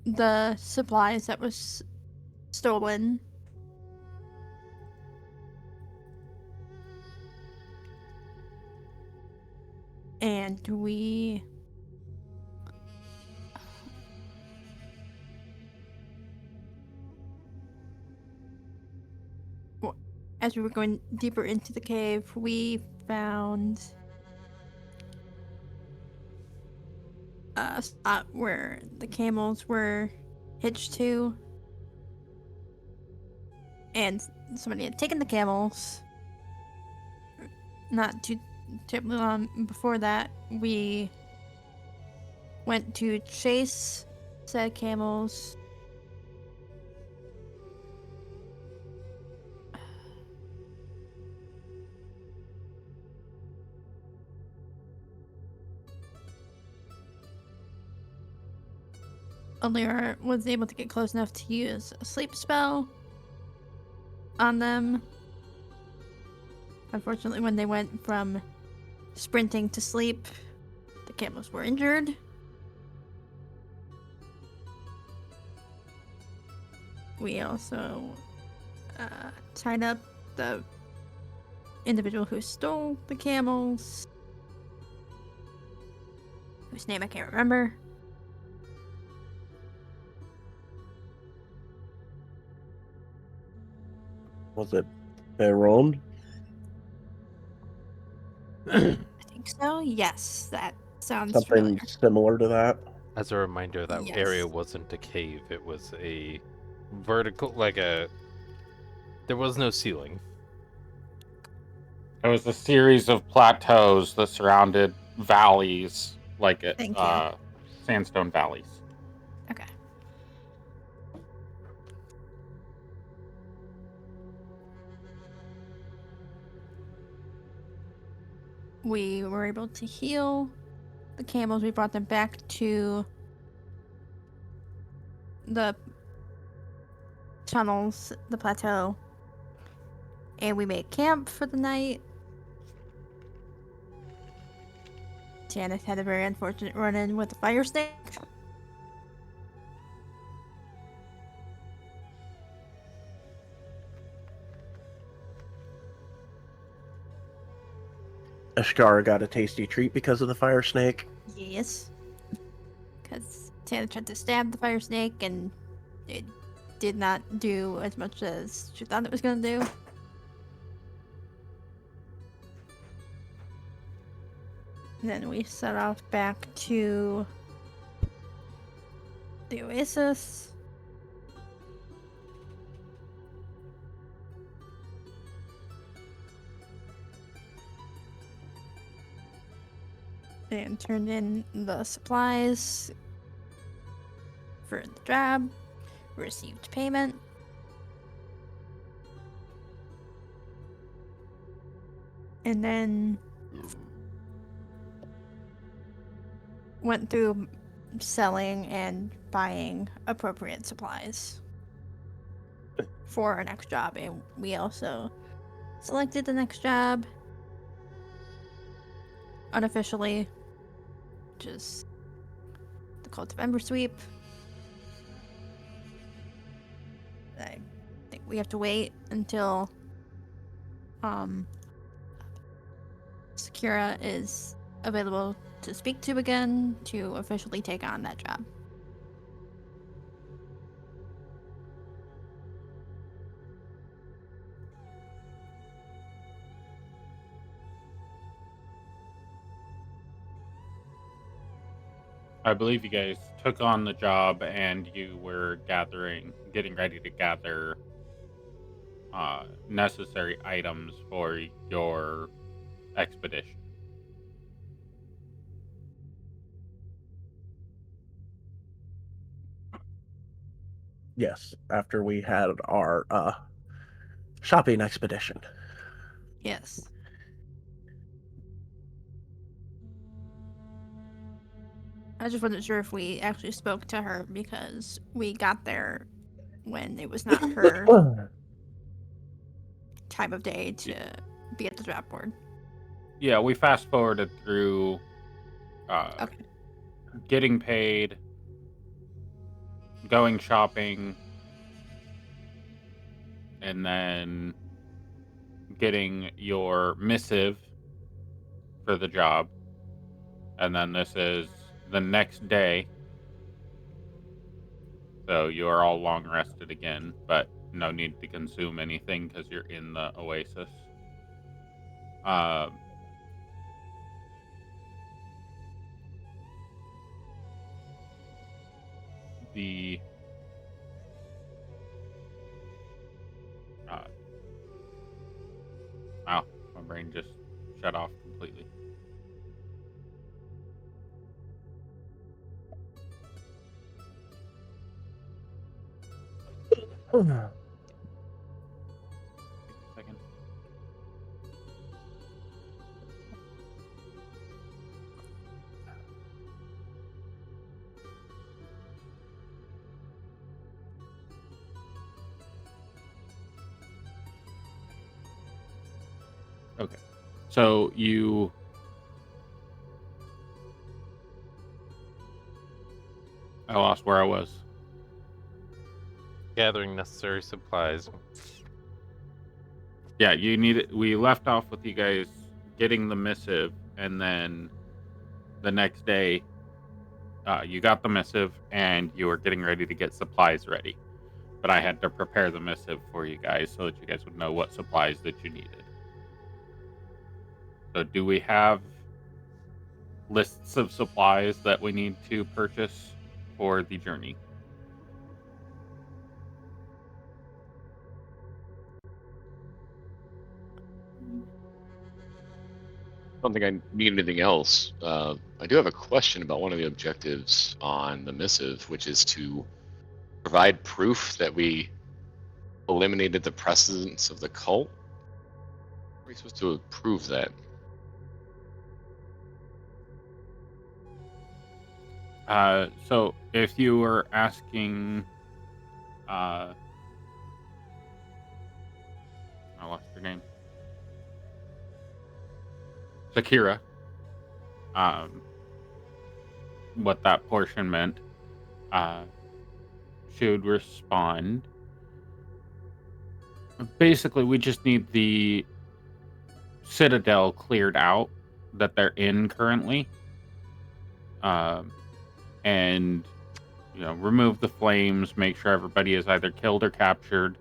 the supplies that was stolen. And we... As we were going deeper into the cave, we found a spot where the camels were hitched to. And somebody had taken the camels. Not too terribly long before that, we went to chase said camels. Alira was able to get close enough to use a sleep spell on them. Unfortunately, when they went from sprinting to sleep, the camels were injured. We also tied up the individual who stole the camels, whose name I can't remember. Was it Baron? I think so. Yes, that sounds Something familiar. similar to that? As a reminder, that Yes. area wasn't a cave. It was a vertical, there was no ceiling. It was a series of plateaus that surrounded valleys, like Thank you. sandstone valleys. Okay. We were able to heal the camels. We brought them back to the tunnels, the plateau, and we made camp for the night. Janice had a very unfortunate run-in with the fire snake. Ashkar got a tasty treat because of the fire snake. Yes. Because Tana tried to stab the fire snake and it did not do as much as she thought it was going to do. And then we set off back to the oasis. And turned in the supplies for the job. Received payment. And then went through selling and buying appropriate supplies for our next job. And we also selected the next job unofficially, which is the Cult of Ember Sweep. I think we have to wait until Sakura is available to speak to again to officially take on that job. I believe you guys took on the job and you were getting ready to gather necessary items for your expedition. Yes, after we had our shopping expedition. Yes. I just wasn't sure if we actually spoke to her because we got there when it was not her time of day to be at the job board. Yeah, we fast forwarded through Okay. getting paid, going shopping, and then getting your missive for the job. And then this is the next day. So you are all long rested again, but no need to consume anything because you're in the oasis. The wow, my brain just shut off completely. Second. Okay, so I lost where I was. Gathering necessary supplies. Yeah, we left off with you guys getting the missive, and then the next day, you got the missive, and you were getting ready to get supplies ready. But I had to prepare the missive for you guys so that you guys would know what supplies that you needed. So do we have lists of supplies that we need to purchase for the journey? I don't think I need anything else. I do have a question about one of the objectives on the missive, which is to provide proof that we eliminated the presence of the cult. How are we supposed to prove that? So if you were asking, I lost your name. Sakira, what that portion meant, she would respond. Basically, we just need the Citadel cleared out that they're in currently, and remove the flames, make sure everybody is either killed or captured,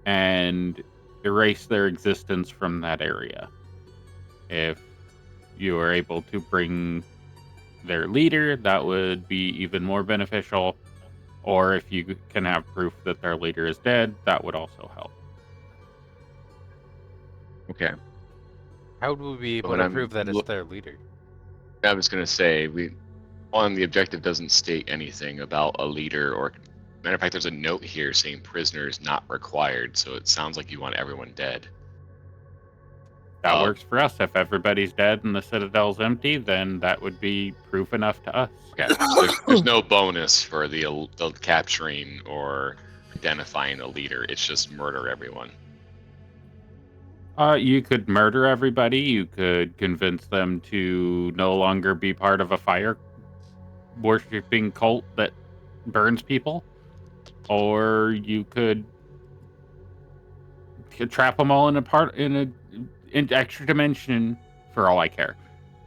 and erase their existence from that area. If you are able to bring their leader, that would be even more beneficial. Or if you can have proof that their leader is dead, that would also help. Okay. How would we be able But to I'm prove that it's look- their leader? I was going to say, the objective doesn't state anything about a leader, or matter of fact, there's a note here saying prisoners not required, so it sounds like you want everyone dead. That works for us. If everybody's dead and the Citadel's empty, then that would be proof enough to us. Okay. There's no bonus for the capturing or identifying a leader. It's just murder everyone. You could murder everybody. You could convince them to no longer be part of a fire worshipping cult that burns people, or you could trap them all in an extra dimension. For all I care,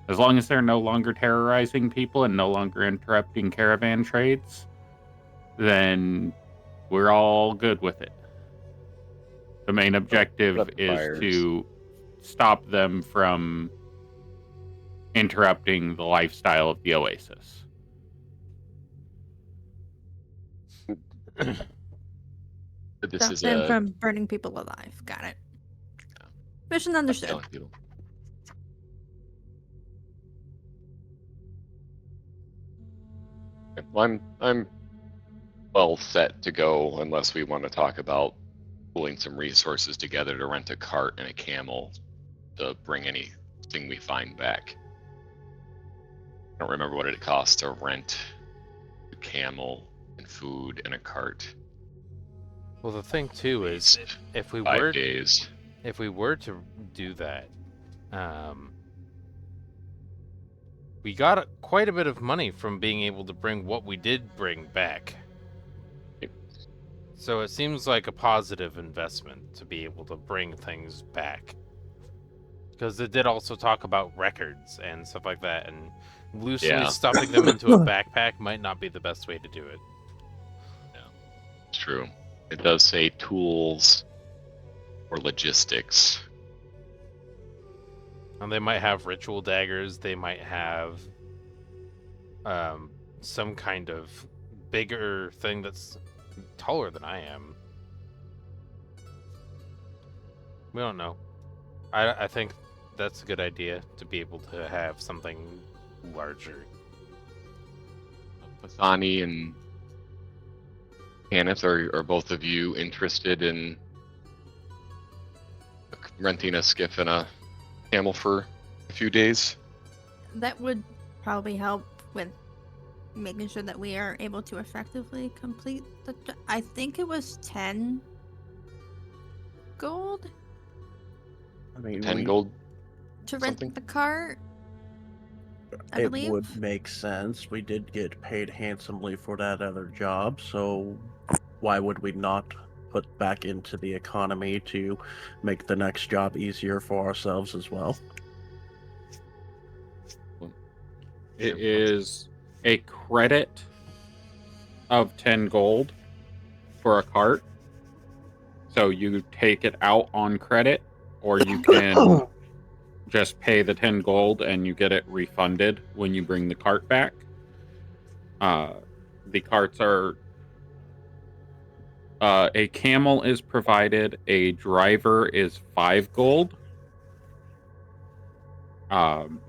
as long as they're no longer terrorizing people and no longer interrupting caravan trades, then we're all good with it. The main objective is to stop them from interrupting the lifestyle of the Oasis. This Stop is them from burning people alive. Got it. Mission understood. killing people. Okay, well, I'm well set to go unless we want to talk about pulling some resources together to rent a cart and a camel to bring anything we find back. I don't remember what it costs to rent a camel and food and a cart. Well, the thing too is, if we 5 were days. if we were to do that, we got quite a bit of money from being able to bring what we did bring back. So it seems like a positive investment to be able to bring things back. Because it did also talk about records and stuff like that, and loosely Yeah. stuffing them into a backpack might not be the best way to do it. It's true. It does say tools or logistics. And they might have ritual daggers, they might have some kind of bigger thing that's taller than I am. We don't know. I think that's a good idea to be able to have something larger. Pathani and Kenneth, are both of you interested in renting a skiff and a camel for a few days? That would probably help with making sure that we are able to effectively complete the. I think it was 10 gold I mean, 10 gold? to rent Something? the cart. I it believe. would make sense. We did get paid handsomely for that other job, so why would we not put back into the economy to make the next job easier for ourselves as well? It is a credit of 10 gold for a cart. So you take it out on credit, or you can just pay the 10 gold and you get it refunded when you bring the cart back. The carts are a camel is provided, a driver is 5 gold.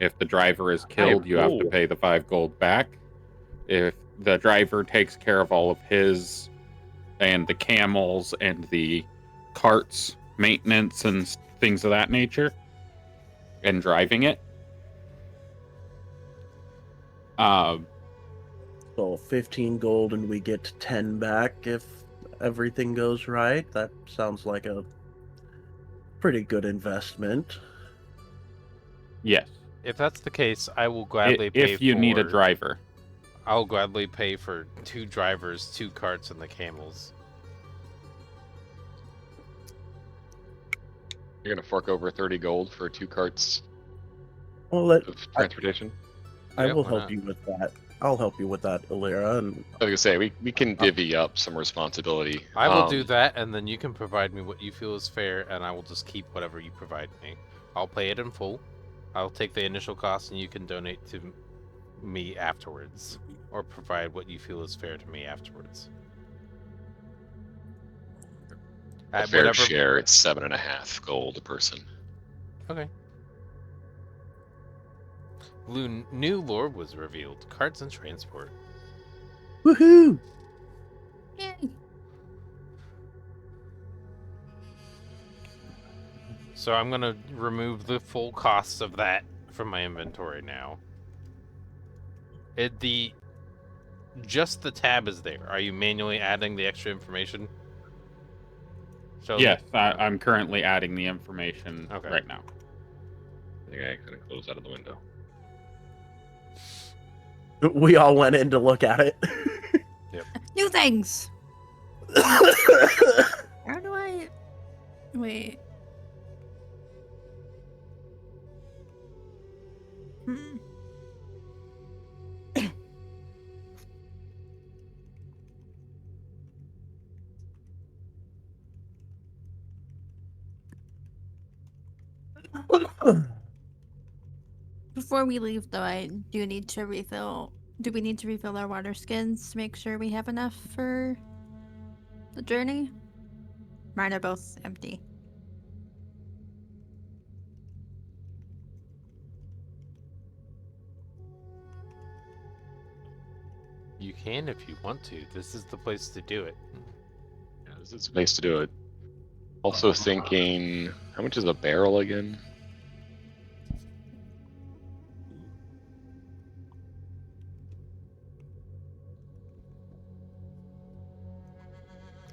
If the driver is killed, you have to gold. pay the 5 gold back. If the driver takes care of all of his and the camels and the carts maintenance and things of that nature and driving it, So 15 gold and we get 10 back if everything goes right. That sounds like a pretty good investment. yes, If that's the case, I will gladly pay if you need a for- driver. I'll gladly pay for 2 drivers, 2 carts, and the camels. You're gonna fork over 30 gold for 2 carts Well, of transportation? I Yeah, will why help not? you with that. I'll help you with that, Illyra. And I was gonna say we can divvy up some responsibility. I will do that, and then you can provide me what you feel is fair, and I will just keep whatever you provide me. I'll pay it in full. I'll take the initial cost, and you can donate to me afterwards, or provide what you feel is fair to me afterwards. A fair share. It's 7.5 gold a person. Okay. New lore was revealed. Carts and transport. woohoo! Yay. So I'm gonna remove the full costs of that from my inventory now. Just the tab is there. Are you manually adding the extra information? So Yes, I'm currently adding the information Okay. right now. I think I accidentally closed out of the window. We all went in to look at it. New things. How do I? Wait. Hmm. Before we leave, though, I do need to refill. Do we need to refill our water skins to make sure we have enough for the journey? Mine are both empty. you can if you want to. This is the place to do it. Yeah, this is a place to do it. Also thinking, how much is a barrel again?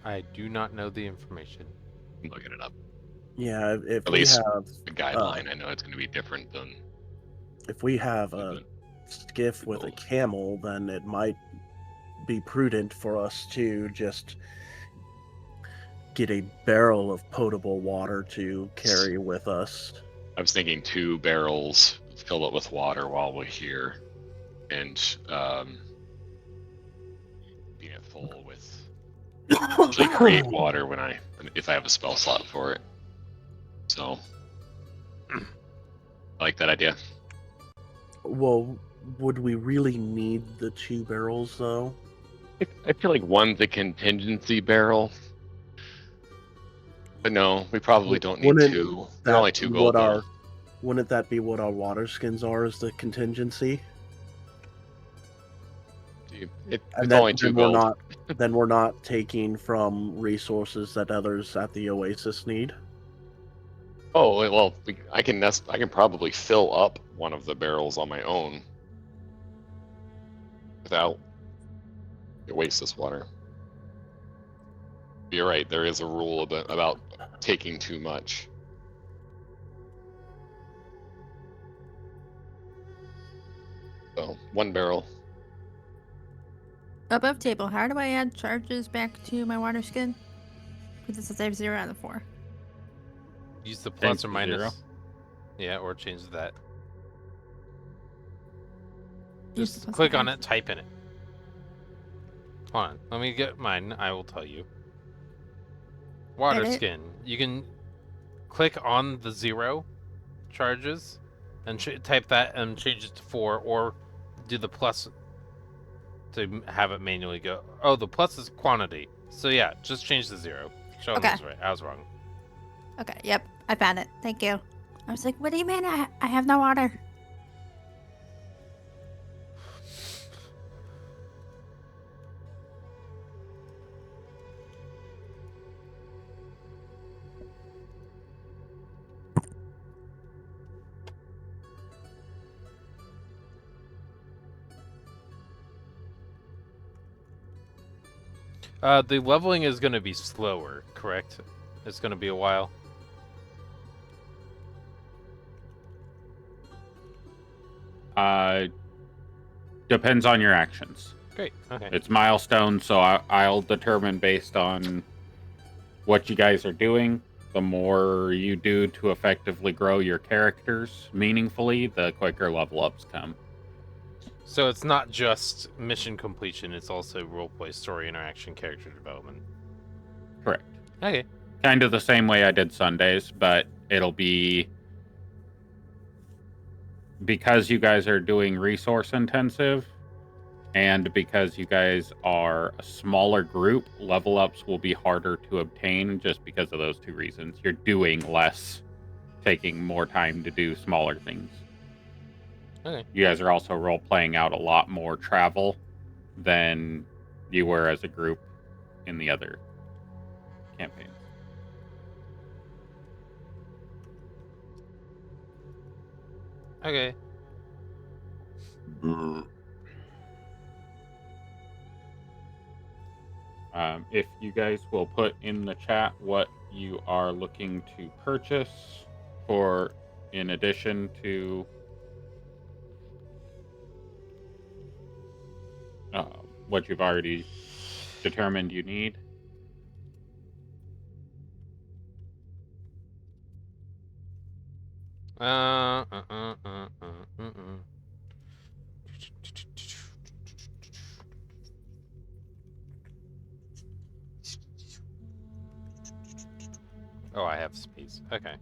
I do not know the information. I'm looking it up. Yeah, if At we least have The guideline, I know it's going to be different than. a skiff with a camel, then it might be prudent for us to just get a barrel of potable water to carry with us. I was thinking 2 barrels, fill it with water while we're here, and being it full with usually create water if I have a spell slot for it. So I like that idea. Well, would we really need the 2 barrels though? I feel like one's a contingency barrel. But no, we probably don't need Wouldn't 2. They're that only 2 be gold what though. Wouldn't that be what our water skins are as the contingency? It's And only 2 gold. Then we're not taking from resources that others at the Oasis need. Oh well, I can probably fill up one of the barrels on my own without Oasis water. You're right. There is a rule about taking too much. So 1 barrel. Above table, how do I add charges back to my water skin? Because it says I have 0 out of 4. Use the Change plus or to minus. 0. Yeah, or change that. Use the Just plus or click on minus. it, type in it. Hold on, let me get mine. I will tell you. Water Edit. skin. You can click on the 0 charges and type that and change it to 4, or do the plus to have it manually go. Oh, the plus is quantity. So yeah, just change the 0. Sean Okay. was right. I was wrong. Okay, yep, I found it. Thank you. I was like, what do you mean I have no water? The leveling is going to be slower, correct? It's going to be a while. Depends on your actions. Great. Okay. It's milestones, so I'll determine based on what you guys are doing. The more you do to effectively grow your characters meaningfully, the quicker level ups come. So it's not just mission completion; it's also roleplay, story interaction, character development. Correct. Okay. Kind of the same way I did Sundays, but it'll be because you guys are doing resource intensive and because you guys are a smaller group, level ups will be harder to obtain just because of those 2 reasons. You're doing less, taking more time to do smaller things. Okay. You guys are also role playing out a lot more travel than you were as a group in the other campaigns. Okay. If you guys will put in the chat what you are looking to purchase for in addition to what you've already determined you need. Oh, I have space. Okay.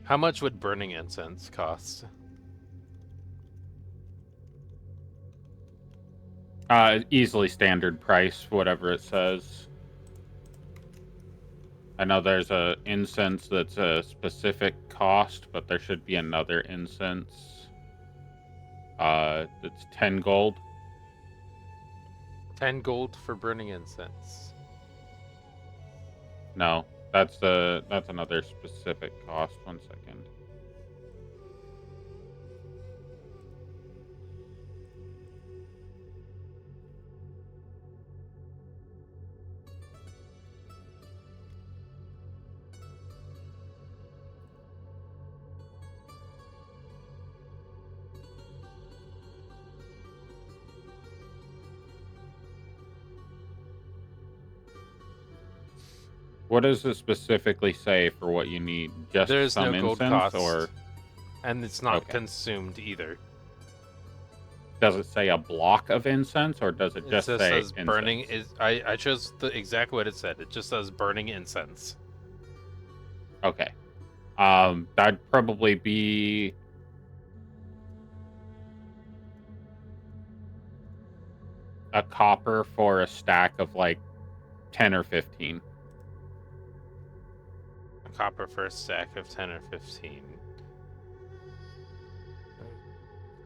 How much would burning incense cost? Easily standard price, whatever it says. I know there's a incense that's a specific cost, but there should be another incense. That's 10 gold. 10 gold for burning incense. No, that's another specific cost. 1 second. What does it specifically say for what you need? Just There's some no gold incense, cost, or and it's not Okay. consumed either. does it say a block of incense, or does it It just just say says burning incense? is. I chose the exactly what it said. It just says burning incense. Okay. That'd probably be a copper for a stack of like 10 or 15. A copper for a stack of 10 or 15.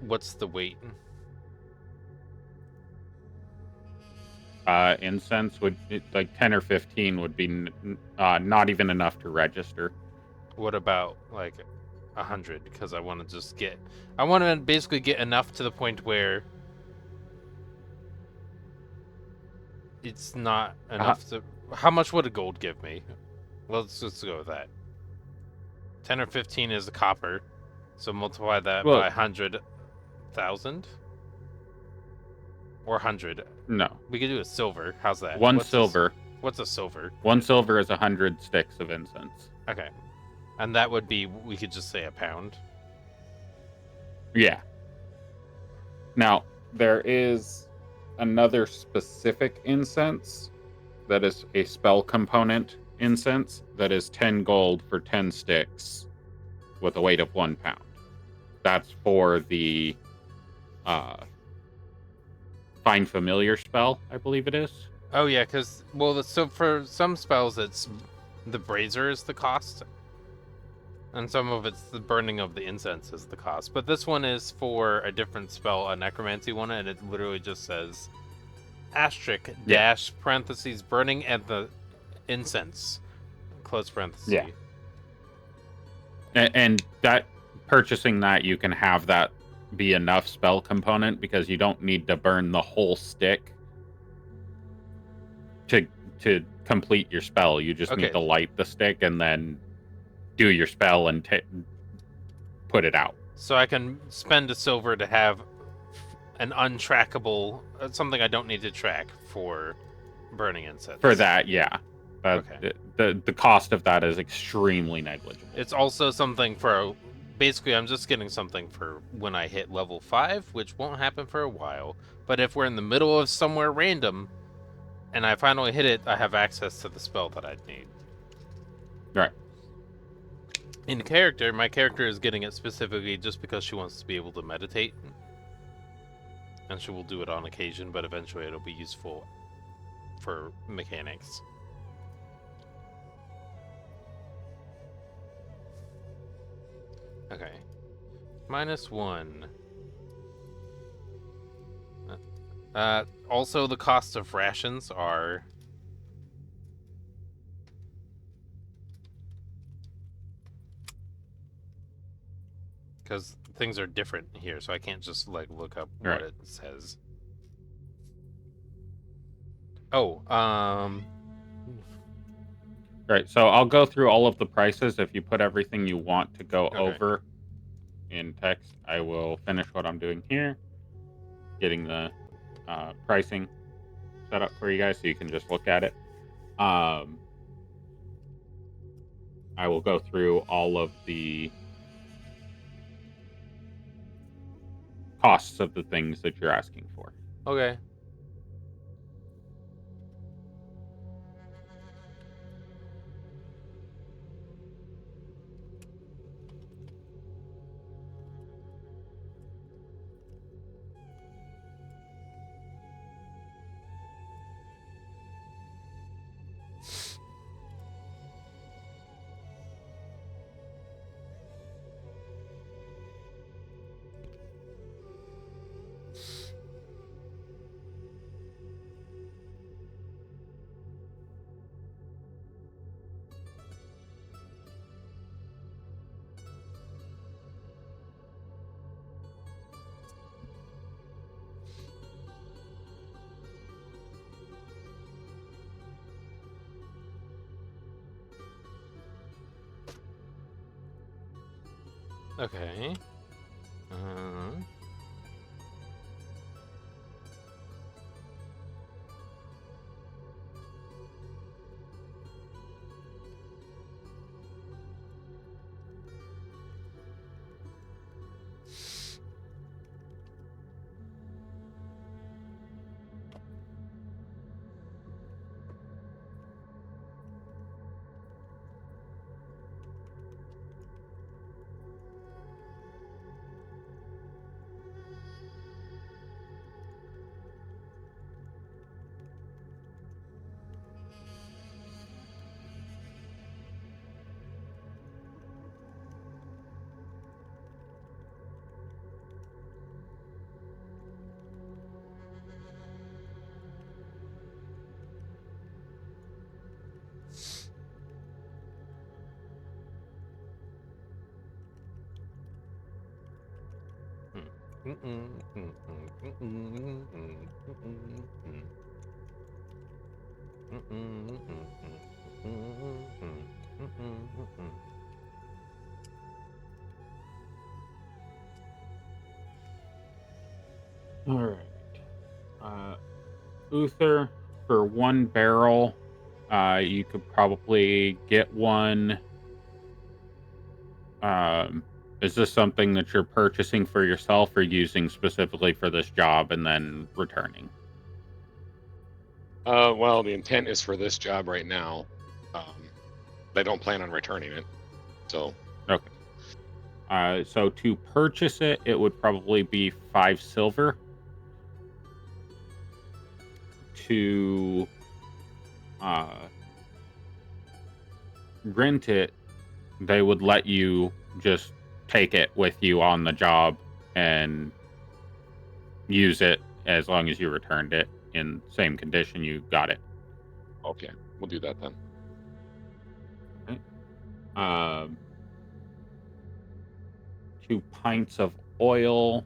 What's the weight? Incense would like 10 or 15 would be not even enough to register. What about like 100? Because I want to just get. I want to basically get enough to the point where it's not enough to. How much would a gold give me? Let's go with that. 10 or 15 is a copper, so multiply that Well- by 100,000 or 100. No, We could do a silver. How's that? one What's silver. What's a silver? One silver is 100 sticks of incense. Okay, and that would be. We could just say a pound. Yeah. Now, there is another specific incense that is a spell component incense that is 10 gold for 10 sticks with a weight of 1 pound. That's for the Find Familiar spell, I believe it is. Oh yeah, because so for some spells it's the brazier is the cost, and some of it's the burning of the incense is the cost. But this one is for a different spell, a necromancy one, and it literally just says asterisk dash parentheses burning and the incense close parentheses. Yeah. And that purchasing that, you can have that be enough spell component because you don't need to burn the whole stick to complete your spell. You just Okay. need to light the stick and then do your spell and put it out. So I can spend a silver to have an untrackable something I don't need to track for burning incense. For that, yeah. Okay. The cost of that is extremely negligible. It's also something for basically I'm just getting something for when I hit level 5, which won't happen for a while. But if we're in the middle of somewhere random and I finally hit it, I have access to the spell that I'd need. Right. In character, my character is getting it specifically just because she wants to be able to meditate. And she will do it on occasion, but eventually it'll be useful for mechanics. Okay. -1. Also, the cost of rations are... Because things are different here, so I can't just, like, look up Right. what it says. Oh, Right, so I'll go through all of the prices. If you put everything you want to go Okay. over in text, I will finish what I'm doing here, getting the pricing set up for you guys so you can just look at it. I will go through all of the costs of the things that you're asking for. okay. Okay. All right. Uther, for 1 barrel, you could probably get one. Is this something that you're purchasing for yourself or using specifically for this job and then returning? Well, the intent is for this job right now. They don't plan on returning it, so Okay. So to purchase it, it would probably be 5 silver. To rent it, they would let you just take it with you on the job and use it as long as you returned it in same condition you got it. okay, we'll do that then. Um, 2 pints of oil.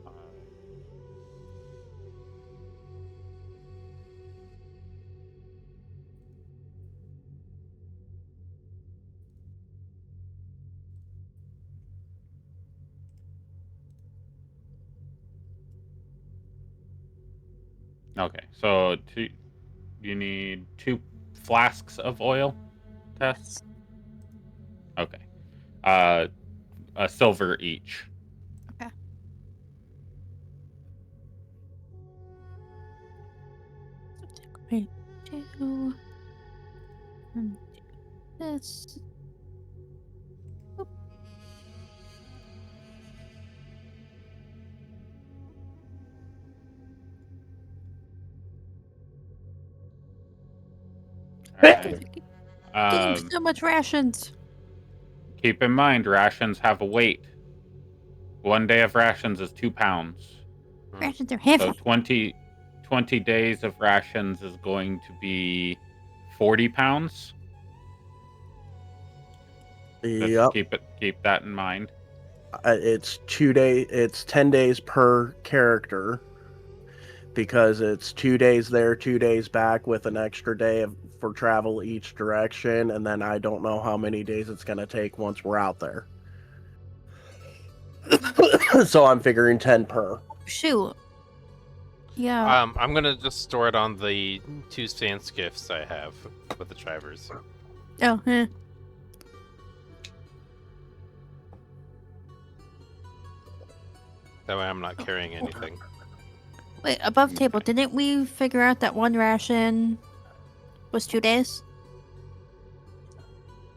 Okay. Okay, so you need 2 flasks of oil, Tess? Okay. A silver each. Okay. Wait, 2. And do this. Oop. Alright. Getting so much rations. Keep in mind, rations have a weight. 1 day of rations is 2 pounds. Rations are So heavy. 20 days of rations is going to be 40 pounds. Yep. Just keep that in mind. It's 2 days. It's 10 days per character because it's 2 days there, 2 days back with an extra day for travel each direction, and then I don't know how many days it's going to take once we're out there. So I'm figuring 10 per. Shoot. Yeah. I'm gonna just store it on the 2 sand skiffs I have with the drivers. Oh, That way I'm not carrying anything. Wait, above table, didn't we figure out that 1 ration was 2 days?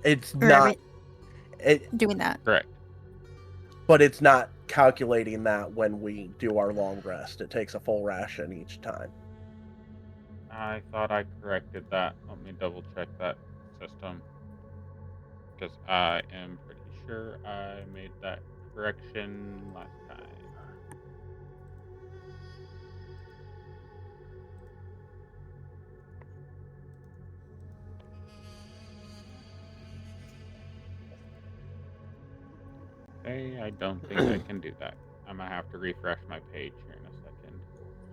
It's Or not. doing that? Correct. But it's not calculating that when we do our long rest. It takes a full ration each time. I thought I corrected that. Let me double check that system. Because I am pretty sure I made that correction last time. Okay, I don't think I can do that. I'm gonna have to refresh my page here in a second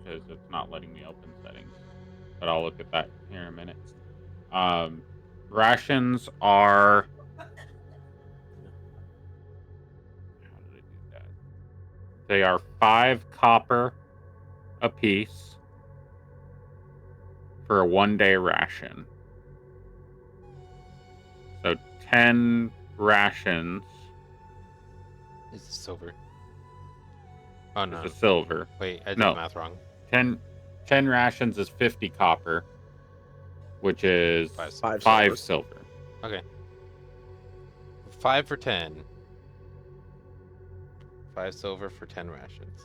because it's not letting me open settings. But I'll look at that here in a minute. Rations are. How did I do that? They are 5 copper a piece for a 1-day ration. So 10 rations. Is it silver? Oh is no. a silver. Wait, I did No. the math wrong. 10 rations is 50 copper, which is Five 5 silver. silver. Okay. 5 for 10. 5 silver for 10 rations.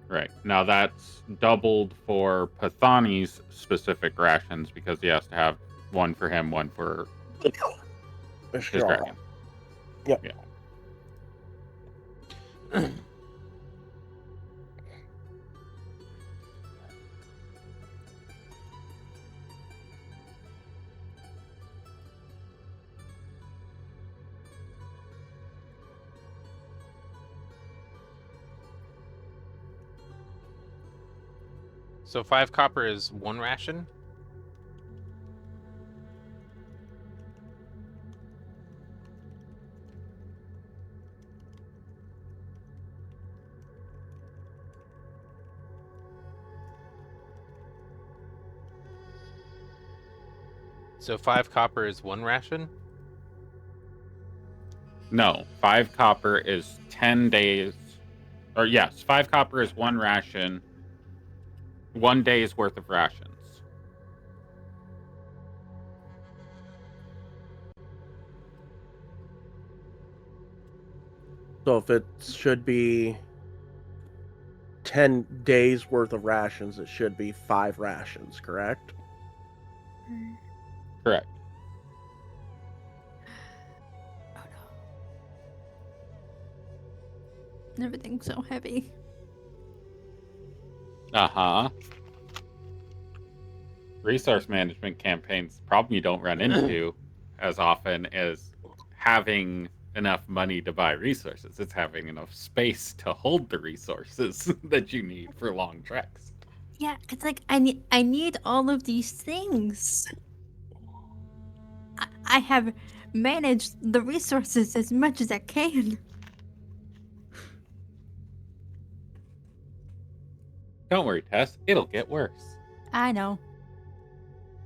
Right. Now that's doubled for Pathani's specific rations because he has to have one for him, one for his Sure. dragon. Yep. Yeah. So 5 copper is 1 ration? So 5 copper is 1 ration? No, 5 copper is 10 days. Or yes, 5 copper is 1 ration. 1 day's worth of rations. So if it should be 10 days worth of rations, it should be 5 rations, correct? Correct. Oh no. Everything's so heavy. Uh-huh. Resource management campaigns, the problem you don't run into as often as having enough money to buy resources. It's having enough space to hold the resources that you need for long treks. Yeah, it's like I need all of these things. I have managed the resources as much as I can. Don't worry, Tess. It'll get worse. I know.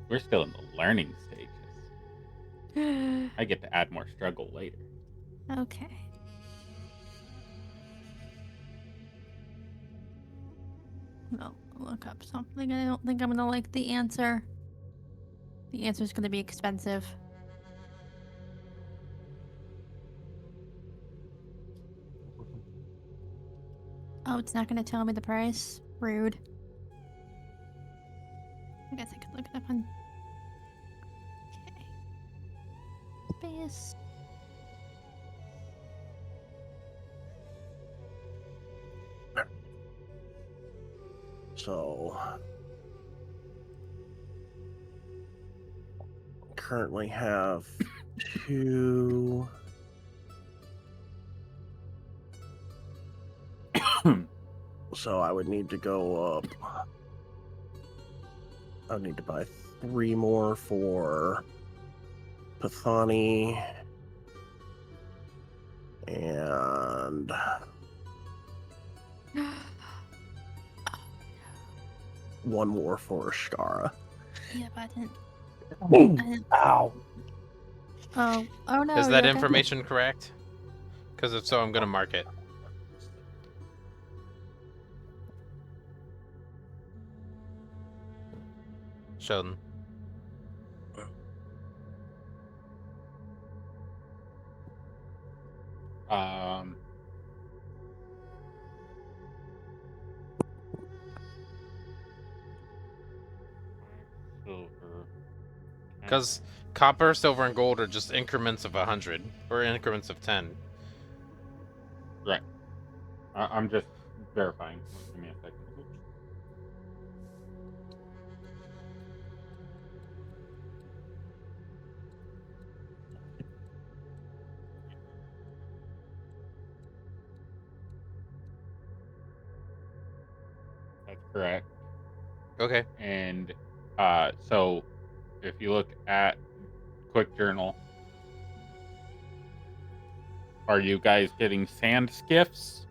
We're still in the learning stages. I get to add more struggle later. Okay. Well, I'll look up something. I don't think I'm gonna like the answer. The answer's gonna be expensive. Oh, it's not gonna tell me the price? Rude. I guess I could look it up on... Okay. Space. So currently have 2. So I would need to go up. I would need to buy 3 more for Pathani and one more for Ashkara. Yeah, but I didn't... Ow. Oh no. Is that you're okay? information correct? Because if so, I'm going to mark it. Sheldon. Silver. Because copper, silver, and gold are just increments of 100 or increments of 10. Right. I'm just verifying. Give me a second. That's correct. Okay. And so if you look at Quick Journal, are you guys getting sand skiffs,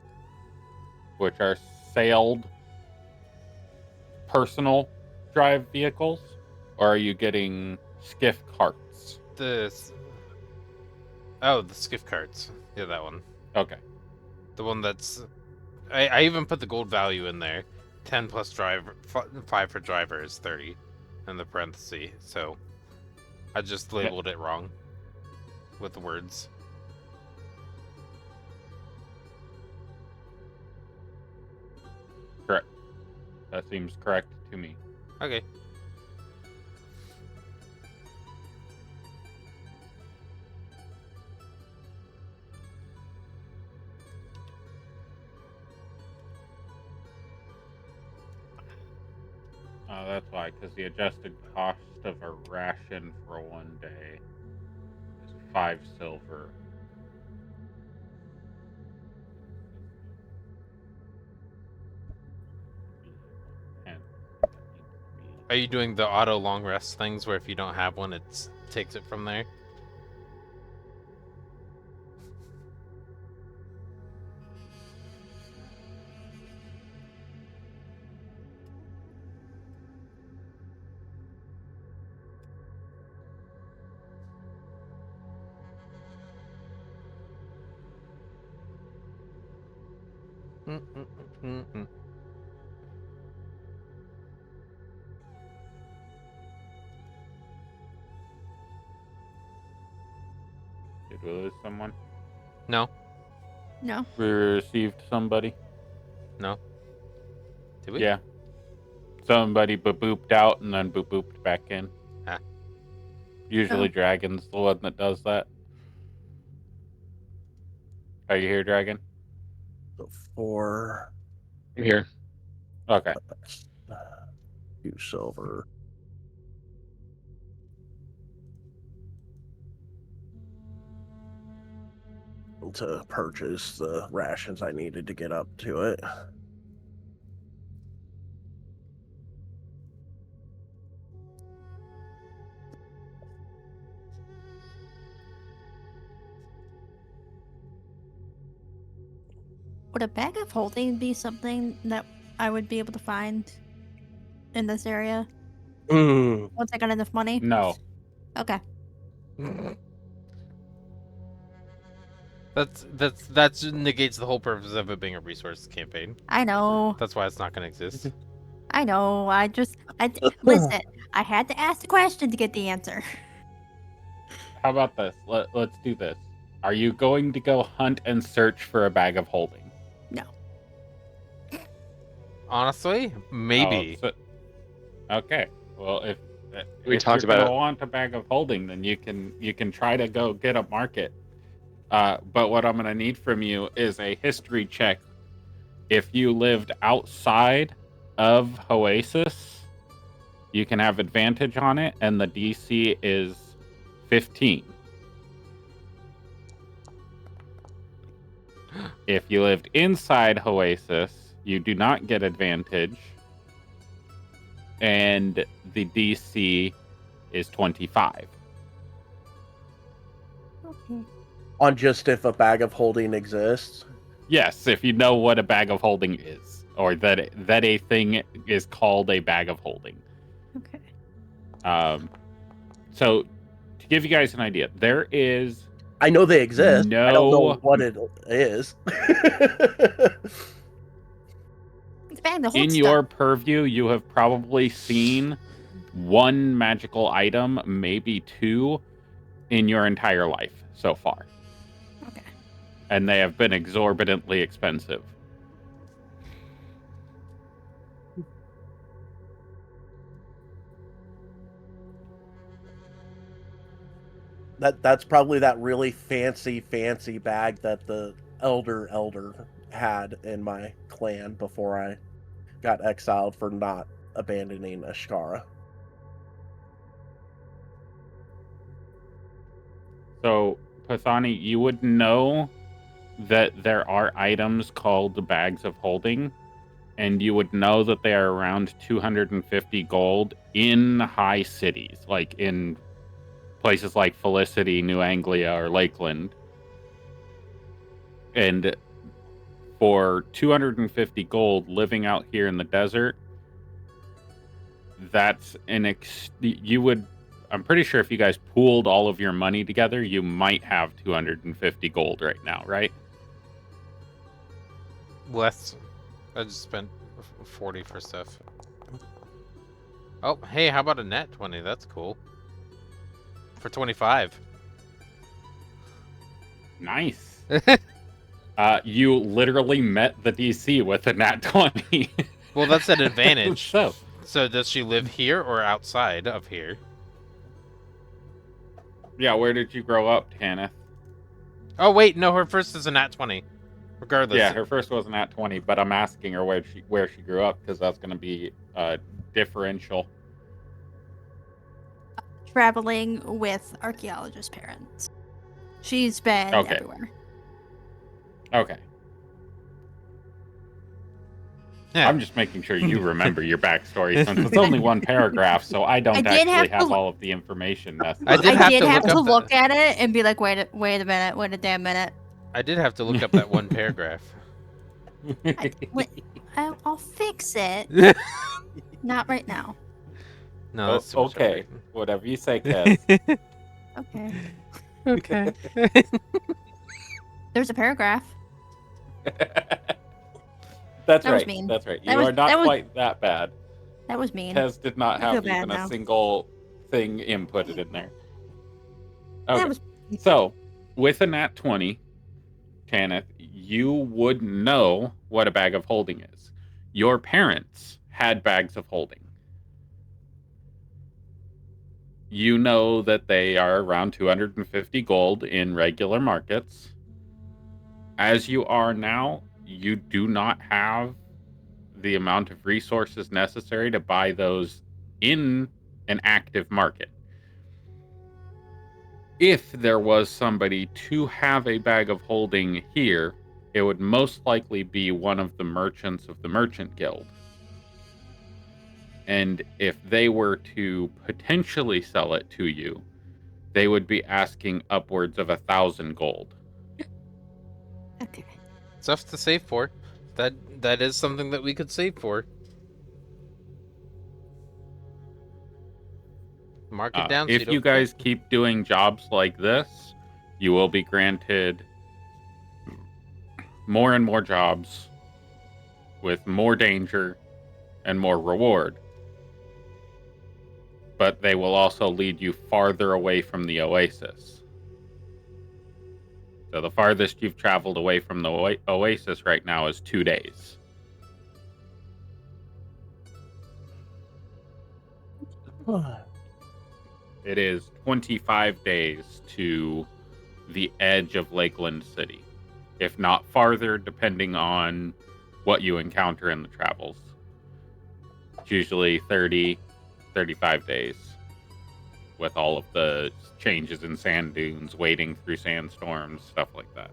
which are sailed personal drive vehicles, or are you getting skiff carts? The skiff carts. Yeah, that one. Okay. The one that's... I even put the gold value in there. 10 plus driver, 5 for driver is 30 in the parenthesis. So I just labeled it wrong with the words. Correct. That seems correct to me. Okay. That's why, because the adjusted cost of a ration for 1 day is 5 silver. Are you doing the auto long rest things where if you don't have one, it takes it from there? Did we lose someone? No. No. We received somebody? No. Did we? Yeah. Somebody booped out and then booped back in. Ah. Usually Oh. Dragon's the one that does that. Are you here, Dragon? So 4 I'm here. Okay. 2 silver. To purchase the rations I needed to get up to it. Would a bag of holding be something that I would be able to find in this area once I got enough money? No. Okay. That negates the whole purpose of it being a resource campaign. I know. That's why it's not going to exist. I know. Listen. I had to ask the question to get the answer. How about this? Let's do this. Are you going to go hunt and search for a bag of holding? No. Honestly, maybe. Oh, okay. Well, if We if talked you're about gonna it. want a bag of holding, then you can try to go get a market. But what I'm gonna need from you is a history check. If you lived outside of Oasis, you can have advantage on it, and the DC is 15. If you lived inside Oasis, you do not get advantage, and the DC is 25. Okay. On just if a bag of holding exists. Yes, if you know what a bag of holding is, or that a thing is called a bag of holding. Okay. So to give you guys an idea, there is I know they exist. I don't know No. what it is. It's bag to hold in stuff. your purview, you have probably seen one magical item, maybe 2, in your entire life so far. Okay. And they have been exorbitantly expensive. That's probably that really fancy bag that the elder had in my clan before I got exiled for not abandoning Ashkara. So, Pathani, you would know that there are items called bags of holding, and you would know that they are around 250 gold in high cities, like in places like Felicity, New Anglia, or Lakeland. And for 250 gold living out here in the desert, that's you would, I'm pretty sure if you guys pooled all of your money together, you might have 250 gold right now, right? Less. I just spent 40 for stuff. Oh, hey, how about a nat 20? That's cool. For 25. Nice. You literally met the DC with a nat 20. Well, that's an advantage. So, So does she live here or outside of here? yeah, where did you grow up, Tanith? Oh, wait, no, her first is a nat 20. Regardless. Yeah, her first was a nat 20, but I'm asking her where she grew up because that's going to be differential. Traveling with archaeologist parents. She's been Okay. everywhere. Okay. Yeah. I'm just making sure you remember your backstory since it's only one paragraph, so I don't I did actually have have to- all of the information necessary. I did I have did to have look to up look at it and be like, wait a minute, wait a damn minute. I did have to look up that one paragraph. I'll fix it. Not right now. No, that's too much Okay, whatever you say, Kez. Okay. Okay. There's a paragraph. That's That was right. mean. That's right. That You was- are not that was- quite that bad. That was mean. Kez did not I feel have bad even now. a single thing inputted in there. Okay. That was So, with a nat 20, Tanith, you would know what a bag of holding is. Your parents had bags of holding. You know that they are around 250 gold in regular markets. As you are now, you do not have the amount of resources necessary to buy those in an active market. If there was somebody to have a bag of holding here, it would most likely be one of the merchants of the Merchant Guild. And if they were to potentially sell it to you, they would be asking upwards of 1,000 gold. okay. Stuff to save for. That is something that we could save for. Mark it down. So If you don't guys keep doing jobs like this, you will be granted more and more jobs with more danger and more reward. But they will also lead you farther away from the oasis. So the farthest you've traveled away from the oasis right now is 2 days. It is 25 days to the edge of Lakeland City, if not farther, depending on what you encounter in the travels. It's usually 30, 35 days with all of the changes in sand dunes, wading through sandstorms, stuff like that.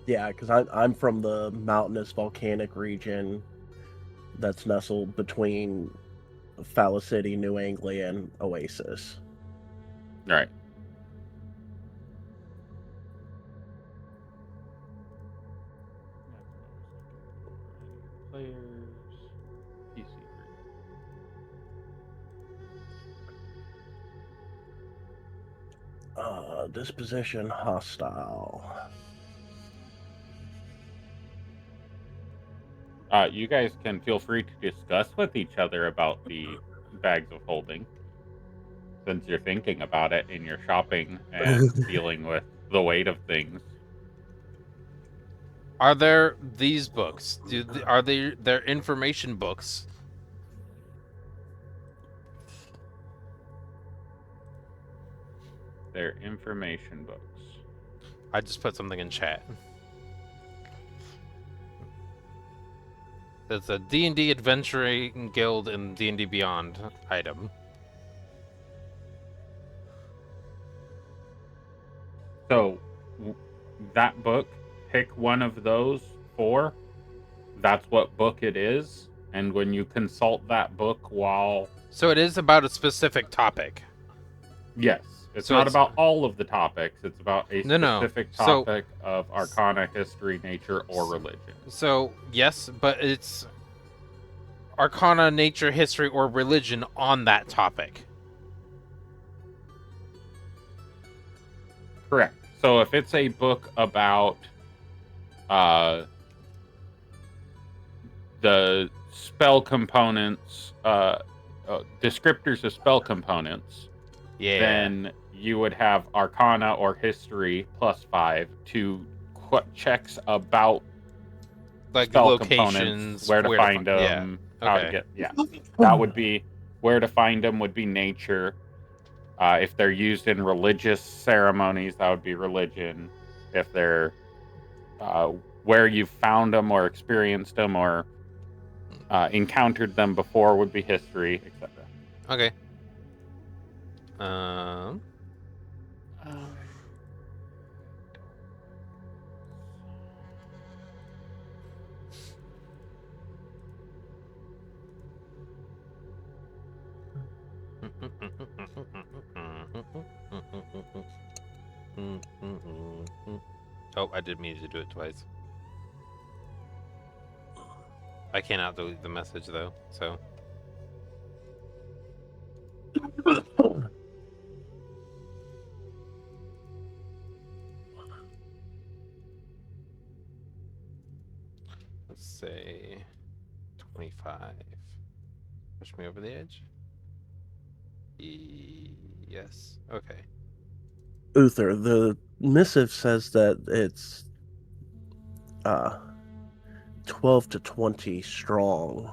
Yeah, because I'm from the mountainous volcanic region that's nestled between Falla City, New Anglia, and Oasis. Right. Players, PC Disposition hostile. You guys can feel free to discuss with each other about the bags of holding, since you're thinking about it and you're shopping and dealing with the weight of things. Are there these books? Are they their information books? They're information books. I just put something in chat. It's a D&D Adventuring Guild and D&D Beyond item. So, that book, pick one of those four. That's what book it is. And when you consult that book while... So it is about a specific topic. Yes. It's So not it's- about all of the topics. It's about a No. specific So- topic of arcana, history, nature, or religion. So, yes, but it's Arcana, Nature, History, or Religion on that topic. Correct. So if it's a book about the spell components, descriptors of spell components, Yeah. then you would have Arcana or History +5 to checks about Like spell locations, components, where to find them, yeah. how to Okay. get. Yeah, that would be where to find them. Would be nature. If they're used in religious ceremonies, that would be religion. If they're where you found them or experienced them or encountered them before, would be history, etc. Okay. Um. Oh, I did mean to do it twice. I cannot delete the message though, so. Let's say 25. Push me over the edge. Yes. Okay. Uther, the missive says that it's 12 to 20 strong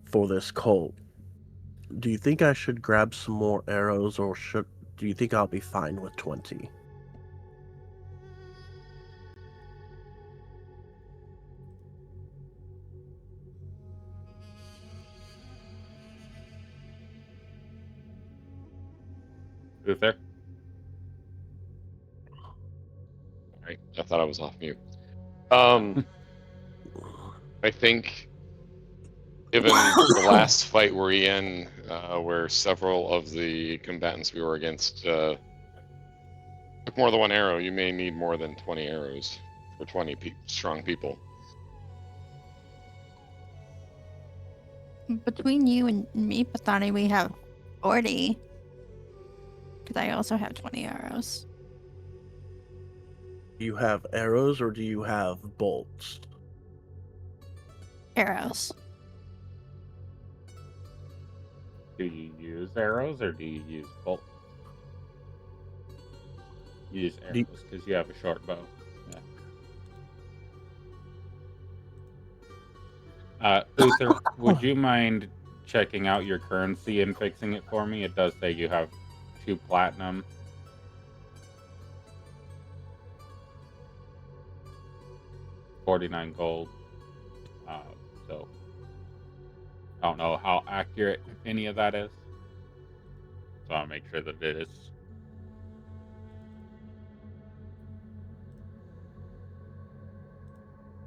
for this cult. Do you think I should grab some more arrows, or do you think I'll be fine with 20? Uther? Right. I thought I was off mute. I think, given the last fight we're in, where several of the combatants we were against took more than one arrow, you may need more than 20 arrows for 20 strong people. Between you and me, Pathani, we have 40. Because I also have 20 arrows. Do you have arrows, or do you have bolts? Arrows. Do you use arrows or do you use bolts? You use arrows because you have a short bow. Yeah. Uther, would you mind checking out your currency and fixing it for me? It does say you have 2 platinum. $49 gold. So I don't know how accurate any of that is. So I'll make sure that it is.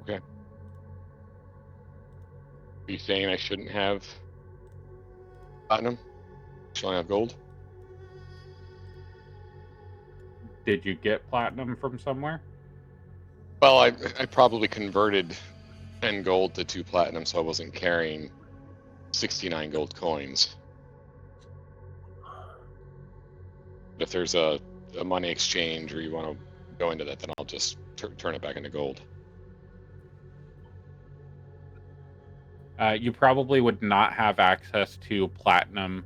Okay. Are you saying I shouldn't have platinum? Should I have gold? Did you get platinum from somewhere? Well, I probably converted 10 gold to 2 platinum, so I wasn't carrying 69 gold coins. But if there's a money exchange or you want to go into that, then I'll just turn it back into gold. You probably would not have access to platinum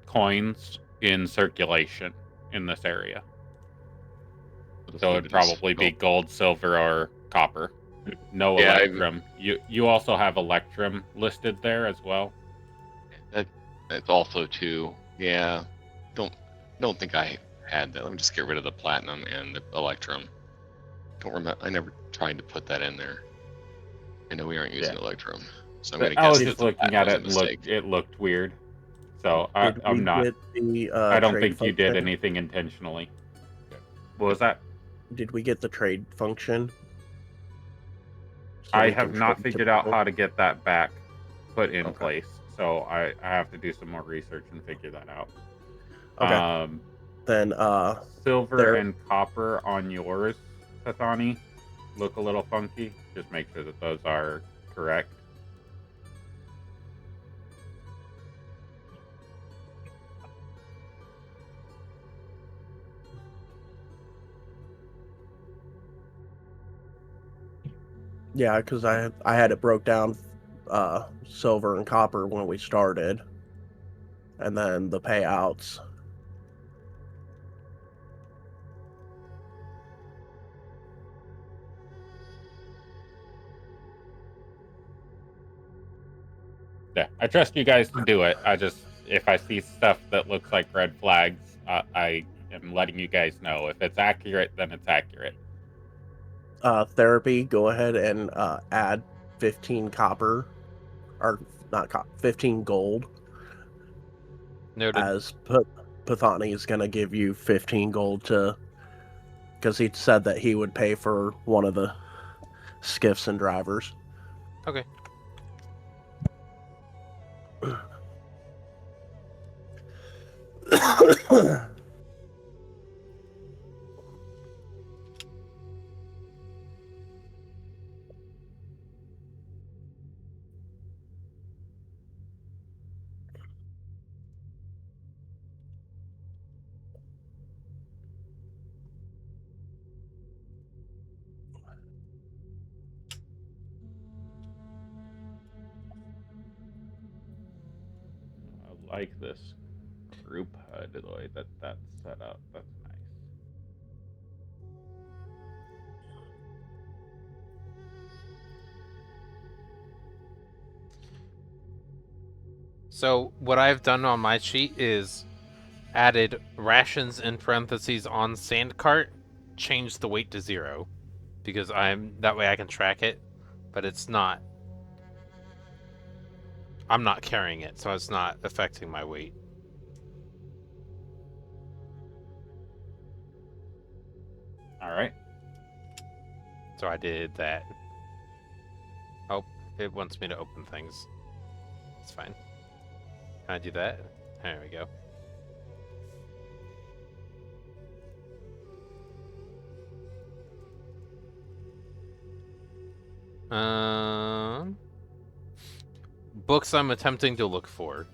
coins in circulation in this area. So it'd probably be gold, silver, or copper. No electrum. You also have electrum listed there as well. That's also too. Yeah. Don't think I had that. Let me just get rid of the platinum and the electrum. Don't remember. I never tried to put that in there. I know we aren't using electrum, so I'm gonna guess. I was just looking at it and it looked weird. So I'm not. I don't think you did anything intentionally. What was that? Did we get the trade function? I have not figured out how to get that back put in place. So I have to do some more research and figure that out. Okay. Then silver and copper on yours, Pathani, look a little funky. Just make sure that those are correct. Yeah, because I had it broke down, silver and copper when we started, and then the payouts. Yeah, I trust you guys to do it. I just, if I see stuff that looks like red flags, I am letting you guys know. If it's accurate, then it's accurate. Therapy, go ahead and add 15 copper, or not 15 gold, Noted. as Pathani is going to give you 15 gold to, because he said that he would pay for one of the skiffs and drivers. Okay. I like this group HUD, the way that that's set up. That's nice. So what I've done on my sheet is added rations in parentheses on sand cart, changed the weight to 0 because that way I can track it, but it's not. I'm not carrying it, so it's not affecting my weight. All right. So I did that. Oh, it wants me to open things. It's fine. Can I do that? There we go. Books I'm attempting to look for.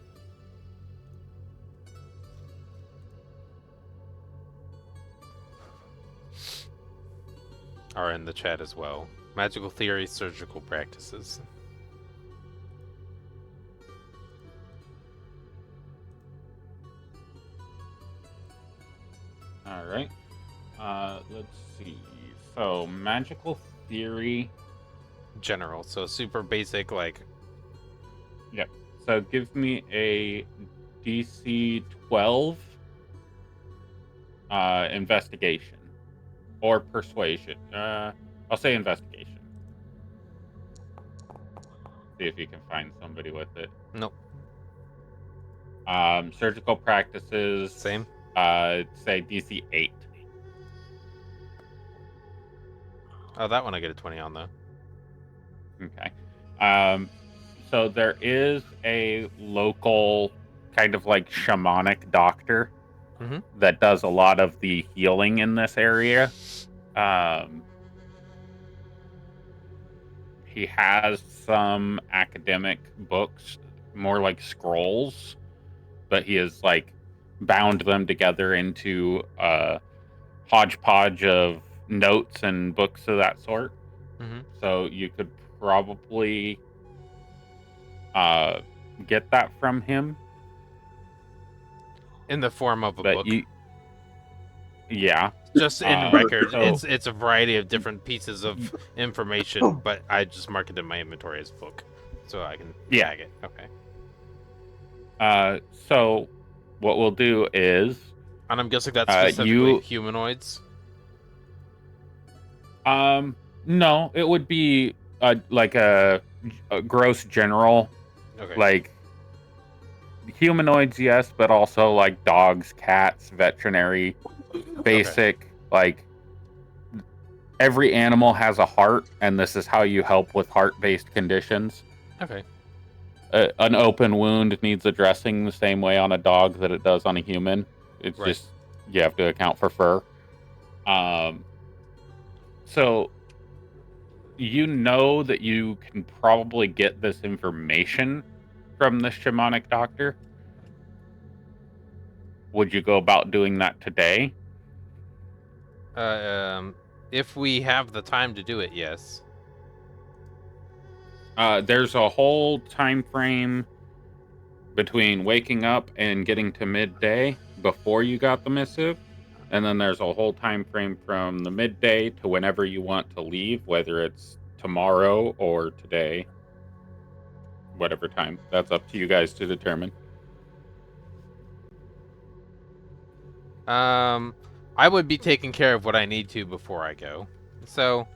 Are in the chat as well. Magical theory, surgical practices. All right. Let's see. So, magical theory. General, so super basic, like. Yep. So, give me a DC 12 investigation or persuasion. I'll say investigation. See if you can find somebody with it. Nope. Surgical practices. Same. Say DC 8. Oh, that one I get a 20 on though. Okay. So there is a local kind of like shamanic doctor that does a lot of the healing in this area. He has some academic books, more like scrolls, but he has like bound them together into a hodgepodge of notes and books of that sort. So you could probably get that from him in the form of a book. Yeah. Just in record, so- it's a variety of different pieces of information, but I just mark it in my inventory as book, so I can tag it. Okay. So what we'll do is, and I'm guessing that's specifically humanoids. No, it would be like a gross general. Okay. Like humanoids, yes, but also like dogs, cats, veterinary, basic. Okay. Like every animal has a heart, and this is how you help with heart-based conditions. Okay. An open wound needs addressing the same way on a dog that it does on a human. It's just you have to account for fur. So you know that you can probably get this information from the shamanic doctor. Would you go about doing that today? If we have the time to do it, yes. There's a whole time frame between waking up and getting to midday before you got the missive, and then there's a whole time frame from the midday to whenever you want to leave, whether it's tomorrow or today, whatever time. That's up to you guys to determine. I would be taking care of what I need to before I go, so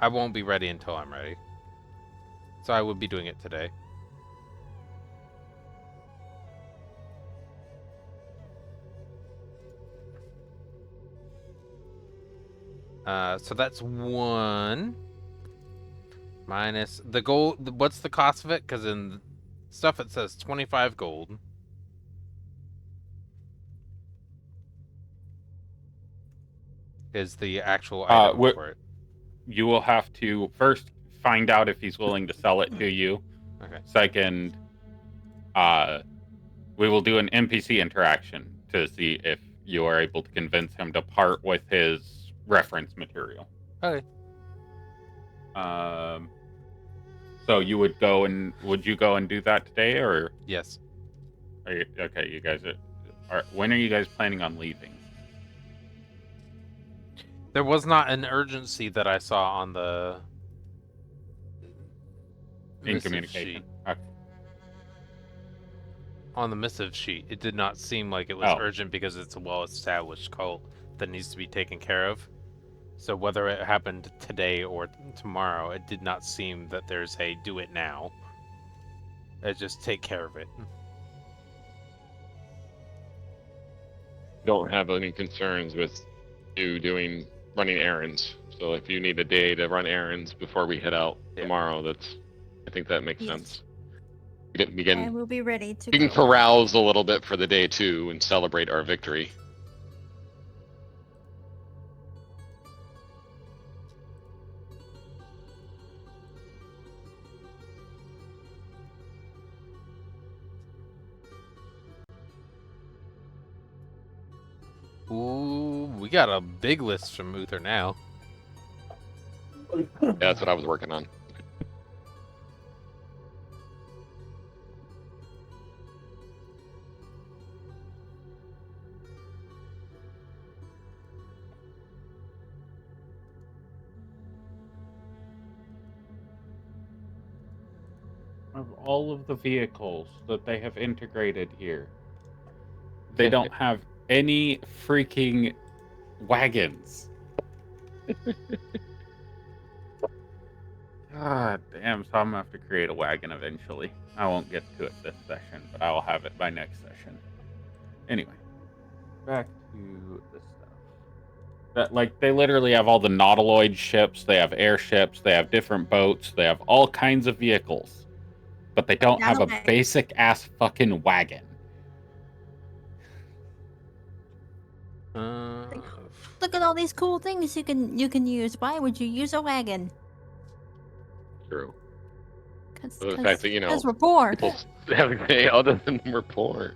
I won't be ready until I'm ready. So I would be doing it today. So that's 1 minus the gold. What's the cost of it? Because in stuff it says 25 gold. Is the actual item for it. You will have to first find out if he's willing to sell it to you. Okay. Second, we will do an NPC interaction to see if you are able to convince him to part with his reference material. Okay. So you would go and would you go and do that today, or Yes. are you, okay? You guys are. When are you guys planning on leaving? There was not an urgency that I saw on the In missive communication. sheet. Okay. On the missive sheet, it did not seem like it was Oh. urgent because it's a well-established cult that needs to be taken care of. So whether it happened today or tomorrow, it did not seem that there's a do it now. Just take care of it. Don't have any concerns with you running errands. So if you need a day to run errands before we head out Yeah. tomorrow, I think that makes Yes. sense. We And can we'll be ready to we can go. carouse a little bit for the day too and celebrate our victory. Ooh, we got a big list from Uther now. Yeah, that's what I was working on. Of all of the vehicles that they have integrated here, they don't have any freaking wagons. God damn, so I'm gonna have to create a wagon eventually. I won't get to it this session, but I will have it by next session. Anyway, back to the stuff. That, like, they literally have all the nautiloid ships, they have airships, they have different boats, they have all kinds of vehicles. But they don't have a Saddlebags. basic ass fucking wagon. Look at all these cool things you can use. Why would you use a wagon? True. Because The fact that, we're poor. people have a day other than we're poor.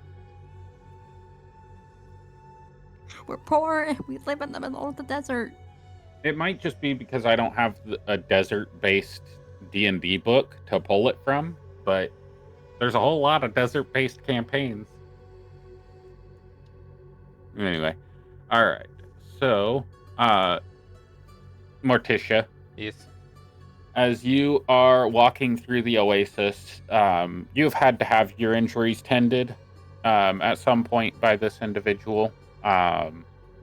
We're poor. We live in the middle of the desert. It might just be because I don't have a desert-based D&D book to pull it from, but there's a whole lot of desert-based campaigns. Anyway, all right. So, Morticia, Yes. as you are walking through the oasis, you've had to have your injuries tended at some point by this individual.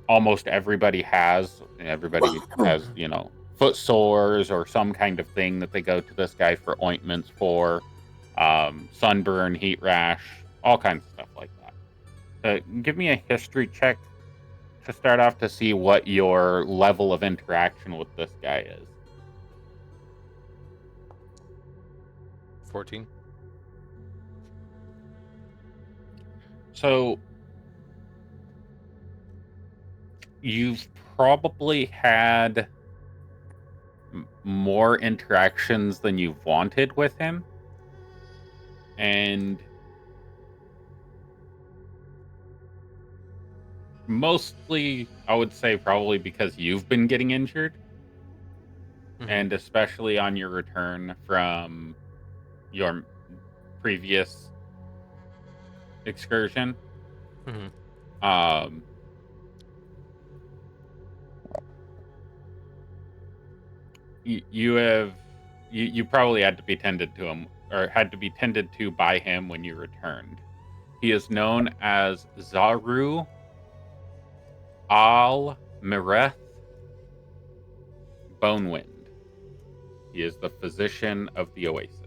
Almost everybody has. Everybody has, foot sores or some kind of thing that they go to this guy for ointments for. Sunburn, heat rash, all kinds of stuff like that. Give me a history check to start off to see what your level of interaction with this guy is. 14. So you've probably had more interactions than you've wanted with him. And mostly, I would say probably because you've been getting injured. and especially on your return from your previous excursion, Mhm. you probably had to be tended to him, or had to be tended to by him when you returned. He is known as Zaru Al Mireth Bonewind. He is the physician of the Oasis.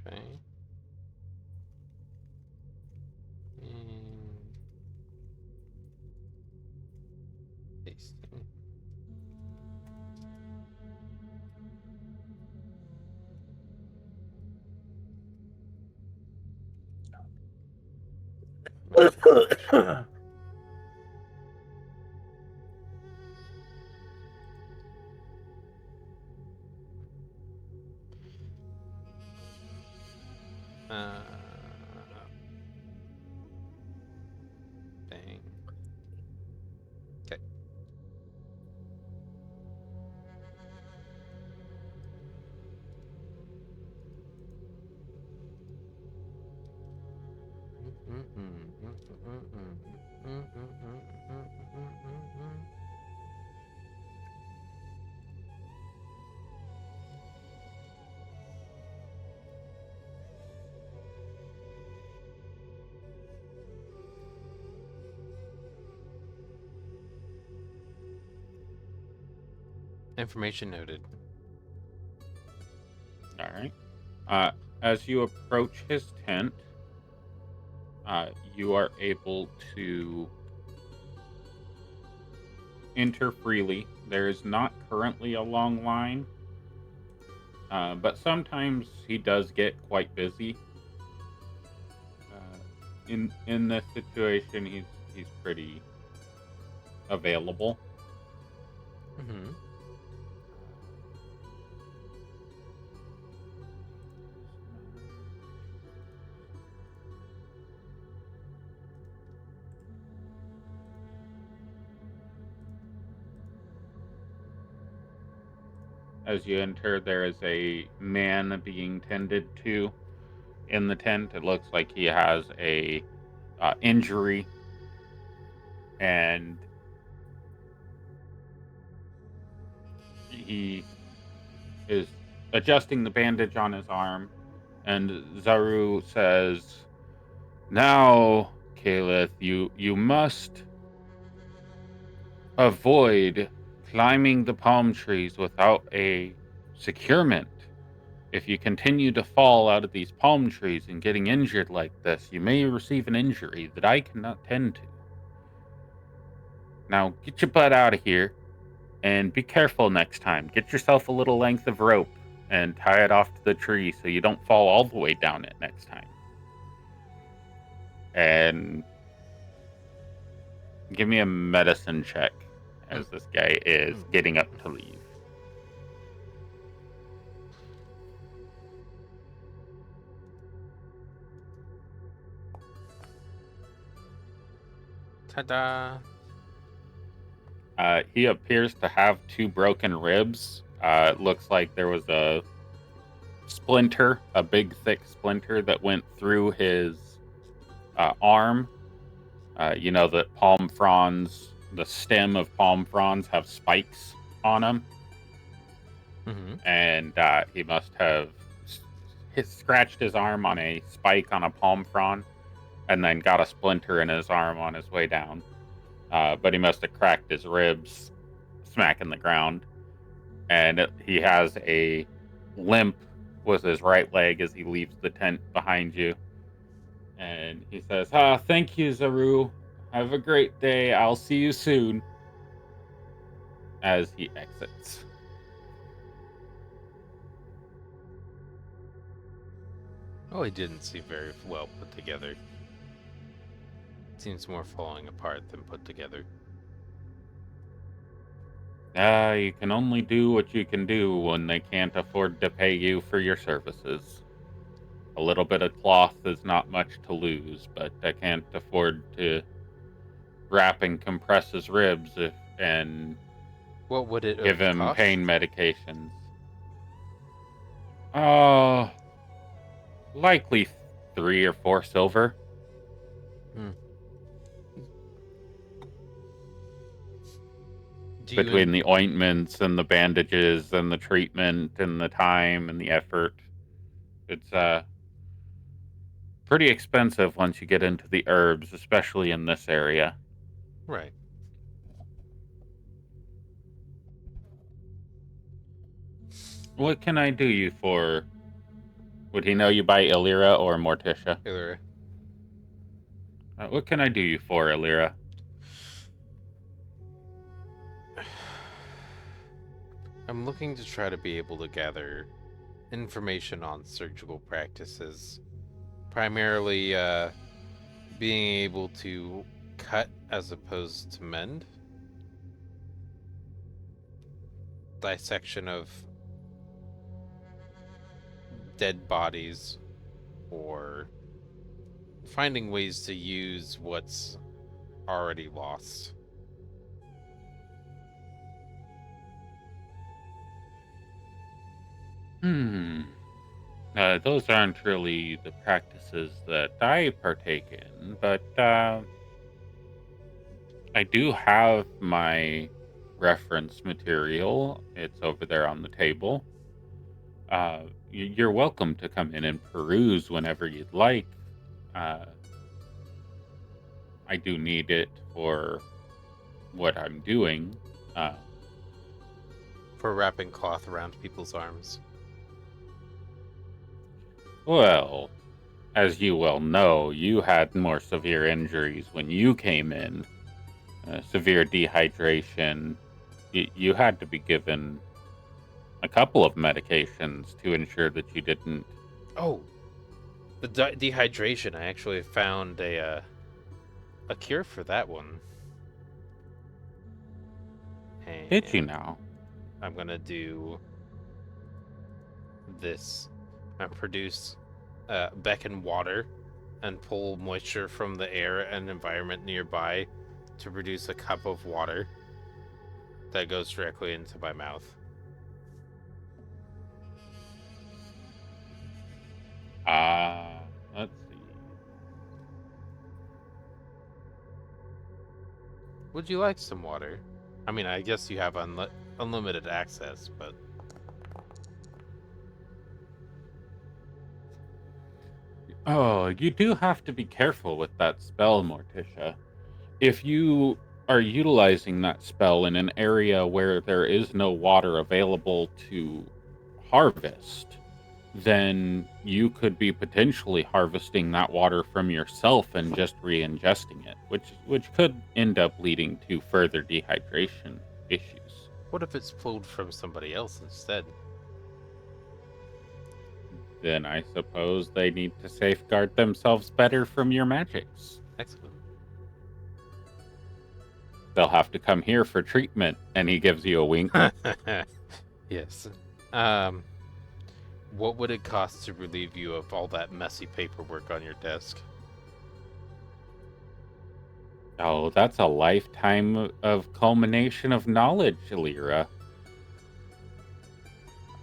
Okay. And pasting. Uh, Dang. Okay. Information noted. All right. As you approach his tent, you are able to enter freely. There is not currently a long line, but sometimes he does get quite busy. In this situation, he's pretty available. Mm-hmm. As you enter, there is a man being tended to in the tent. It looks like he has a injury, and he is adjusting the bandage on his arm. And Zaru says, "Now, Caleth, you must avoid climbing the palm trees without a securement. If you continue to fall out of these palm trees and getting injured like this, you may receive an injury that I cannot tend to. Now, get your butt out of here and be careful next time. Get yourself a little length of rope and tie it off to the tree so you don't fall all the way down it next time. And give me a medicine check as this guy is getting up to leave." Ta-da! He appears to have 2 broken ribs. It looks like there was a splinter, a big thick splinter that went through his arm. You know that palm fronds, the stem of palm fronds have spikes on them. Mm-hmm. And he must have scratched his arm on a spike on a palm frond and then got a splinter in his arm on his way down. But he must have cracked his ribs smacking the ground. And he has a limp with his right leg as he leaves the tent behind you. And he says, "Thank you, Zaru. Have a great day. I'll see you soon," as he exits. Oh, he didn't seem very well put together. Seems more falling apart than put together. You can only do what you can do when they can't afford to pay you for your services. A little bit of cloth is not much to lose, but I can't afford to wrap and compress his ribs and What would it give have him cost? pain medications. Oh, likely 3 or 4 silver. Do you Between the ointments and the bandages and the treatment and the time and the effort. It's pretty expensive once you get into the herbs, especially in this area. right? What can I do you for? Would he know you by Illyra or Morticia? Illyra. What can I do you for, Illyra? I'm looking to try to be able to gather information on surgical practices. Primarily, being able to cut as opposed to mend. Dissection of dead bodies, or finding ways to use what's already lost. Those aren't really the practices that I partake in, but I do have my reference material. It's over there on the table. You're welcome to come in and peruse whenever you'd like. I do need it for what I'm doing. For wrapping cloth around people's arms. Well, as you well know, you had more severe injuries when you came in. Severe dehydration. You had to be given a couple of medications to ensure that you didn't. Oh, the dehydration. I actually found a cure for that one. Did you And now? I'm gonna do this. I produce beckon water and pull moisture from the air and environment nearby to produce a cup of water that goes directly into my mouth. Let's see. Would you like some water? I mean, I guess you have unlimited access, but Oh, you do have to be careful with that spell, Morticia. If you are utilizing that spell in an area where there is no water available to harvest, then you could be potentially harvesting that water from yourself and just re-ingesting it, which could end up leading to further dehydration issues. what if it's pulled from somebody else instead? Then I suppose they need to safeguard themselves better from your magics. Excellent. They'll have to come here for treatment, and he gives you a wink. Yes. What would it cost to relieve you of all that messy paperwork on your desk? Oh, that's a lifetime of culmination of knowledge, Lyra.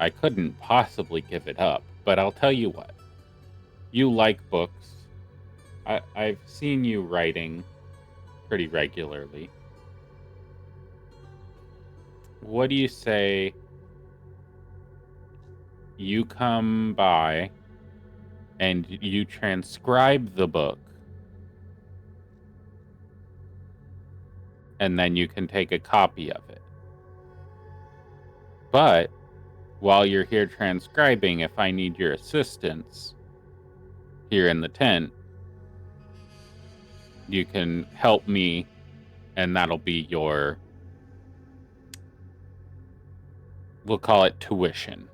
I couldn't possibly give it up, but I'll tell you what. You like books. I've seen you writing pretty regularly. What do you say you come by and you transcribe the book, and then you can take a copy of it? But while you're here transcribing, if I need your assistance here in the tent, you can help me, and that'll be your, we'll call it tuition.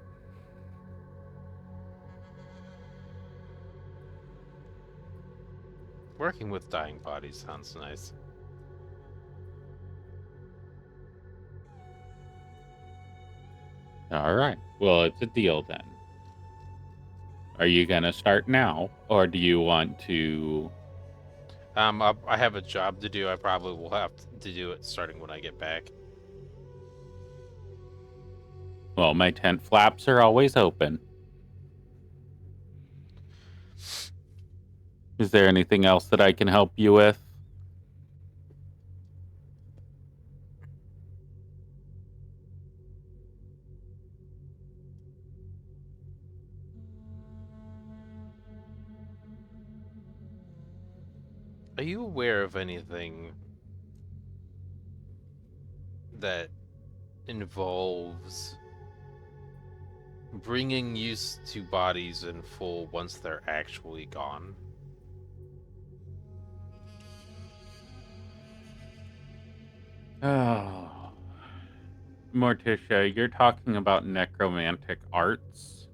Working with dying bodies sounds nice. All right. Well, it's a deal then. Are you gonna start now, or do you want to? I have a job to do. I probably will have to do it starting when I get back. Well, my tent flaps are always open. Is there anything else that I can help you with? Are you aware of anything that involves bringing use to bodies in full once they're actually gone? Oh, Morticia, you're talking about necromantic arts,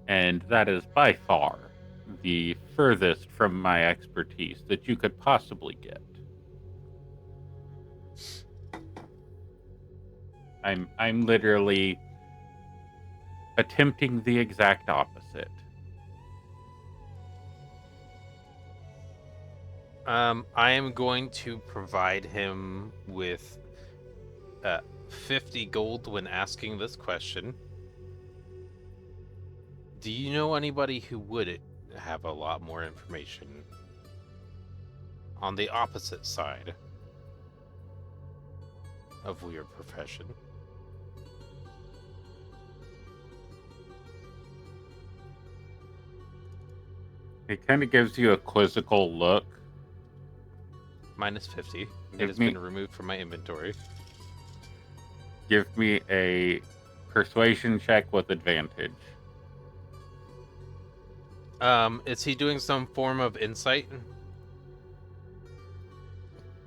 and that is by far the furthest from my expertise that you could possibly get. I'm literally attempting the exact opposite. I am going to provide him with 50 gold when asking this question. Do you know anybody who would have a lot more information on the opposite side of your profession? It kind of gives you a quizzical look. Minus 50. It Give has me- been removed from my inventory. Give me a persuasion check with advantage. Is he doing some form of insight?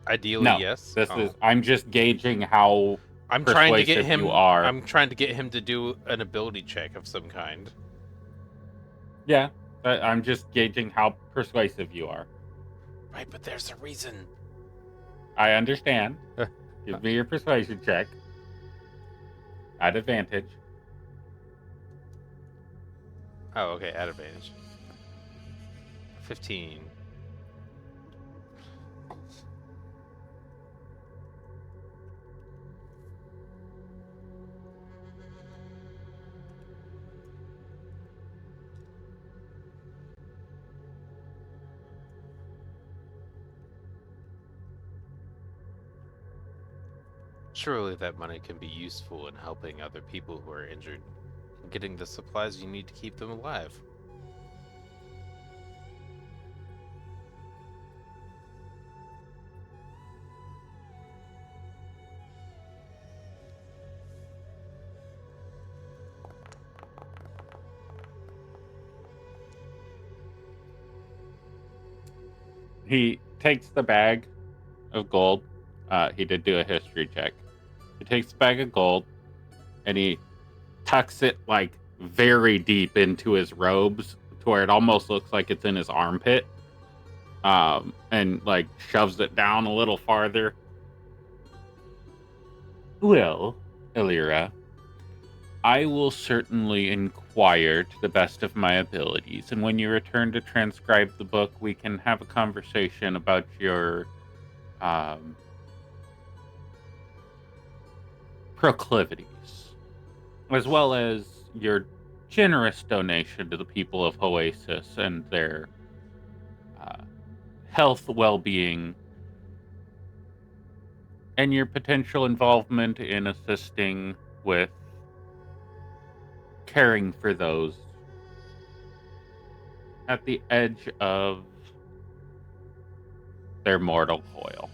Ideally, No, yes. This Oh. is. I'm just gauging how. I'm trying to get persuasive him. you are. I'm trying to get him to do an ability check of some kind. Yeah, I'm just gauging how persuasive you are. Right, but there's a reason. I understand. Give me your persuasion check. At advantage. Oh, okay. At advantage. 15. Surely that money can be useful in helping other people who are injured, and getting the supplies you need to keep them alive. He takes the bag of gold. He did do a history check. He takes the bag of gold and he tucks it like very deep into his robes to where it almost looks like it's in his armpit. And like shoves it down a little farther. Well, Elira, I will certainly inquire to the best of my abilities, and when you return to transcribe the book, we can have a conversation about your proclivities, as well as your generous donation to the people of Oasis and their health, well-being, and your potential involvement in assisting with caring for those at the edge of their mortal coil.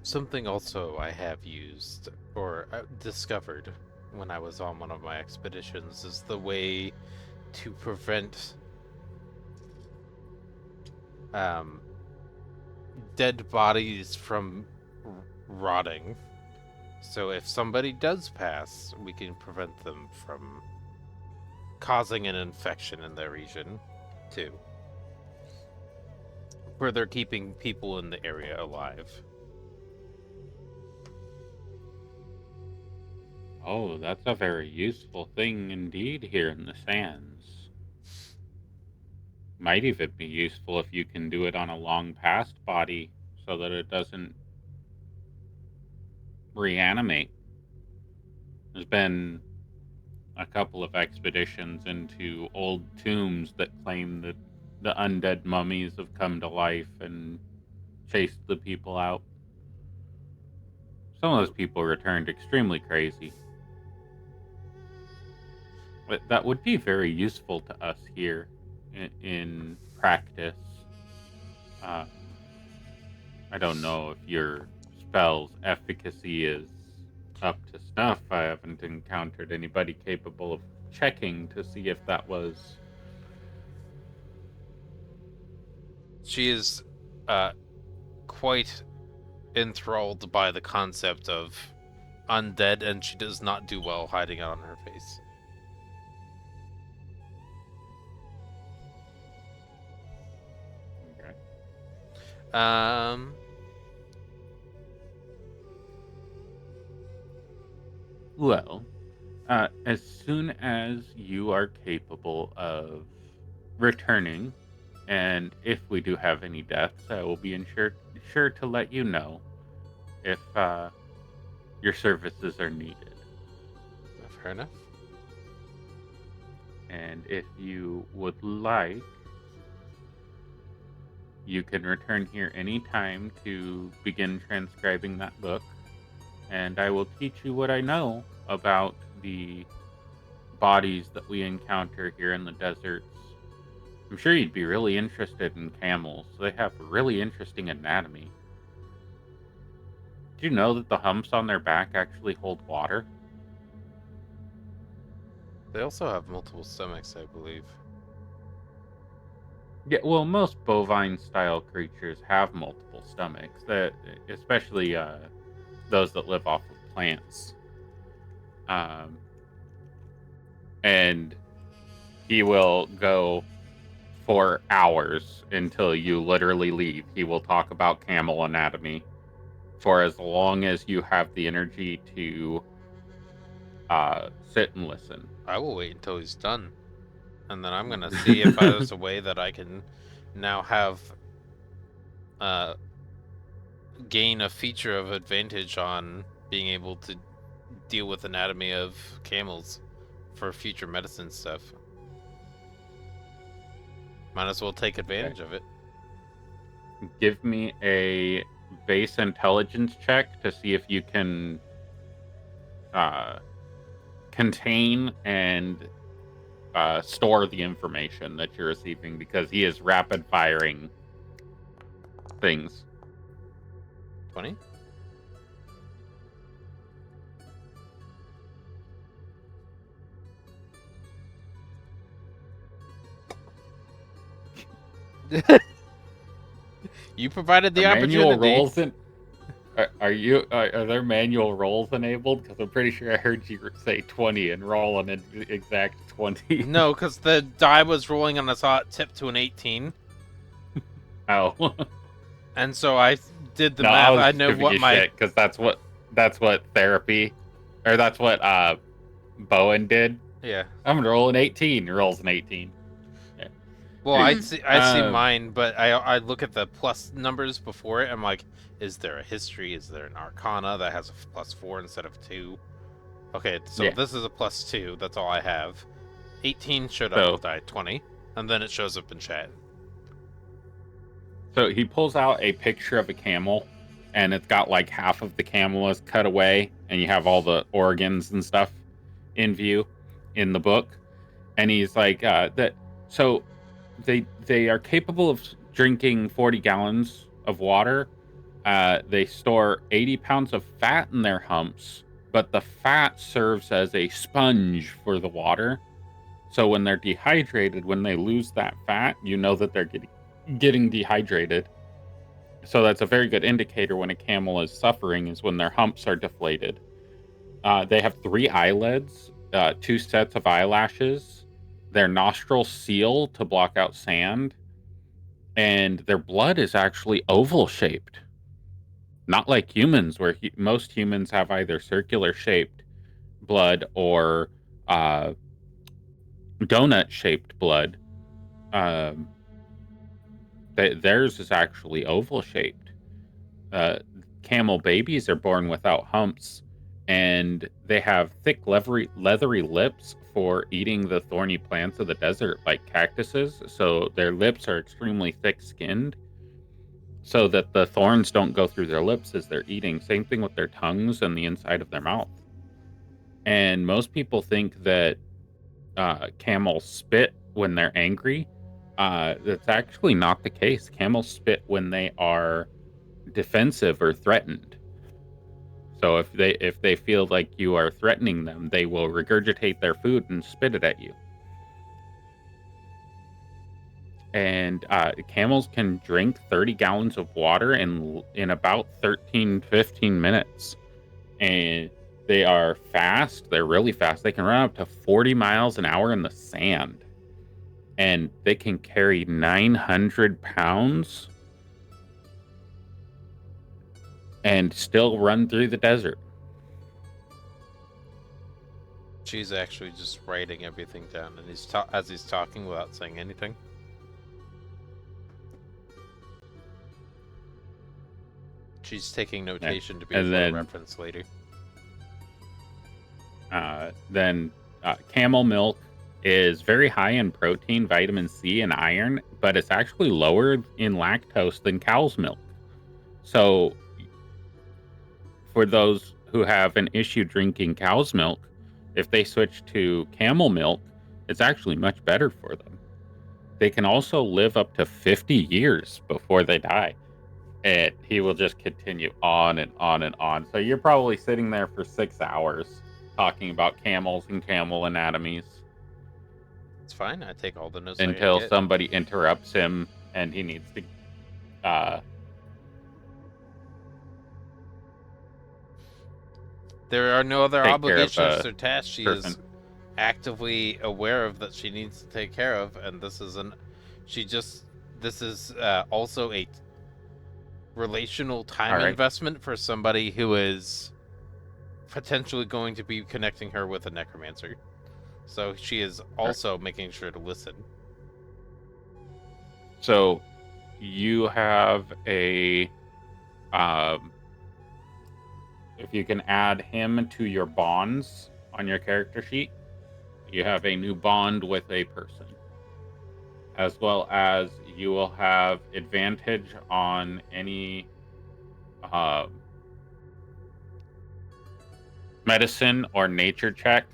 Something also I have used or discovered when I was on one of my expeditions is the way to prevent dead bodies from rotting. So if somebody does pass, we can prevent them from causing an infection in their region, too. Further keeping people in the area alive. Oh, that's a very useful thing indeed here in the sands. Might even be useful if you can do it on a long past body so that it doesn't reanimate. There's been a couple of expeditions into old tombs that claim that the undead mummies have come to life and chased the people out. Some of those people returned extremely crazy. But that would be very useful to us here in practice. Uh, I don't know if your spell's efficacy is up to snuff. I haven't encountered anybody capable of checking to see if that was. She is quite enthralled by the concept of undead, and she does not do well hiding it on her face. Okay. Well, as soon as you are capable of returning, and if we do have any deaths, I will be sure to let you know if your services are needed. Fair enough. And if you would like, you can return here anytime to begin transcribing that book, and I will teach you what I know about the bodies that we encounter here in the deserts. I'm sure you'd be really interested in camels. They have really interesting anatomy. Do you know that the humps on their back actually hold water? They also have multiple stomachs, I believe. Yeah, well, most bovine-style creatures have multiple stomachs, especially those that live off of plants. And he will go for hours until you literally leave. He will talk about camel anatomy for as long as you have the energy to sit and listen. I will wait until he's done, and then I'm gonna see if there's a way that I can now have gain a feature of advantage on being able to deal with anatomy of camels for future medicine stuff. Might as well take advantage of it. Give me a base intelligence check to see if you can contain and store the information that you're receiving, because he is rapid firing things. 20? You provided the opportunity. Manual rolls in. Are there manual rolls enabled? Because I'm pretty sure I heard you say 20 and roll an exact 20. No, because the die was rolling and I saw it tip to an 18. Oh. And so I did the No, math. I I know what my because that's what therapy, or that's what Bowen did. yeah. I'm gonna roll an 18. Rolls an 18. Yeah. Well, I see mine, but I look at the plus numbers before it. I'm like, is there a history? Is there an arcana that has a +4 instead of 2? Okay, so Yeah. this is a +2. That's all I have. 18 showed up with die 20, and then it shows up in chat. So he pulls out a picture of a camel, and it's got like half of the camel is cut away, and you have all the organs and stuff in view in the book. And he's like, that. So they are capable of drinking 40 gallons of water. They store 80 pounds of fat in their humps, but the fat serves as a sponge for the water. So when they're dehydrated, when they lose that fat, you know that they're getting dehydrated. So that's a very good indicator when a camel is suffering, is when their humps are deflated. They have 3 eyelids, 2 sets of eyelashes. Their nostrils seal to block out sand, and their blood is actually oval shaped. Not like humans, where most humans have either circular shaped blood or donut-shaped blood. Um, theirs is actually oval-shaped. Camel babies are born without humps, and they have thick, leathery lips for eating the thorny plants of the desert, like cactuses. So their lips are extremely thick-skinned, so that the thorns don't go through their lips as they're eating. Same thing with their tongues and the inside of their mouth. And most people think that camels spit when they're angry. That's actually not the case. Camels spit when they are defensive or threatened. So if they feel like you are threatening them, they will regurgitate their food and spit it at you. And camels can drink 30 gallons of water in about 15 minutes. And they are fast. They're really fast. They can run up to 40 miles an hour in the sand. And they can carry 900 pounds and still run through the desert. She's actually just writing everything down, and as he's talking without saying anything. She's taking notation to be able to reference later. Then camel milk is very high in protein, vitamin C, and iron, but it's actually lower in lactose than cow's milk. So for those who have an issue drinking cow's milk, if they switch to camel milk, it's actually much better for them. They can also live up to 50 years before they die. And he will just continue on and on and on. So you're probably sitting there for 6 hours talking about camels and camel anatomies. It's fine. I take all the notes until somebody interrupts him and he needs to there are no other obligations or tasks she is actively aware of that she needs to take care of, and this is also a relational time investment for somebody who is potentially going to be connecting her with a necromancer. So she is also making sure to listen. So you have a if you can add him to your bonds on your character sheet, you have a new bond with a person. As well as you will have advantage on any medicine or nature check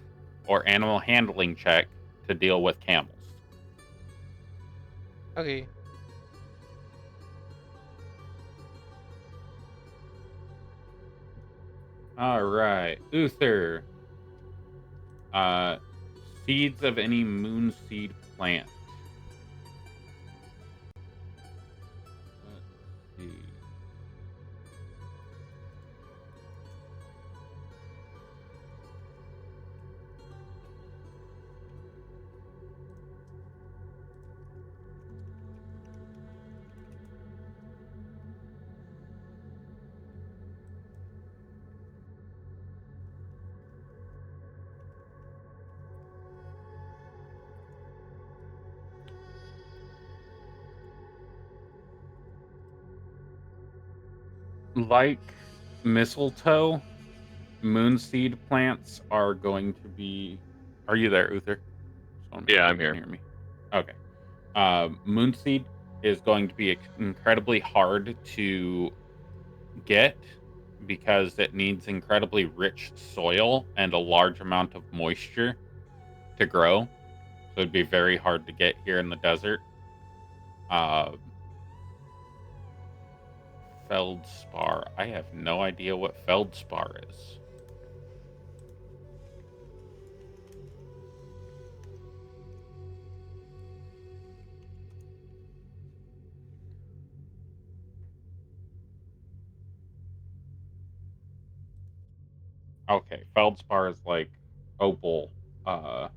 or animal handling check to deal with camels. Okay. All right, Uther. Seeds of any moon seed plant. Let's see. Like mistletoe, moonseed plants are going to be. Are you there, Uther? Yeah, I'm here. Hear me? Okay. Moonseed is going to be incredibly hard to get because it needs incredibly rich soil and a large amount of moisture to grow. So it'd be very hard to get here in the desert. Feldspar. I have no idea what feldspar is. Okay, feldspar is like opal. It's an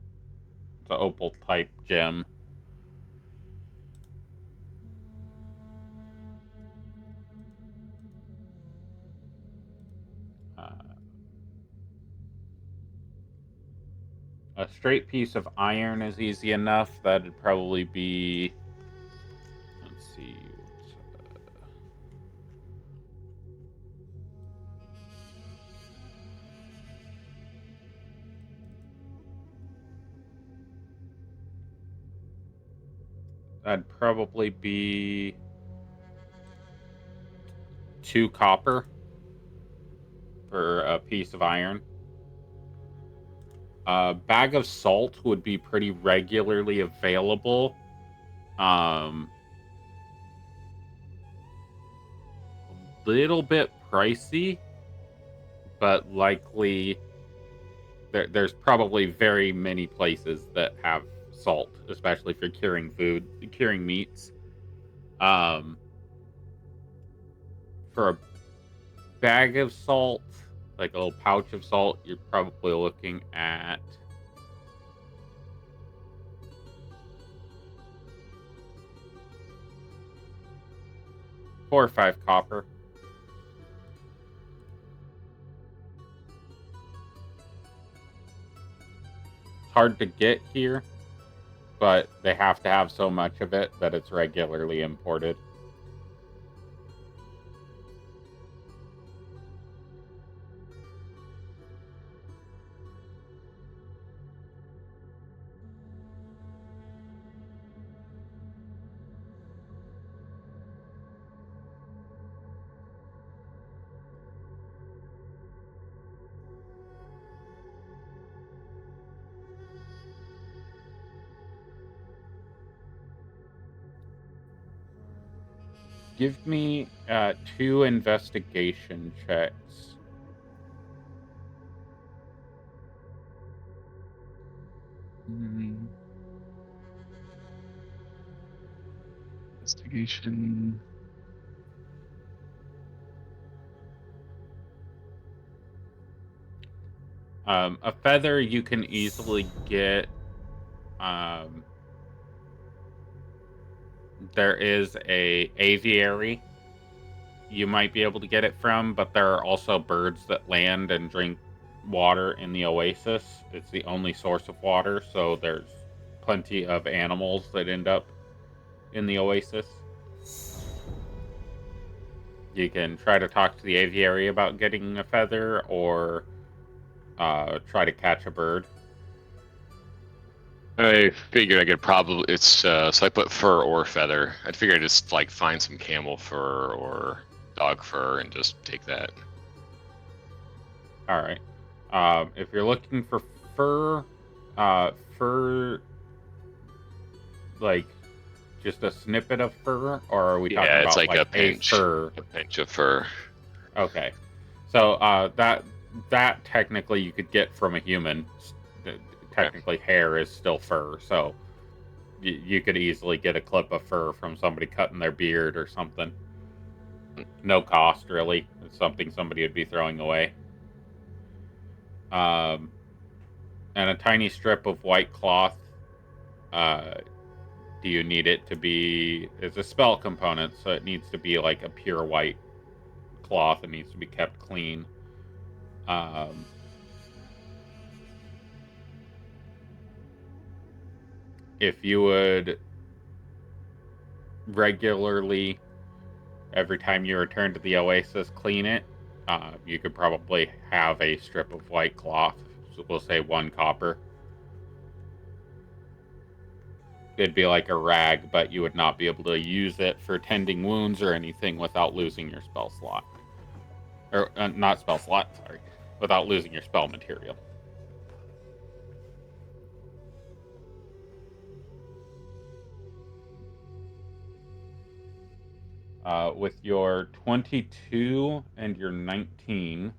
opal type gem. A straight piece of iron is easy enough. That'd probably be... Let's see. That'd probably be 2 copper for a piece of iron. A bag of salt would be pretty regularly available. Little bit pricey, but likely there's probably very many places that have salt, especially if you're curing meats. For a bag of salt, like a little pouch of salt, you're probably looking at $4 or $5 copper. It's hard to get here, but they have to have so much of it that it's regularly imported. Give me 2 investigation checks. Investigation. A feather you can easily get. There is a aviary you might be able to get it from, but there are also birds that land and drink water in the oasis. It's the only source of water, so there's plenty of animals that end up in the oasis. You can try to talk to the aviary about getting a feather, or try to catch a bird. I figured I could probably, so I put fur or feather. I'd figure I'd just like find some camel fur or dog fur and just take that. All right. If you're looking for fur, like just a snippet of fur, or are we talking Yeah, about it's like a pinch, fur? a pinch of fur. Okay. So that technically you could get from a human. Technically, hair is still fur, so you could easily get a clip of fur from somebody cutting their beard or something. No cost, really. It's something somebody would be throwing away. And a tiny strip of white cloth. Do you need it to be... It's a spell component, so it needs to be like a pure white cloth. It needs to be kept clean. If you would regularly, every time you return to the oasis, clean it, you could probably have a strip of white cloth. So we'll say 1 copper. It'd be like a rag, but you would not be able to use it for tending wounds or anything without losing your spell slot. Or, not spell slot, sorry. Without losing your spell material. With your 22 and your 19,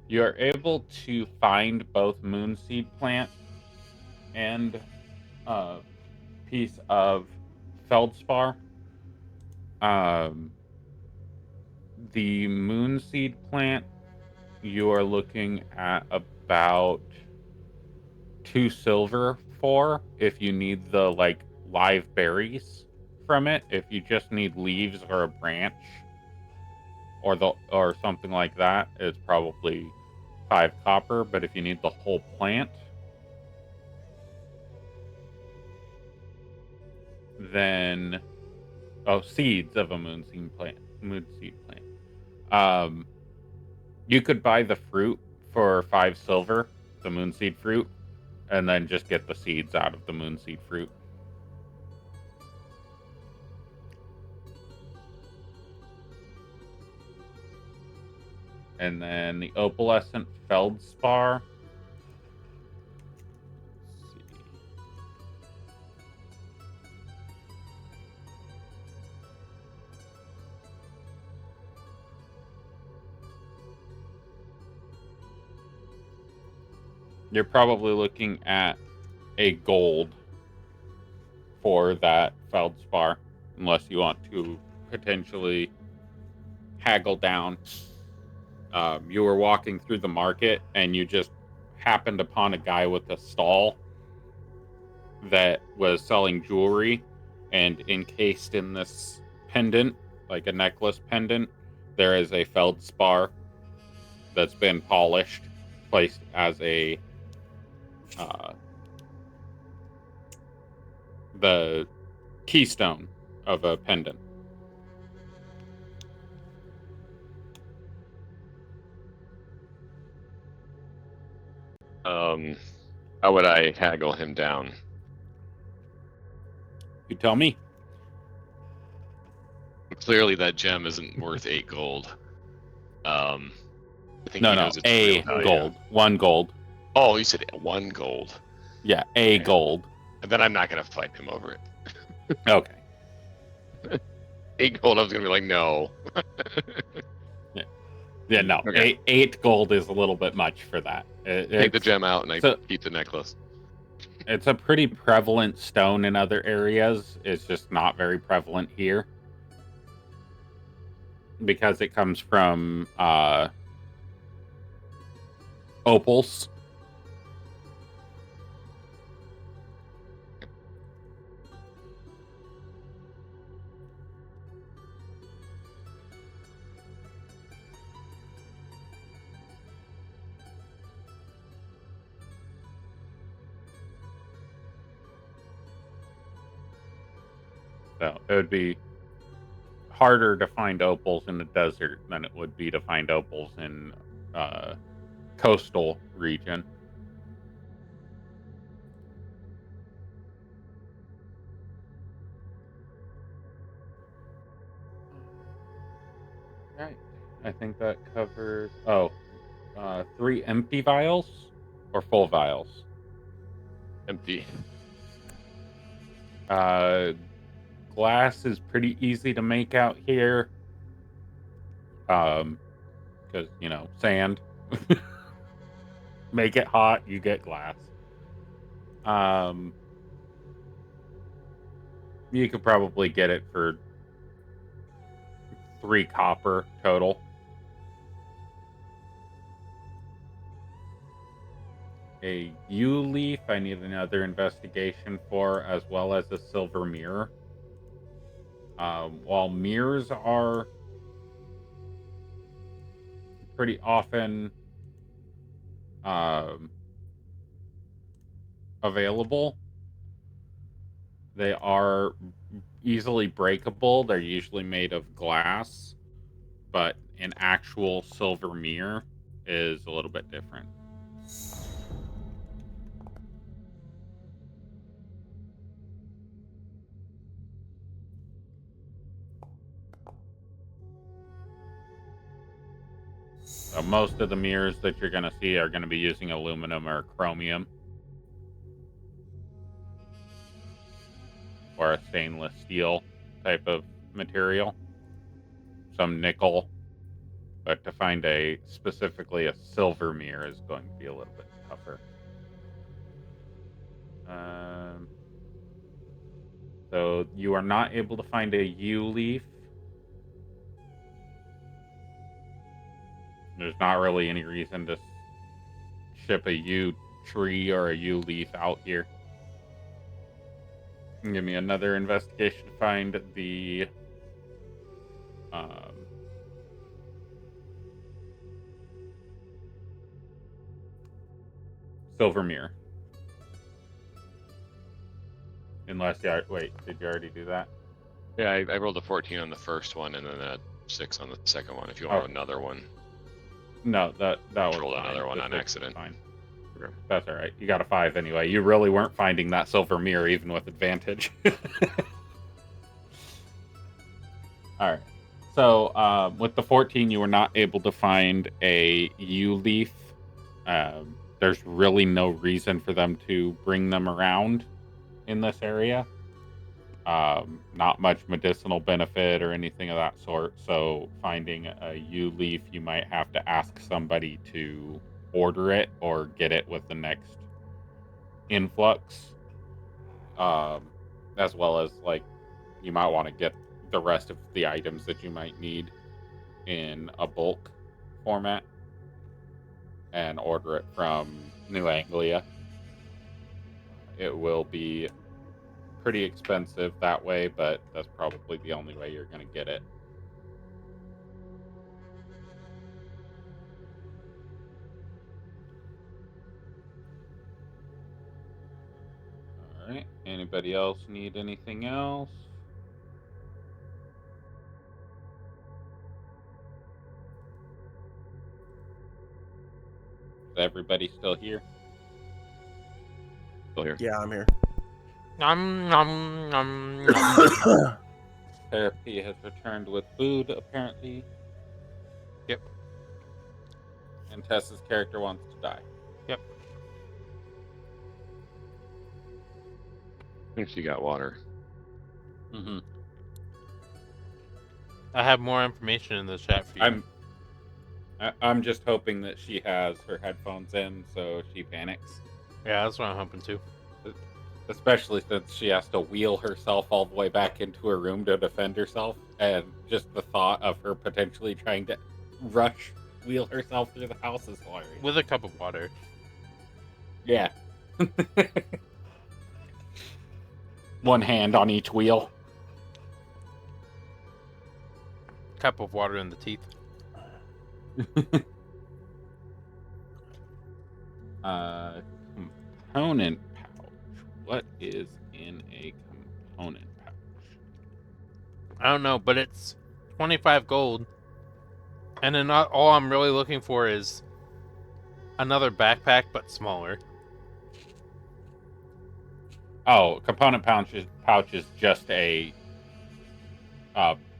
you are able to find both Moonseed plant and piece of feldspar. The moonseed plant, you are looking at about 2 silver for if you need the like live berries from it. If you just need leaves or a branch or something like that, it's probably 5 copper. But if you need the whole plant, then seeds of a moonseed plant. You could buy the fruit for 5 silver, the moonseed fruit, and then just get the seeds out of the moonseed fruit. And then the opalescent feldspar. Let's see. You're probably looking at a gold for that feldspar, unless you want to potentially haggle down. You were walking through the market and you just happened upon a guy with a stall that was selling jewelry, and encased in this pendant, like a necklace pendant, there is a feldspar that's been polished, placed as a the keystone of a pendant. How would I haggle him down? You tell me. Clearly, that gem isn't worth 8 gold. I think No, he no, knows its a real value. gold. 1 gold. Oh, you said 1 gold. Yeah, a gold. And then I'm not gonna fight him over it. Okay. 8 gold, I was gonna be like, no. Yeah, no. Okay. 8 gold is a little bit much for that. Take the gem out and I keep the necklace. It's a pretty prevalent stone in other areas. It's just not very prevalent here. Because it comes from opals. So it would be harder to find opals in the desert than it would be to find opals in coastal region. Right. I think that covers 3 empty vials or full vials. Empty. Glass is pretty easy to make out here. Because, sand. Make it hot, you get glass. You could probably get it for 3 copper total. A yew leaf, I need another investigation for, as well as a silver mirror. While mirrors are pretty often available, they are easily breakable. They're usually made of glass, but an actual silver mirror is a little bit different. So most of the mirrors that you're going to see are going to be using aluminum or chromium, or a stainless steel type of material. Some nickel, but to find specifically a silver mirror is going to be a little bit tougher. So you are not able to find a yew leaf. There's not really any reason to ship a yew tree or a yew leaf out here. Give me another investigation to find the silver mirror. Unless you wait, did you already do that? Yeah, I rolled a 14 on the first one and then a 6 on the second one. If you want another one, No, that was rolled fine. another one The on 6 is accident. Fine. Okay. That's all right. You got a 5 anyway. You really weren't finding that silver mirror even with advantage. All right. So with the 14, you were not able to find a yew leaf. There's really no reason for them to bring them around in this area. Not much medicinal benefit or anything of that sort. So finding a yew leaf, you might have to ask somebody to order it or get it with the next influx. As well as like you might want to get the rest of the items that you might need in a bulk format and order it from New Anglia. It will be pretty expensive that way, but that's probably the only way you're going to get it. All right. Anybody else need anything else? Is everybody still here? Still here. Yeah, I'm here. Nom, nom, nom, nom. Therapy has returned with food, apparently. Yep. And Tessa's character wants to die. Yep. I think she got water. Mm-hmm. I have more information in the chat for you. I'm just hoping that she has her headphones in, so she panics. Yeah, that's what I'm hoping to. Especially since she has to wheel herself all the way back into her room to defend herself, and just the thought of her potentially trying to wheel herself through the house is hilarious. With a cup of water. Yeah. One hand on each wheel. Cup of water in the teeth. Component pouch. What is in a component pouch? I don't know, but it's 25 gold. And then all I'm really looking for is another backpack, but smaller. Oh, component pouch is just a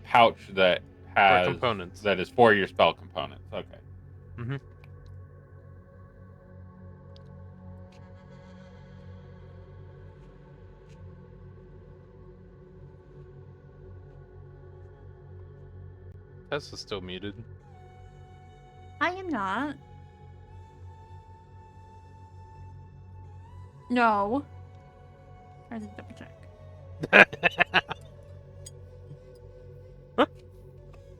pouch that has components. that is for your spell components. Okay. Mm-hmm. Tessa's still muted. I am not. No. I have to double check.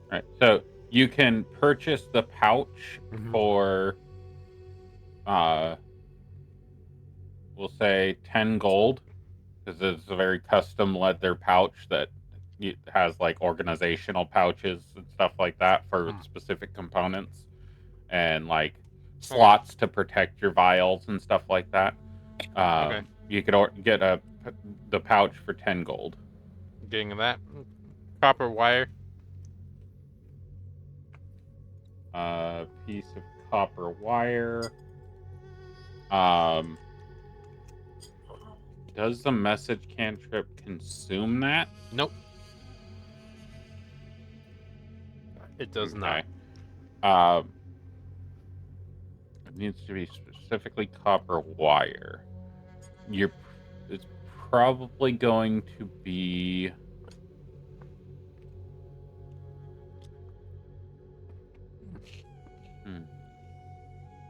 Right. So you can purchase the pouch for we'll say 10 gold, because it's a very custom leather pouch that has like organizational pouches and stuff like that for specific components, and like slots to protect your vials and stuff like that. Okay. You could get the pouch for 10 gold. Getting that. Copper wire. Piece of copper wire. Does the message cantrip consume that? Nope. It does not. It needs to be specifically copper wire. It's probably going to be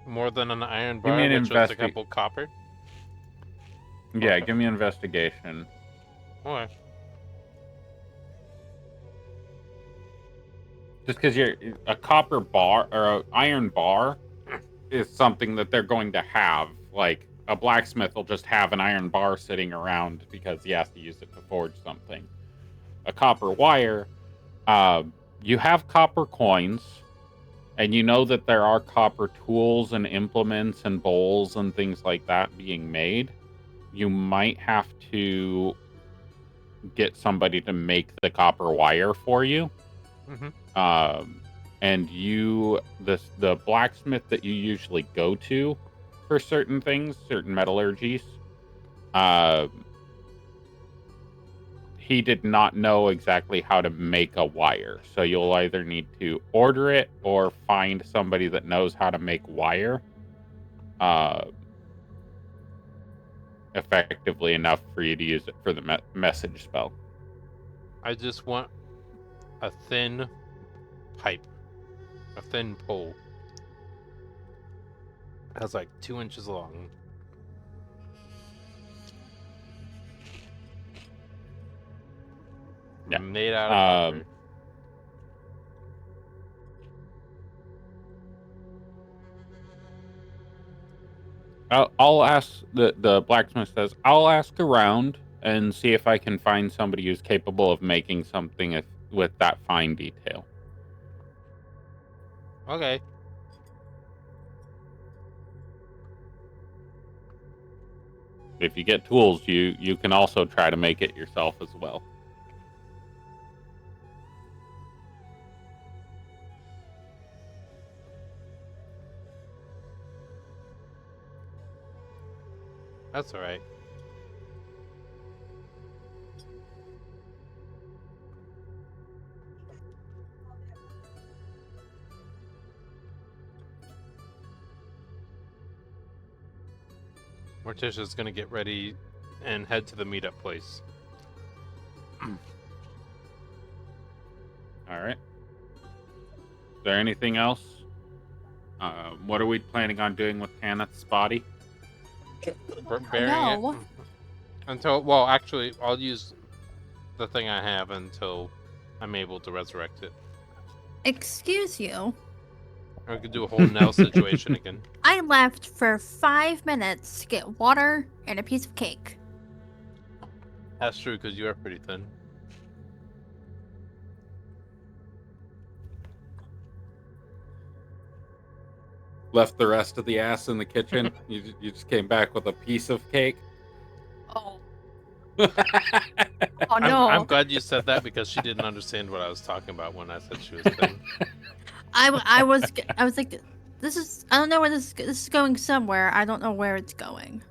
More than an iron Give bar, me an which was a couple copper. Yeah, give me an investigation. Okay. just because you're a copper bar or an iron bar is something that they're going to have. Like a blacksmith will just have an iron bar sitting around because he has to use it to forge something. A copper wire, you have copper coins, and you know that there are copper tools and implements and bowls and things like that being made. You might have to get somebody to make the copper wire for you. And the blacksmith that you usually go to for certain things, certain metallurgies, he did not know exactly how to make a wire. So you'll either need to order it or find somebody that knows how to make wire effectively enough for you to use it for the message spell. I just want a thin pipe, a thin pole. That's like 2 inches long. Yeah. Made out of copper. I'll ask, the blacksmith says, I'll ask around and see if I can find somebody who's capable of making something with that fine detail. Okay. If you get tools, you can also try to make it yourself as well. That's all right. Morticia's gonna get ready and head to the meetup place. All right. Is there anything else? What are we planning on doing with Kenneth's body? Burying No. it until, well, actually, I'll use the thing I have until I'm able to resurrect it. Excuse you. I could do a whole Nell situation again. I left for 5 minutes to get water and a piece of cake. That's true, because you are pretty thin. Left the rest of the ass in the kitchen. You just came back with a piece of cake. Oh. Oh no. I'm glad you said that because she didn't understand what I was talking about when I said she was thin. I was like, I don't know where this is going somewhere. I don't know where it's going.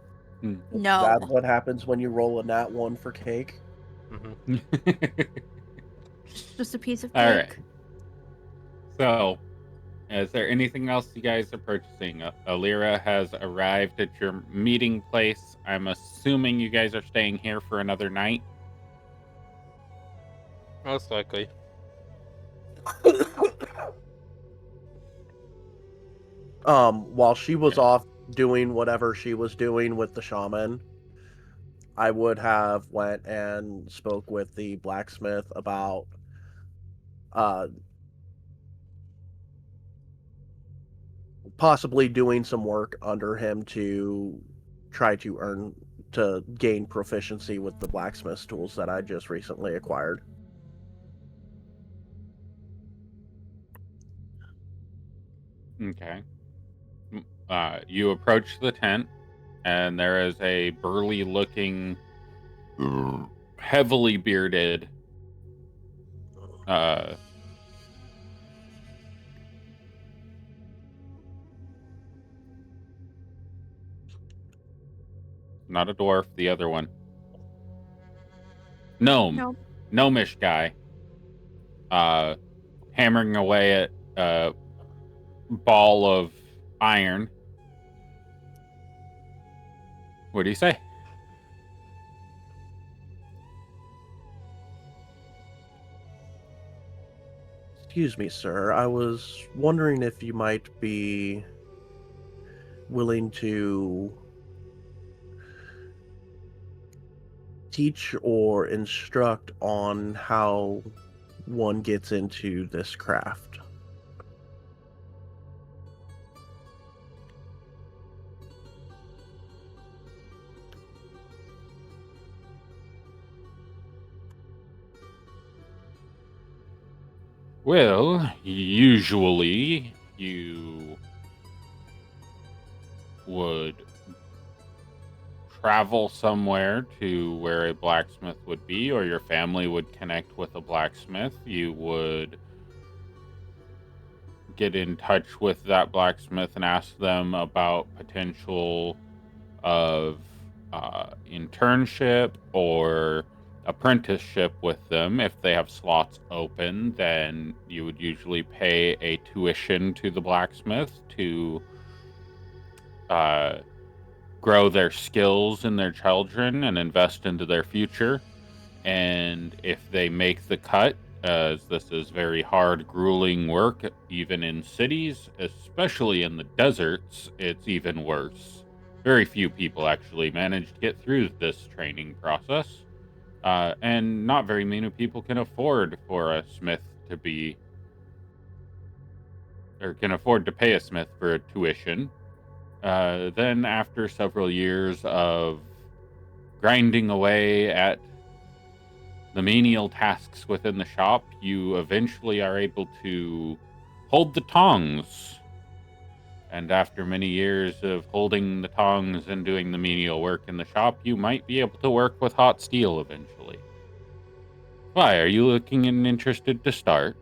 No. That's what happens when you roll a nat 1 for cake. Mm-hmm. Just a piece of cake. All right. So, is there anything else you guys are purchasing? Alira has arrived at your meeting place. I'm assuming you guys are staying here for another night. Most likely. While she was off doing whatever she was doing with the shaman, I would have went and spoke with the blacksmith about possibly doing some work under him to try to gain proficiency with the blacksmith's tools that I just recently acquired. Okay. You approach the tent, and there is a burly-looking, heavily bearded, not a dwarf, the other one. Gnome. Nope. Gnomish guy. Hammering away at a ball of iron. What do you say? Excuse me, sir. I was wondering if you might be willing to teach or instruct on how one gets into this craft. Well, usually you would travel somewhere to where a blacksmith would be, or your family would connect with a blacksmith. You would get in touch with that blacksmith and ask them about potential of internship or apprenticeship with them. If they have slots open, then you would usually pay a tuition to the blacksmith to grow their skills in their children and invest into their future. And if they make the cut, as this is very hard, grueling work, even in cities, especially in the deserts, it's even worse. Very few people actually manage to get through this training process. And not very many people can afford for a smith to be, or can afford to pay a smith for a tuition. Then after several years of grinding away at the menial tasks within the shop, you eventually are able to hold the tongs. And after many years of holding the tongs and doing the menial work in the shop, you might be able to work with hot steel eventually. Why, are you looking and interested to start?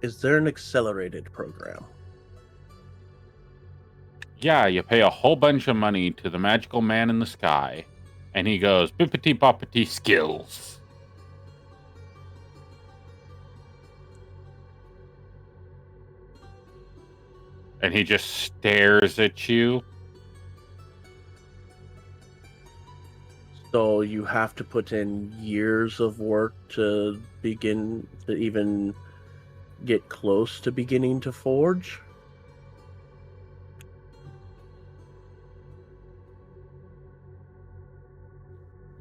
Is there an accelerated program? Yeah, you pay a whole bunch of money to the magical man in the sky, and he goes, bippity boppity skills. And he just stares at you. So you have to put in years of work to begin to even get close to beginning to forge?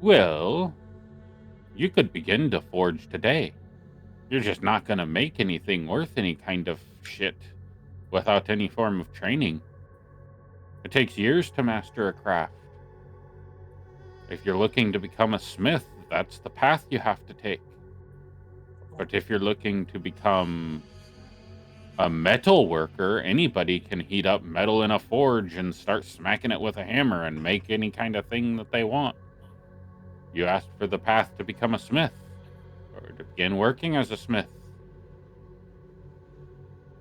Well, you could begin to forge today. You're just not going to make anything worth any kind of shit without any form of training. It takes years to master a craft. If you're looking to become a smith, that's the path you have to take. But if you're looking to become a metal worker, anybody can heat up metal in a forge and start smacking it with a hammer and make any kind of thing that they want. You asked for the path to become a smith, or to begin working as a smith.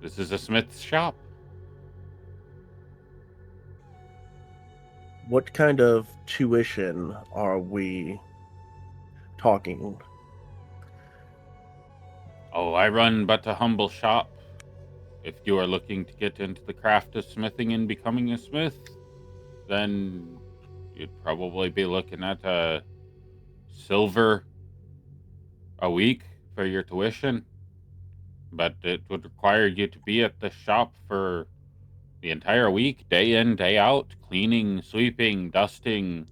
This is a smith's shop. What kind of tuition are we talking? Oh, I run but a humble shop. If you are looking to get into the craft of smithing and becoming a smith, then you'd probably be looking at a silver a week for your tuition. But it would require you to be at the shop for the entire week, day in, day out, cleaning, sweeping, dusting,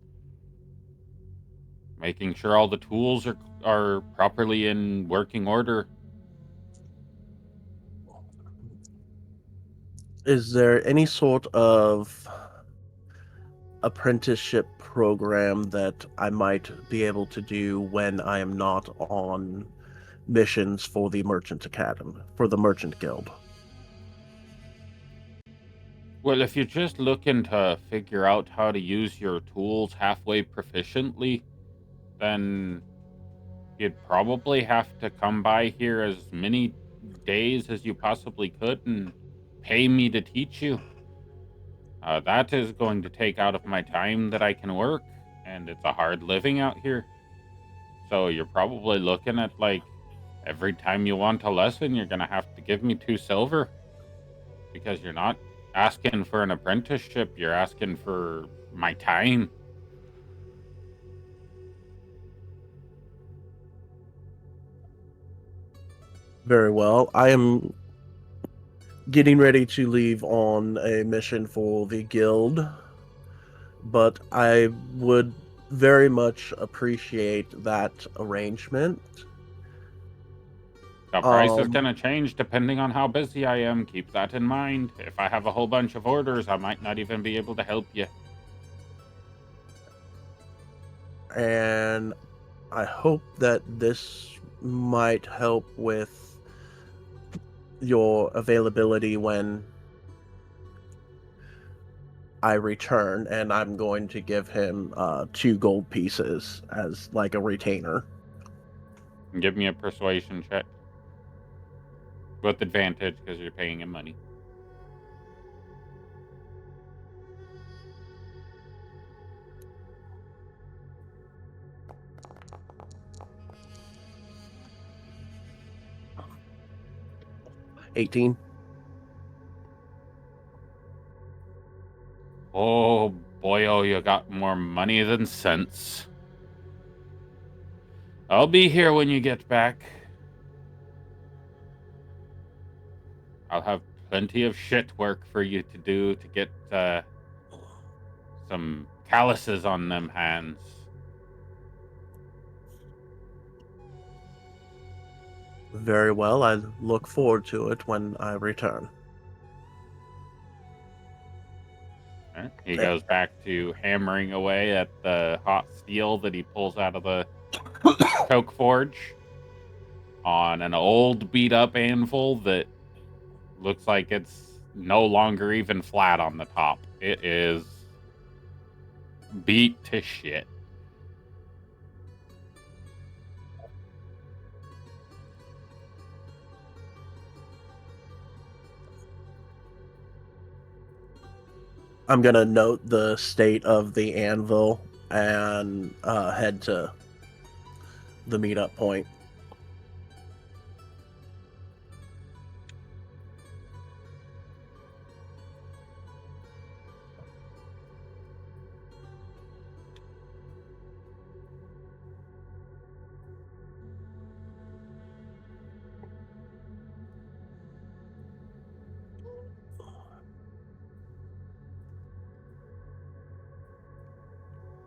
making sure all the tools are properly in working order. Is there any sort of apprenticeship program that I might be able to do when I am not on missions for the Merchant Academy, for the Merchant Guild? Well, if you're just looking to figure out how to use your tools halfway proficiently, then you'd probably have to come by here as many days as you possibly could and pay me to teach you. That is going to take out of my time that I can work, and it's a hard living out here. So you're probably looking at, like, every time you want a lesson, you're going to have to give me 2 silver. Because you're not asking for an apprenticeship, you're asking for my time. Very well. I am getting ready to leave on a mission for the guild, but I would very much appreciate that arrangement The price is Um, going to change depending on how busy I am. Keep that in mind. If I have a whole bunch of orders, I might not even be able to help you. and I hope that this might help with your availability when I return, and I'm going to give him 2 gold pieces as like a retainer. Give me a persuasion check. With advantage because you're paying him money. $18. Oh, boy, oh, you got more money than sense. I'll be here when you get back. I'll have plenty of shit work for you to do to get some calluses on them hands. Very well. I look forward to it when I return. Right. He goes back to hammering away at the hot steel that he pulls out of the coke forge on an old beat up anvil that looks like it's no longer even flat on the top. It is beat to shit. I'm going to note the state of the anvil and head to the meetup point.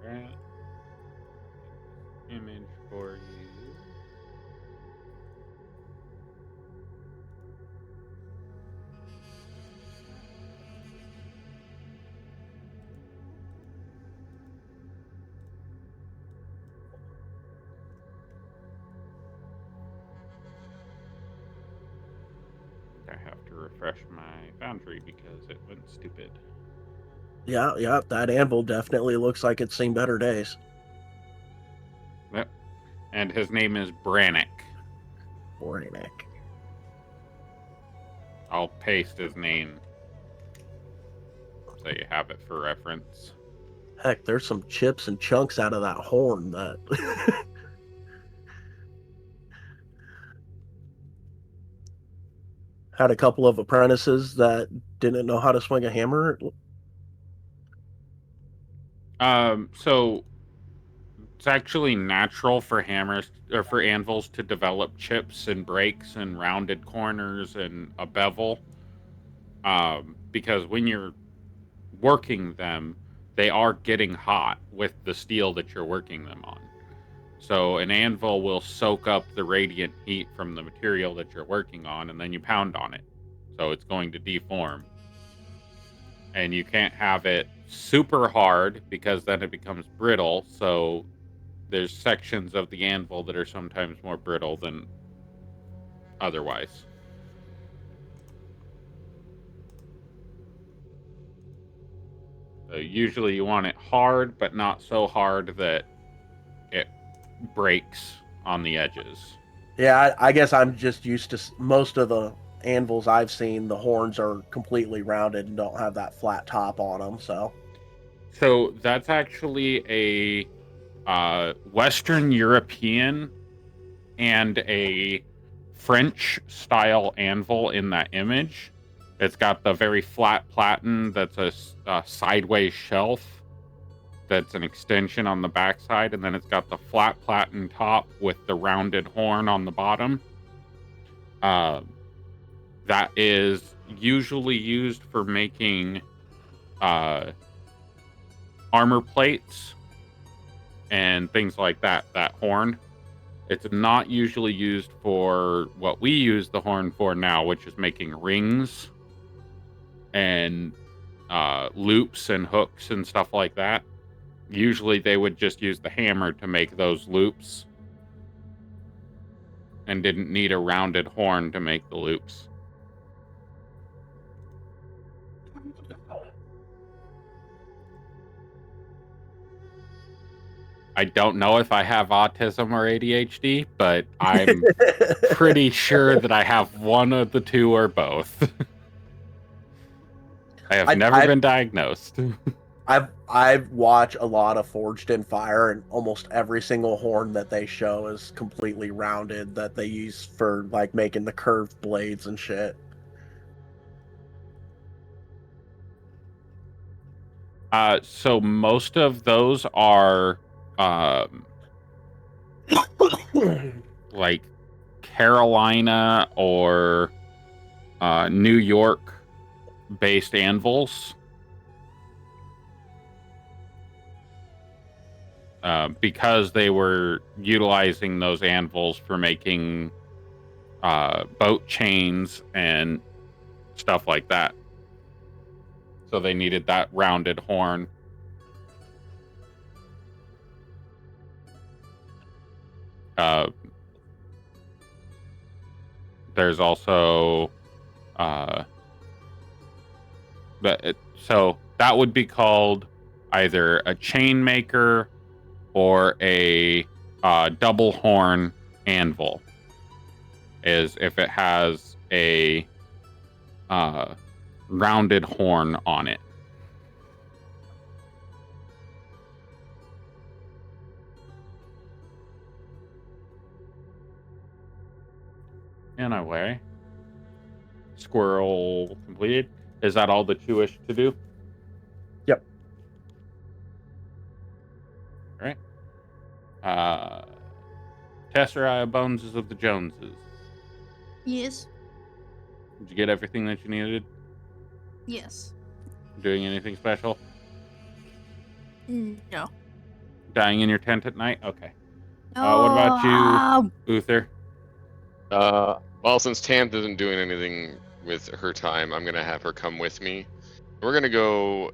Right. Image for you. I have to refresh my Foundry because it went stupid. Yeah, that anvil definitely looks like it's seen better days. Yep. And his name is Brannick. Brainiac. I'll paste his name so you have it for reference. Heck, there's some chips and chunks out of that horn that... Had a couple of apprentices that didn't know how to swing a hammer. So it's actually natural for hammers or for anvils to develop chips and breaks and rounded corners and a bevel. Because when you're working them, they are getting hot with the steel that you're working them on. So an anvil will soak up the radiant heat from the material that you're working on, and then you pound on it. So it's going to deform. And you can't have it super hard because then it becomes brittle. So there's sections of the anvil that are sometimes more brittle than otherwise. So usually you want it hard, but not so hard that it breaks on the edges. Yeah, I guess I'm just used to most of the anvils I've seen, the horns are completely rounded and don't have that flat top on them, so... So that's actually a Western European and a French style anvil in that image. It's got the very flat platen that's a sideways shelf that's an extension on the backside, and then it's got the flat platen top with the rounded horn on the bottom. That is usually used for making armor plates and things like that. That horn It's not usually used for what we use the horn for now, which is making rings and loops and hooks and stuff like that. Usually they would just use the hammer to make those loops and didn't need a rounded horn to make the loops. I don't know if I have autism or ADHD, but I'm pretty sure that I have one of the two or both. I have never been diagnosed. I've watched a lot of Forged in Fire, and almost every single horn that they show is completely rounded that they use for like making the curved blades and shit. So most of those are like Carolina or New York based anvils. Because they were utilizing those anvils for making boat chains and stuff like that. So they needed that rounded horn. There's also so that would be called either a chain maker or a double horn anvil, is if it has a rounded horn on it. Anyway, squirrel completed. Is that all that you wish to do? Yep. All right. Tesserae Bones of the Joneses. Yes. Did you get everything that you needed? Yes. Doing anything special? No. Dying in your tent at night? Okay. What about you, Uther? Well, since Tanth isn't doing anything with her time, I'm gonna have her come with me. We're gonna go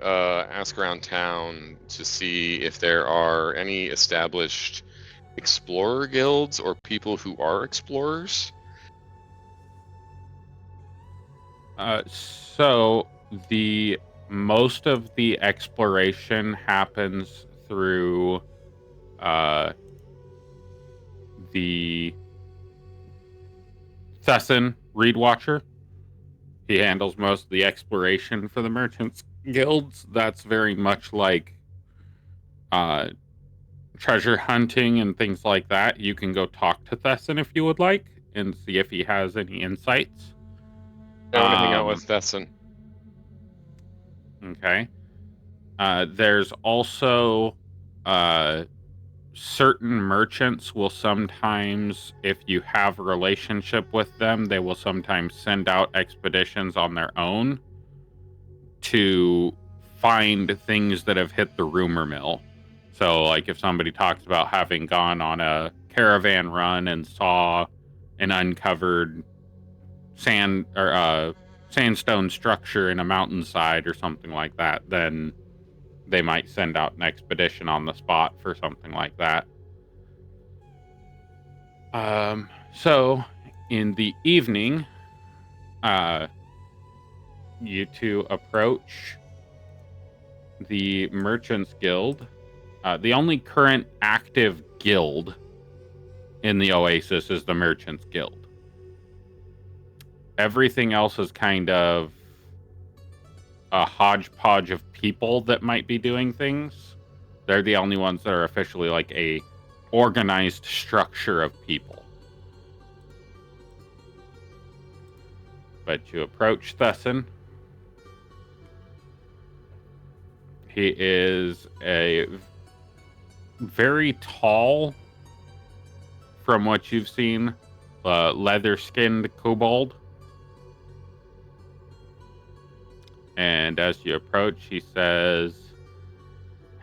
ask around town to see if there are any established explorer guilds or people who are explorers. So the most of the exploration happens through the Thesson Reed Watcher. He handles most of the exploration for the merchants guilds. That's very much like treasure hunting and things like that. You can go talk to Thesson if you would like and see if he has any insights. I want to hang out with Thesson. Okay. There's also certain merchants will sometimes, if you have a relationship with them, they will sometimes send out expeditions on their own to find things that have hit the rumor mill. So, like, if somebody talks about having gone on a caravan run and saw an uncovered sandstone structure in a mountainside or something like that, then they might send out an expedition on the spot for something like that. So in the evening, you two approach the Merchants Guild. The only current active guild in the Oasis is the Merchants Guild. Everything else is kind of a hodgepodge of people that might be doing things. They're the only ones that are officially like a organized structure of people. But you approach Thesson. He is a very tall, from what you've seen, leather-skinned kobold. And as you approach, he says,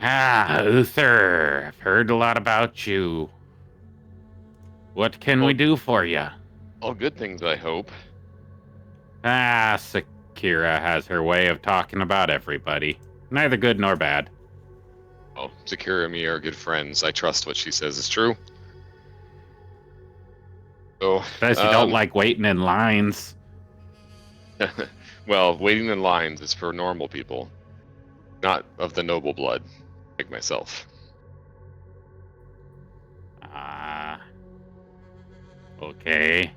Uther, I've heard a lot about you. What can we do for you? All good things, I hope. Sakira has her way of talking about everybody. Neither good nor bad. Oh, Sakura and me are good friends. I trust what she says is true. So, Says you don't like waiting in lines. well, waiting in lines is for normal people, not of the noble blood, like myself. Okay.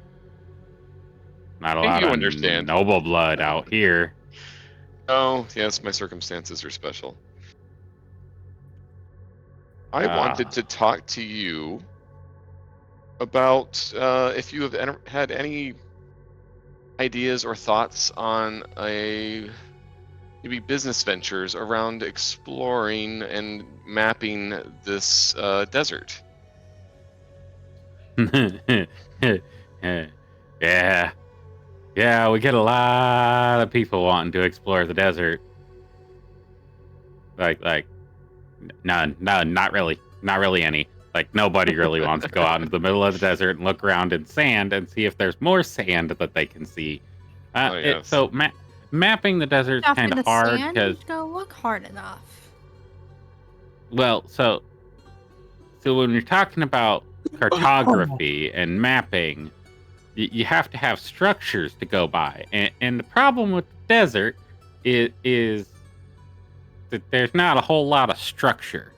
Not a And lot you of understand. noble blood out here. Oh, yes, my circumstances are special. I wanted to talk to you about if you have had any ideas or thoughts on maybe business ventures around exploring and mapping this desert. Yeah. Yeah, we get a lot of people wanting to explore the desert. Like, none, not really. Not really any. Like, nobody really wants to go out into the middle of the desert and look around in sand and see if there's more sand that they can see. Yes. So, mapping the desert's Stuff kind in of the hard sand, because, just go look hard enough. well, so when you're talking about cartography and mapping, you have to have structures to go by. And the problem with the desert is that there's not a whole lot of structure.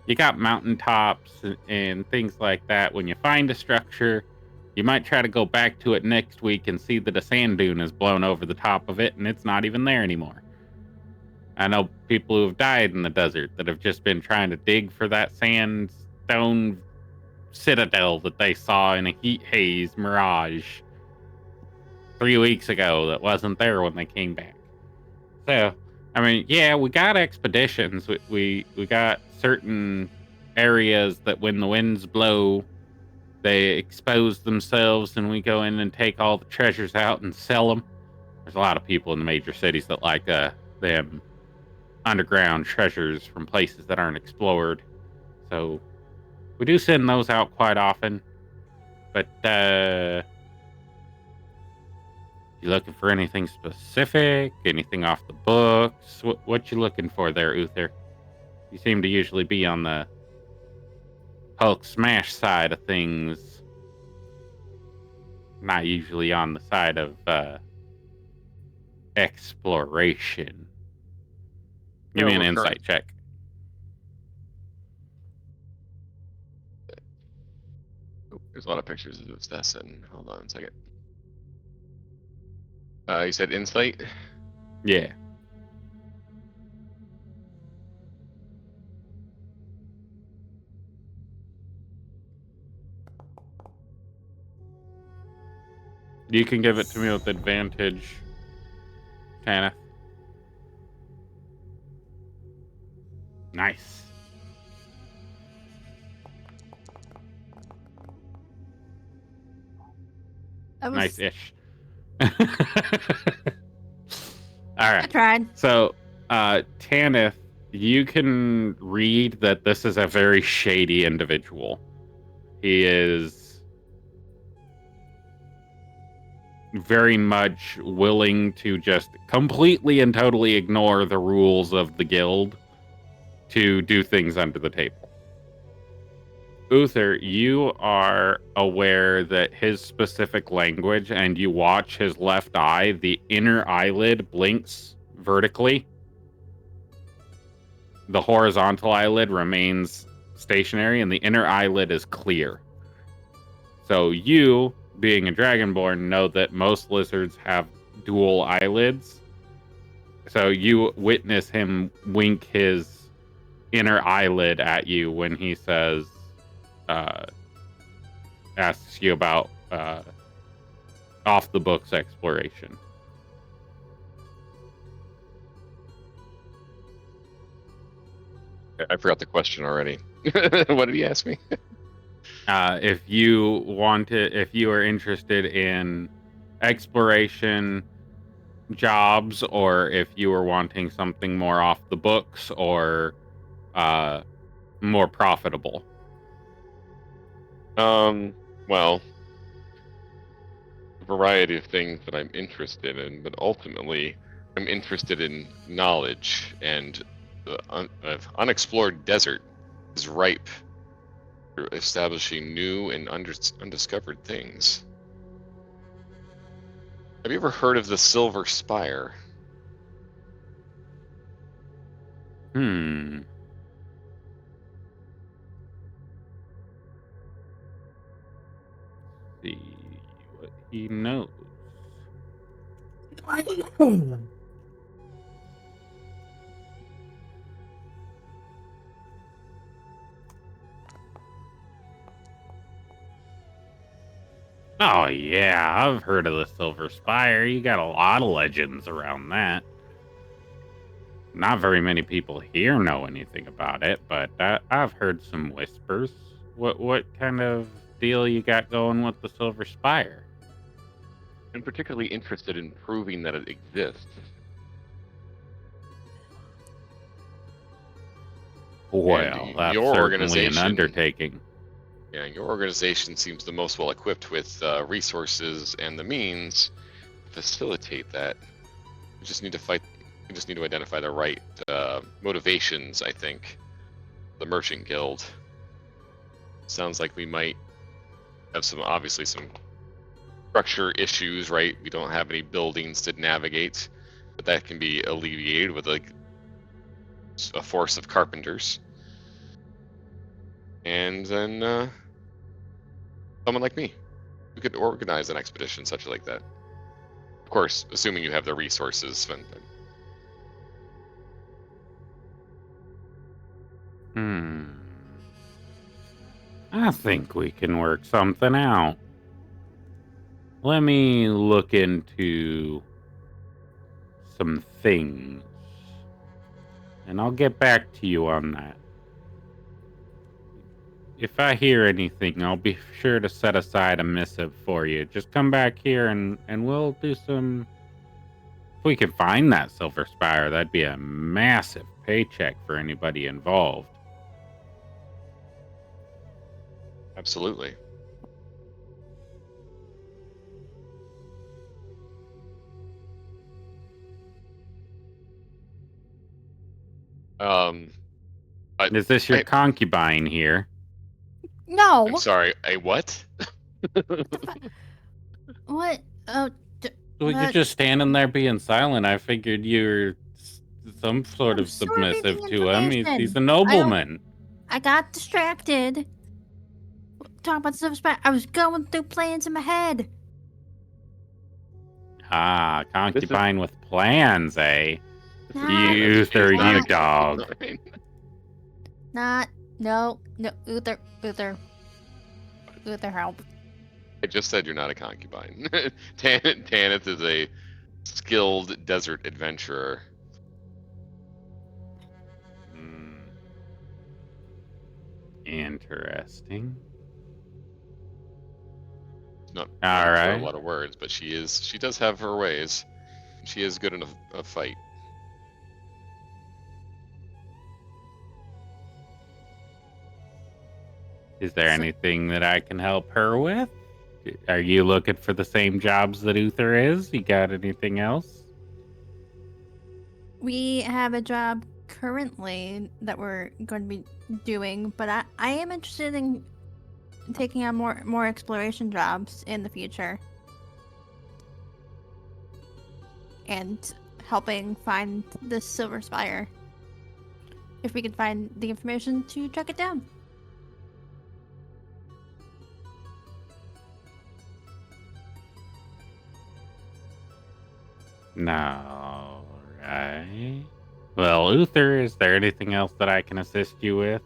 You got mountaintops and things like that. When you find a structure, you might try to go back to it next week and see that a sand dune has blown over the top of it and it's not even there anymore. I know people who have died in the desert that have just been trying to dig for that sandstone citadel that they saw in a heat haze mirage 3 weeks ago that wasn't there when they came back. So, I mean, yeah, we got expeditions. We got certain areas that when the winds blow, they expose themselves and we go in and take all the treasures out and sell them. There's a lot of people in the major cities that like them underground treasures from places that aren't explored. So we do send those out quite often. But you looking for anything specific? Anything off the books? What you looking for there, Uther? You seem to usually be on the Hulk smash side of things. Not usually on the side of exploration. Give me an insight check. Oh, there's a lot of pictures of this destin. Hold on a second. You said insight? Yeah. You can give it to me with advantage, Tanith. Nice. Nice-ish. All right. I tried. So, Tanith, you can read that this is a very shady individual. He is very much willing to just completely and totally ignore the rules of the guild to do things under the table. Uther, you are aware that his specific language, and you watch his left eye, the inner eyelid blinks vertically. The horizontal eyelid remains stationary, and the inner eyelid is clear. So you, being a dragonborn, know that most lizards have dual eyelids. So you witness him wink his inner eyelid at you when he says, asks you about off the books exploration. I forgot the question already. What did he ask me? If you are interested in exploration jobs, or if you are wanting something more off the books or more profitable. Well, a variety of things that I'm interested in, but ultimately, I'm interested in knowledge, and the unexplored desert is ripe for establishing new and undiscovered things. Have you ever heard of the Silver Spire? Hmm. See what he knows. Oh yeah, I've heard of the Silver Spire. You got a lot of legends around that. Not very many people here know anything about it, but I've heard some whispers. What kind of deal you got going with the Silver Spire? I'm particularly interested in proving that it exists. Well, that's your certainly an organization- undertaking. Yeah, your organization seems the most well equipped with resources and the means to facilitate that. We just need to fight. We just need to identify the right motivations. I think the Merchant Guild. Sounds like we might have obviously some structure issues, right? We don't have any buildings to navigate, but that can be alleviated with a force of carpenters. And then someone like me who could organize an expedition such like that. Of course, assuming you have the resources. I think we can work something out. Let me look into some things, and I'll get back to you on that. If I hear anything, I'll be sure to set aside a missive for you. Just come back here and we'll do some... If we can find that Silver Spire, that'd be a massive paycheck for anybody involved. Absolutely. Is this your concubine here? No. I'm sorry. A what? What? Oh, Well, you're But- just standing there being silent. I figured you're some sort I'm of submissive sorting to him. He's a information. nobleman. I got distracted. Talking about the Silver Spire. I was going through plans in my head. Ah, concubine with plans, eh? Nah, You, sir, not- you dog. No, Uther, help. I just said you're not a concubine. Tanith is a skilled desert adventurer. Interesting. Not All for right. a lot of words, but she does have her ways. She is good in a fight. Is there anything that I can help her with? Are you looking for the same jobs that Uther is? You got anything else? We have a job currently that we're going to be doing, but I am interested in taking on more exploration jobs in the future. And helping find the Silver Spire. If we can find the information to track it down. No, right. Well, Uther, is there anything else that I can assist you with?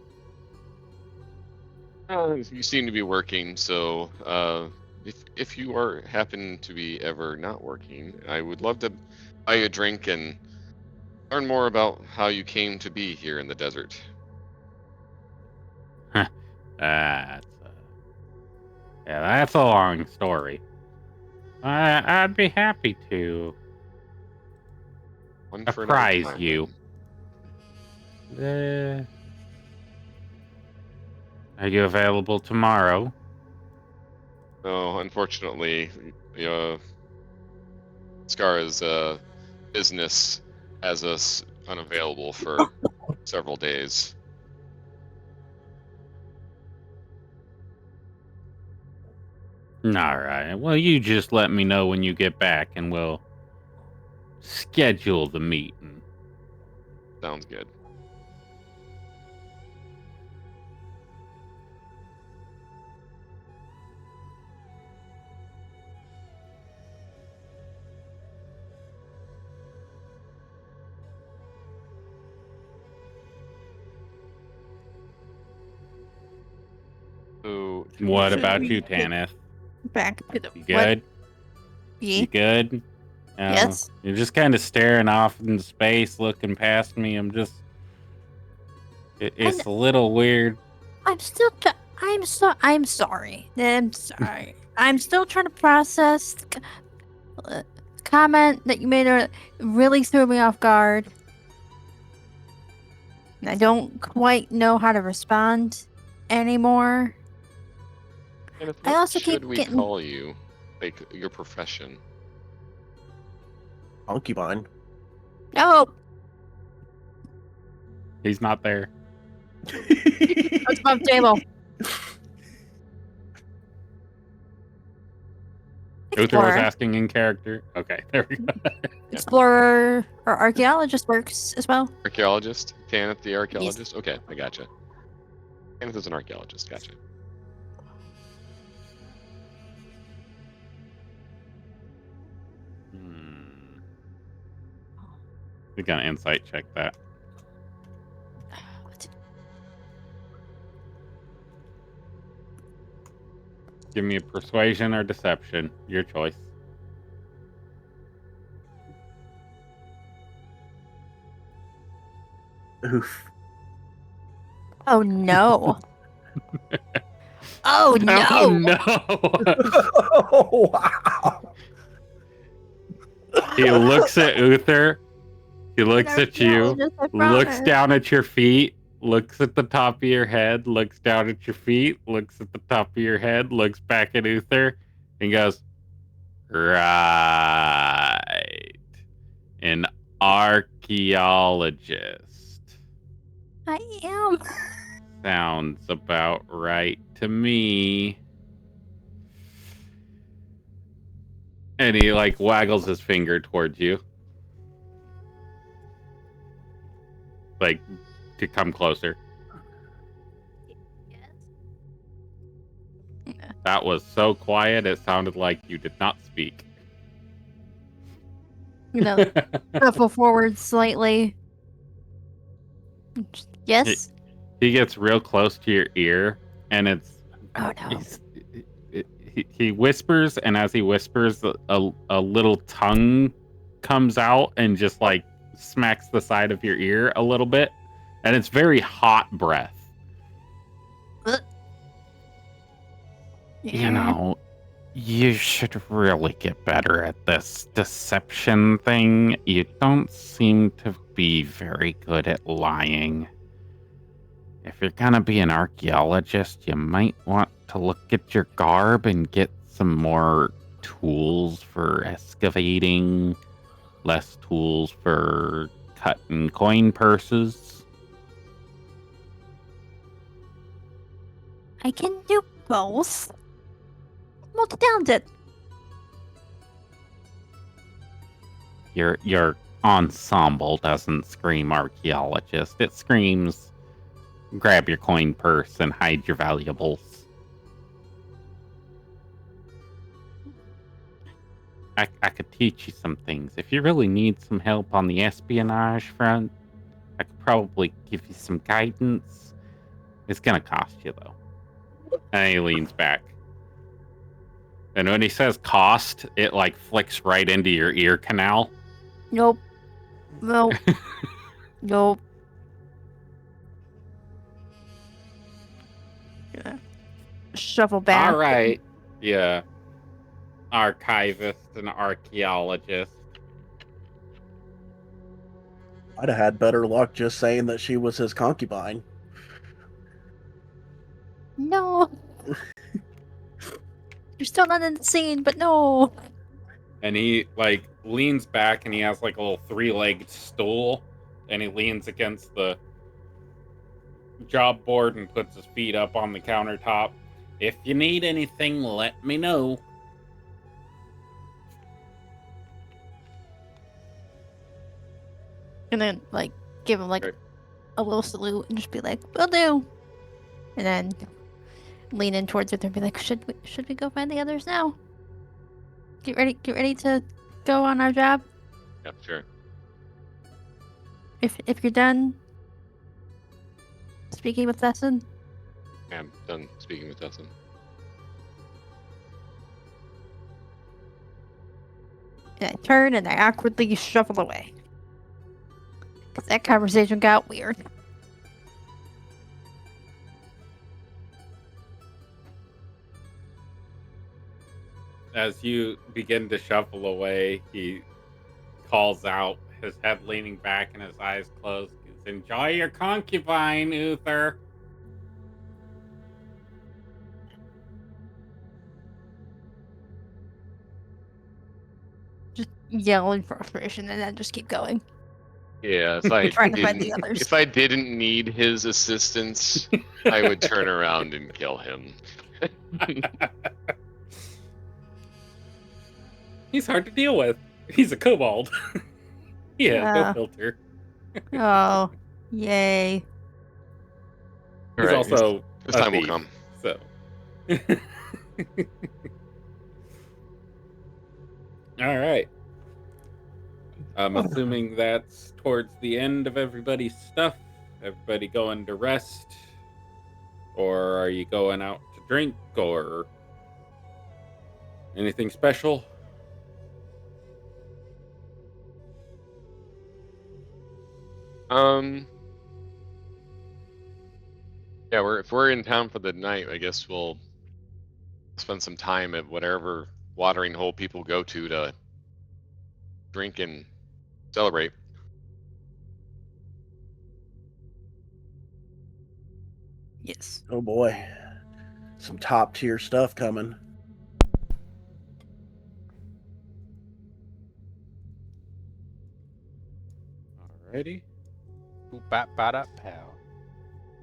You seem to be working, so if you happen to be ever not working, I would love to buy you a drink and learn more about how you came to be here in the desert. That's a long story. I'd be happy to One for another apprise time, you. Are you available tomorrow? No, unfortunately, Scar's business has us unavailable for several days. All right. Well, you just let me know when you get back, and we'll schedule the meeting. Sounds good. So, What Should about we you, get Tanith? back to the You what? good? You good? Yes. You're just kind of staring off into space, looking past me. I'm just. It's a little weird. I'm still. I'm sorry. I'm sorry. I'm still trying to process the comment that you made. Really threw me off guard. And I don't quite know how to respond anymore. Kenneth, I what also should keep we getting. call you? Like your profession? Concubine. No, He's not there. that's above the table. Uther was Explorer, asking in character. Okay, there we go. explorer, or archaeologist works as well. Archaeologist? Tanith the archaeologist? Okay, I gotcha. Tanith is an archaeologist, gotcha. We're gonna insight check that. Give me a persuasion or deception. Your choice. Oof. Oh no. Oh no. Oh no! Oh, wow. He looks at Uther. He looks at you. Archaeologist, I Looks promise. down at your feet. Looks at the top of your head. Looks down at your feet. Looks at the top of your head. Looks back at Uther, and goes, "Right, an archaeologist. I am. Sounds about right to me." And he like waggles his finger towards you. Like to come closer. That was so quiet it sounded like you did not speak. You know, shuffle forward slightly. Yes. He gets real close to your ear and it's Oh no. he whispers, and as he whispers, a little tongue comes out and just like smacks the side of your ear a little bit, and it's very hot breath. You know, you should really get better at this deception thing. You don't seem to be very good at lying. If you're gonna be an archaeologist, you might want to look at your garb and get some more tools for excavating, less tools for cutting coin purses. I can do both. Multi-talented. Your ensemble doesn't scream archaeologist. It screams grab your coin purse and hide your valuables. I could teach you some things. If you really need some help on the espionage front, I could probably give you some guidance. It's gonna cost you though. And he leans back. And when he says cost, it like flicks right into your ear canal. Nope. Nope. Nope. Gonna shuffle back. All right. Yeah. Archivist and archaeologist. I'd have had better luck just saying that she was his concubine. No. You're still not in the scene, but no. And he like leans back and he has like a little 3-legged stool and he leans against the job board and puts his feet up on the countertop. If you need anything, let me know. And then, like, give him, like, Right. a little salute and just be like, will do. And then lean in towards it and be like, should we go find the others now? Get ready to go on our job. Yeah, sure. If you're done speaking with Thesson. Yeah, I'm done speaking with Dustin. And I turn and I awkwardly shuffle away. Because that conversation got weird. As you begin to shuffle away, he calls out, his head leaning back and his eyes closed. Enjoy your concubine, Uther. Just yell in frustration and then just keep going. Yeah, if I Trying to find the didn't, others. if I didn't need his assistance, I would turn around and kill him. He's hard to deal with. He's a kobold. He has no Yeah. filter. Oh, yay. He's Alright, also This a time will thief, come. So. All right. I'm assuming that's towards the end of everybody's stuff. Everybody going to rest? Or are you going out to drink or anything special? Yeah, if we're in town for the night, I guess we'll spend some time at whatever watering hole people go to drink and celebrate. Yes. Oh boy. Some top tier stuff coming. Alrighty. Boop bop bada pow.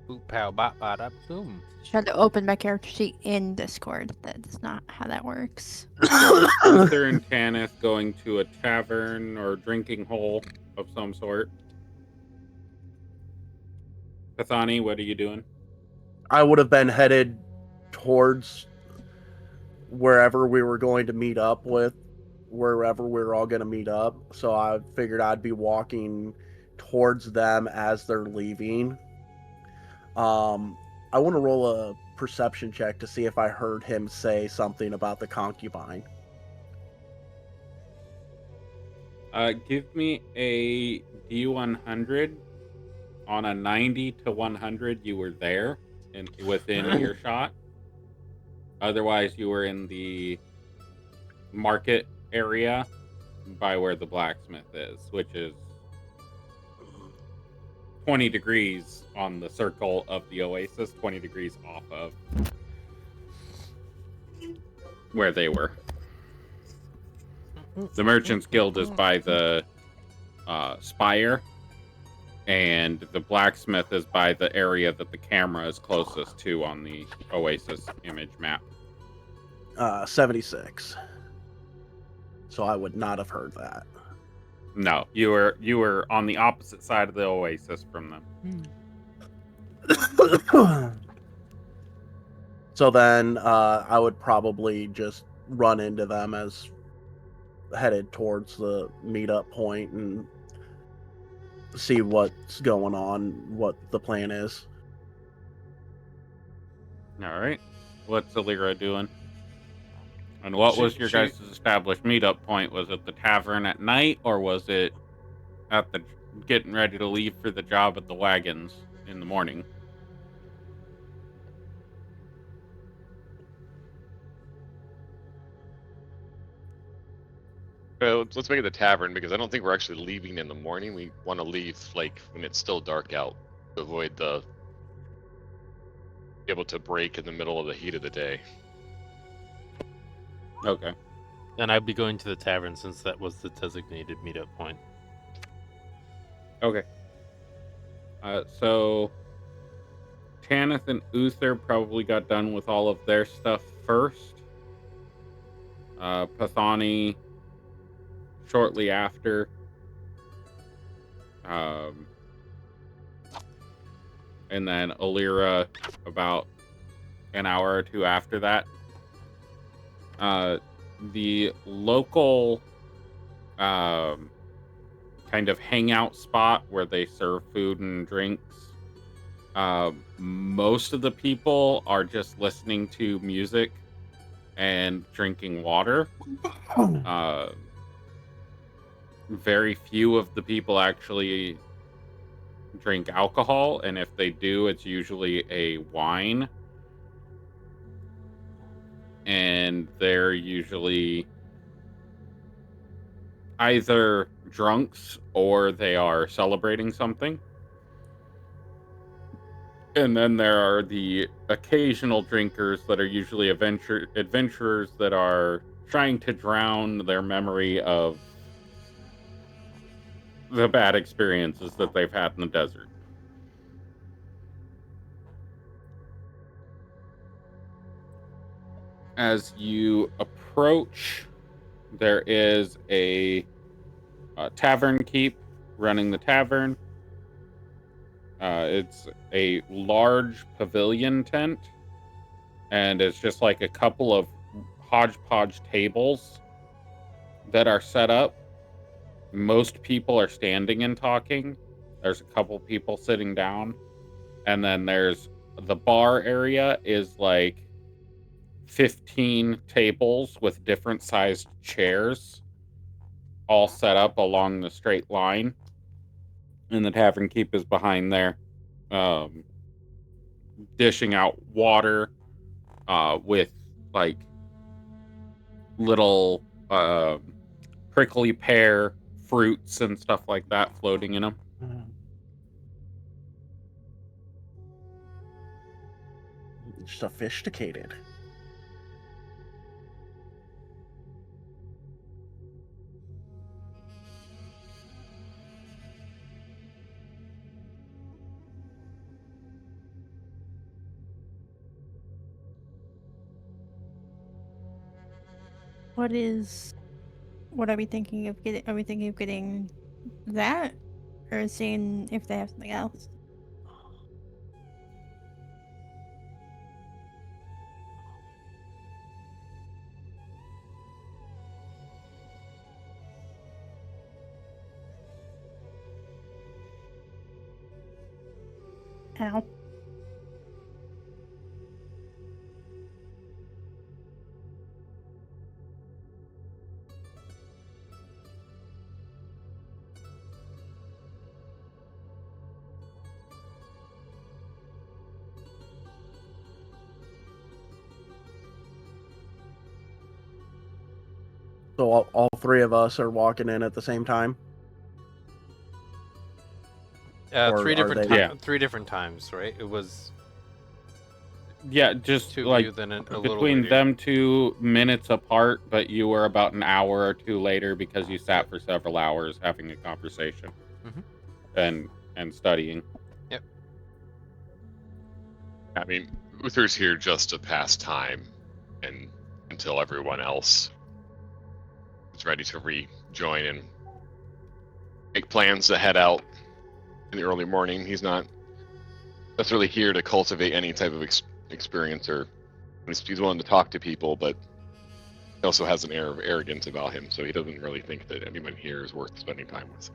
Boop pow bop bada boom. Tried to open my character sheet in Discord. That's not how that works. Uther and Tanith going to a tavern or drinking hole of some sort. Pathani, what are you doing? I would have been headed towards wherever we were going to meet up with, wherever we were all going to meet up. So I figured I'd be walking towards them as they're leaving. I want to roll a perception check to see if I heard him say something about the concubine. Give me a D100. On a 90 to 100, you were there and within earshot. Otherwise, you were in the market area by where the blacksmith is, which is 20 degrees on the circle of the oasis, 20 degrees off of where they were. The Merchants Guild is by the spire, and the blacksmith is by the area that the camera is closest to on the oasis image map. 76. So I would not have heard that. No, you were on the opposite side of the oasis from them. So then I would probably just run into them as headed towards the meetup point and see what's going on, what the plan is. All right. What's Alira doing? And what She- was your she- guys' established meetup point? Was it the tavern at night, or was it at the getting ready to leave for the job at the wagons in the morning? Let's make it the tavern because I don't think we're actually leaving in the morning. We want to leave like when it's still dark out to avoid be able to break in the middle of the heat of the day. Okay. And I'd be going to the tavern since that was the designated meetup point. Okay. So Tanith and Uther probably got done with all of their stuff first. Pathani shortly after. And then Alira about an hour or two after that. The local kind of hangout spot where they serve food and drinks. Most of the people are just listening to music and drinking water. Very few of the people actually drink alcohol, and if they do, it's usually a wine. And they're usually either drunks or they are celebrating something. And then there are the occasional drinkers that are usually adventurers that are trying to drown their memory of the bad experiences that they've had in the desert. As you approach, there is a tavern keep running the tavern. It's a large pavilion tent, and it's just like a couple of hodgepodge tables that are set up. Most people are standing and talking. There's a couple people sitting down. And then there's the bar area is like 15 tables with different sized chairs all set up along the straight line. And the tavern keep is behind there, dishing out water with like little prickly pear fruits and stuff like that floating in them. Sophisticated. What are we thinking of getting? Are we thinking of getting that, or seeing if they have something else? Ow. So all three of us are walking in at the same time? Or Three are different they- Yeah. three different times, right? It was Yeah, just two like of you, then a little between later. them 2 minutes apart, but you were about an hour or two later because you sat for several hours having a conversation and studying. Yep. I mean, Uther's here just to pass time, and until everyone else is ready to rejoin and make plans to head out in the early morning. He's not necessarily here to cultivate any type of experience, or he's willing to talk to people, but he also has an air of arrogance about him, so he doesn't really think that anyone here is worth spending time with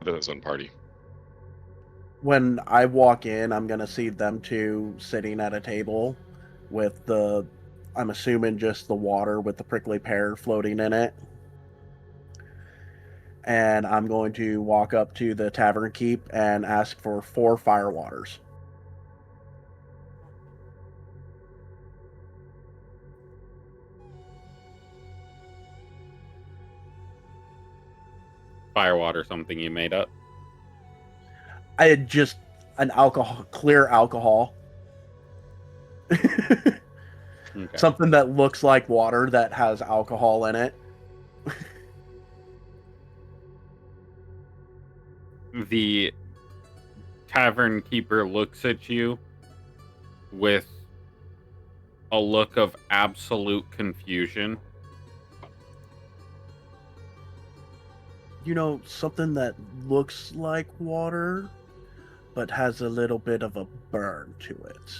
other than his own party. When I walk in, I'm going to see them two sitting at a table with the, I'm assuming just the water with the prickly pear floating in it. And I'm going to walk up to the tavern keep and ask for 4 fire waters. Firewater, something you made up. I had just an clear alcohol. Okay. Okay. Something that looks like water that has alcohol in it. The tavern keeper looks at you with a look of absolute confusion. You know, something that looks like water, but has a little bit of a burn to it.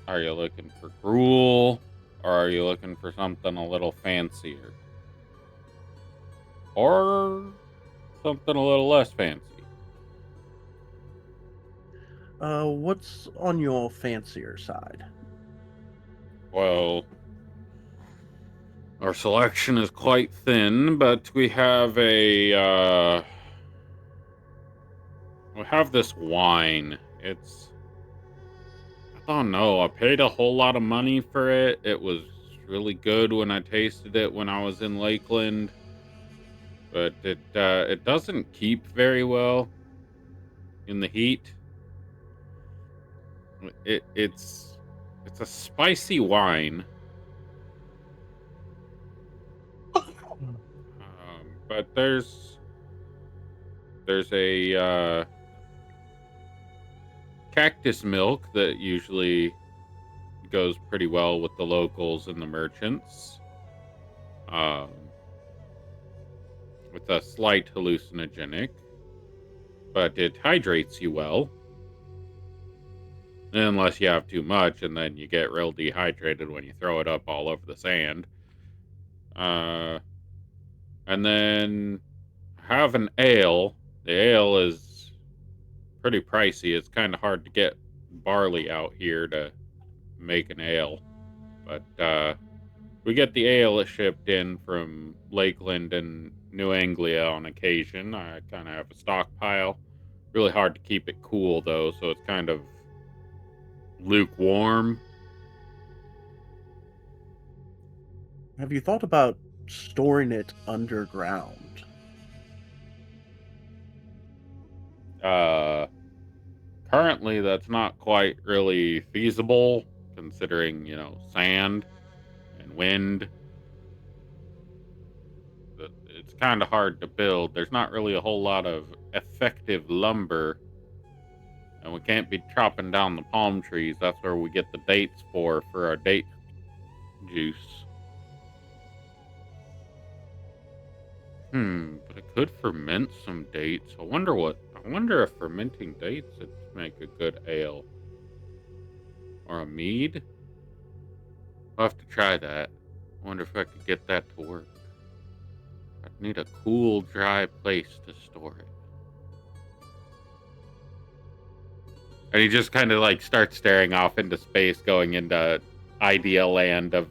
Are you looking for gruel, or are you looking for something a little fancier? Or something a little less fancy? What's on your fancier side? Well, our selection is quite thin, but we have this wine. I don't know. I paid a whole lot of money for it. It was really good when I tasted it when I was in Lakeland, but it doesn't keep very well in the heat. It's a spicy wine, but there's a cactus milk that usually goes pretty well with the locals and the merchants. With a slight hallucinogenic, but it hydrates you well. Unless you have too much, and then you get real dehydrated when you throw it up all over the sand. And then have an ale. The ale is pretty pricey. It's kind of hard to get barley out here to make an ale. But we get the ale shipped in from Lakeland and New Anglia on occasion. I kind of have a stockpile. Really hard to keep it cool, though, so it's kind of lukewarm. Have you thought about storing it underground? Currently, that's not quite really feasible, considering, sand and wind. It's kind of hard to build. There's not really a whole lot of effective lumber, and we can't be chopping down the palm trees. That's where we get the dates for our date juice. But I could ferment some dates. I wonder if fermenting dates would make a good ale. Or a mead? I'll have to try that. I wonder if I could get that to work. I'd need a cool, dry place to store it. And he just kind of like starts staring off into space, going into ideal land of...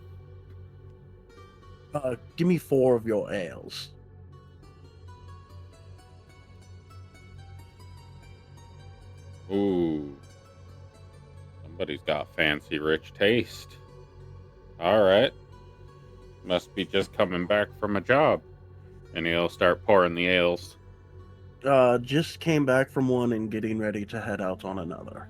Give me 4 of your ales. Ooh. Somebody's got fancy, rich taste. Alright. Must be just coming back from a job. And he'll start pouring the ales. Just came back from one and getting ready to head out on another.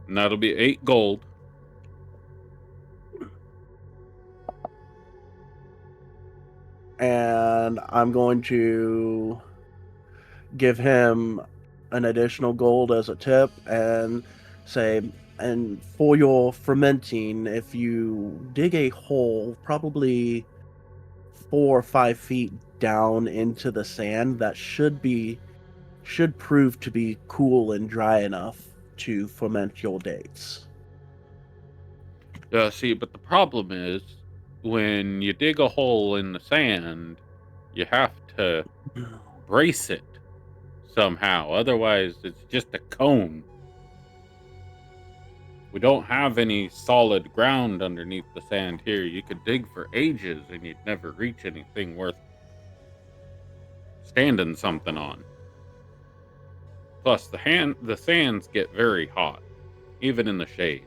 And that'll be 8 gold. And I'm going to give him an additional gold as a tip and say, and for your fermenting, if you dig a hole probably 4 or 5 feet down into the sand, that should prove to be cool and dry enough to ferment your dates. Yeah, see, but the problem is, when you dig a hole in the sand, you have to brace it somehow. Otherwise, it's just a cone. We don't have any solid ground underneath the sand here. You could dig for ages and you'd never reach anything worth standing something on. Plus, the sands get very hot, even in the shade.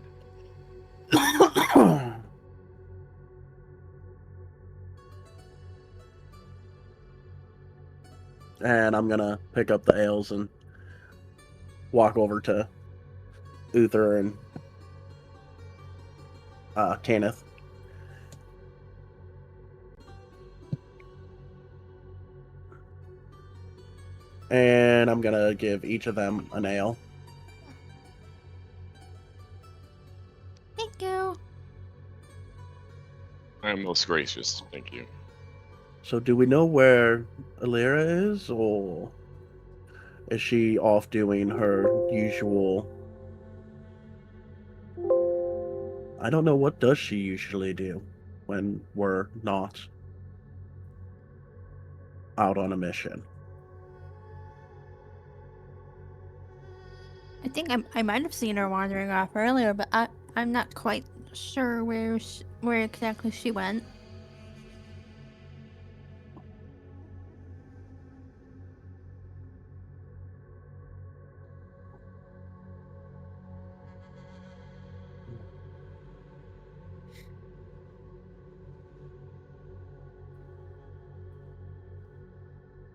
And I'm gonna pick up the ales and walk over to Uther and Kenneth. And I'm gonna give each of them an ale. Thank you. I'm most gracious. Thank you. So do we know where Alira is, or is she off doing her usual... I don't know, what does she usually do when we're not out on a mission? I think I might have seen her wandering off earlier, but I'm not quite sure where exactly she went.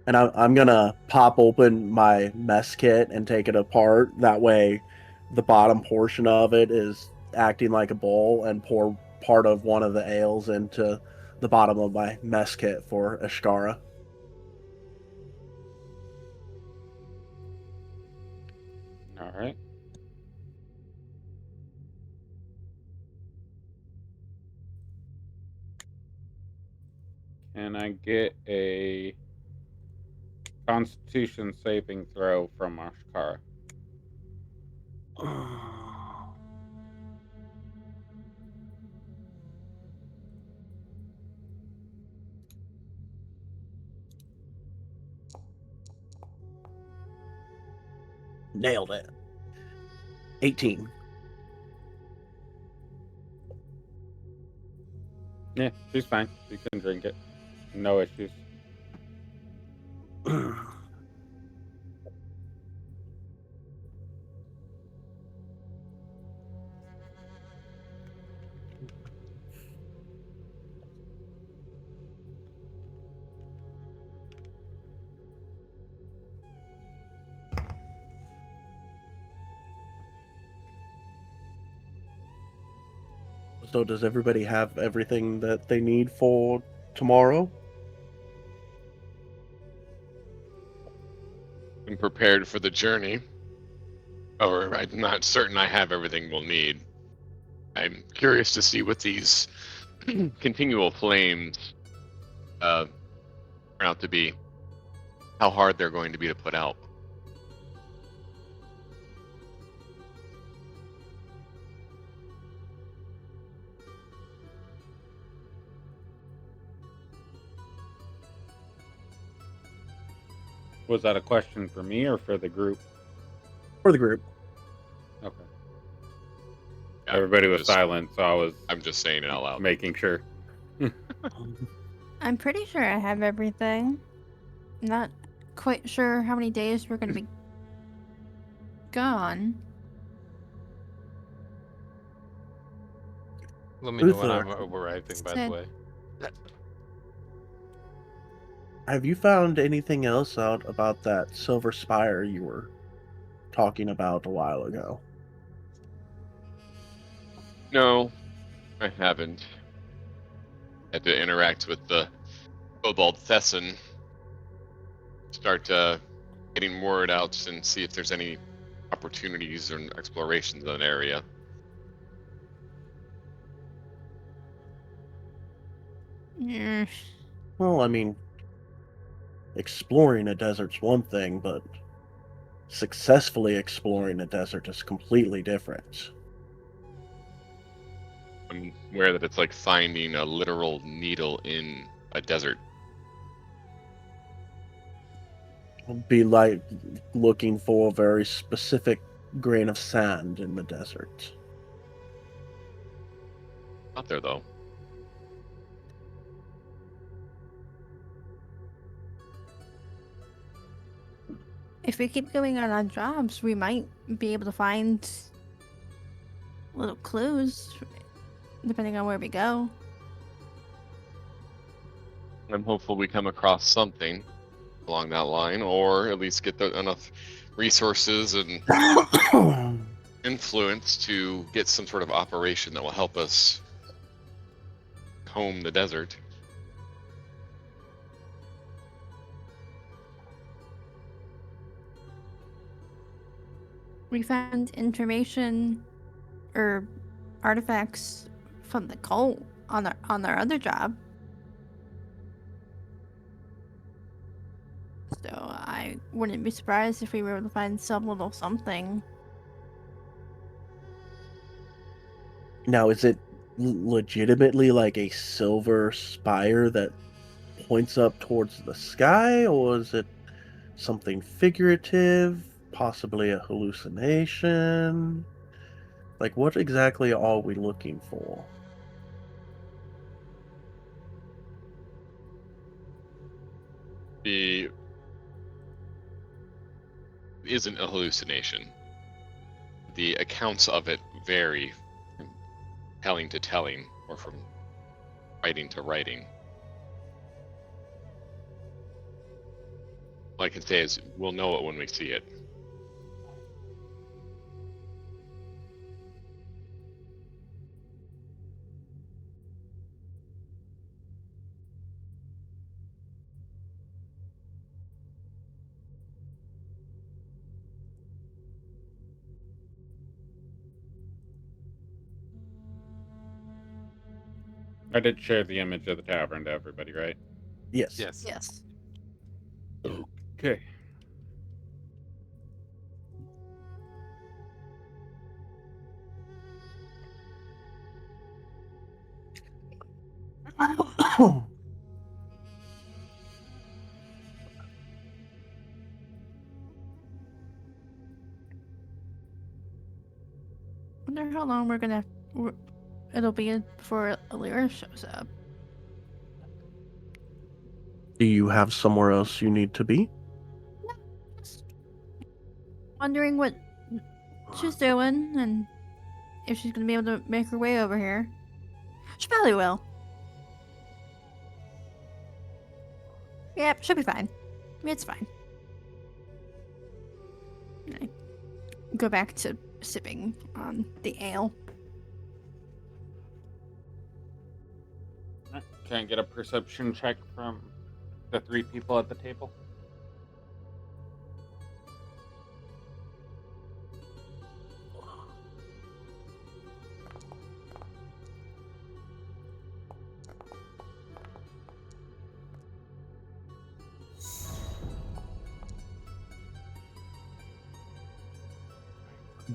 And I'm gonna pop open my mess kit and take it apart. That way, the bottom portion of it is acting like a bowl, and pour part of one of the ales into the bottom of my mess kit for Ashkara. All right. Can I get a Constitution saving throw from Ashkara? Nailed it. 18. Yeah, she's fine. She can drink it. No issues. So does everybody have everything that they need for tomorrow? I'm prepared for the journey. Or I'm not certain I have everything we'll need. I'm curious to see what these continual flames turn out to be. How hard they're going to be to put out. Was that a question for me or for the group? For the group. Okay. Yeah, Everybody was just- silent, so I'm just saying it out I loud. was making sure. I'm pretty sure I have everything. Not quite sure how many days we're gonna be gone. Let me know when Uther. I'm arriving, by the Said- way. Have you found anything else out about that Silver Spire you were talking about a while ago? No, I haven't. Had to interact with the Cobalt Thesson. Start getting word out and see if there's any opportunities or explorations in an area. Mm, Well, I mean, exploring a desert's one thing, but successfully exploring a desert is completely different. I'm aware that it's like finding a literal needle in a desert. It'd be like looking for a very specific grain of sand in the desert. Out there though. if we keep going on our jobs, we might be able to find little clues, depending on where we go. I'm hopeful we come across something. along that line, or at least get enough resources and influence to get some sort of operation that will help us comb the desert. We found information or artifacts from the cult on our other job. So I wouldn't be surprised if we were able to find some little something. Now, is it legitimately like a silver spire that points up towards the sky, or is it something figurative, possibly a hallucination? Like, what exactly are we looking for? The isn't a hallucination. The accounts of it vary from telling to telling, or from writing to writing. All I can say is we'll know it when we see it. I did share the image of the tavern to everybody, right? Yes. Yes. Yes. Okay. Wonder how long it'll be before Alira shows up. Do you have somewhere else you need to be? Just wondering what she's doing and if she's gonna be able to make her way over here. She probably will. Yep, she'll be fine. It's fine. I go back to sipping on the ale. Can I get a perception check from the 3 people at the table?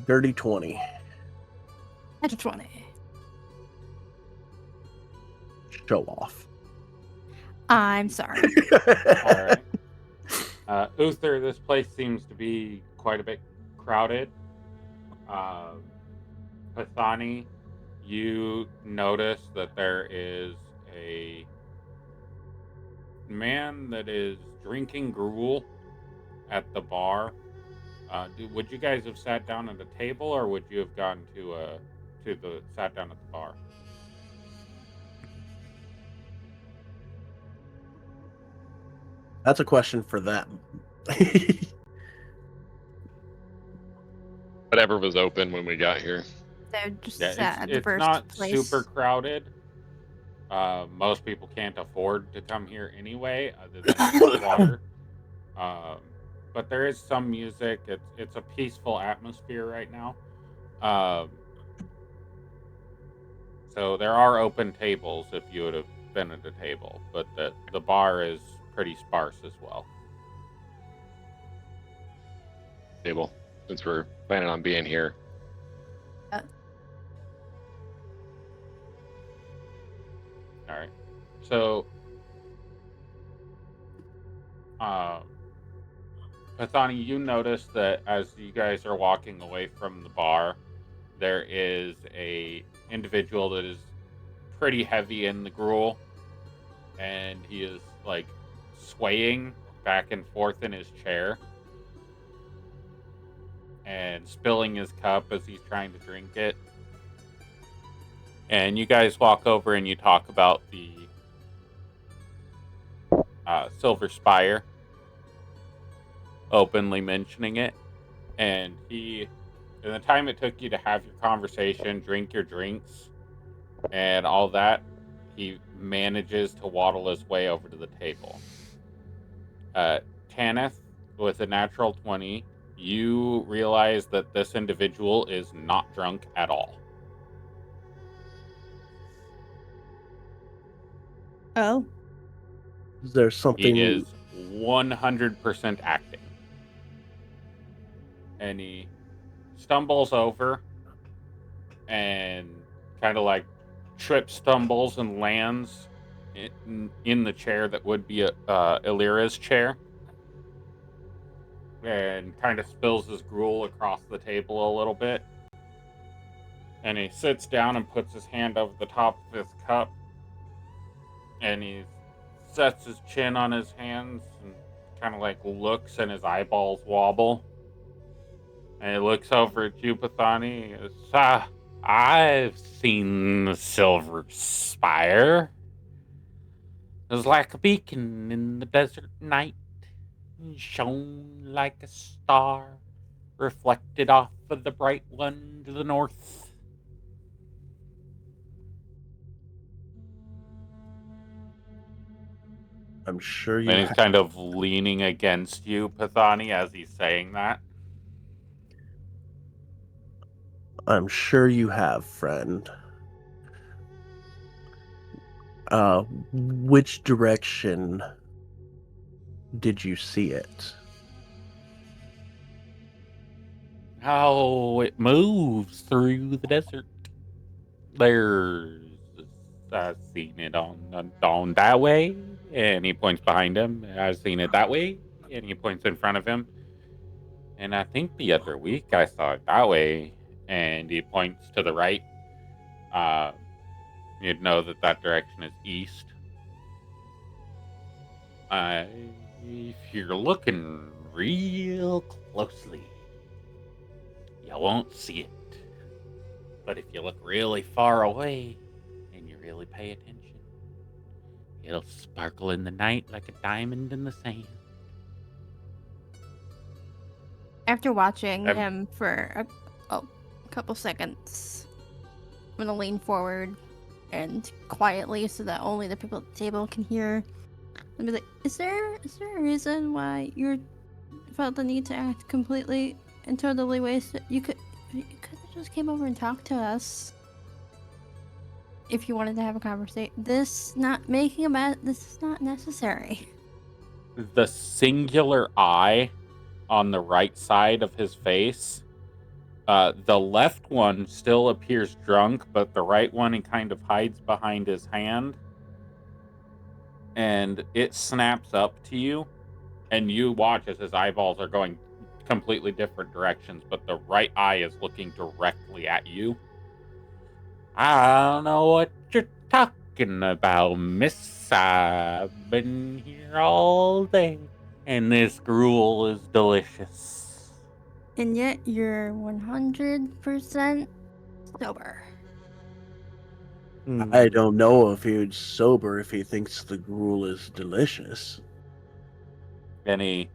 Dirty 20. At 20. Show off. I'm sorry. Alright. Uther, this place seems to be quite a bit crowded. Pathani, you notice that there is a man that is drinking gruel at the bar. Would you guys have sat down at a table, or would you have gone sat down at the bar? That's a question for them. Whatever was open when we got here. They're just Yeah, sat at the it's first not place. super crowded. Most people can't afford to come here anyway, other than water. But there is some music. It's a peaceful atmosphere right now. So there are open tables if you would have been at a table, but the bar is pretty sparse as well. Table, since we're planning on being here. All right. So, Pathani, you notice that as you guys are walking away from the bar, there is a individual that is pretty heavy in the gruel, and he is like swaying back and forth in his chair and spilling his cup as he's trying to drink it. And you guys walk over and you talk about the Silver Spire. openly mentioning it. And in the time it took you to have your conversation, drink your drinks, and all that, he manages to waddle his way over to the table. Tanith, with a natural 20, you realize that this individual is not drunk at all. Oh, Is there something? He is 100% acting. And he stumbles over and kind of like stumbles and lands in the chair that would be Illyra's chair, and kind of spills his gruel across the table a little bit. And he sits down and puts his hand over the top of his cup, and he sets his chin on his hands and kind of like looks, and his eyeballs wobble. And he looks over at you, Pathani. He goes, I've seen the Silver Spire. It was like a beacon in the desert night, shone like a star, reflected off of the bright one to the north. I'm sure you. And he's kind of leaning against you, Pathani, as he's saying that. I'm sure you have, friend. Which direction did you see it? How it moves through the desert. I've seen it on that way, and he points behind him. I've seen it that way, and he points in front of him. And I think the other week I saw it that way, and he points to the right. You'd know that direction is east. If you're looking real closely, you won't see it. But if you look really far away and you really pay attention, it'll sparkle in the night like a diamond in the sand. after watching him for a couple seconds, I'm gonna lean forward and quietly, so that only the people at the table can hear, and be like, "Is there a reason why you felt the need to act completely and totally wasted? You could have just came over and talked to us if you wanted to have a conversation. This is not necessary." The singular eye on the right side of his face, the left one still appears drunk, but the right one, he kind of hides behind his hand, and it snaps up to you, and you watch as his eyeballs are going completely different directions, but the right eye is looking directly at you. I don't know what you're talking about, miss. I've been here all day, and this gruel is delicious. And yet you're 100% sober. I don't know if he's sober if he thinks the gruel is delicious. And he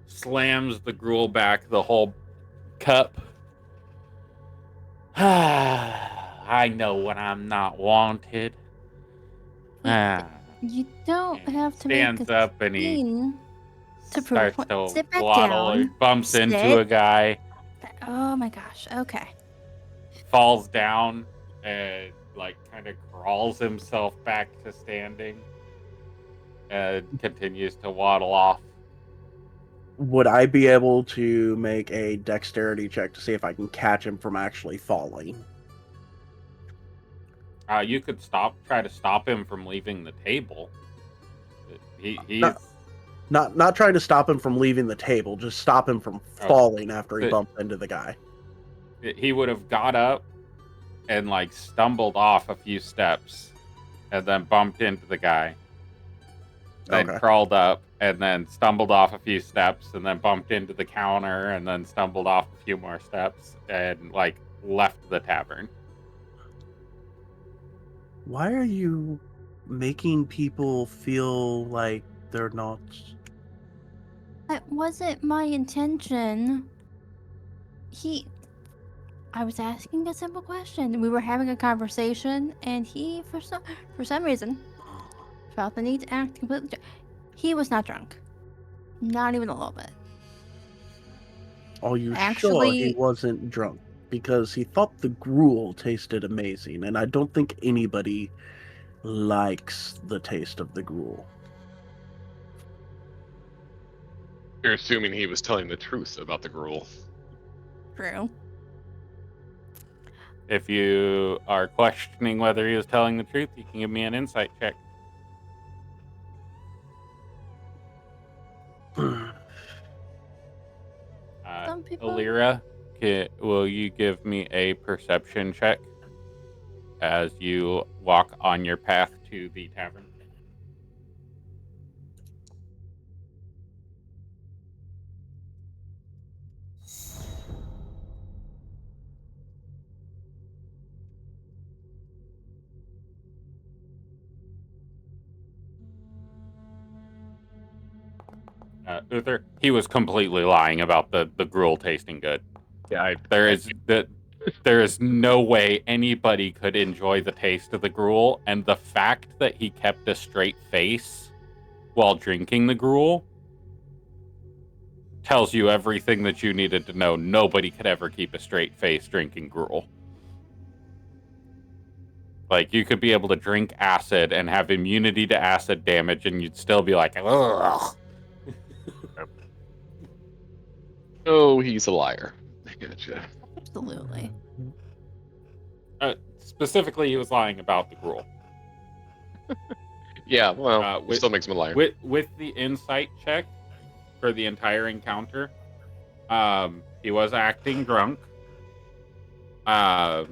slams the gruel back, the whole cup. I know when I'm not wanted. You don't have to make Stands a up and he scene to starts to sit back waddle. He down. bumps into a guy, Oh my gosh. Okay. falls down, and like kind of crawls himself back to standing, and continues to waddle off. Would I be able to make a dexterity check to see if I can catch him from actually falling? You could try to stop him from leaving the table. He's Not trying to stop him from leaving the table, just stop him from falling after he bumped into the guy. He would have got up and like stumbled off a few steps and then bumped into the guy. Then crawled up and then stumbled off a few steps and then bumped into the counter and then stumbled off a few more steps and like left the tavern. Why are you making people feel like they're not? That wasn't my intention. I was asking a simple question. We were having a conversation, and he, for some reason, felt the need to act completely. He was not drunk, not even a little bit. Are you sure he Actually, wasn't drunk? Because he thought the gruel tasted amazing, and I don't think anybody likes the taste of the gruel. You're assuming he was telling the truth about the gruel. true. If you are questioning whether he was telling the truth, you can give me an insight check. Some people. Alira, will you give me a perception check as you walk on your path to the tavern? Uther, he was completely lying about the gruel tasting good. Yeah, There is no way anybody could enjoy the taste of the gruel, and the fact that he kept a straight face while drinking the gruel tells you everything that you needed to know. Nobody could ever keep a straight face drinking gruel. Like, you could be able to drink acid and have immunity to acid damage, and you'd still be like, ugh. Oh, he's a liar. Gotcha. Absolutely. Specifically, he was lying about the gruel. Yeah, well, it still makes him a liar. With the insight check for the entire encounter, he was acting drunk. Pathani,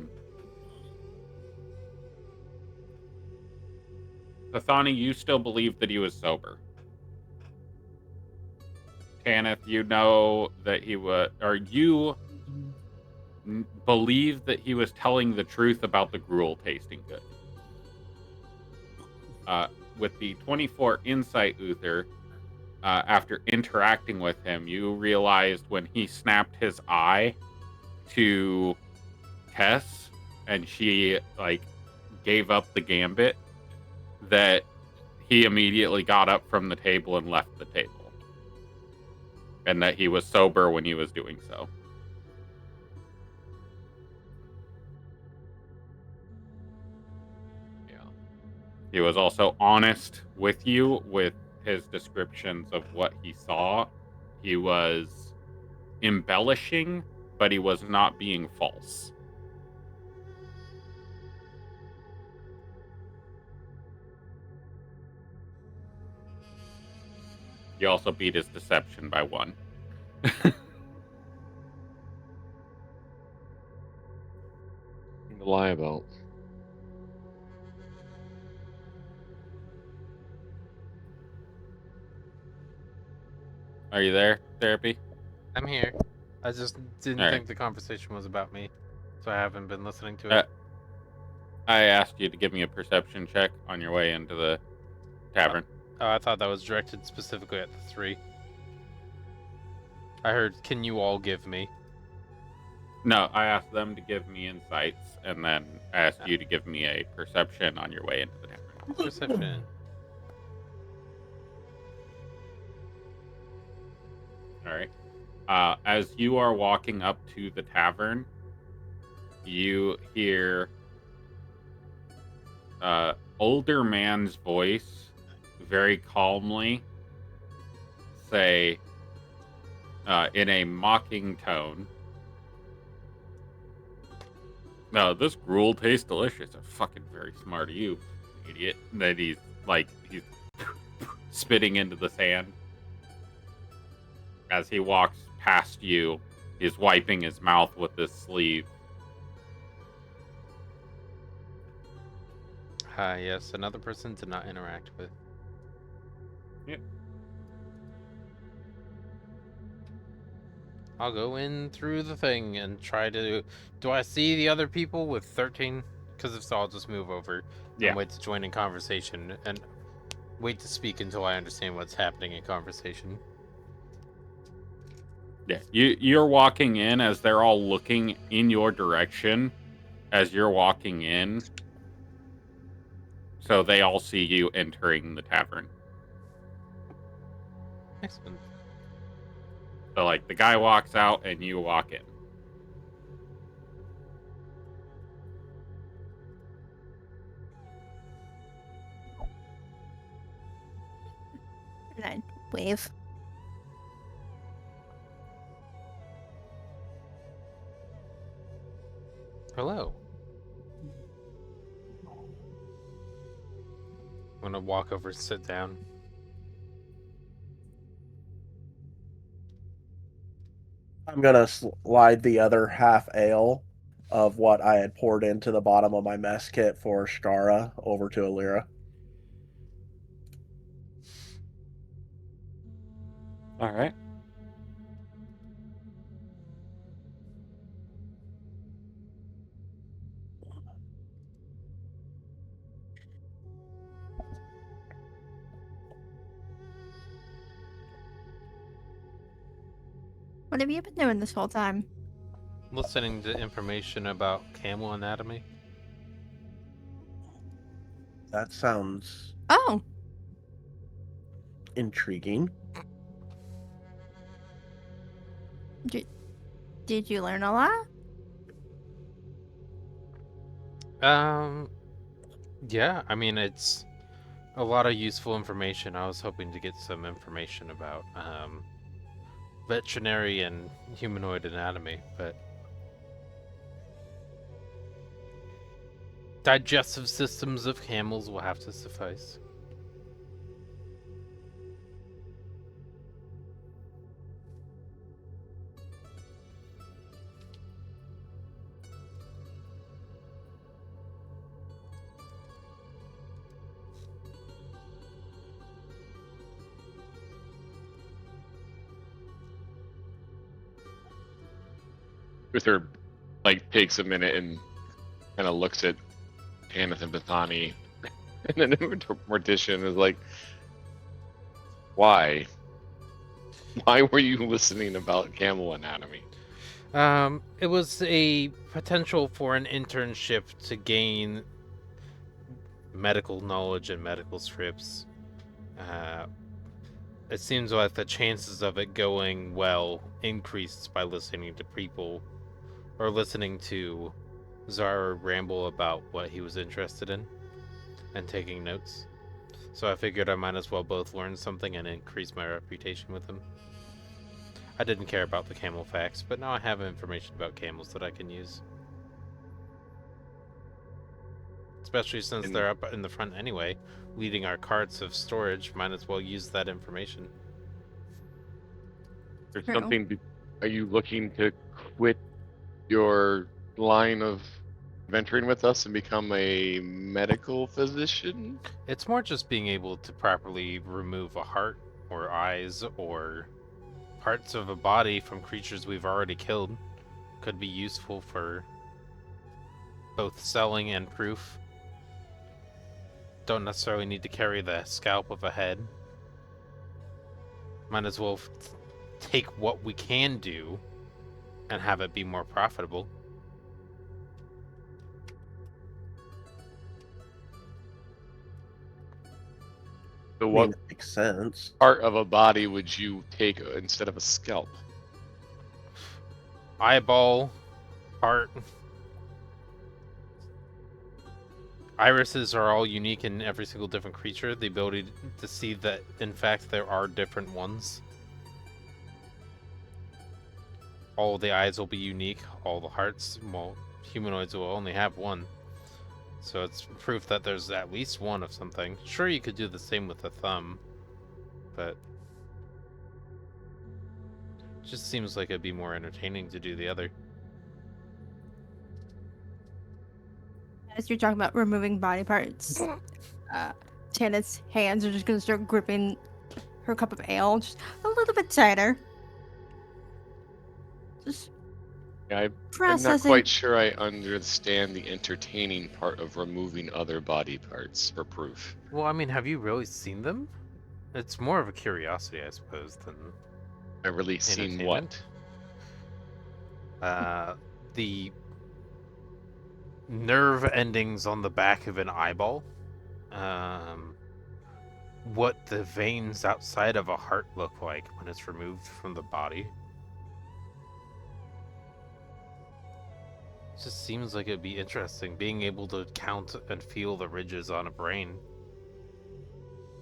you still believe that he was sober. Tanith, you know that he was, or you believe that he was telling the truth about the gruel tasting good. With the 24 insight, Uther, after interacting with him, you realized when he snapped his eye to Tess and she gave up the gambit, that he immediately got up from the table and left the table. And that he was sober when he was doing so. Yeah. He was also honest with you with his descriptions of what he saw. He was embellishing, but he was not being false. He also beat his deception by 1. Nothing to lie about. Are you there, Therapy? I'm here. I just didn't All right. think the conversation was about me, so I haven't been listening to it. I asked you to give me a perception check on your way into the tavern. I thought that was directed specifically at the 3. I heard, can you all give me? No, I asked them to give me insights, and then I asked you to give me a perception on your way into the tavern. Perception. All right. As you are walking up to the tavern, you hear older man's voice very calmly say, in a mocking tone, "No, this gruel tastes delicious." "It's fucking very smart of you, idiot." And then he's spitting into the sand. As he walks past you, he's wiping his mouth with his sleeve. Yes, another person to not interact with. Yep. I'll go in through the thing and try to... Do I see the other people with 13? Because if so, I'll just move over and wait to join in conversation and wait to speak until I understand what's happening in conversation. Yeah, you're walking in as they're all looking in your direction as you're walking in. So they all see you entering the tavern. Excellent. So like the guy walks out and you walk in. And I wave. Hello. I'm gonna walk over and sit down. I'm gonna slide the other half ale of what I had poured into the bottom of my mess kit for Shkara over to Alira. All right. What have you been doing this whole time? Listening to information about camel anatomy. That sounds Oh, intriguing. did you learn a lot? Yeah, I mean, it's a lot of useful information. I was hoping to get some information about, veterinary and humanoid anatomy, but digestive systems of camels will have to suffice. Uther like takes a minute and kind of looks at Tanith and Bethany, and then Mortician is like, "Why? Why were you listening about camel anatomy?" It was a potential for an internship to gain medical knowledge and medical scripts. It seems like the chances of it going well increased by listening to people, or listening to Zara ramble about what he was interested in, and taking notes. So I figured I might as well both learn something and increase my reputation with him. I didn't care about the camel facts, but now I have information about camels that I can use. Especially since they're up in the front anyway, leading our carts of storage, might as well use that information. There's True. something. Are you looking to quit your line of venturing with us and become a medical physician? It's more just being able to properly remove a heart or eyes or parts of a body from creatures we've already killed. Could be useful for both selling and proof. Don't necessarily need to carry the scalp of a head. Might as well take what we can do and have it be more profitable. So I mean, what it makes sense. part of a body would you take instead of a scalp? Eyeball, heart. Irises are all unique in every single different creature. The ability to see that, in fact, there are different ones. All the eyes will be unique. All the hearts, well, humanoids will only have one. So it's proof that there's at least one of something. Sure, you could do the same with a thumb, but it just seems like it'd be more entertaining to do the other. As you're talking about removing body parts, Tanith's hands are just gonna start gripping her cup of ale just a little bit tighter. Just Yeah, I'm not processing. quite sure I understand the entertaining part of removing other body parts for proof. Well, I mean, have you really seen them? It's more of a curiosity, I suppose, than I really seen what? entertainment. The nerve endings on the back of an eyeball. What the veins outside of a heart look like when it's removed from the body. It just seems like it'd be interesting being able to count and feel the ridges on a brain.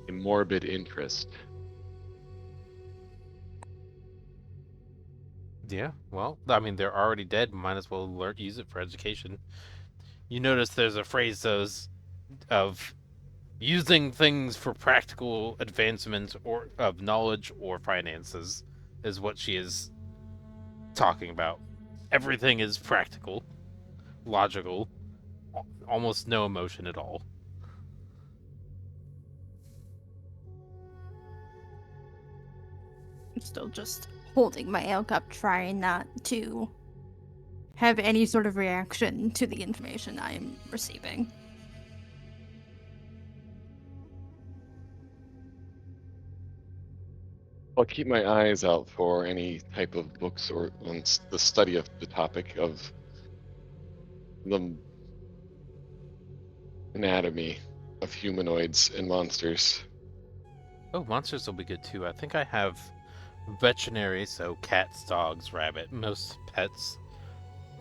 A morbid interest. Yeah, well, I mean, they're already dead. Might as well use it for education. You notice there's a phrase of using things for practical advancement or of knowledge or finances is what she is talking about. Everything is practical, logical, almost no emotion at all. I'm still just holding my ale cup, trying not to have any sort of reaction to the information I'm receiving. I'll keep my eyes out for any type of books or on the study of the topic of the anatomy of humanoids and monsters. Oh, monsters will be good too. I think I have veterinary, so cats, dogs, rabbit, most pets,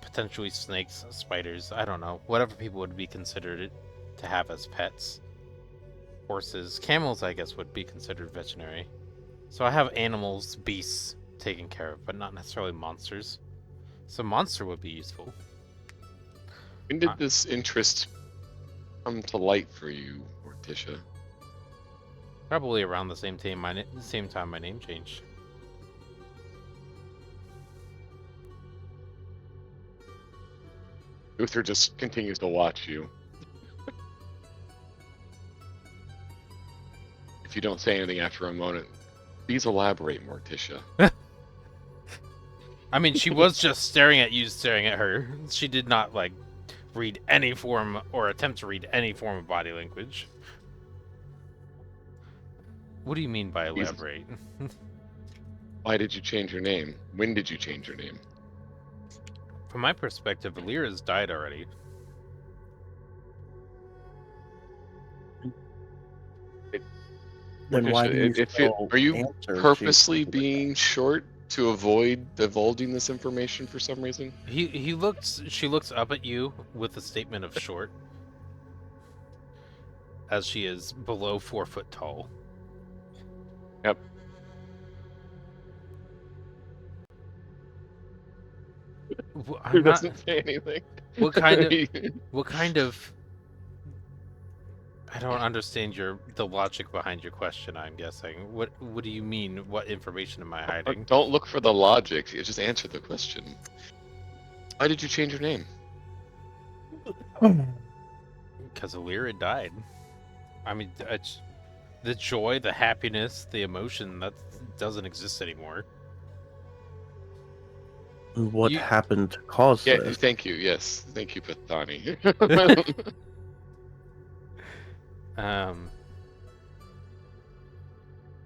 potentially snakes, spiders, I don't know. Whatever people would be considered to have as pets. Horses, camels, I guess, would be considered veterinary. So I have animals, beasts taken care of, but not necessarily monsters. So monster would be useful. When did this interest come to light for you, Morticia? Probably around the same time my name changed. Uther just continues to watch you. If you don't say anything after a moment, please elaborate, Morticia. I mean, she was just staring at you, staring at her. She did not, like, read any form or attempt to read any form of body language. What do you mean by elaborate? Why did you change your name? When did you change your name? From my perspective, Alira's died already. Then why do you Are you answer purposely to- being short to avoid divulging this information for some reason? She looks up at you with a statement of short, as she is below 4 foot tall. Yep. Who doesn't say anything? What kind of? I don't understand the logic behind your question. I'm guessing. What do you mean? What information am I hiding? Don't look for the logic. You just answer the question. Why did you change your name? Because Alira died. I mean, the joy, the happiness, the emotion that doesn't exist anymore. What happened to cause Yeah, this? thank you. Yes, thank you, Pathani.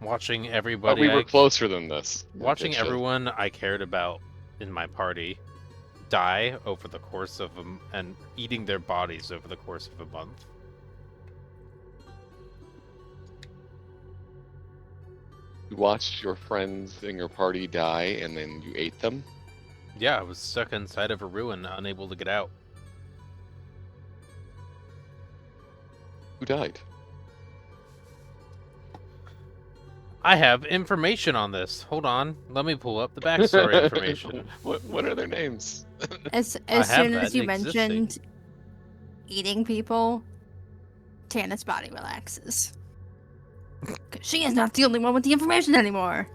Watching But everybody. we were closer than this. Watching Morticia. everyone I cared about in my party die over the course of and eating their bodies over the course of a month. You watched your friends in your party die, and then you ate them. Yeah, I was stuck inside of a ruin, unable to get out. Who died? I have information on this. Hold on, let me pull up the backstory information. What are their names? As have soon that as you existing. mentioned eating people, Tana's body relaxes. 'Cause she is not the only one with the information anymore.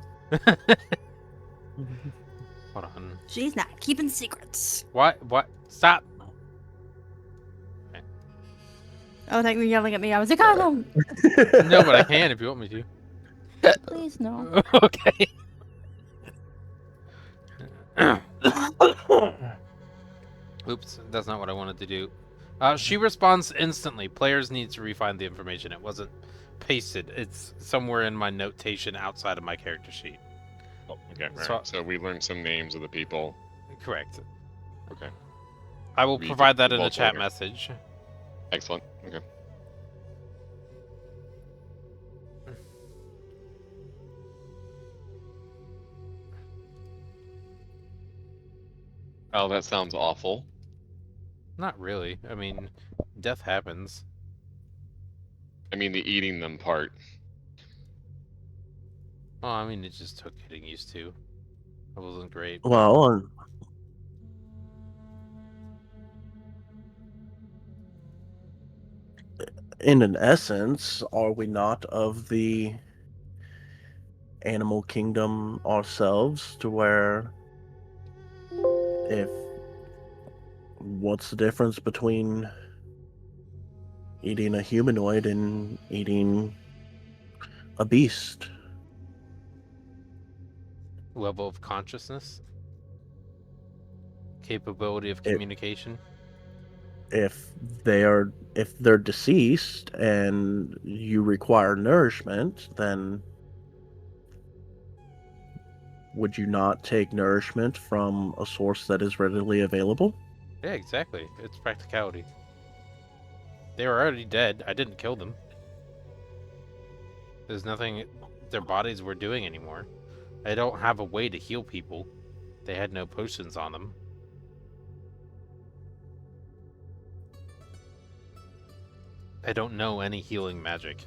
Hold on. She's not keeping secrets. What? Stop. Oh, I thought you were yelling at me. I was like, oh No, but I can if you want me to. no. Please no. Okay. Oops, that's not what I wanted to do. She responds instantly. Players need to refine the information. It wasn't pasted. It's somewhere in my notation outside of my character sheet. Oh, okay, right. So- So we learned some names of the people. Correct. Okay. I will We provide can that in a divulge chat later. message. Excellent. Okay. Oh, that sounds awful. Not really. I mean, death happens. I mean, the eating them part. Well, I mean, it just took getting used to. It wasn't great. But Well, in an essence, are we not of the animal kingdom ourselves? To where, if what's the difference between eating a humanoid and eating a beast? level of consciousness, capability of It, communication. if if they're deceased and you require nourishment, then would you not take nourishment from a source that is readily available? Yeah, exactly. It's practicality. They were already dead. I didn't kill them. There's nothing their bodies were doing anymore. I don't have a way to heal people. They had no potions on them. I don't know any healing magic.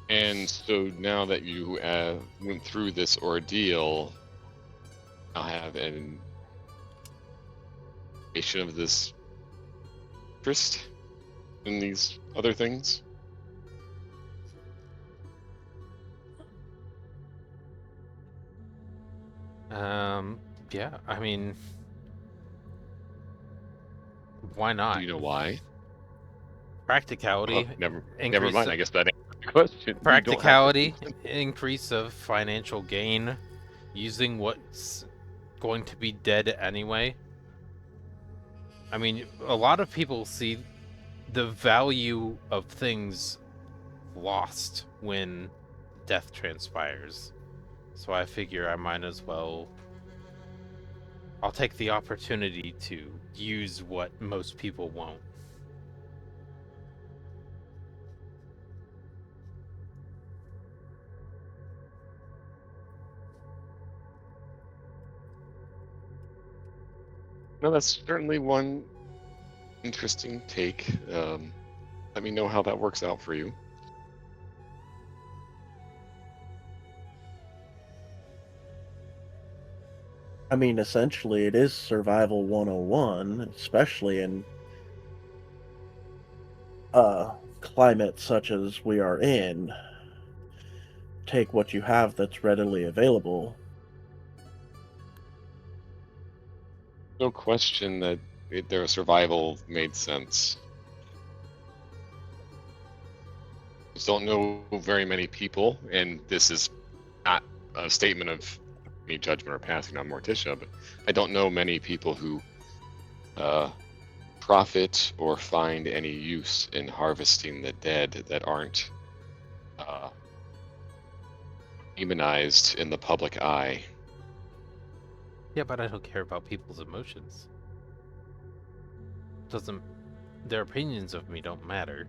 And so now that you went through this ordeal, I'll have an indication of this interest in these other things. Yeah, I mean, why not? Do you know why? Practicality, Never increase mind. I guess that answers the question. You don't have to- practicality, increase of financial gain, using what's going to be dead anyway. I mean, a lot of people see the value of things lost when death transpires. So I figure I might as well. I'll take the opportunity to use what most people won't. No, that's certainly one interesting take. Let me know how that works out for you. I mean, essentially, it is survival 101, especially in a climate such as we are in. Take what you have that's readily available. No question that their survival made sense. Just don't know very many people, and this is not a statement of any judgment or passing on Morticia, but I don't know many people who profit or find any use in harvesting the dead that aren't demonized in the public eye. Yeah, but I don't care about people's emotions. Doesn't their opinions of me don't matter.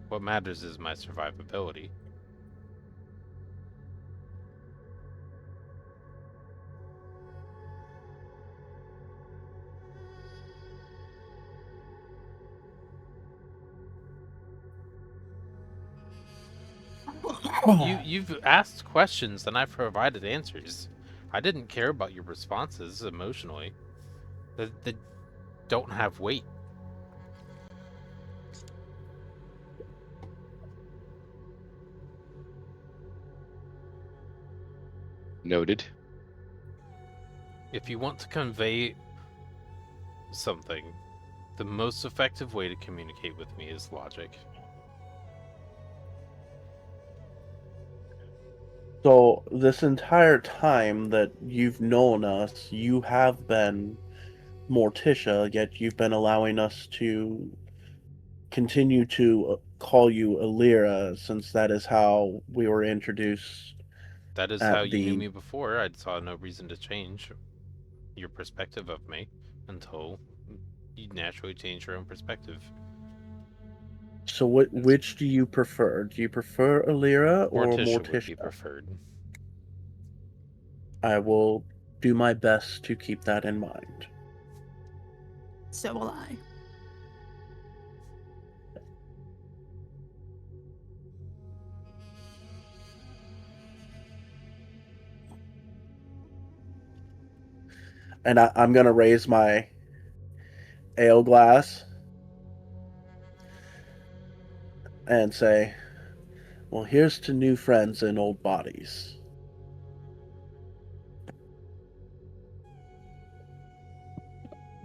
What matters is my survivability. You've asked questions and I've provided answers. I didn't care about your responses emotionally. They don't have weight. Noted. If you want to convey something, the most effective way to communicate with me is logic. So, this entire time that you've known us, you have been Morticia, yet you've been allowing us to continue to call you Alira, since that is how we were introduced That is how at you knew the... me before. I saw no reason to change your perspective of me until you naturally change your own perspective. So which do you prefer? Do you prefer Alira or Morticia would be Morticia? preferred. I will do my best to keep that in mind. So will I. And I'm going to raise my ale glass and say, well, here's to new friends and old bodies.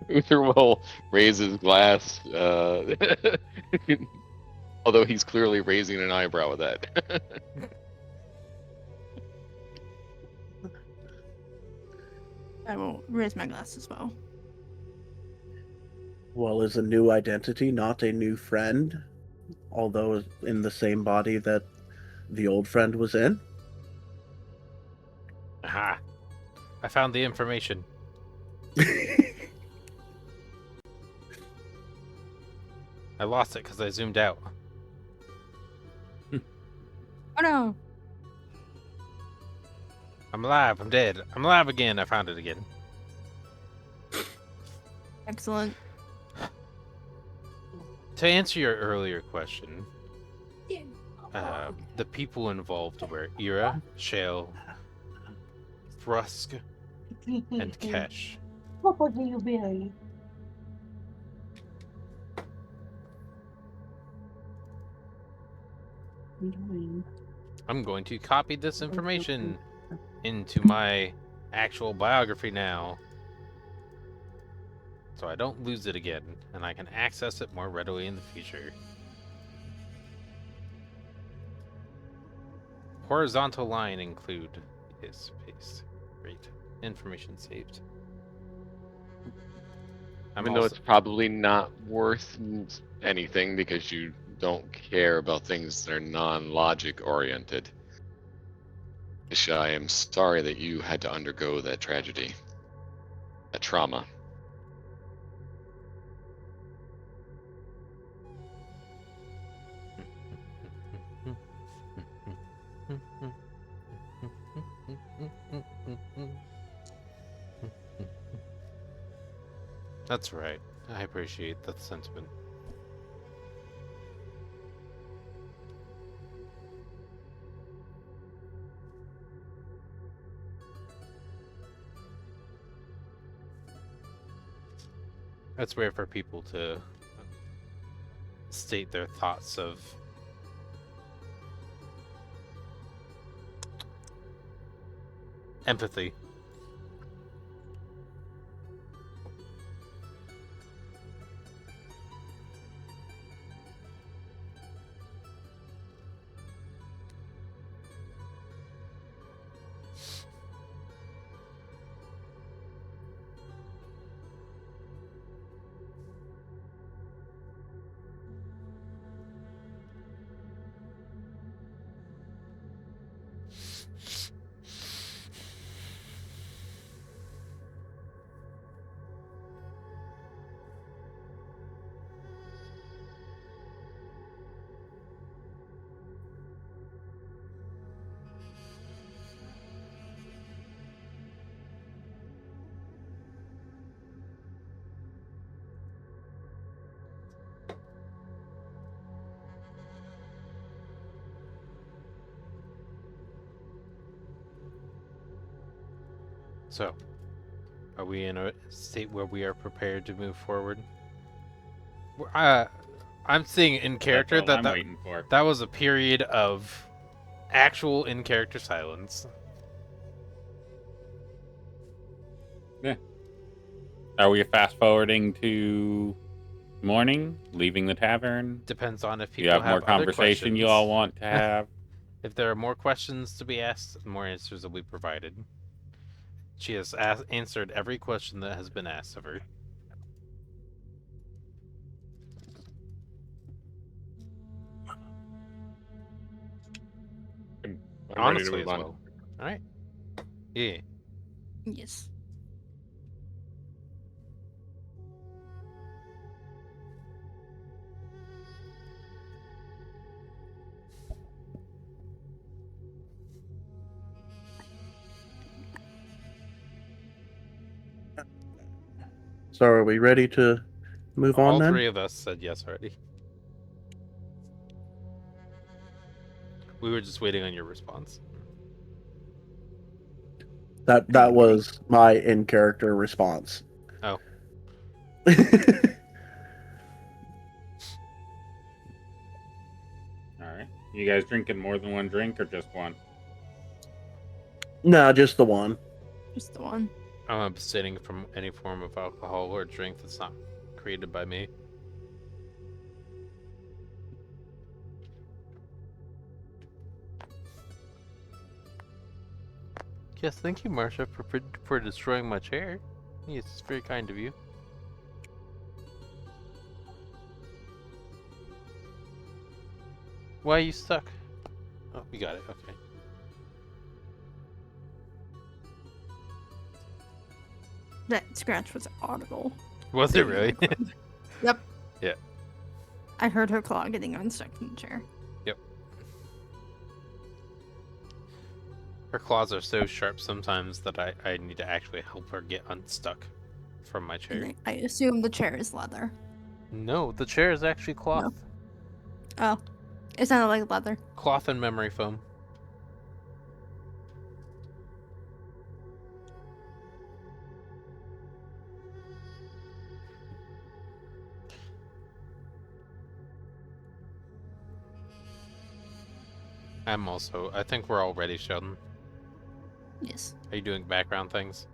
Uther will raise his glass, although he's clearly raising an eyebrow at that. I will raise my glass as well. Well, is a new identity not a new friend, although in the same body that the old friend was in? Aha! I found the information. I lost it because I zoomed out. Oh no! I'm alive. I'm dead. I'm alive again. I found it again. Excellent. To answer your earlier question, the people involved were Ira, Shale, Thrusk, and Kesh. I'm going to copy this information into my actual biography now, so I don't lose it again, and I can access it more readily in the future. Horizontal line include is paste. Great. Information saved. Even though it's probably not worth anything because you don't care about things that are non-logic oriented. Isha, I am sorry that you had to undergo that tragedy, that trauma. That's right. I appreciate that sentiment. That's rare for people to state their thoughts of empathy. So, are we in a state where we are prepared to move forward? I'm seeing in character That's all that I'm waiting for. that was a period of actual in-character silence. Are we fast forwarding to morning, leaving the tavern? Depends on if Do people you have more other conversation you questions. all want to have? If there are more questions to be asked, more answers will be provided. She has answered every question that has been asked of her. I'm ready to honestly move as on. well. All right. Yeah. Yes. So are we ready to move on All then? three of us said yes already. We were just waiting on your response. That was my in character response. Oh. All right. You guys drinking more than one drink or just one? No, just the one. Just the one. I'm abstaining from any form of alcohol or drink that's not created by me. Yes, thank you, Marcia, for destroying my chair. Yes, it's very kind of you. Why are you stuck? Oh, we got it. Okay. That scratch was audible. Was it really? Yep. Yeah. I heard her claw getting unstuck in the chair. Her claws are so sharp sometimes that I need to actually help her get unstuck from my chair. And I assume the chair is leather. No, the chair is actually cloth. Oh. It sounded like leather. Cloth and memory foam. I think we're all ready, Sheldon. Yes. Are you doing background things?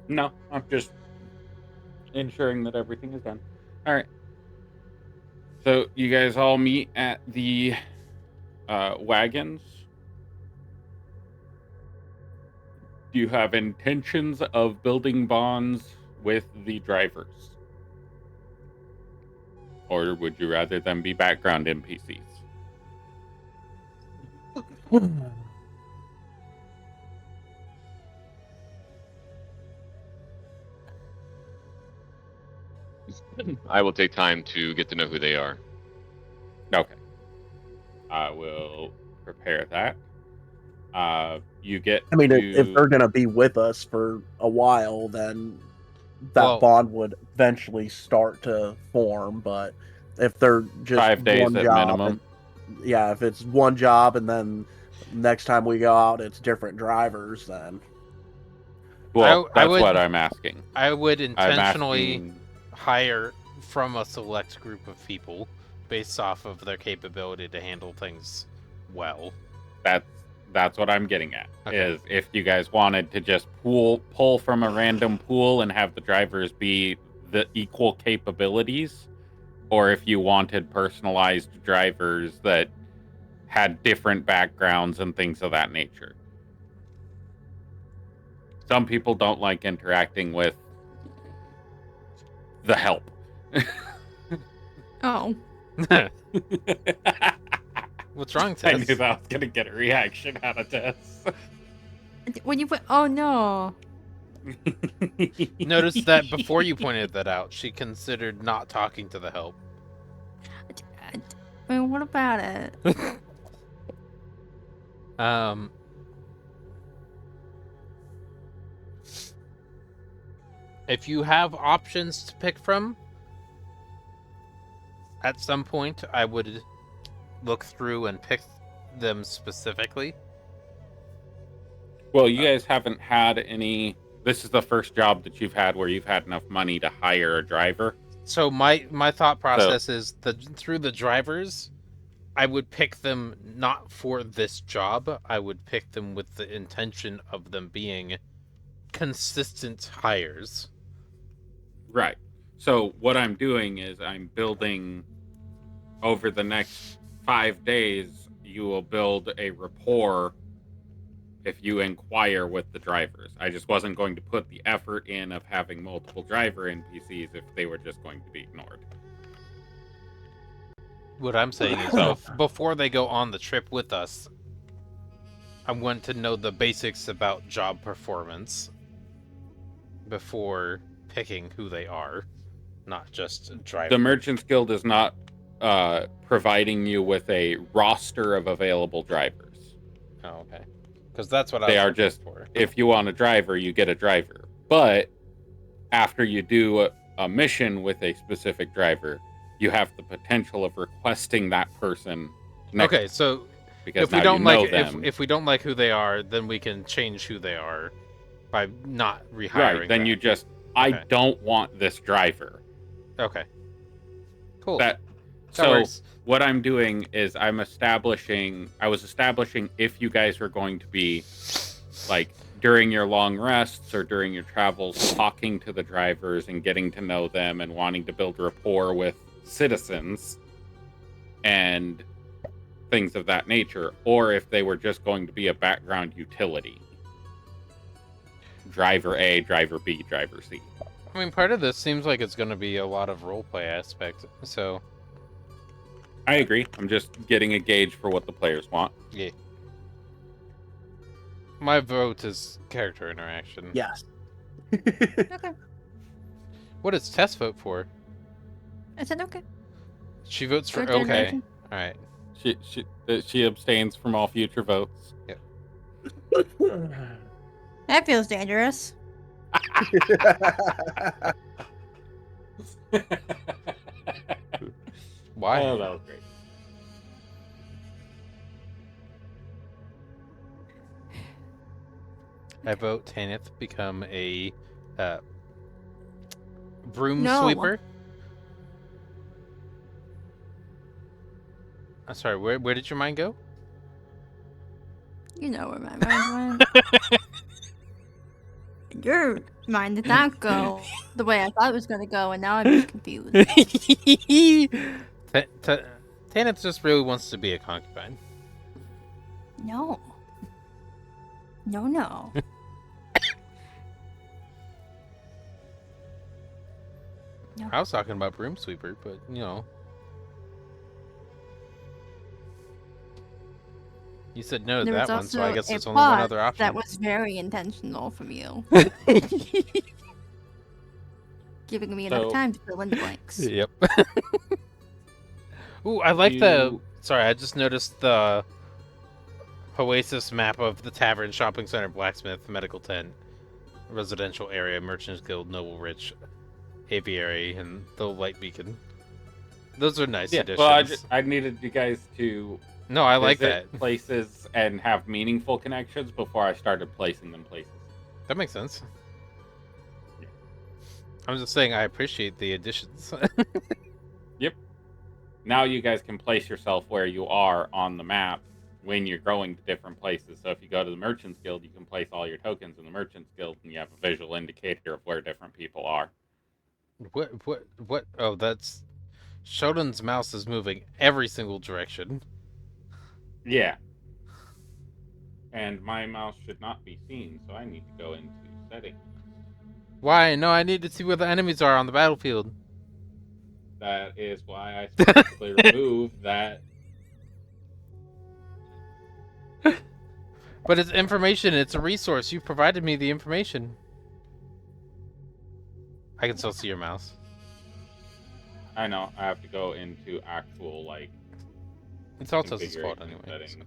No, I'm just ensuring that everything is done. All right. So you guys all meet at the wagons. Do you have intentions of building bonds with the drivers? Or would you rather them be background NPCs? I will take time to get to know who they are. Okay. I will prepare that. You get I mean, to... if they're gonna be with us for a while, then that Well- bond would eventually start to form. But if they're just 5 days one at job, minimum. yeah, if it's one job and then next time we go out it's different drivers, then Well, I that's would- what I'm asking. I would I'm intentionally asking... hire from a select group of people based off of their capability to handle things well. That's what I'm getting at. Okay. Is if you guys wanted to just pull from a random pool and have the drivers be the equal capabilities, or if you wanted personalized drivers that had different backgrounds and things of that nature. Some people don't like interacting with the help. Oh. What's wrong, I Tess? knew that was gonna get a reaction out of this. When you put. Oh no. Notice that before you pointed that out, she considered not talking to the help. I mean, what about it? If you have options to pick from, at some point I would look through and pick them specifically. Well, you guys haven't had any. This is the first job that you've had where you've had enough money to hire a driver. So my thought process is through the drivers, I would pick them not for this job. I would pick them with the intention of them being consistent hires. Right. So what I'm doing is I'm building over the next 5 days. You will build a rapport if you inquire with the drivers. I just wasn't going to put the effort in of having multiple driver NPCs if they were just going to be ignored. What I'm saying is, before they go on the trip with us, I want to know the basics about job performance before picking who they are, not just driving. The Merchants Guild is not providing you with a roster of available drivers. Oh, okay. Because that's what I They was are looking just, for. if you want a driver, you get a driver. But after you do a mission with a specific driver, you have the potential of requesting that person next. Okay, so Because if we now don't you know like them. if we don't like who they are, then we can change who they are by not rehiring. Right, then them. you just, I Okay. don't want this driver. Okay. Cool. That That so works. what I'm doing is I was establishing if you guys are going to be like during your long rests or during your travels talking to the drivers and getting to know them and wanting to build rapport with citizens and things of that nature, or if they were just going to be a background utility. Driver A, driver B, driver C. I mean, part of this seems like it's going to be a lot of roleplay aspect. So, I agree. I'm just getting a gauge for what the players want. yeah. My vote is character interaction. Yes. Okay. What does Tess vote for? I said okay. She votes for Character okay. interaction. All right. She abstains from all future votes. That feels dangerous. Why? Oh, that was great. I vote Tanith become a broom No. sweeper. I'm sorry, where did your mind go? You know where my mind went. Your mind did not go the way I thought it was going to go, and now I'm just confused. Tanith just really wants to be a concubine. No. No, no. I was talking about broom sweeper, but you know. You said no to There that was one, so I also guess a there's only one plot other option. that was very intentional from you. Giving me enough So- time to fill in the blanks. Yep. Ooh, I like the. Sorry, I just noticed the Oasis map of the tavern, shopping center, blacksmith, medical tent, residential area, merchants guild, noble rich, aviary, and the light beacon. Those are nice additions. Well, I needed you guys to No, I like visit that. places and have meaningful connections before I started placing them places. That makes sense. I'm just saying I appreciate the additions. Now you guys can place yourself where you are on the map when you're going to different places. So if you go to the Merchants Guild, you can place all your tokens in the Merchants Guild, and you have a visual indicator of where different people are. What? Oh, that's... Shodan's mouse is moving every single direction. Yeah. And my mouse should not be seen, so I need to go into settings. Why? No, I need to see where the enemies are on the battlefield. That is why I specifically removed that. But it's information, it's a resource. You provided me the information. I can still see your mouse. I know, I have to go into actual, like, It's all Tessa's fault configuration anyway. settings.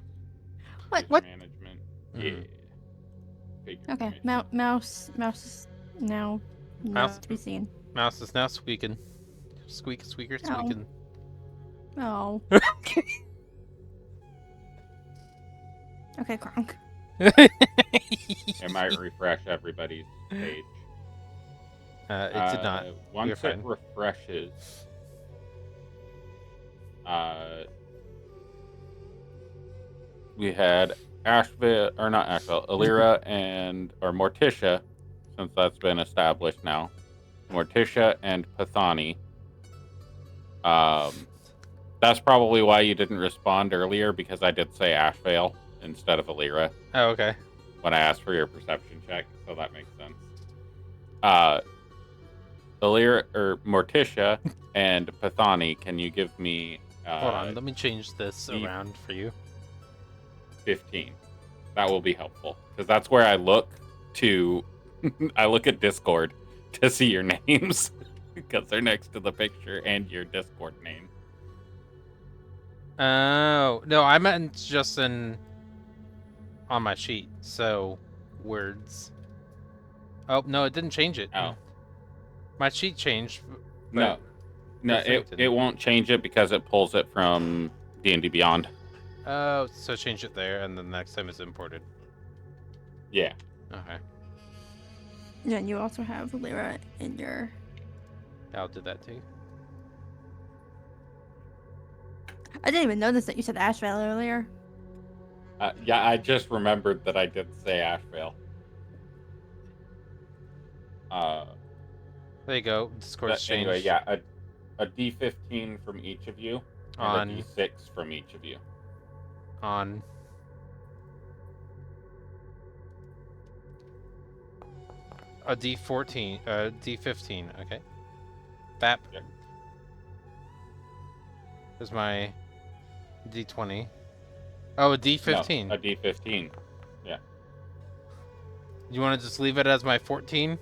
What? User What? Management. Mhm. Yeah. Configure Okay, permission. mouse is now Mouse- not to be seen. Mouse is now squeaking. Squeaker, Oh. squeaking. Oh. Okay, Kronk. It might refresh everybody's page. It did not. Once You're it fine. refreshes, we had Asheville, or not Asheville, Alira or Morticia, since that's been established now. Morticia and Pathani. That's probably why you didn't respond earlier, because I did say Asheville instead of Alira Oh, okay. when I asked for your perception check, so that makes sense. Alira or Morticia and Pathani, can you give me Hold on, let me change this D- around for you. 15. That will be helpful because that's where I look to. I look at Discord to see your names because they're next to the picture and your Discord name. Oh, no, I meant just on my sheet. So, words. Oh, no, it didn't change it. Oh. My sheet changed. No, the thing it didn't. won't change it because it pulls it from D&D Beyond. Oh, so change it there, and then next time it's imported. Yeah. Okay. Yeah, and you also have Lyra in your. I'll do that too. I didn't even notice that you said Ashvale earlier. Yeah, I just remembered that I did say Ashvale. There you go. Discord's changed. Anyway, yeah, a D15 from each of you and a D6 from each of you. On. A D14, D15, okay. That is my D20. Oh, a D15. No, a D15. Yeah. You want to just leave it as my 14?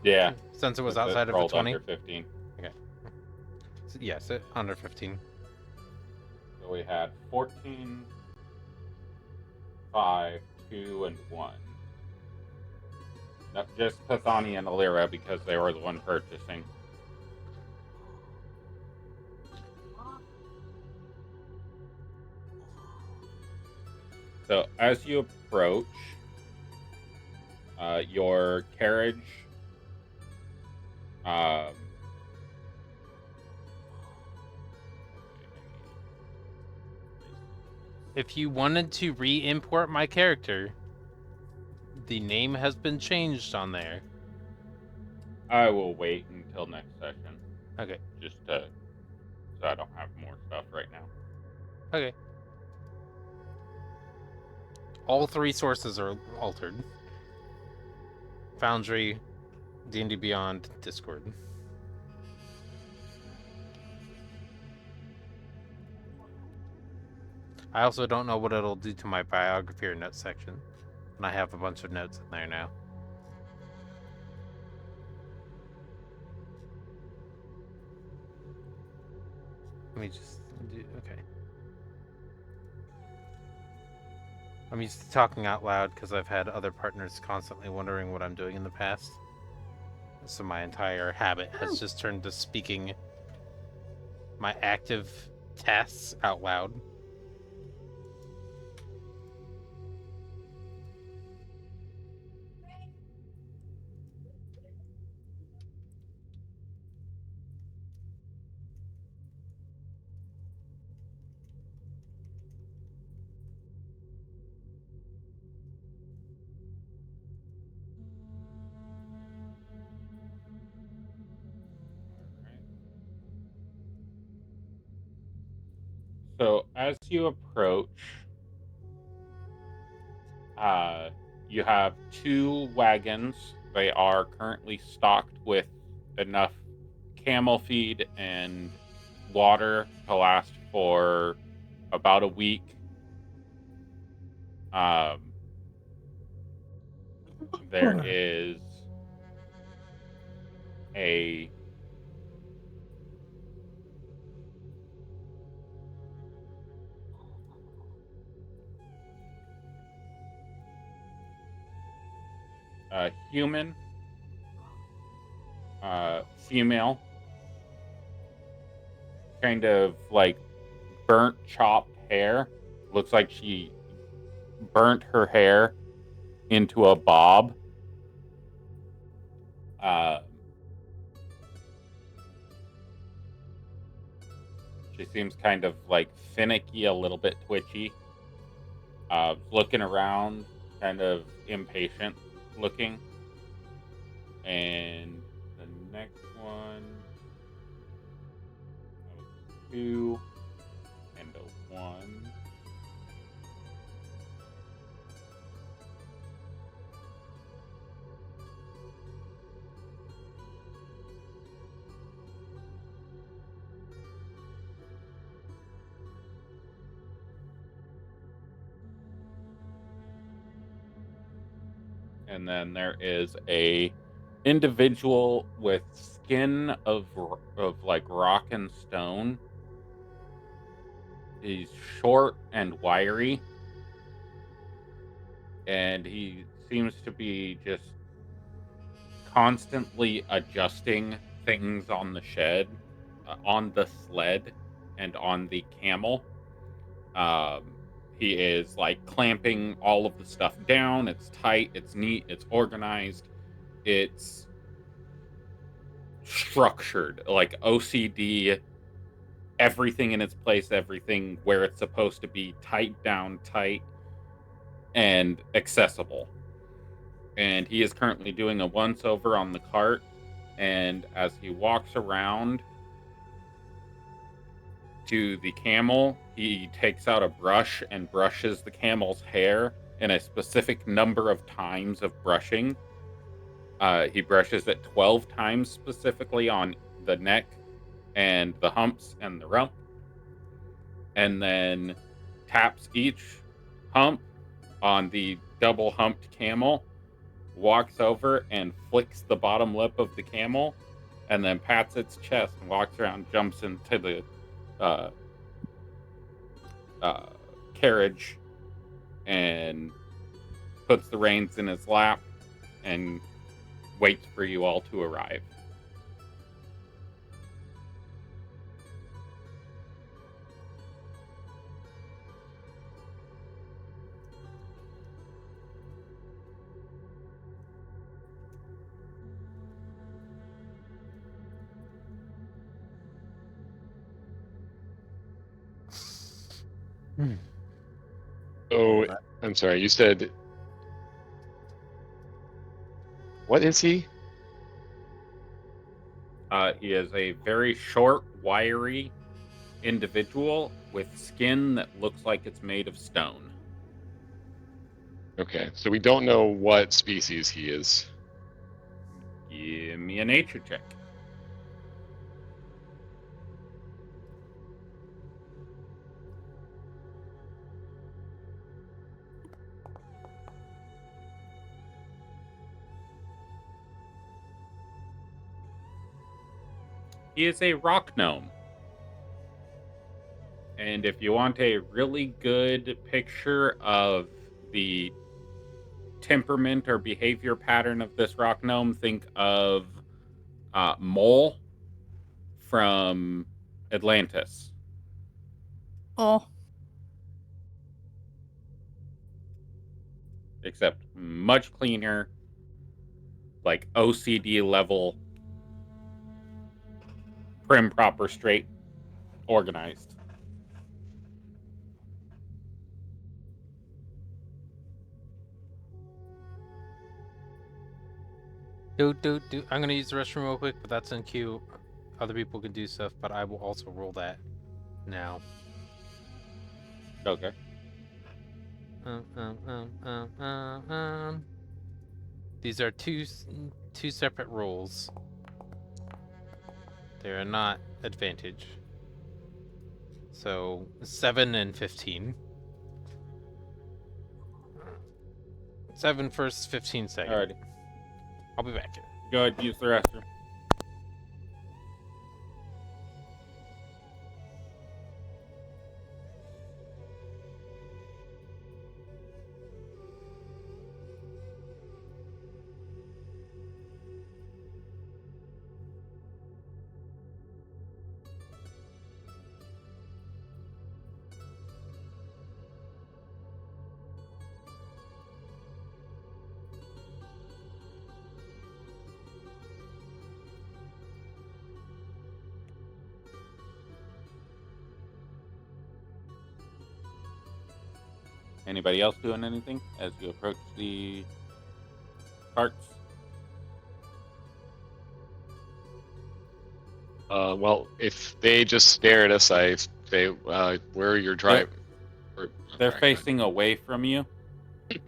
Yeah. Since it was Since outside of the rolled 20? Under 15. Okay. So, yes, under 15. So we had 14, 5, 2, and 1. No, just Pathani and Alira because they were the one purchasing. So as you approach, your carriage, If you wanted to re-import my character, the name has been changed on there. I will wait until next session. Okay. Just so I don't have more stuff right now. Okay. All 3 sources are altered. Foundry, D&D Beyond, Discord. I also don't know what it'll do to my biography or notes section. And I have a bunch of notes in there now. Let me just do, okay. I'm used to talking out loud because I've had other partners constantly wondering what I'm doing in the past. So my entire habit has just turned to speaking my active tasks out loud. So as you approach, you have 2 wagons. They are currently stocked with enough camel feed and water to last for about a week. There is a human, female, kind of like burnt chopped hair. Looks like she burnt her hair into a bob. She seems kind of like finicky, a little bit twitchy. Looking around, kind of impatient looking. And the next one, 2 and a 1. And then there is a individual with skin of like rock and stone. He's short and wiry, and he seems to be just constantly adjusting things on the on the sled, and on the camel. He is like clamping all of the stuff down. It's tight, it's neat, it's organized, it's structured, like OCD, everything in its place, everything where it's supposed to be, tight down, tight, and accessible. And he is currently doing a once over on the cart, and as he walks around to the camel, he takes out a brush and brushes the camel's hair in a specific number of times of brushing. He brushes it 12 times specifically on the neck and the humps and the rump, and then taps each hump on the double humped camel, walks over and flicks the bottom lip of the camel, and then pats its chest and walks around, jumps into the carriage and puts the reins in his lap and waits for you all to arrive. Oh, I'm sorry. You said, what is he? He is a very short, wiry individual with skin that looks like it's made of stone. Okay, so we don't know what species he is. Give me a nature check. He is a rock gnome. And if you want a really good picture of the temperament or behavior pattern of this rock gnome, think of Mole from Atlantis. Oh, Except much cleaner, like OCD level, prim, proper, straight, organized. I'm gonna use the restroom real quick, but that's in queue. Other people can do stuff, but I will also roll that now. Okay. These are two separate rolls. They are not advantage. So 7 and 15. 7 first, 15 second. Alrighty. I'll be back. Go ahead, use the restroom. Anybody else doing anything as you approach the carts? Well, if they just stare at us, I say, where are your drive? They're facing away from you,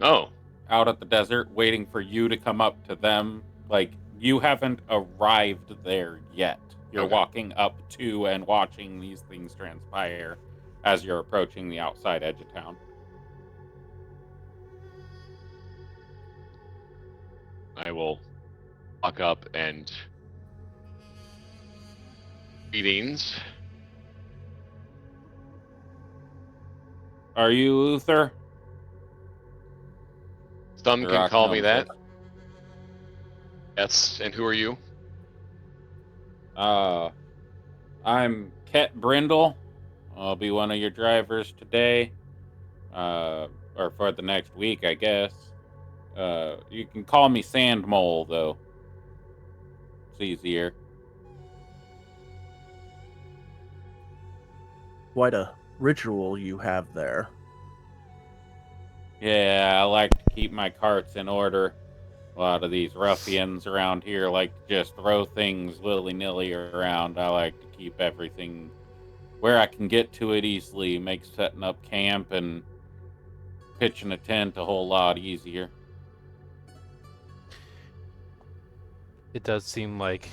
Oh, out at the desert, waiting for you to come up to them. Like, you haven't arrived there yet. You're Okay. walking up to and watching these things transpire as you're approaching the outside edge of town. I will walk up and greetings. Are you Luther? Some The can Rock call me Gnome that. says. Yes, and who are you? I'm Ket Brindle. I'll be one of your drivers today, or for the next week, I guess. You can call me Sand Mole, though. It's easier. Quite a ritual you have there. Yeah, I like to keep my carts in order. A lot of these ruffians around here like to just throw things willy-nilly around. I like to keep everything where I can get to it easily. Makes setting up camp and pitching a tent a whole lot easier. It does seem like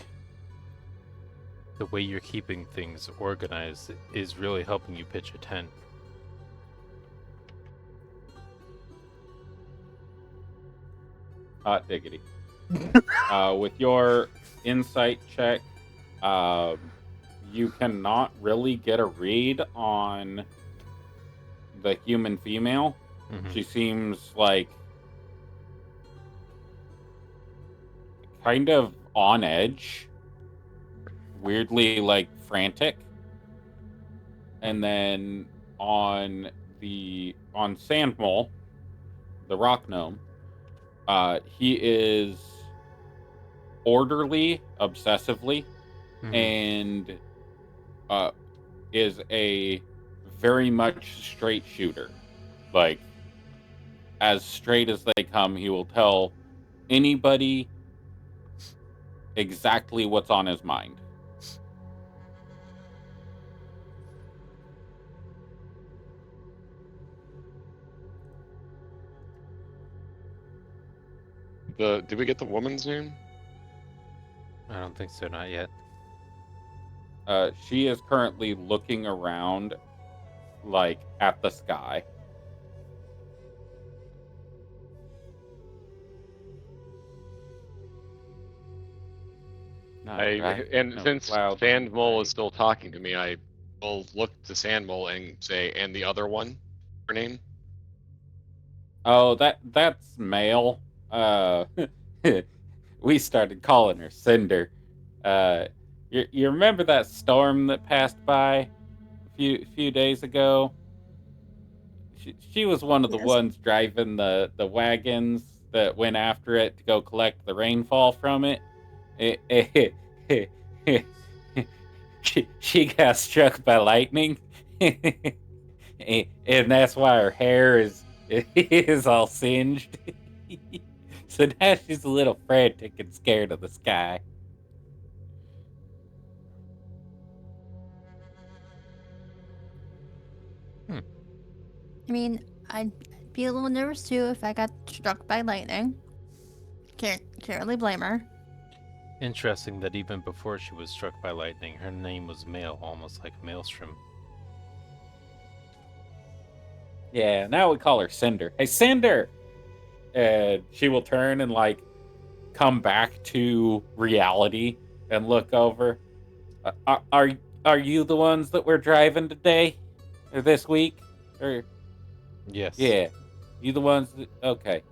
the way you're keeping things organized is really helping you pitch a tent. Hot diggity. With your insight check, you cannot really get a read on the human female. Mhm. She seems like kind of on edge, weirdly like frantic. And then on Sandmole, the rock gnome, he is orderly obsessively Mhm. and is a very much straight shooter. Like, as straight as they come, he will tell anybody exactly what's on his mind. Did we get the woman's name? I don't think so, not yet. She is currently looking around, like, at the sky. Since Sandmole is still talking to me, I will look to Sandmole and say, and the other one, her name? Oh, that's male. We started calling her Cinder. You remember that storm that passed by a few days ago? She was one of the Yes. ones driving the wagons that went after it to go collect the rainfall from it. She got struck by lightning, and that's why her hair is all singed. So now she's a little frantic and scared of the sky. I mean, I'd be a little nervous too if I got struck by lightning. Can't really blame her. Interesting that even before she was struck by lightning, her name was Mael, almost like Maelstrom. Yeah, now we call her Cinder. Hey, Cinder! And she will turn and, like, come back to reality and look over. Are you the ones that we're driving today? Or this week? Or Yes. yeah, you the ones that, okay.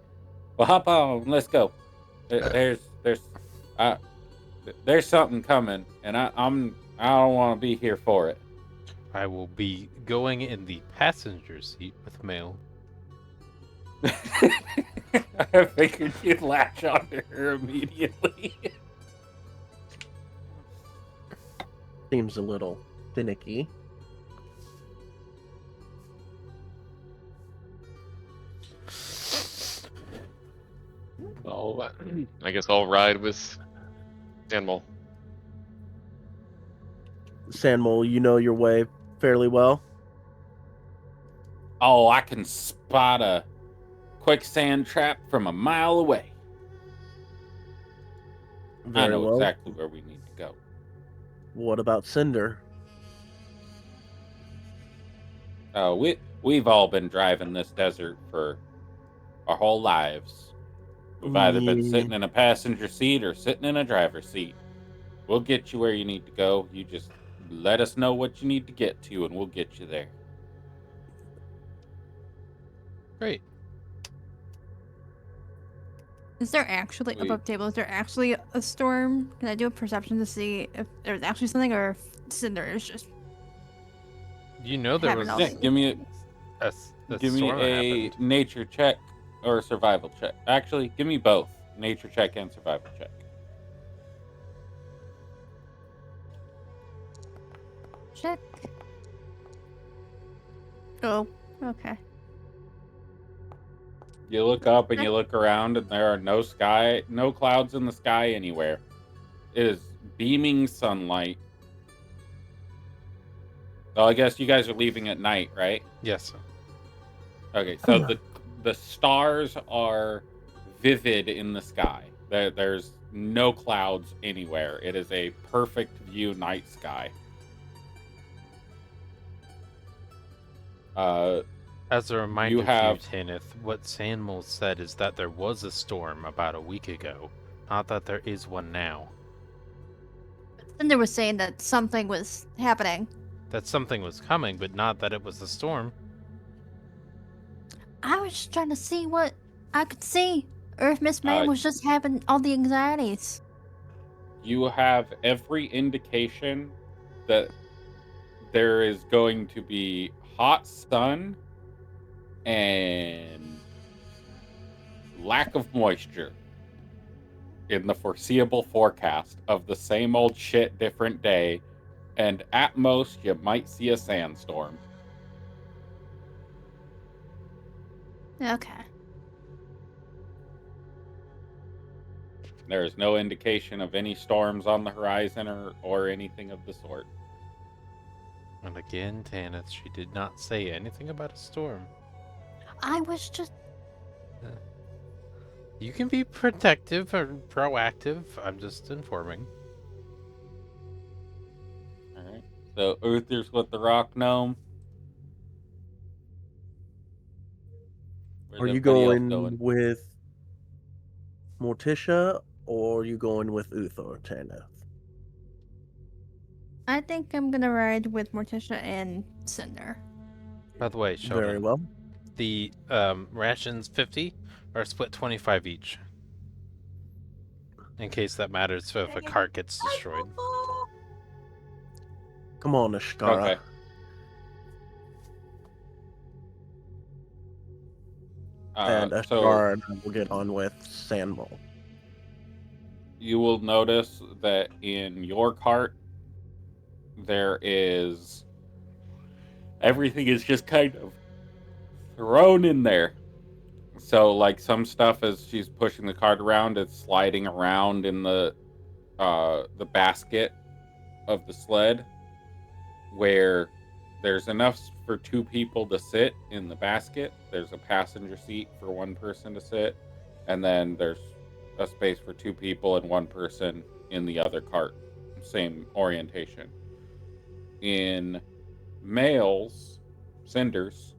Well, hop on, let's go. There's something coming, and I don't want to be here for it. I will be going in the passenger seat with Mael. I figured you'd latch onto her immediately. Seems a little finicky. Well, I guess I'll ride with Sandmole. Sandmole, you know your way fairly well. Oh, I can spot a quicksand trap from a mile away. I Very know well. exactly where we need to go. What about Cinder? We've all been driving this desert for our whole lives. We've either been Yeah. sitting in a passenger seat or sitting in a driver's seat. We'll get you where you need to go. You just let us know what you need to get to, and we'll get you there. Great. Is there actually Wait. above table? Is there actually a storm? Can I do a perception to see if there's actually something, or if Cinder is just You know there was having all Yeah, the give me a give me storm a happened. nature check or a survival check. Actually, give me both nature check and survival check. check? Oh, okay. You look up and you look around, and there are no clouds in the sky anywhere. It is beaming sunlight. Well, I guess you guys are leaving at night, right? Yes. Okay, so the stars are vivid in the sky. There's no clouds anywhere. It is a perfect view night sky. As a reminder have- to you, Tanith, what Sandmole said is that there was a storm about a week ago, not that there is one now. Cinder was saying that something was happening. That something was coming, but not that it was a storm. I was just trying to see what I could see, or if Miss May was just having all the anxieties. You have every indication that there is going to be hot sun and lack of moisture in the foreseeable forecast of the same old shit, different day, and at most you might see a sandstorm. Okay. There is no indication of any storms on the horizon or anything of the sort. And again, Tanith, she did not say anything about a storm. I was just. You can be protective or proactive. I'm just informing. Alright. So Uther's with the rock gnome. Where's Are you everybody else going with Morticia, or are you going with Uthor, Tanith? I think I'm gonna ride with Morticia and Cinder. By the way, Sheldon, Very well. the rations 50 are split 25 each. In case that matters if a cart gets destroyed. Come on, Ashkara. Okay. And So Ashkara and I will get on with Sandmole. you will notice that in your cart there is everything is just kind of thrown in there. So like some stuff as she's pushing the cart around, it's sliding around in the basket of the sled, where there's enough for 2 people to sit in the basket. There's a passenger seat for 1 person to sit, and then there's a space for 2 people and 1 person in the other cart. Same orientation. In Males, Cinders,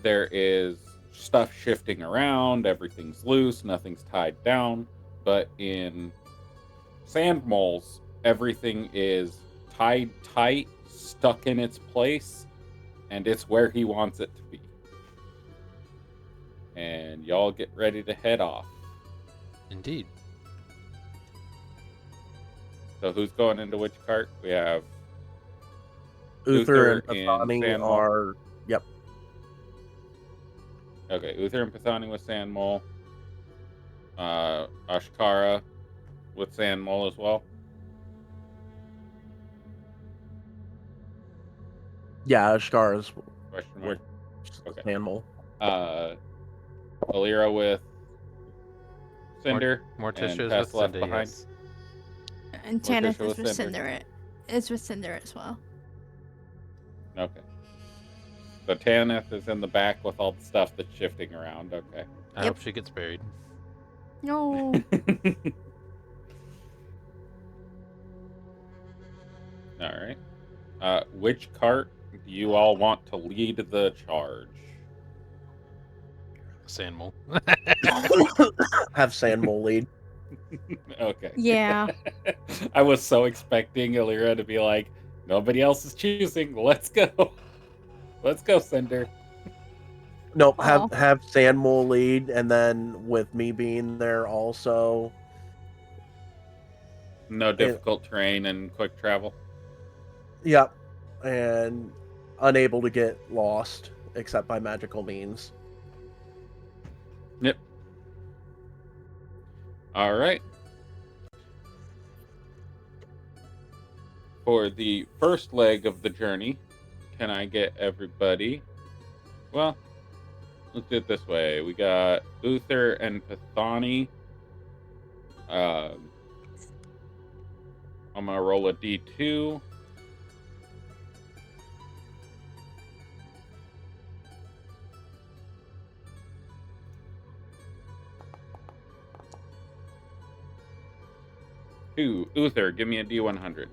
there is stuff shifting around, everything's loose, nothing's tied down. But in Sandmoles, everything is tied tight, stuck in its place, and it's where he wants it to be. And y'all get ready to head off. Indeed. So who's going into which cart? We have Uther and Uther and Pathani Sandmole. are. Yep. Okay, Uther and Pathani with Sandmole. Ashkara with Sandmole as well. Yeah, Ashkara's Question mark. with Okay. Sandmole. Alira with Cinder. Morticia and is Tess with left Cindy, behind. yes. And Morticia Tanith is with with Cinder. Cinder. It's with Cinder as well. Okay. So Tanith is in the back with all the stuff that's shifting around. Okay. I hope she gets buried. No. All right. Which cart do you all want to lead the charge? Sandmole. Have Sandmole lead. Okay. Yeah. I was so expecting Illyria to be like, nobody else is choosing. Let's go. Let's go, Cinder. Nope, Oh. have Sandmole lead, and then with me being there also. No difficult terrain and quick travel. Yep, and unable to get lost except by magical means. Yep. All right. For the first leg of the journey, can I get everybody? Well, let's do it this way. We got Uther and Pathani. I'm gonna roll a d2. Uther, give me a d100.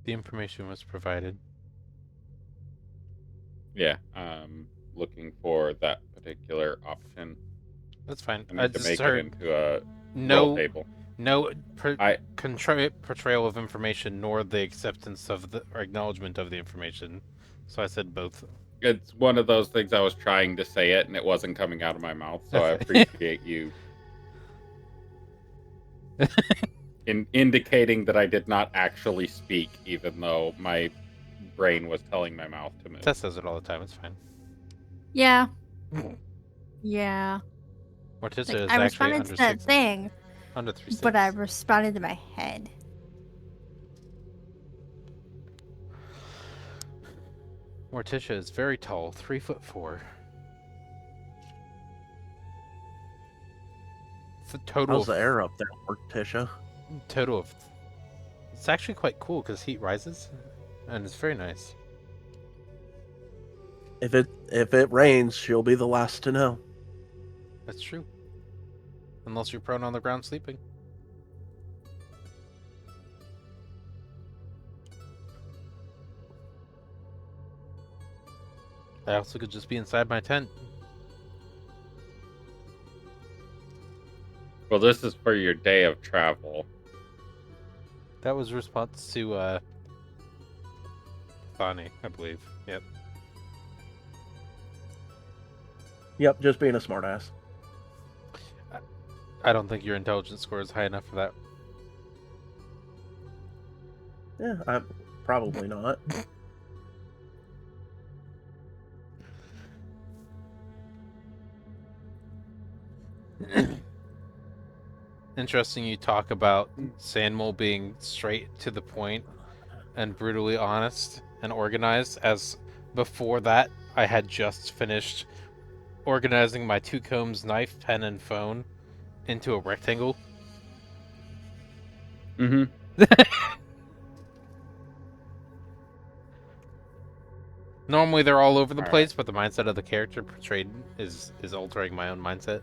The information was provided. Yeah, looking for that particular option. That's fine. I I need to just make it heard into a roll no table. portrayal of information, nor the acceptance of the or acknowledgement of the information. So I said both. It's one of those things I was trying to say it and it wasn't coming out of my mouth, so I appreciate you indicating that I did not actually speak, even though my brain was telling my mouth to move. Tess says it all the time. It's fine. Yeah. Yeah. Morticia Like, is I actually responded under to that 6. thing, Under 3 but I responded to my head. Morticia is very tall, 3'4". The total How's the air up there, Morticia? total of it's actually quite cool because heat rises, and it's very nice. If it rains, she'll be the last to know. That's true. Unless you're prone on the ground sleeping. I also could just be inside my tent. Well, this is for your day of travel. That was a response to Bonnie, I believe. Yep. Yep, just being a smartass. I don't think your intelligence score is high enough for that. Yeah, I'm probably not. Interesting you talk about Sandmole being straight to the point and brutally honest and organized, as before that I had just finished organizing my 2 combs, knife, pen, and phone into a rectangle. Mm-hmm. Normally they're all over the All place, but the mindset of the character portrayed is altering my own mindset.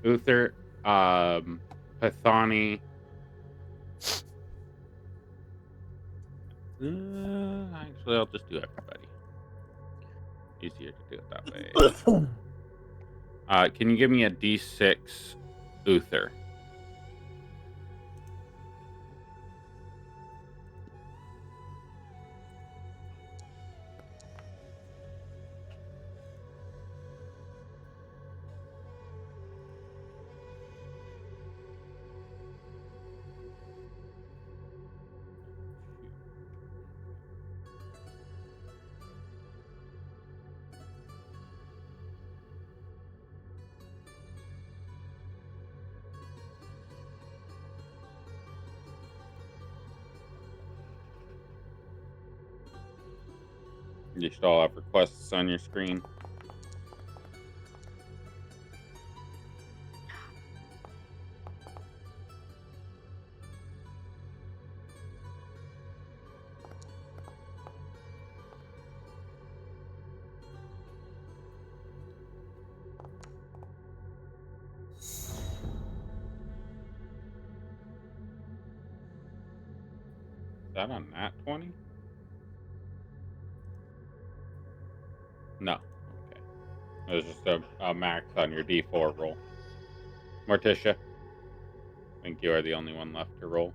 Uther, Pathani. Actually, I'll just do everybody. Easier to do it that way. Can you give me a D6, Uther? You should all have requests on your screen. Is that on nat 20? No. Okay. It was just a max on your D4 roll. Morticia, I think you are the only one left to roll.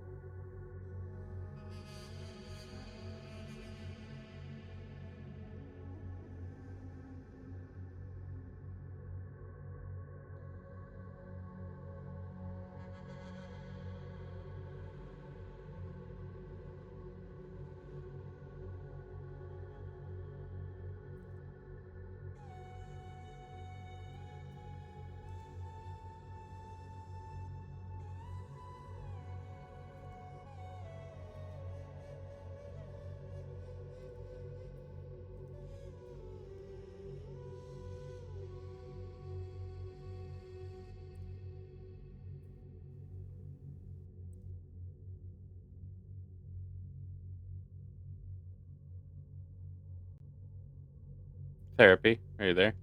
Therapy, are you there?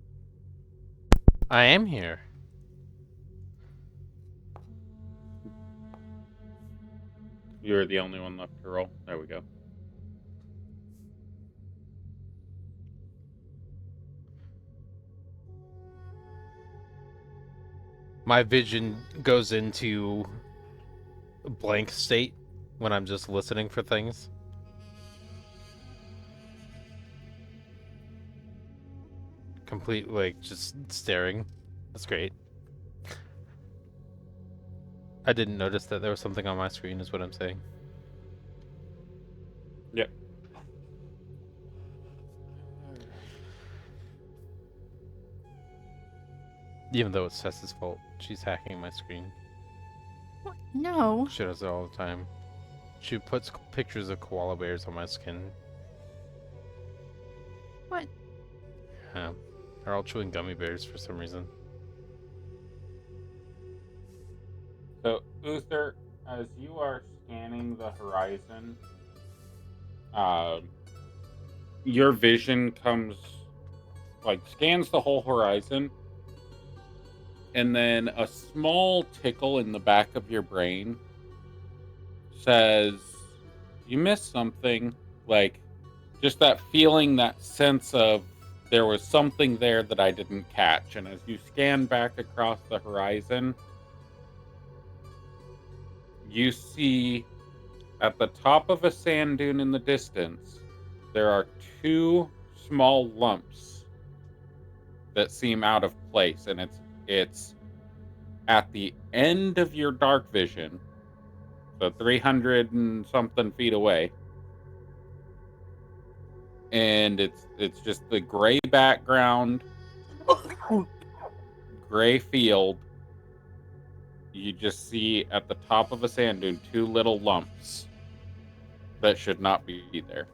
I am here. You're the only one left to roll. There we go. My vision goes into a blank state when I'm just listening for things. Complete, like, just staring. That's great. I didn't notice that there was something on my screen, is what I'm saying. Yep. Even though it's Tessa's fault. She's hacking my screen. No. She does it all the time. She puts pictures of koala bears on my skin. What? Yeah. They're all chewing gummy bears for some reason. So, Uther, as you are scanning the horizon, your vision scans the whole horizon, and then a small tickle in the back of your brain says, you missed something. Like, just that feeling, that sense of there was something there that I didn't catch. And as you scan back across the horizon, you see at the top of a sand dune in the distance, there are two small lumps that seem out of place, and it's at the end of your dark vision, so 300 and something feet away, and it's just the gray background, gray field. You just see at the top of a sand dune two little lumps that should not be there.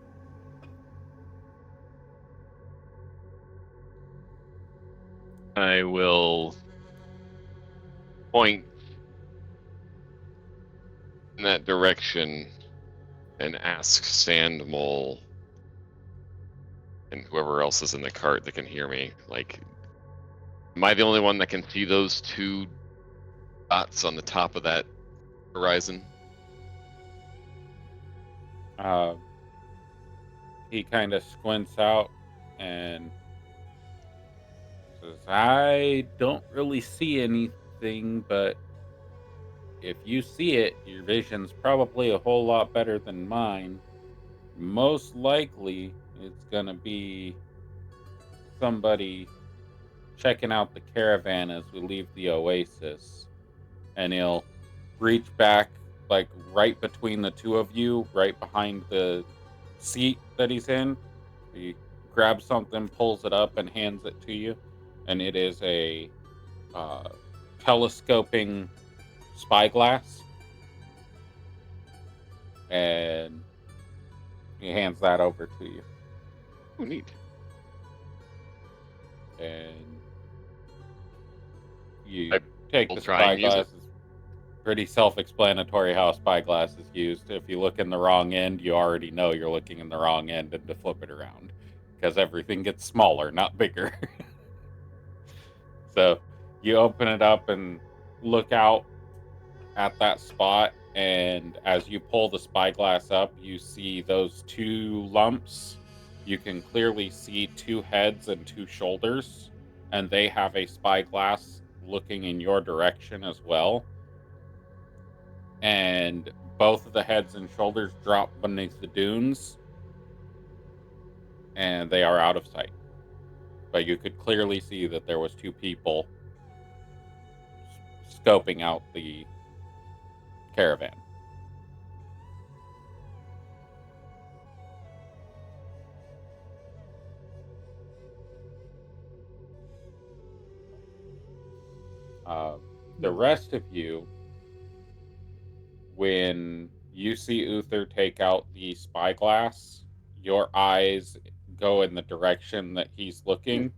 I will point in that direction and ask Sandmole and whoever else is in the cart that can hear me, like, am I the only one that can see those two dots on the top of that horizon? He kind of squints out and says, I don't really see anything, but if you see it, your vision's probably a whole lot better than mine. Most likely, it's going to be somebody checking out the caravan as we leave the oasis. And he'll reach back, like, right between the two of you, right behind the seat that he's in. He grabs something, pulls it up, and hands it to you. And it is a telescoping spyglass. And he hands that over to you. Oh, neat. And you I take will the try and use it. spyglass. It's pretty self-explanatory how a spyglass is used. If you look in the wrong end, you already know you're looking in the wrong end, and to flip it around, because everything gets smaller, not bigger. So you open it up and look out at that spot, and as you pull the spyglass up, you see those two lumps. You can clearly see two heads and two shoulders, and they have a spyglass looking in your direction as well. And both of the heads and shoulders drop beneath the dunes, and they are out of sight. But you could clearly see that there was two people scoping out the caravan. The rest of you, when you see Uther take out the spyglass, your eyes go in the direction that he's looking,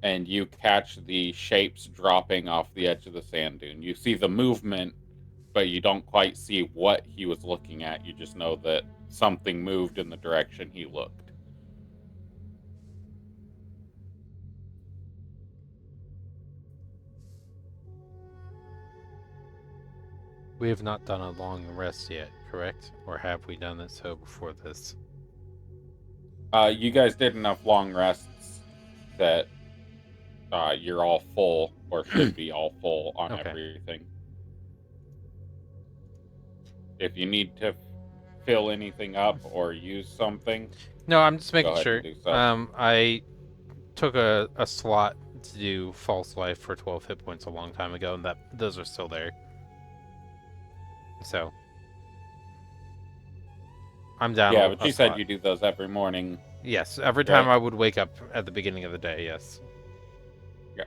and you catch the shapes dropping off the edge of the sand dune. You see the movement, but you don't quite see what he was looking at. You just know that something moved in the direction he looked. We have not done a long rest yet, correct? Or have we done it so before this? You guys did enough long rests that you're all full, or should be all full on Okay. everything. If you need to fill anything up or use something, No, I'm just making ahead sure. and do so. I took a slot to do false life for 12 hit points a long time ago, and those are still there. So I'm down. yeah, a- but a you said slot. you do those every morning. Yes, every time Right. I would wake up at the beginning of the day. Yes. Yeah.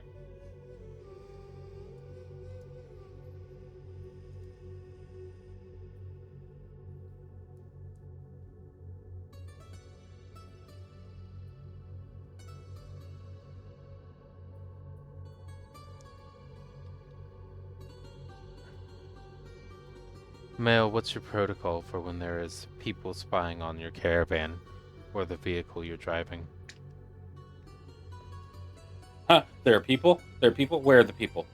Mail, what's your protocol for when there is people spying on your caravan or the vehicle you're driving? Huh? There are people? There are people? Where are the people?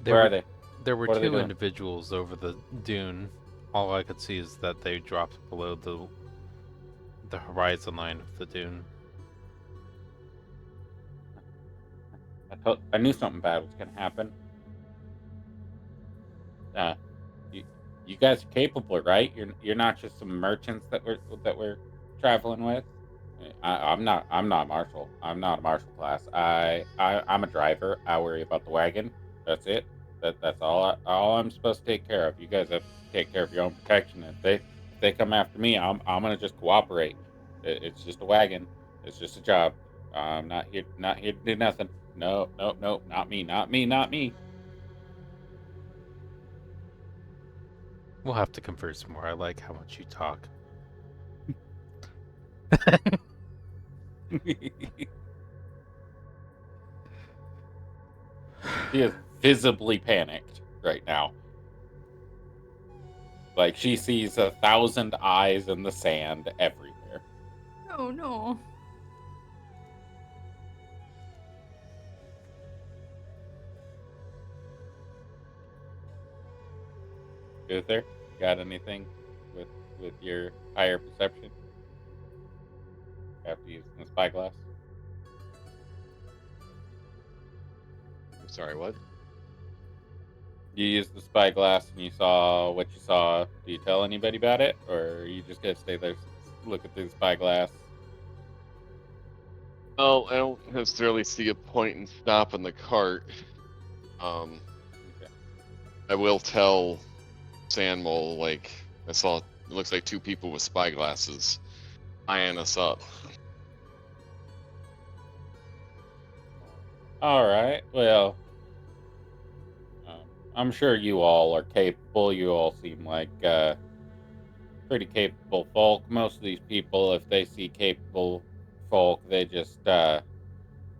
Where are they? There were What are they two doing? individuals over the dune. All I could see is that they dropped below the horizon line of the dune. I knew something bad was gonna happen. You guys are capable, right? You're not just some merchants that we're traveling with. I'm not marshal. I'm not a marshal class. I'm a driver. I worry about the wagon. That's it. That's all I'm supposed to take care of. You guys have to take care of your own protection. If they come after me, I'm gonna just cooperate. It's just a wagon. It's just a job. I'm not here to do nothing. No, not me, not me, not me. We'll have to converse some more. I like how much you talk. She is visibly panicked right now. Like she sees 1,000 eyes in the sand everywhere. Oh no. Uther, got anything with your higher perception after using the spyglass? I'm sorry, what? You used the spyglass and you saw what you saw. Do you tell anybody about it, or you just gonna stay there, look at the spyglass? Well, I don't necessarily see a point in stopping the cart. Okay. I will tell Sandmole, like, I saw, it looks like two people with spyglasses eyeing us up. All right. Well, I'm sure you all are capable. You all seem like pretty capable folk. Most of these people, if they see capable folk, they just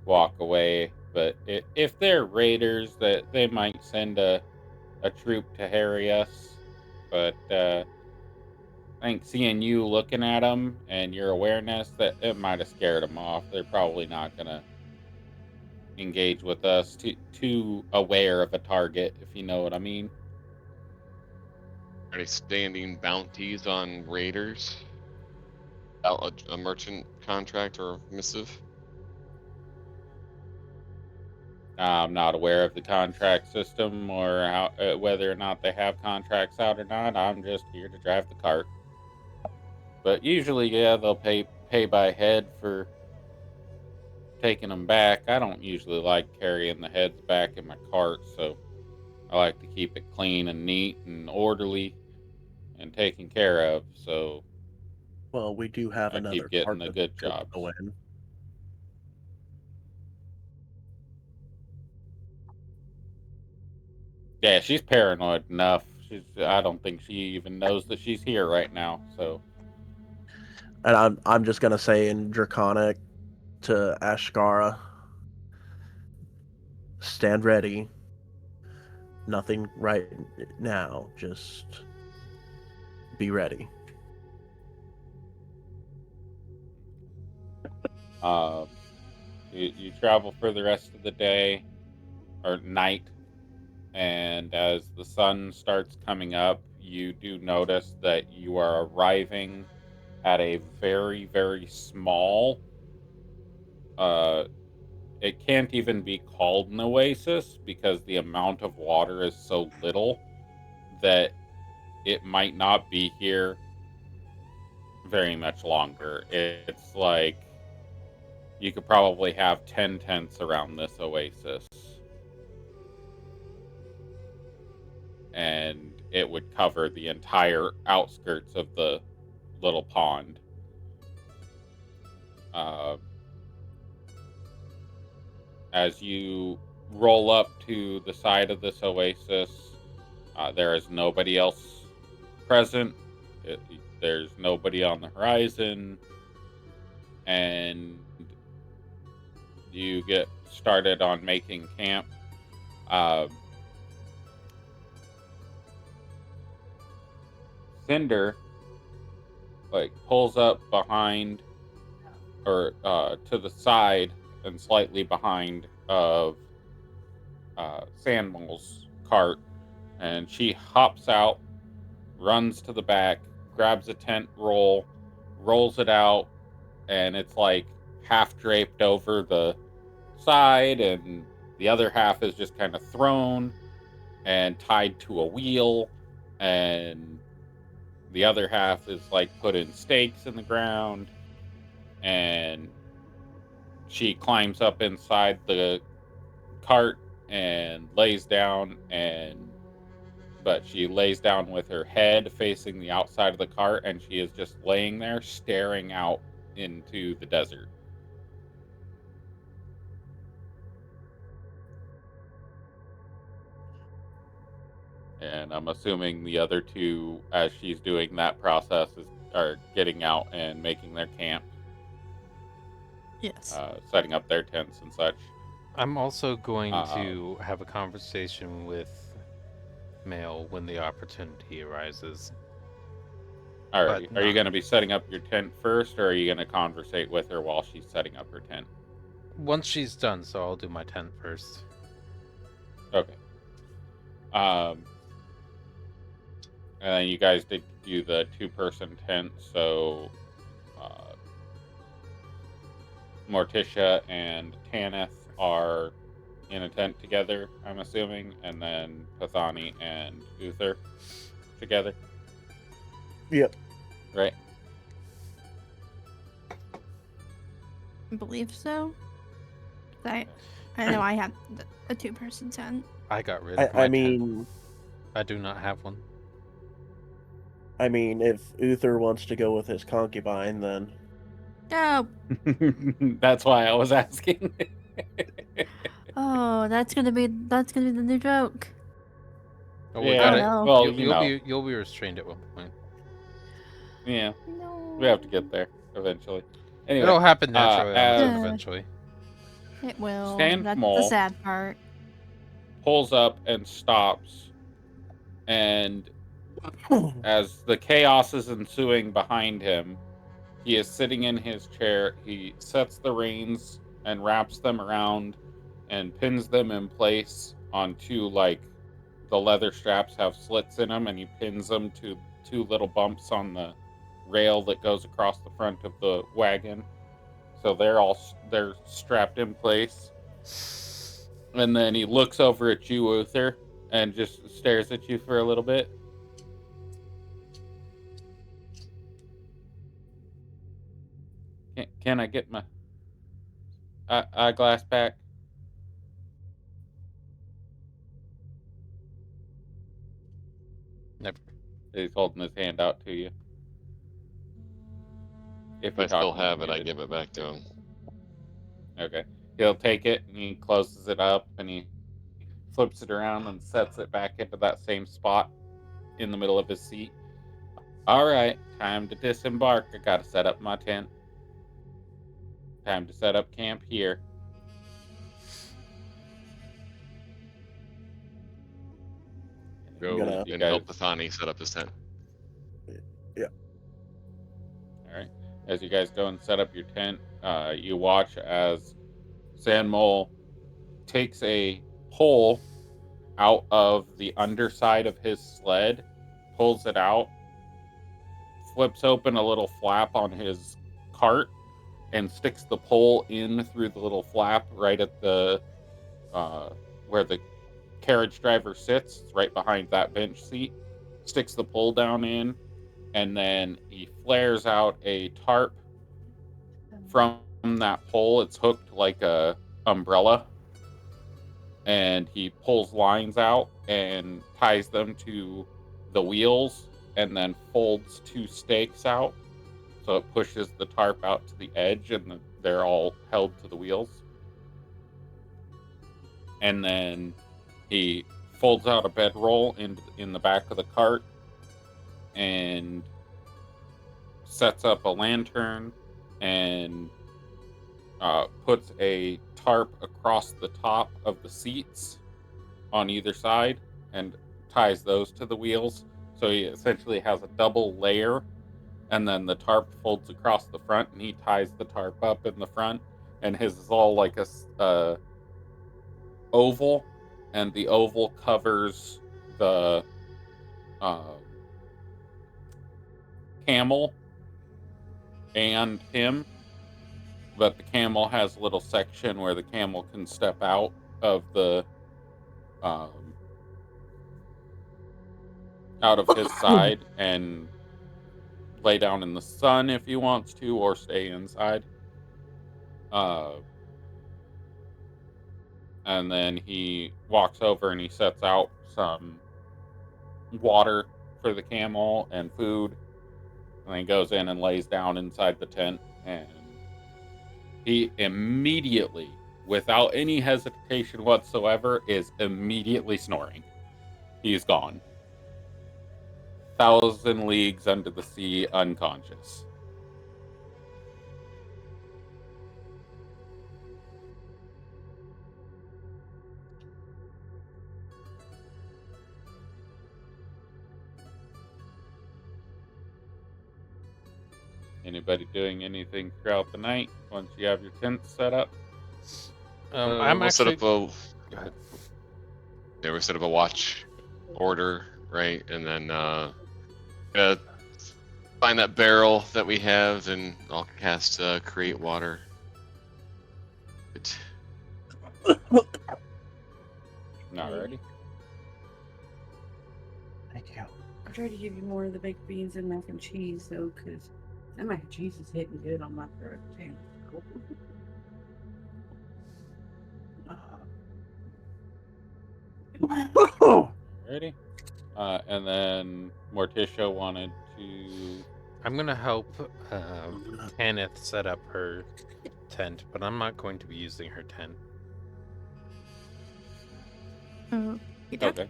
walk away. But if they're raiders, that they might send a troop to harry us. But I think seeing you looking at them and your awareness, that it might have scared them off. They're probably not gonna engage with us. Too aware of a target, if you know what I mean. Any standing bounties on raiders? Out a merchant contract or missive? I'm not aware of the contract system or how, whether or not they have contracts out or not. I'm just here to drive the cart. But usually, yeah, they'll pay by head for taking them back. I don't usually like carrying the heads back in my cart, so I like to keep it clean and neat and orderly and taken care of. So Well, we do have I another keep getting cart the that good could jobs. go in. Yeah, she's paranoid enough. I don't think she even knows that she's here right now. So And I'm just gonna say in Draconic to Ashkara, stand ready. Nothing right now. Just be ready. you travel for the rest of the day or night, and as the sun starts coming up, you do notice that you are arriving at a very, very small, it can't even be called an oasis because the amount of water is so little that it might not be here very much longer. It's like you could probably have 10 tents around this oasis. And it would cover the entire outskirts of the little pond. As you roll up to the side of this oasis, there is nobody else present. There's nobody on the horizon. And you get started on making camp. Cinder pulls up behind or to the side and slightly behind of Sandmole's cart, and she hops out, runs to the back, grabs a tent roll, rolls it out, and it's half draped over the side, and the other half is just kind of thrown and tied to a wheel, and the other half is put in stakes in the ground, and she climbs up inside the cart and lays down, but she lays down with her head facing the outside of the cart, and she is just laying there staring out into the desert. And I'm assuming the other two, as she's doing that process, are getting out and making their camp, Yes. setting up their tents and such. I'm also going to have a conversation with Mail when the opportunity arises. All right. But Are you not- going to be setting up your tent first, or are you going to conversate with her while she's setting up her tent? Once she's done, so I'll do my tent first. Okay. And then you guys did do the two-person tent, so Morticia and Tanith are in a tent together, I'm assuming, and then Pathani and Uther together. Yep. Right? I believe so. I know I have a 2-person tent. I got rid of my I tent. mean, I do not have one. if Uther wants to go with his concubine, then Oh, That's why I was asking. oh, that's gonna be the new joke. Oh, we're Yeah, gonna, no. well, you'll you know. be restrained at one point. Yeah, No. we have to get there eventually. Anyway, It'll happen naturally on its own as eventually. It will. Stand That's the small. sad part. pulls up and stops, and as the chaos is ensuing behind him, he is sitting in his chair. He sets the reins and wraps them around and pins them in place on two, like, the leather straps have slits in them, and he pins them to two little bumps on the rail that goes across the front of the wagon. So they're strapped in place. And then he looks over at you, Uther, and just stares at you for a little bit. Can I get my eyeglass back? Never. He's holding his hand out to you. If you're I still talking have it, I muted. give it back to him. Okay. He'll take it and he closes it up and he flips it around and sets it back into that same spot in the middle of his seat. All right, time to disembark. I gotta set up my tent. Time to set up camp here. Go gonna- and help Nathani set up his tent. All right. As you guys go and set up your tent, you watch as Sandmole takes a pole out of the underside of his sled, pulls it out, flips open a little flap on his cart, and sticks the pole in through the little flap right at the where the carriage driver sits. It's right behind that bench seat. Sticks the pole down in, and then he flares out a tarp from that pole. It's hooked like a umbrella, and he pulls lines out and ties them to the wheels, and then folds two stakes out, so it pushes the tarp out to the edge, and they're all held to the wheels. And then he folds out a bedroll in the back of the cart and sets up a lantern and puts a tarp across the top of the seats on either side and ties those to the wheels. So he essentially has a double layer, and then the tarp folds across the front, and he ties the tarp up in the front, and his is all like a oval, and the oval covers the camel and him, but the camel has a little section where the camel can step out of the out of his side and lay down in the sun if he wants to, or stay inside. And then he walks over and he sets out some water for the camel and food. And he goes in and lays down inside the tent. And he immediately, without any hesitation whatsoever, is immediately snoring. He's gone. 1,000 leagues under the sea, unconscious. Anybody doing anything throughout the night once you have your tent set up? I'm we'll set actually. up Go ahead. yeah, we set up a watch order, right? And then find that barrel that we have, and I'll cast create water. Not ready. Thank you. I tried to give you more of the baked beans and mac and cheese, though, because that mac and cheese is hitting good on my throat, too. Ready? And then Morticia wanted to. I'm gonna help Kenneth set up her tent, but I'm not going to be using her tent. Oh, Okay.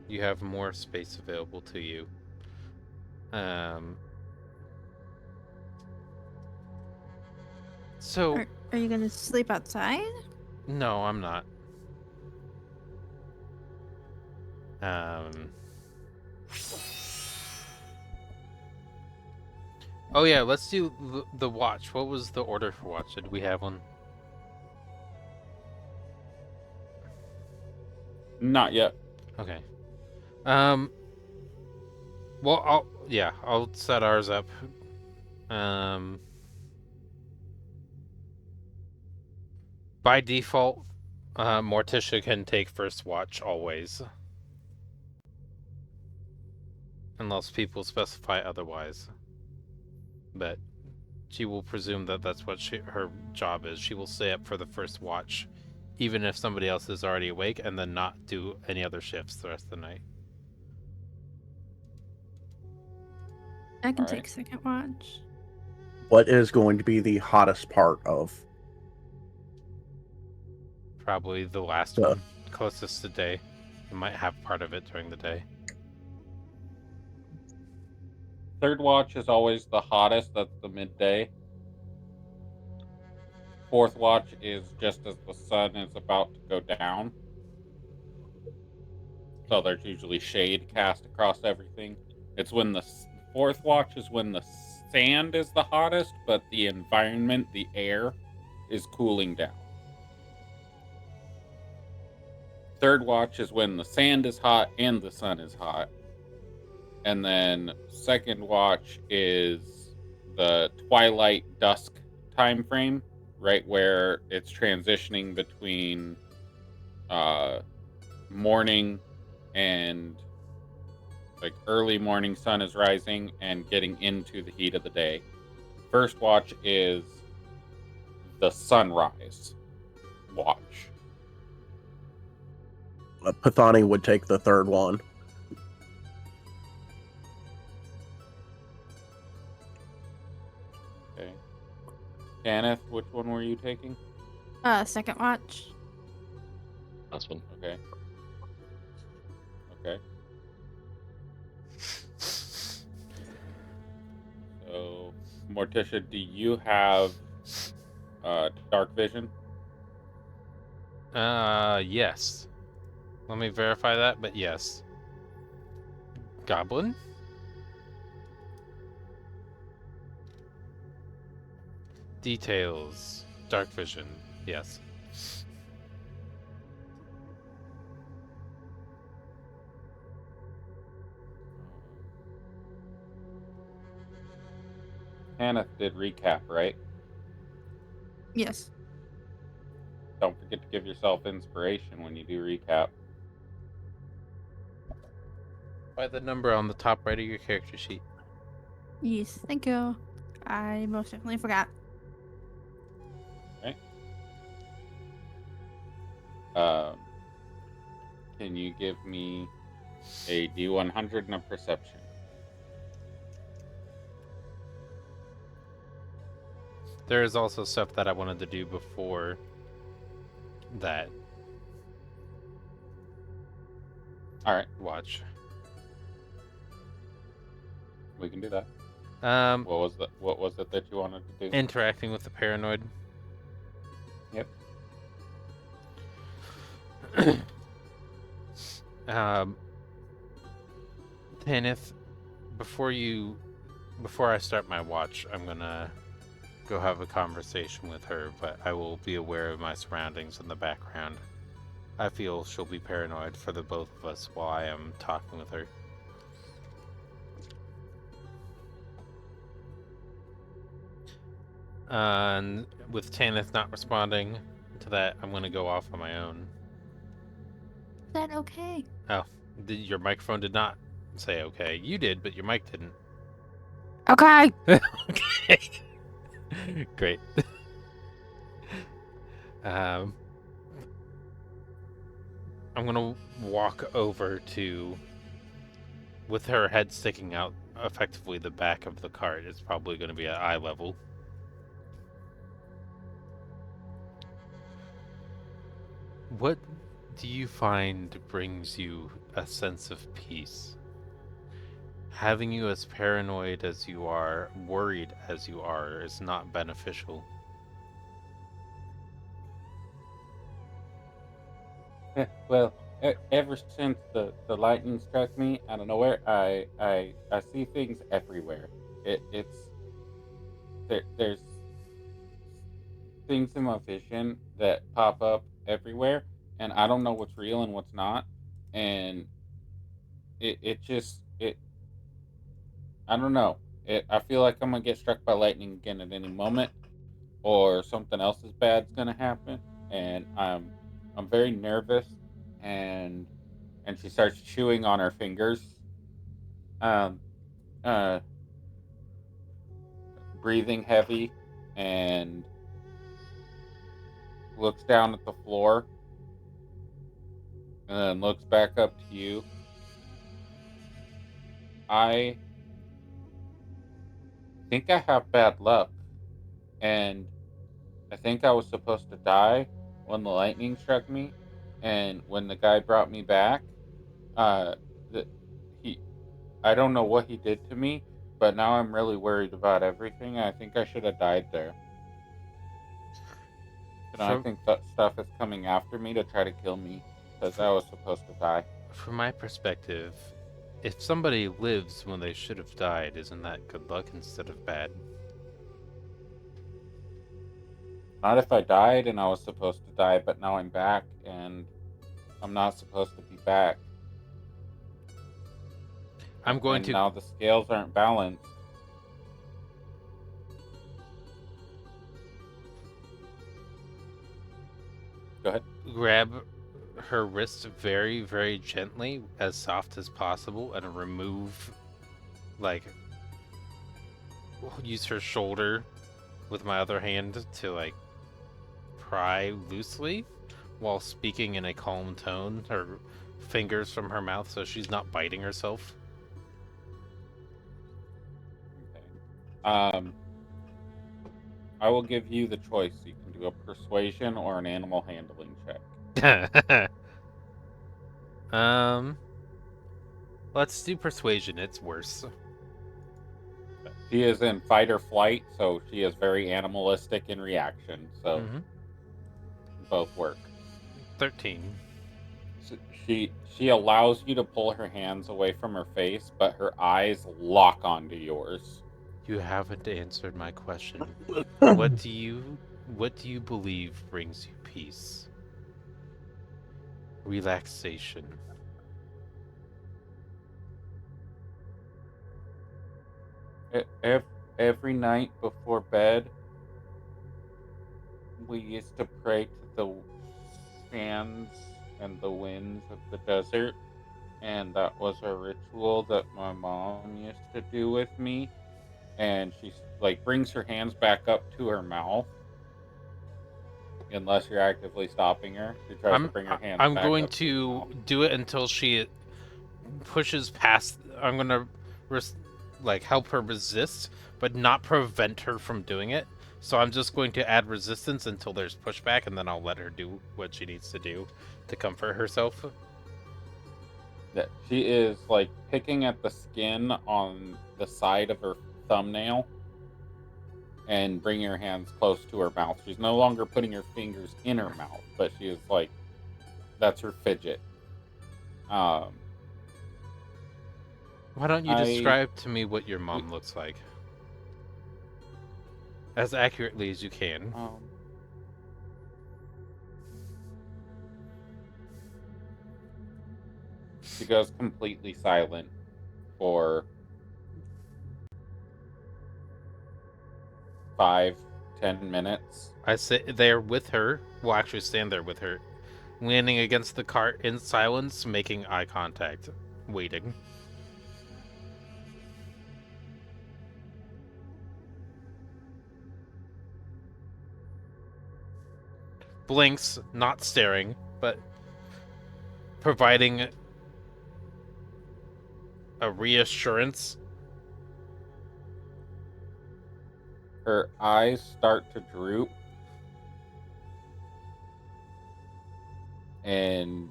You have more space available to you. So Are you gonna sleep outside? no, I'm not. Oh yeah, let's do the watch. What was the order for watch? Did we have one? Not yet. Okay. Well, I'll set ours up. By default, Morticia can take first watch always, unless people specify otherwise. But she will presume that that's what her job is. She will stay up for the first watch, even if somebody else is already awake, and then not do any other shifts the rest of the night. I can Alright. take second watch. What is going to be the hottest part of? Probably the last Yeah. one, closest to day. You might have part of it during the day. Third watch is always the hottest. That's the midday. Fourth watch is just as the sun is about to go down. So there's usually shade cast across everything. It's when the fourth watch is when the sand is the hottest, but the environment, the air, is cooling down. Third watch is when the sand is hot and the sun is hot. And then second watch is the twilight dusk time frame, right where it's transitioning between morning and like early morning sun is rising and getting into the heat of the day. First watch is the sunrise watch. Pathani would take the third one. Okay. Kenneth, which one were you taking? Second watch. Last one. Okay. Okay. So, Morticia, do you have dark vision? Yes. Let me verify that, but yes. Goblin? Details. Dark vision. Yes. Kenneth did recap, right? Yes. Don't forget to give yourself inspiration when you do recap. By the number on the top right of your character sheet. Yes. Thank you. I most definitely forgot. Can you give me a D100 and a perception? There is also stuff that I wanted to do before that All right, watch. we can do that. Um, What was it that you wanted to do? interacting with the paranoid. Yep. Tanith, before I start my watch, I'm gonna go have a conversation with her, but I will be aware of my surroundings in the background. I feel she'll be paranoid for the both of us while I am talking with her. And with Tanith not responding to that, I'm gonna go off on my own. Is that okay? Oh, your microphone did not say okay. You did, but your mic didn't. Okay. Okay. Great. I'm gonna walk over to, with her head sticking out, effectively the back of the cart. It's probably gonna be at eye level. What do you find brings you a sense of peace? Having you as paranoid as you are, worried as you are, is not beneficial. Well, ever since the lightning struck me out of nowhere, I see things everywhere. It's there's things in my vision that pop up everywhere, and I don't know what's real and what's not. And it just it I don't know. I feel like I'm gonna get struck by lightning again at any moment, or something else is bad's gonna happen, and I'm very nervous, and she starts chewing on her fingers, um, uh, breathing heavy, and looks down at the floor, and then looks back up to you. I think I have bad luck, and I think I was supposed to die when the lightning struck me, and when the guy brought me back, uh, the, he I don't know what he did to me, but now I'm really worried about everything. I think I should have died there. And I From think that stuff is coming after me to try to kill me because I was supposed to die. from my perspective, if somebody lives when they should have died, isn't that good luck instead of bad? Not if I died and I was supposed to die, but now I'm back and I'm not supposed to be back. I'm going And to now the scales aren't balanced. Go ahead. grab her wrist very, very gently, as soft as possible, and remove, like, use her shoulder with my other hand to, like, pry loosely while speaking in a calm tone, her fingers from her mouth so she's not biting herself. Okay. I will give you the choice. You can do a persuasion or an animal handling check. Let's do persuasion. It's worse. She is in fight or flight, so she is very animalistic in reaction. So both work. 13. S- she allows you to pull her hands away from her face, but her eyes lock onto yours. You haven't answered my question. What do you believe brings you peace? Relaxation. Every night before bed, we used to pray to the sands and the winds of the desert, and that was a ritual that my mom used to do with me. And she like brings her hands back up to her mouth, unless you're actively stopping her. She tries to bring her hands I'm back going up to her to mouth. do it until she pushes past. I'm gonna like help her resist, but not prevent her from doing it. So I'm just going to add resistance until there's pushback, and then I'll let her do what she needs to do to comfort herself. That she is like picking at the skin on the side of her thumbnail and bringing her hands close to her mouth. She's no longer putting her fingers in her mouth, but she is like, that's her fidget. Um, Why don't you I describe to me what your mom looks like? As accurately as you can. She goes completely silent for 5-10 minutes. I sit there with her. Well, actually, stand there with her, leaning against the cart in silence, making eye contact, waiting. Blinks, not staring, but providing a reassurance. Her eyes start to droop, and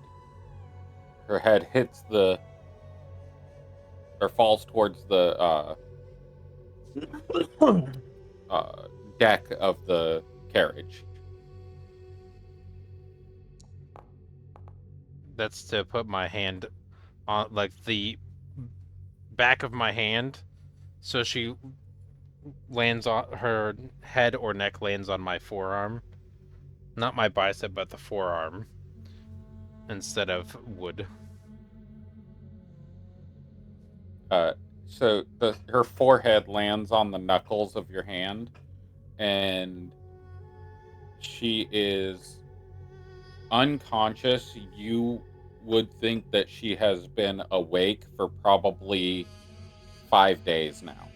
her head hits the or falls towards the deck of the carriage. That's to put my hand on, like, the back of my hand, so she lands on her head or neck lands on my forearm, not my bicep, but the forearm instead of wood. So her forehead lands on the knuckles of your hand, and she is unconscious. You would think that she has been awake for probably 5 days now.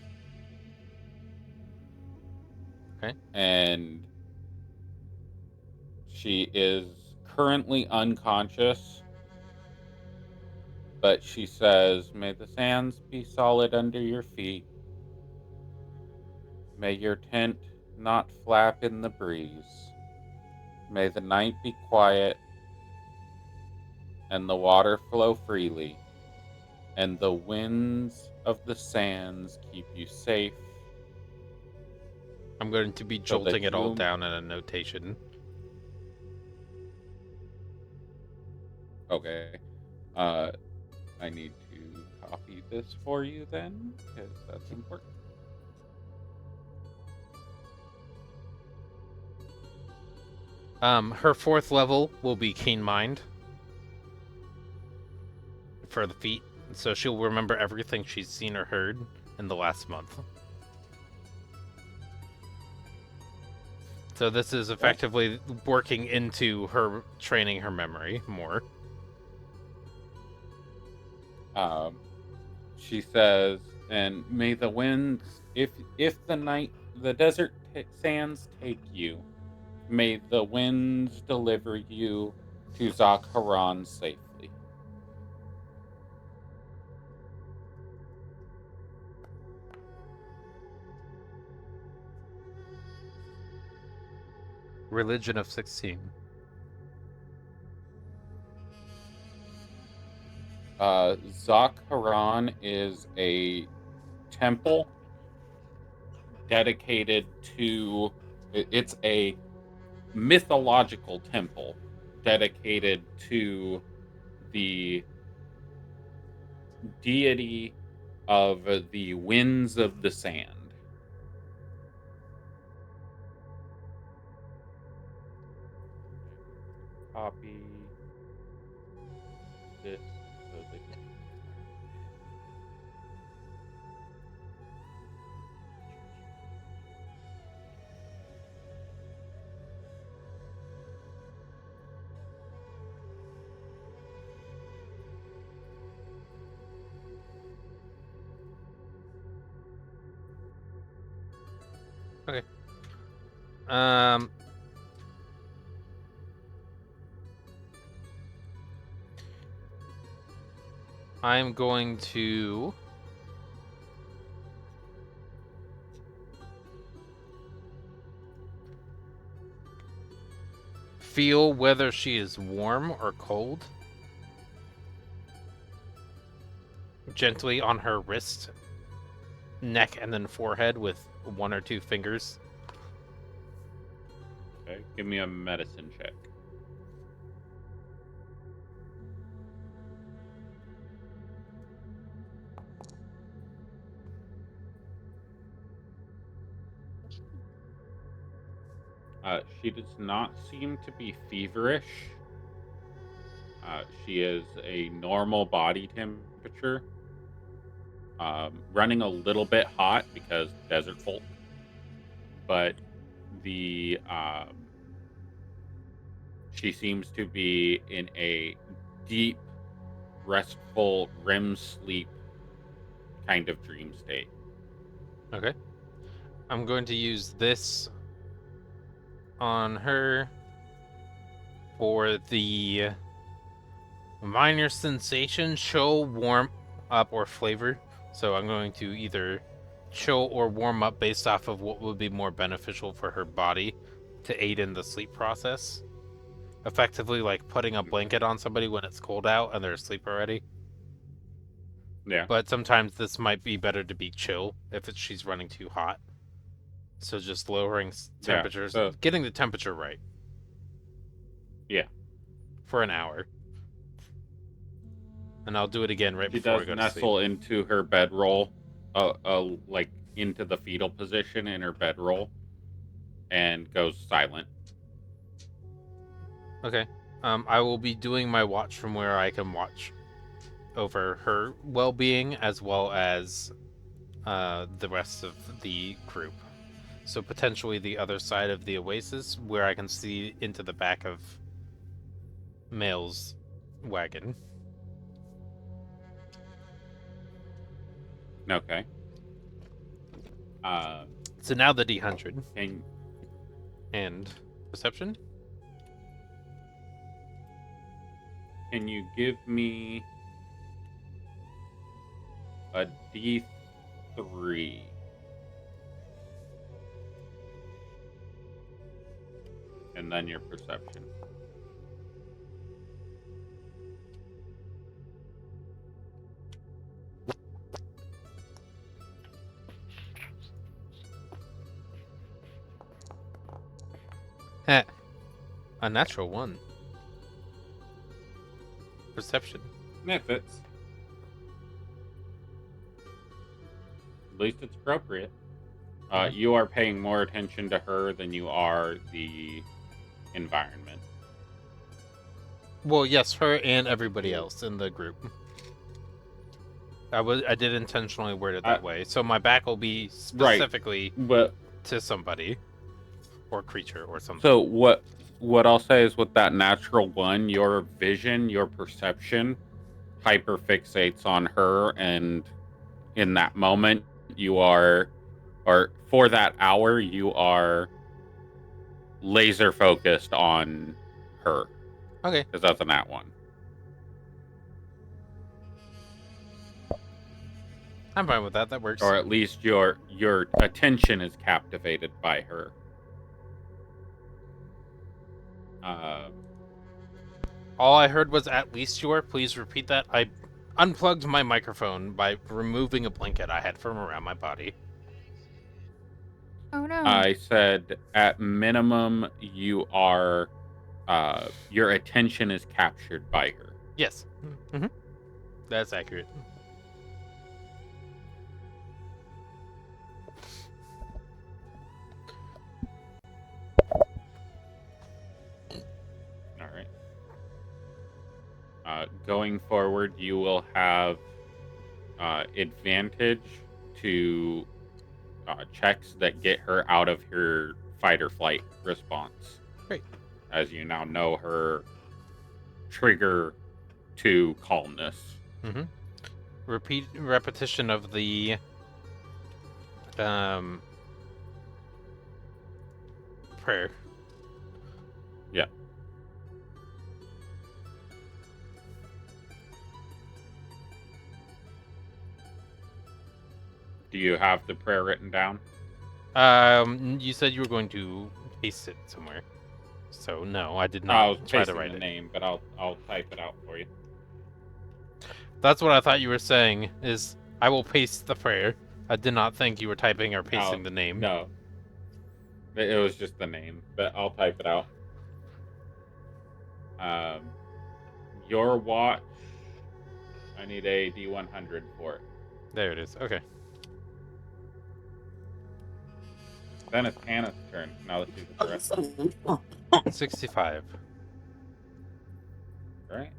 Okay. And she is currently unconscious, but she says, "May the sands be solid under your feet. May your tent not flap in the breeze. May the night be quiet and the water flow freely, and the winds of the sands keep you safe." I'm going to be So that jolting it all you- down in a notation. Okay. I need to copy this for you then, because that's important. Her 4th level will be Keen Mind for the feat, so she'll remember everything she's seen or heard in the last month. So this is effectively working into her training her memory more. She says, "And may the winds, if the desert sands take you, may the winds deliver you to Zakharan safely." Religion of 16. Zakharan is a temple dedicated to. It's a mythological temple dedicated to the deity of the winds of the sand. Copy this so that Um, I'm going to feel whether she is warm or cold gently on her wrist, neck, and then forehead with 1 or 2 fingers. Okay, give me a medicine check. She does not seem to be feverish. She is a normal body temperature. Running a little bit hot because desert folk. But she seems to be in a deep, restful REM sleep kind of dream state. Okay. I'm going to use this on her for the minor sensation, chill, warm up, or flavor. So I'm going to either chill or warm up based off of what would be more beneficial for her body to aid in the sleep process. Effectively like putting a blanket on somebody when it's cold out and they're asleep already. Yeah. But sometimes this might be better to be chill if she's running too hot. So just lowering Yeah, temperatures, so- getting the temperature right. Yeah. For an hour. And I'll do it again right She before I does go to sleep. nestle into her bedroll, like into the fetal position in her bedroll, and goes silent. Okay. I will be doing my watch from where I can watch over her well-being as well as the rest of the group. So potentially the other side of the oasis where I can see into the back of Mail's wagon. Okay. So now the D100 Can and perception. you give me a D3? And then your perception. Heh. A natural 1. Perception. That fits. At least it's appropriate. You are paying more attention to her than you are the environment. Well, yes, her and everybody else in the group. I did intentionally word it that way, so my back will be specifically But to somebody or creature or something. so what I'll say is with that natural 1, your vision, your perception hyper fixates on her, and in that moment you are, or for that hour, you are laser focused on her. Okay. Because that's a nat 1. I'm fine with that. That works. Or at least your attention is captivated by her. All I heard was "at least you are." Please repeat that. I unplugged my microphone by removing a blanket I had from around my body. Oh no. I said at minimum you are, your attention is captured by her. Yes. Mm-hmm. That's accurate. All right. Going forward, you will have advantage to checks that get her out of her fight or flight response. Great. As you now know her trigger to calmness. Mm-hmm. Repetition of the prayer. Yeah. Do you have the prayer written down? You said you were going to paste it somewhere. So no, I did I not was try to pasting write the it. name, but I'll type it out for you. That's what I thought you were saying, is I will paste the prayer. I did not think you were typing or pasting the name. No. It was just the name, but I'll type it out. Your watch, I need a D100 for it. There it is. Okay. Then it's Hannah's turn, now that she's a threat. 65. Alright.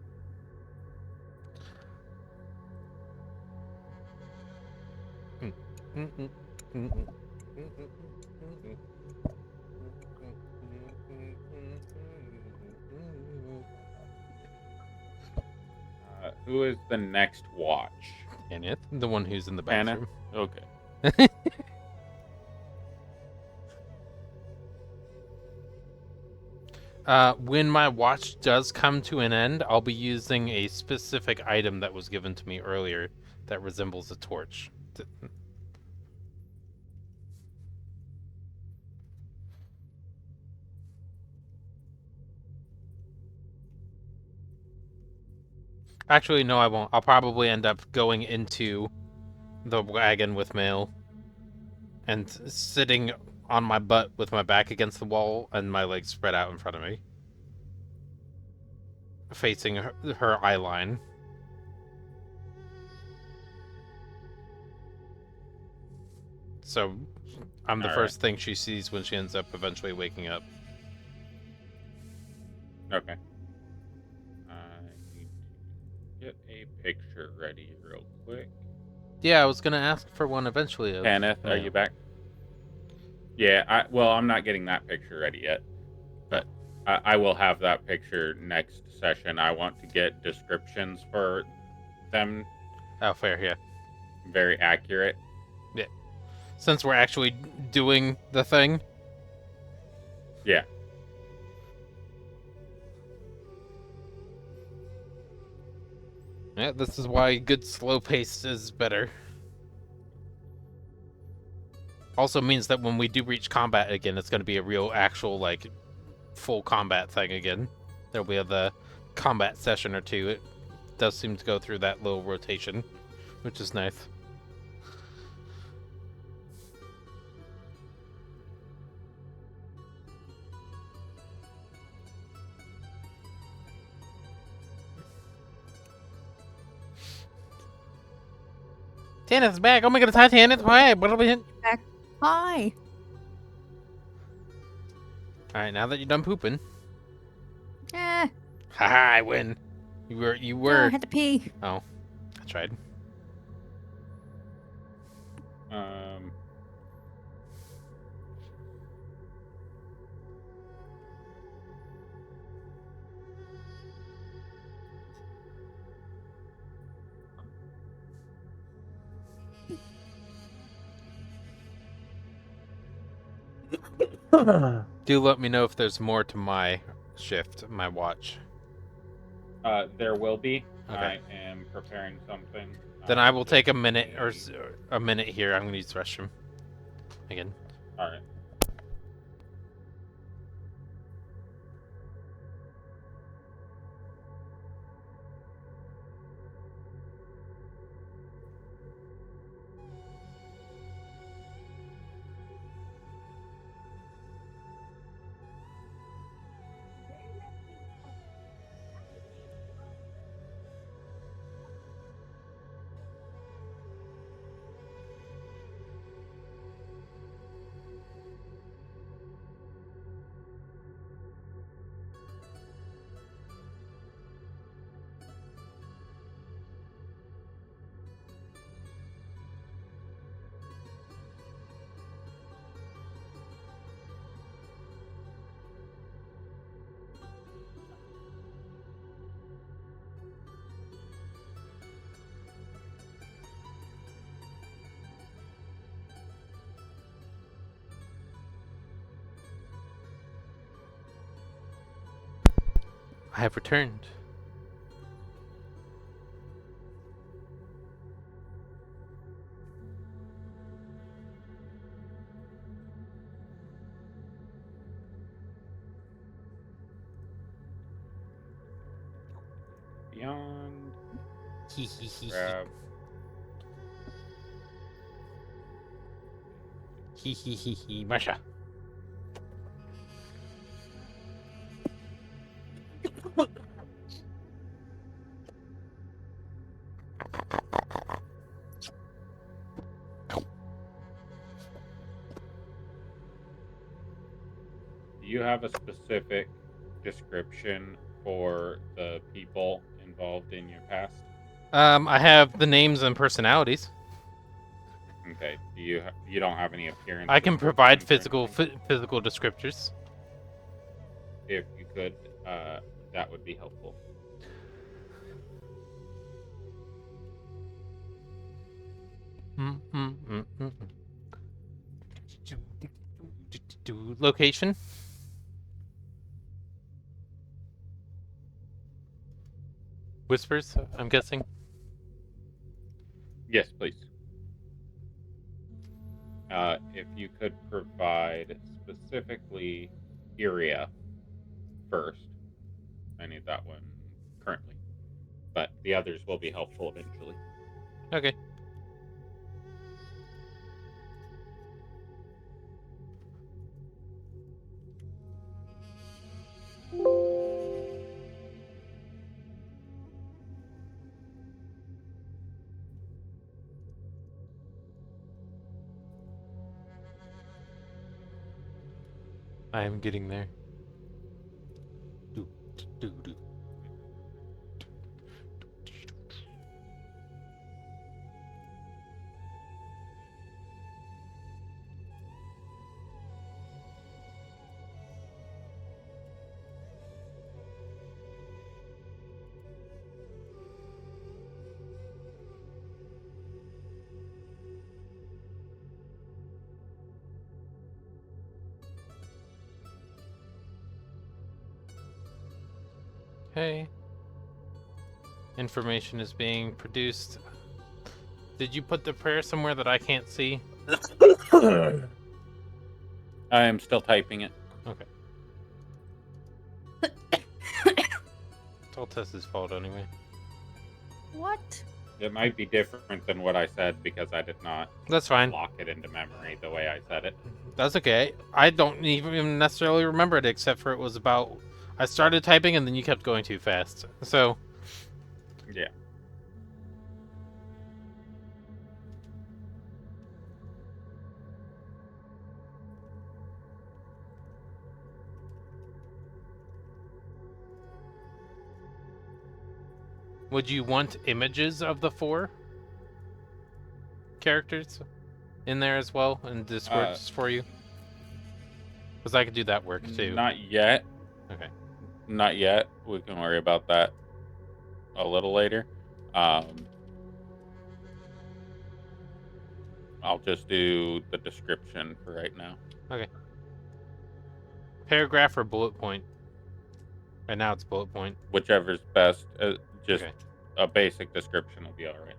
Who is the next watch? Kenneth, the one who's in the Hannah? bathroom. Okay. When my watch does come to an end, I'll be using a specific item that was given to me earlier that resembles a torch. Actually, no, I won't. I'll probably end up going into the wagon with mail and sitting on my butt with my back against the wall and my legs spread out in front of me, facing her eye line. So I'm the All first thing she sees when she ends up eventually waking up. Okay. I need to get a picture ready real quick. Yeah, I was gonna ask for one eventually. Kenneth, are you back? Yeah, I'm not getting that picture ready yet, but I will have that picture next session. I want to get descriptions for them. Oh, fair, yeah. Very accurate. Yeah. Since we're actually doing the thing. Yeah. Yeah, this is why good slow pace is better. Also means that when we do reach combat again, it's going to be a real, actual, like, full combat thing again. There'll be the combat session or two. It does seem to go through that little rotation, which is nice. Tana's back! Oh my god, hi Tana! Hi! What are we in? Hi. Alright, now that you're done pooping. Eh. Haha, I win. You No, were. I had to pee. Oh, I tried. Do let me know if there's more to my shift, my watch. There will be. Okay. I am preparing something. Then I will take a minute or a minute here. I'm gonna use the restroom again. All right. I have returned. Beyond. Hee hee hee Grab. hee hee hee hee. Marsha. Do you have a specific description for the people involved in your past? I have the names and personalities. Okay. Do you don't have any appearance? I can provide physical descriptors. If you could, that would be helpful. Location. Whispers, I'm guessing. Yes, please. If you could provide specifically area first. I need that one currently. but the others will be helpful eventually. Okay. I am getting there. Do, do, do. Okay. Information is being produced. Did you put the prayer somewhere that I can't see? I am still typing it. Okay. It's all Tessa's fault anyway. What? It might be different than what I said because I did not That's fine. lock it into memory the way I said it. That's okay. I don't even necessarily remember it, except for it was about... I started typing and then you kept going too fast. So, Yeah. would you want images of the 4 characters in there as well, and Discords for you? Because I could do that work too. Not yet. Okay. Not yet. We can worry about that a little later. I'll just do the description for right now. Paragraph or bullet point? Right now it's bullet point. Whichever's best. Just Okay. a basic description will be all right.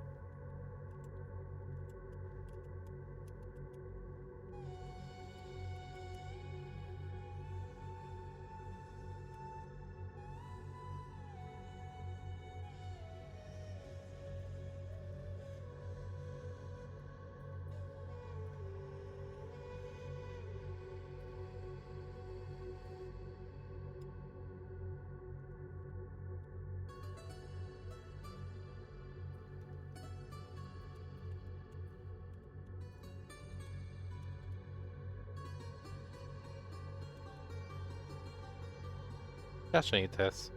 Gosh dang it, Tess.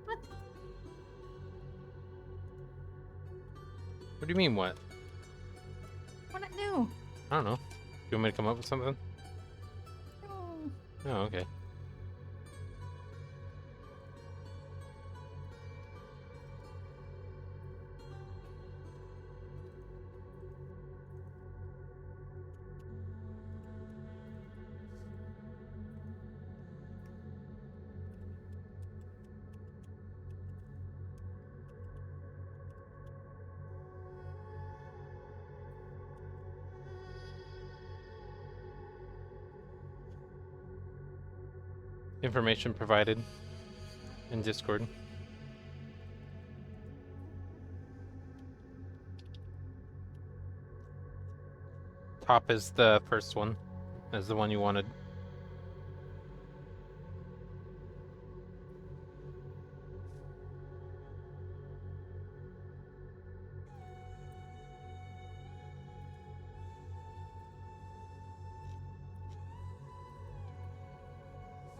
What? What do you mean, what? What I do? I don't know. You want me to come up with something? No. Oh, okay. Information provided in Discord. Top is the first one, is the one you wanted.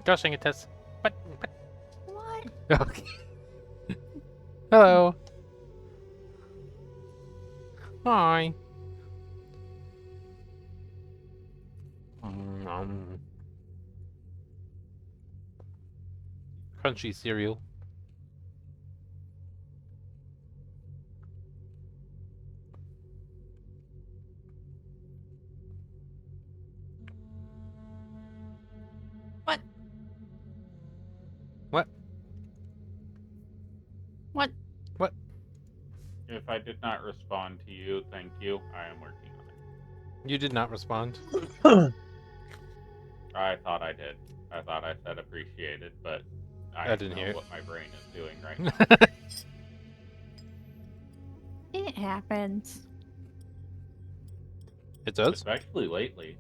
Gosh dang it, Tess. But What? okay. Hello. Hi. Crunchy cereal. What? What? What? What? If I did not respond to you, thank you. I am working on it. You did not respond. I thought I did. I thought I said appreciated, but I didn't know hear it. what my brain is doing right now. happens. It does? Especially lately.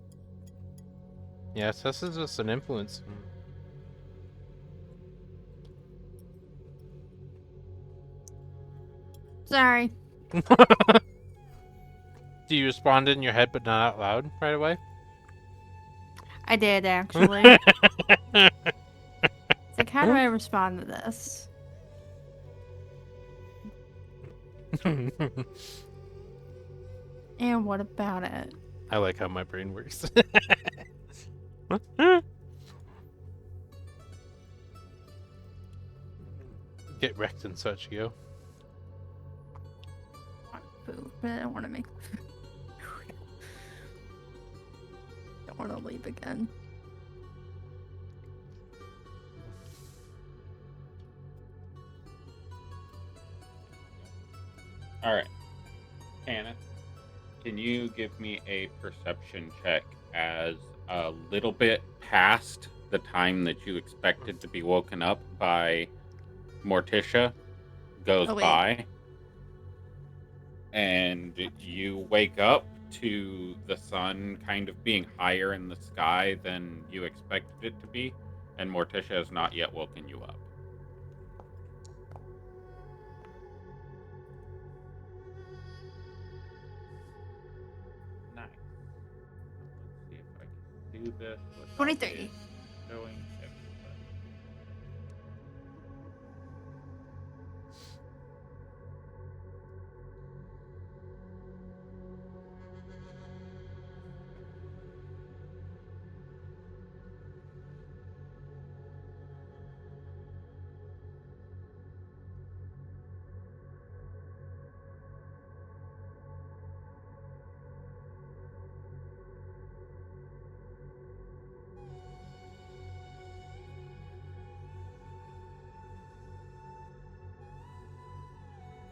Yes, this is just an influence. Sorry. Do you respond in your head but not out loud right away? I did, actually. It's like, how do I respond to this? And what about it? I like how my brain works. Get wrecked and such, yo. Food, but I don't want to make. Don't want to leave again. All right. Hannah, can you give me a perception check as a little bit past the time that you expected to be woken up by Morticia goes Oh, wait. by? And you wake up to the sun kind of being higher in the sky than you expected it to be, and Morticia has not yet woken you up. Nice. Let's see if I can do this without 23. it showing everybody.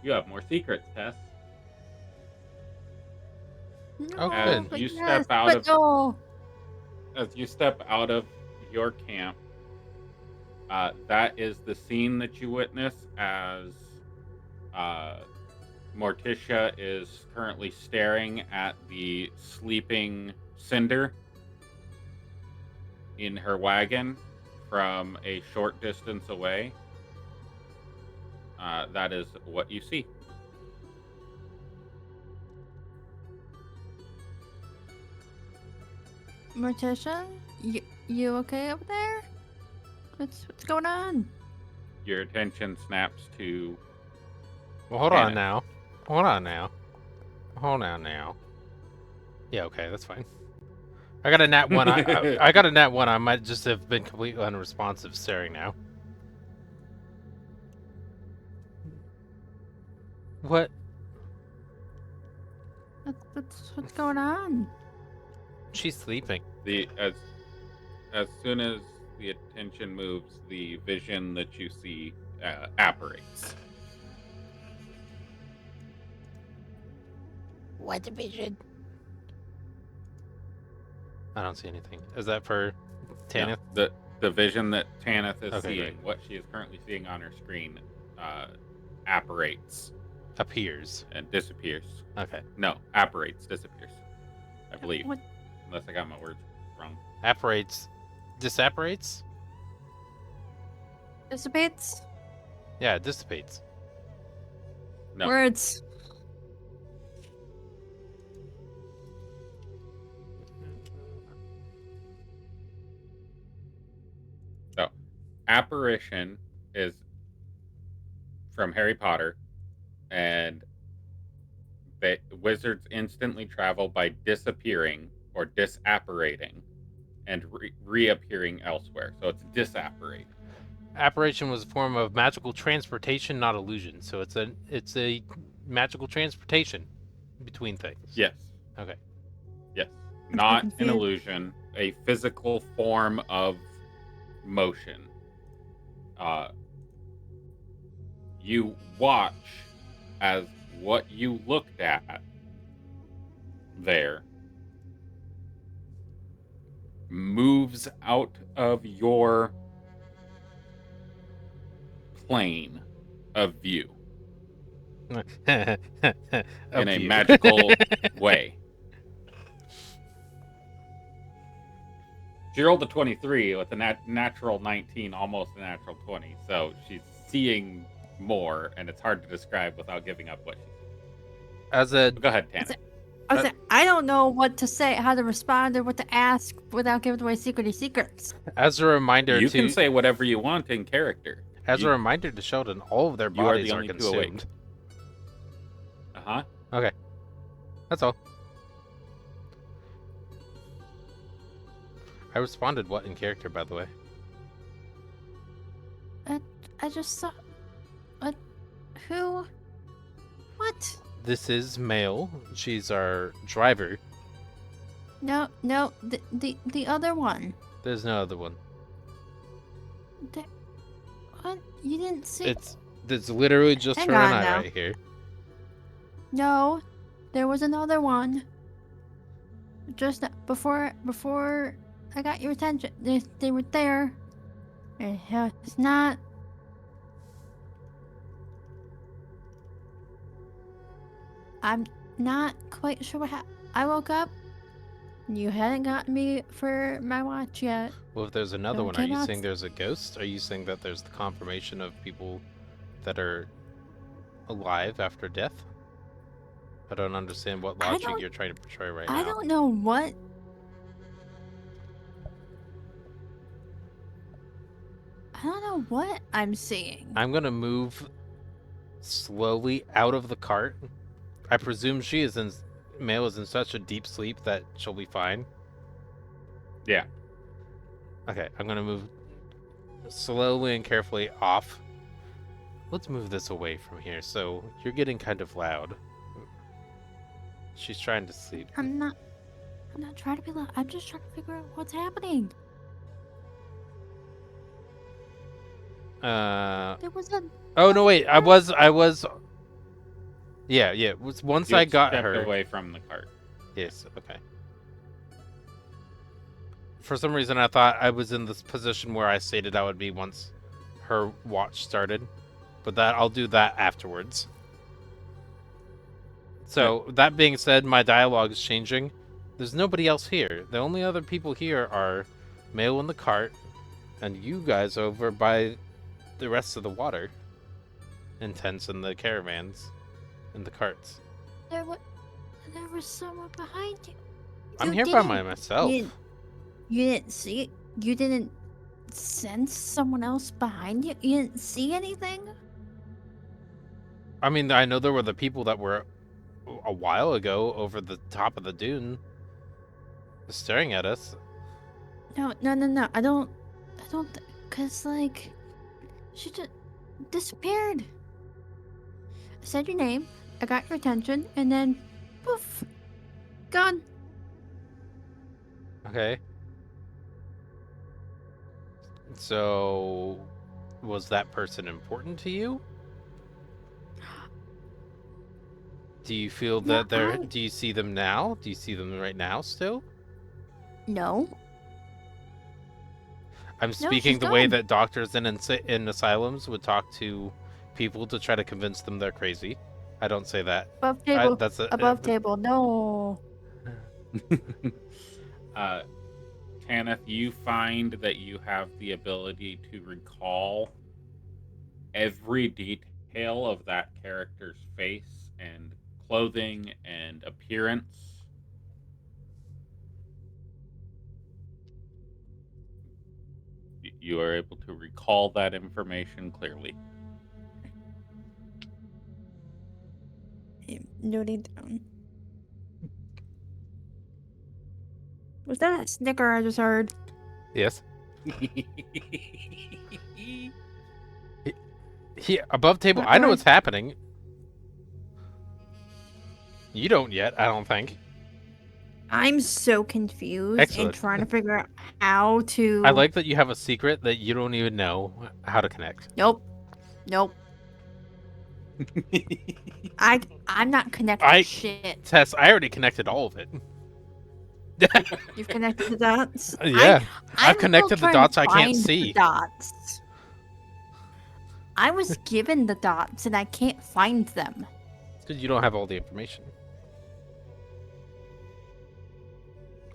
You have more secrets, Tess. No, good. but You yes, step out but of- no. As you step out of your camp, that is the scene that you witness as Morticia is currently staring at the sleeping Cinder in her wagon from a short distance away. That is what you see. Morticia, you okay over there? What's going on? Your attention snaps to Well, hold on Hannah. now. Hold on now. Hold on now. Yeah, okay, that's fine. I got a nat 1. I got a nat 1. I might just have been completely unresponsive staring now. What? What's going on? She's sleeping. as soon as the attention moves, the vision that you see apparates. What division? I don't see anything. Is that for Tanith? No, the vision that Tanith is Okay, seeing, great. what she is currently seeing on her screen, apparates Appears. and disappears. Okay. No, apparates, disappears. I believe, What? unless I got my words wrong. Apparates. Disapparates? Dissipates? Yeah, it dissipates. No, Words. apparition is from Harry Potter, and wizards instantly travel by disappearing or disapparating and reappearing elsewhere. So it's disapparating. Apparition was a form of magical transportation, not illusion. So it's a magical transportation between things. Yes. Okay. Yes. Not an confused. illusion, a physical form of motion. You watch as what you looked at there moves out of your plane of view. in a Abuse. magical way. She rolled a 23 with a natural 19, almost a natural 20. So she's seeing more, and it's hard to describe without giving up what she sees. As a Go ahead, Tanner. I don't know what to say, how to respond, or what to ask without giving away secrets. as a reminder You to can say whatever you want in character. as you- a reminder to Sheldon, all of their You are the bodies are only two awake. consumed. Uh-huh. That's all. I responded what in character, by the way. I just saw. What? Who? What? This is Male. She's our driver. No, the other one. There's no other one. What? You didn't see? It's literally just Hang her and on I now. right here. No, there was another one. Just before I got your attention, they were there. It's not. I'm not quite sure what happened. I woke up. You hadn't gotten me for my watch yet. Well, if there's another Don't one, are get you nuts. saying there's a ghost? Are you saying that there's the confirmation of people that are alive after death? I don't understand what I logic don't- you're trying to portray right I now. don't know what. I don't know what I'm seeing. I'm gonna move slowly out of the cart. I presume Male is in such a deep sleep that she'll be fine. Yeah. Okay, I'm gonna move slowly and carefully off. Let's move this away from here. So you're getting kind of loud. She's trying to sleep. I'm not trying to be loud. I'm just trying to figure out what's happening. There was a. Oh no, wait. I was. Yeah. It was once You I got stepped her. away from the cart. Yes. Okay. For some reason, I thought I was in this position where I stated I would be once her watch started, but I'll do that afterwards. So that being said, my dialogue is changing. There's nobody else here. The only other people here are Male in the cart, and you guys over by the rest of the water, and tents in the caravans, in the carts. There was someone behind you. I'm You here by didn't- myself. You didn't see it. You didn't sense someone else behind you. You didn't see anything. I mean, I know there were the people that were a while ago over the top of the dune, staring at us. No. I don't. Cause like, she just disappeared. I said your name. I got your attention, and then, poof, gone. Okay. So, was that person important to you? Do you feel No, that they're? I- Do you see them now? Do you see them right now still? No. I'm she's speaking the way gone. that doctors in asylums would talk to people to try to convince them they're crazy. I don't say that. Above table. That's a, Above table. No. Tanith, you find that you have the ability to recall every detail of that character's face and clothing and appearance. You are able to recall that information clearly. Noting down. Was that a snicker I just heard? Yes. Here, above table. I know Uh-uh. what's happening. You don't yet, I don't think. I'm so confused Excellent. and trying to figure out how to. I like that you have a secret that you don't even know how to connect. Nope. I'm not connected I- to shit. Tess, I already connected all of it. You've connected the dots. Yeah, I've I'm connected still the trying dots to I can't find the see. Dots. I was given the dots and I can't find them. Because you don't have all the information.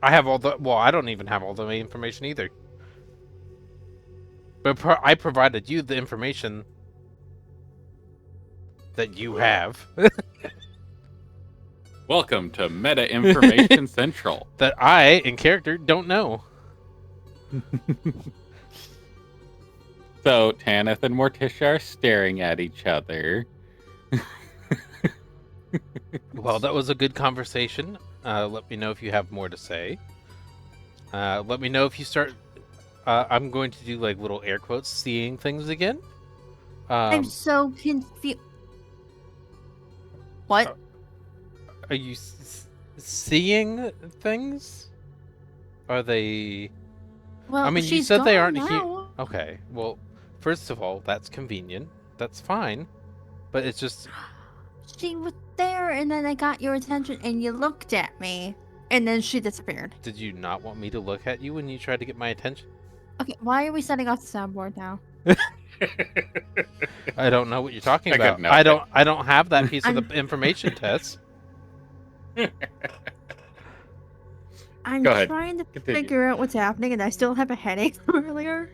I have all the... Well, I don't even have all the information either. But I provided you the information that you have. Welcome to Meta Information Central. That I, in character, don't know. So Tanith and Morticia are staring at each other. Well, that was a good conversation. Let me know if you have more to say. Let me know if you start... I'm going to do, like, little air quotes, seeing things again. I'm so confused. What? Are you seeing things? Are they... Well, I mean, you she's said they gone aren't here. now. Okay, well, first of all, that's convenient. That's fine. But it's just... She was there, and then I got your attention, and you looked at me, and then she disappeared. Did you not want me to look at you when you tried to get my attention? Okay, why are we setting off the soundboard now? I don't know what you're talking I got about. nothing. I don't have that piece of the information, Tess. I'm Go ahead. trying to Continue. figure out what's happening, and I still have a headache from earlier.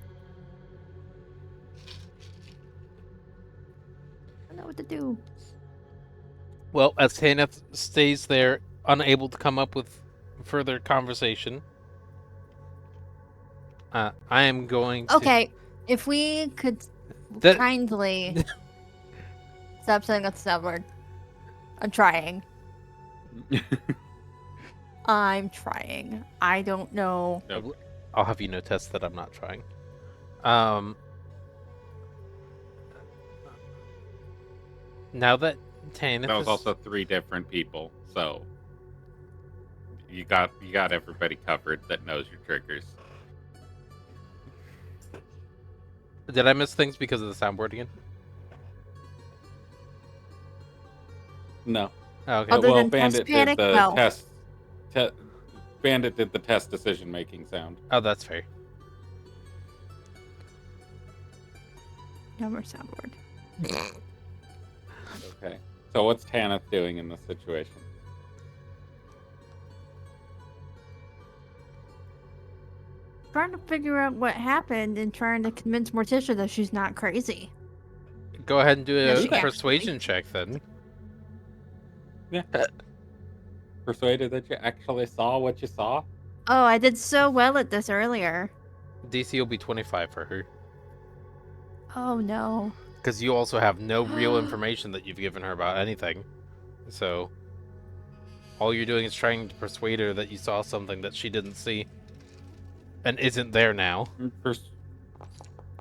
I don't know what to do. Well, as Tanith stays there, unable to come up with further conversation, I am going to... Okay, if we could That- kindly stop setting off the soundboard. I'm trying. I'm trying. I don't know. I'll have you know, Tess, that I'm not trying. Now that Tanith That was is... also 3 different people, so you got everybody covered that knows your triggers. Did I miss things because of the soundboard again? No. Oh, okay. Other well, than test Bandit did panic? the No. test. Bandit did the test decision making sound. Oh, that's fair. No more soundboard. Okay. So what's Tanith doing in this situation? Trying to figure out what happened and trying to convince Morticia that she's not crazy. Go ahead and do Yeah, a she can. persuasion check then. Persuaded that you actually saw what you saw? Oh, I did so well at this earlier. DC will be 25 for her. Oh no. Because you also have no real information that you've given her about anything. So, all you're doing is trying to persuade her that you saw something that she didn't see. And isn't there now.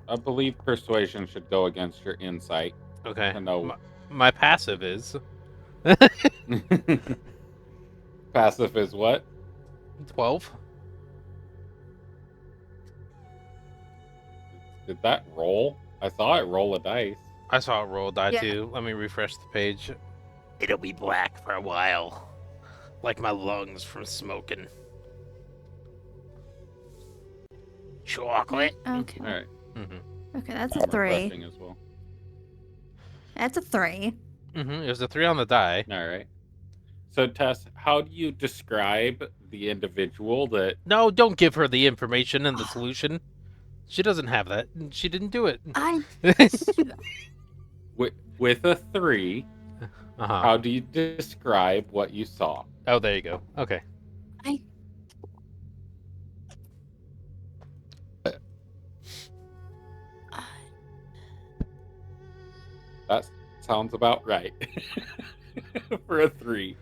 I believe persuasion should go against your insight. Okay. To know. My passive is... Passive is what? 12. Did that roll? I saw it roll a dice. I saw it roll die Yeah. too. Let me refresh the page. It'll be black for a while. Like my lungs from smoking. Chocolate. Okay. All right. Mm-hmm. Okay, that's a I'm 3. refreshing as well. That's a 3. Mm-hmm. It was a 3 on the die. All right. So Tess, how do you describe the individual that? No, don't give her the information and the solution. She doesn't have that. She didn't do it. I With a 3, Uh-huh. how do you describe what you saw? Oh, there you go. Okay. That sounds about right. For a 3.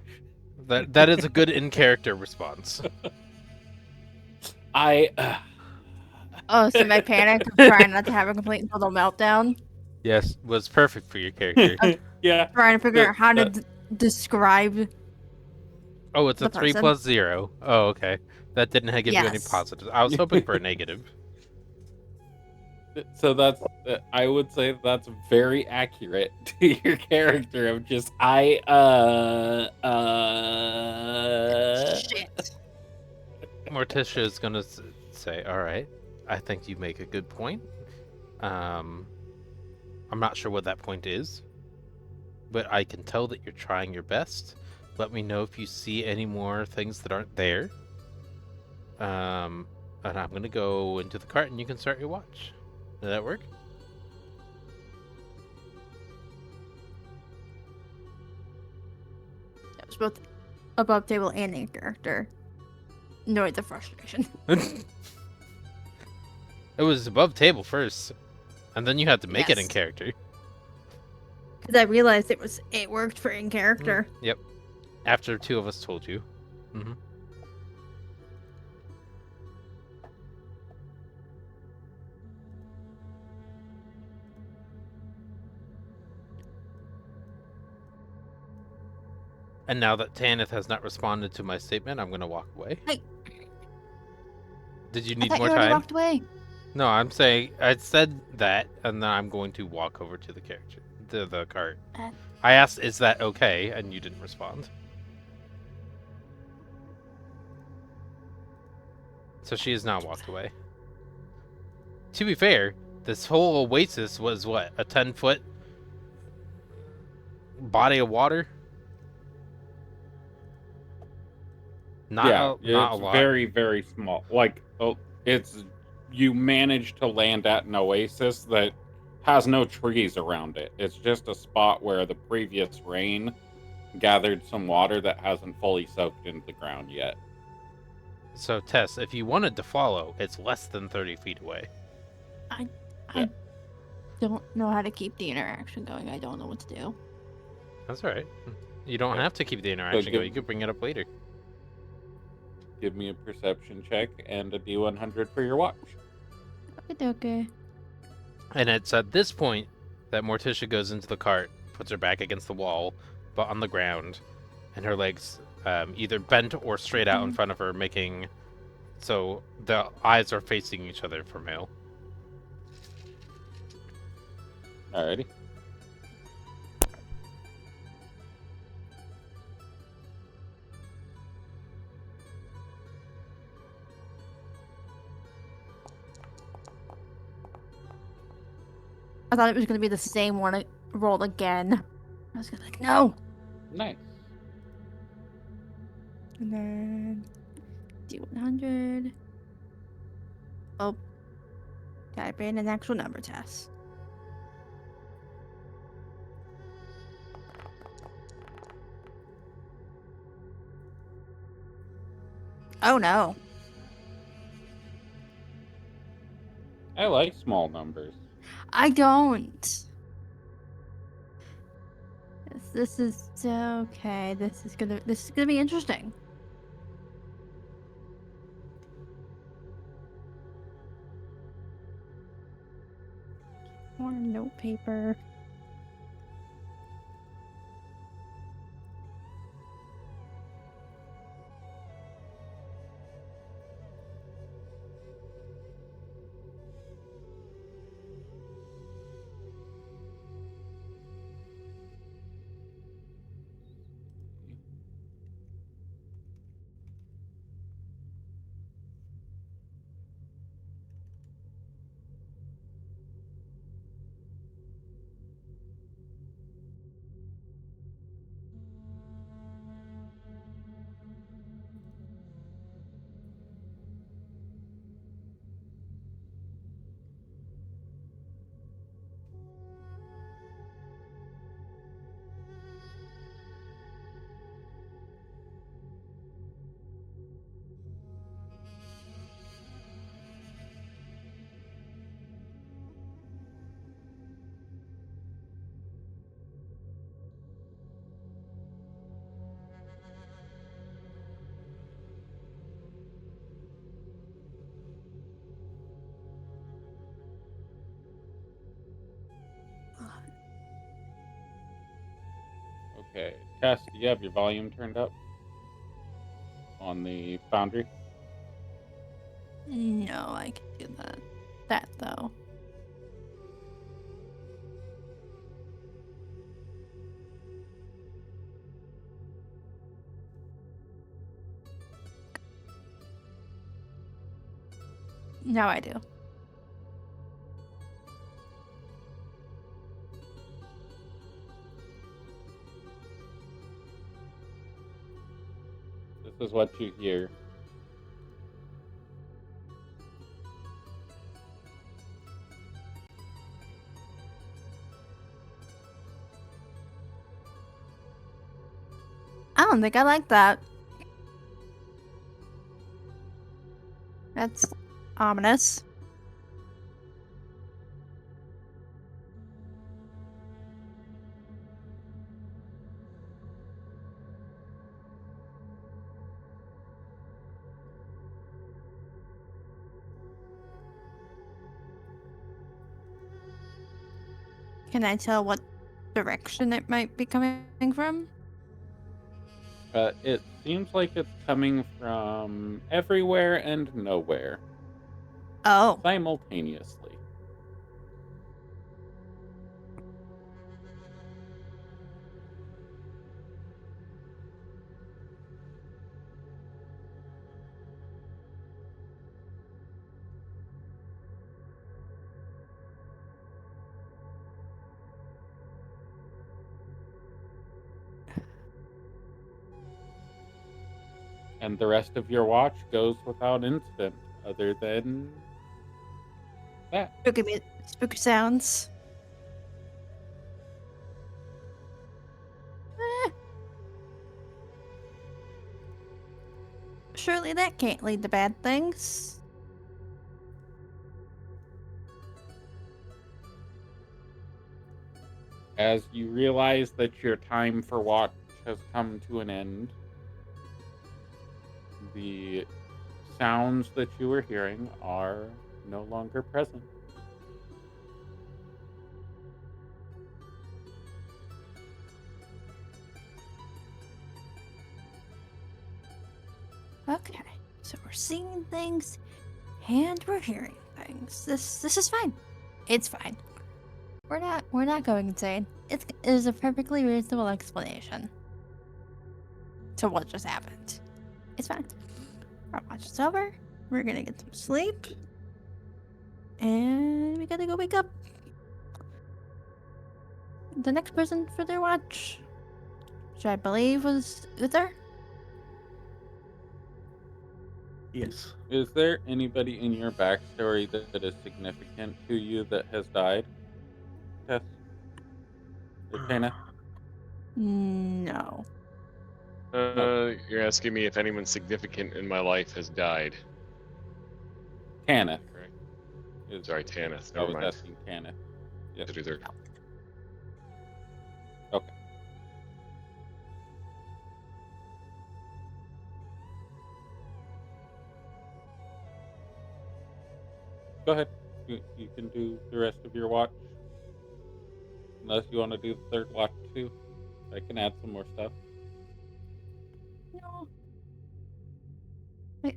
That is a good in-character response. I Oh, so my panic of trying not to have a complete and total meltdown. Yes, was perfect for your character. yeah. Trying to figure The- out how to the- describe. Oh, it's a The 3 person. plus 0. Oh, okay. That didn't give you any Yes. positives. I was hoping for a negative. So that's I would say that's very accurate to your character of just Shit. Morticia is gonna say, "All right, I think you make a good point. I'm not sure what that point is. but I can tell that you're trying your best. Let me know if you see any more things that aren't there. And I'm gonna go into the cart and you can start your watch. Does that work? It was both above table and in character. Note the frustration. It was above table first, and then you had to make it in Yes. character. Because I realized it worked for in character. Yep. After two of us told you. Mm-hmm. And now that Tanith has not responded to my statement, I'm gonna walk away. Hey. Did you I need thought more you already time? walked away. No, I'm saying I said that, and then I'm going to walk over to the character, to the cart. Uh. I asked, "Is that okay?" and you didn't respond. So she has now walked away. To be fair, this whole oasis was what, a 10-foot body of water? Not it's a lot. very, very small. Like, you manage to land at an oasis that has no trees around it. It's just a spot where the previous rain gathered some water that hasn't fully soaked into the ground yet. So, Tess, if you wanted to follow, it's less than 30 feet away. I Yeah. don't know how to keep the interaction going. I don't know what to do. That's all right. You don't Yeah. have to keep the interaction going. You give- could bring it up later. Give me a perception check and a D100 for your watch. Okay. And it's at this point that Morticia goes into the cart, puts her back against the wall, but on the ground, and her legs either bent or straight out in front of her, making so the eyes are facing each other for Male. Alrighty. I thought it was going to be the same one rolled again. I was gonna be like, no. Nice. And then D100. Oh. Type in an actual number test. Oh no. I like small numbers. I don't. This is okay. This is gonna be interesting. More note paper. Okay. Tess, do you have your volume turned up on the Foundry? No, I can do that. That though. Now I do. is what you hear. I don't think I like that. That's ominous. Can I tell what direction it might be coming from? It seems like it's coming from everywhere and nowhere Oh, simultaneously. And the rest of your watch goes without incident, other than that. spooky sounds. Eh. Surely that can't lead to bad things. As you realize that your time for watch has come to an end, the sounds that you were hearing are no longer present. Okay, so we're seeing things and we're hearing things. This is fine. It's fine. We're not going insane. It is a perfectly reasonable explanation to what just happened. It's fine. Our watch is over. We're gonna get some sleep. And we gotta go wake up the next person for their watch, which I believe was Uther. Yes. Is there anybody in your backstory that is significant to you that has died? Tess? Or Tana? No. You're asking me if anyone significant in my life has died. Tanith. Correct. Is- Sorry, Tanith. I Never was mind. asking Tanith. Yes. To do their- Okay. Go ahead. You can do the rest of your watch. Unless you want to do the third watch too. I can add some more stuff. No.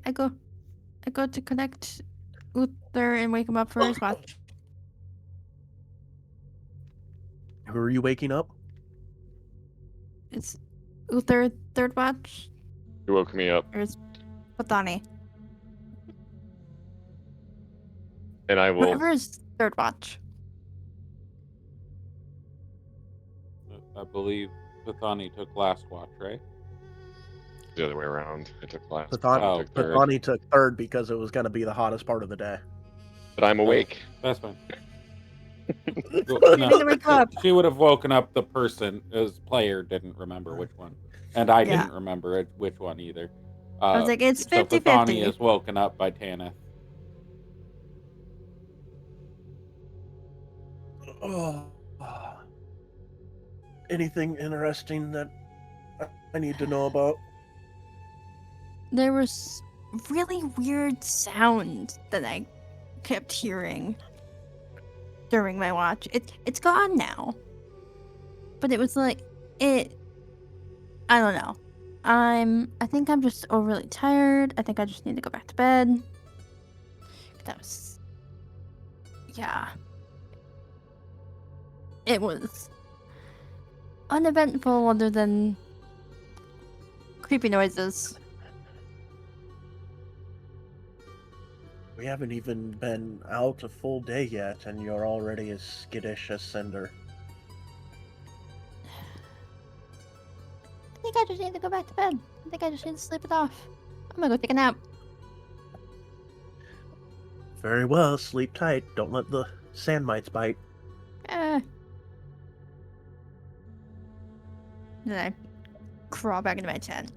I go to connect Uther and wake him up for his watch. Who are you waking up? It's Uther third watch, You woke me up, or it's Pathani. and I will. Whoever is third watch. I believe Pathani took last watch, right? The other way around. I took last. Pathani, Oh, took third. Pathani took third because it was going to be the hottest part of the day. But I'm awake. That's fine. You No, need to wake up. she would have woken up the person as player didn't remember which one, and I Yeah. didn't remember which one either. I was like, it's so 50-50. Pathani is woken up by Tanith. Oh. Anything interesting that I need to know about? There was really weird sound that I kept hearing during my watch. It's gone now. But it was like I don't know. I think I'm just overly tired. I think I just need to go back to bed. That was yeah. It was uneventful other than creepy noises. We haven't even been out a full day yet, and you're already as skittish as Cinder. I think I just need to go back to bed. I think I just need to sleep it off. I'm gonna go take a nap. Very well, sleep tight. Don't let the sand mites bite. Eh. Then I crawl back into my tent.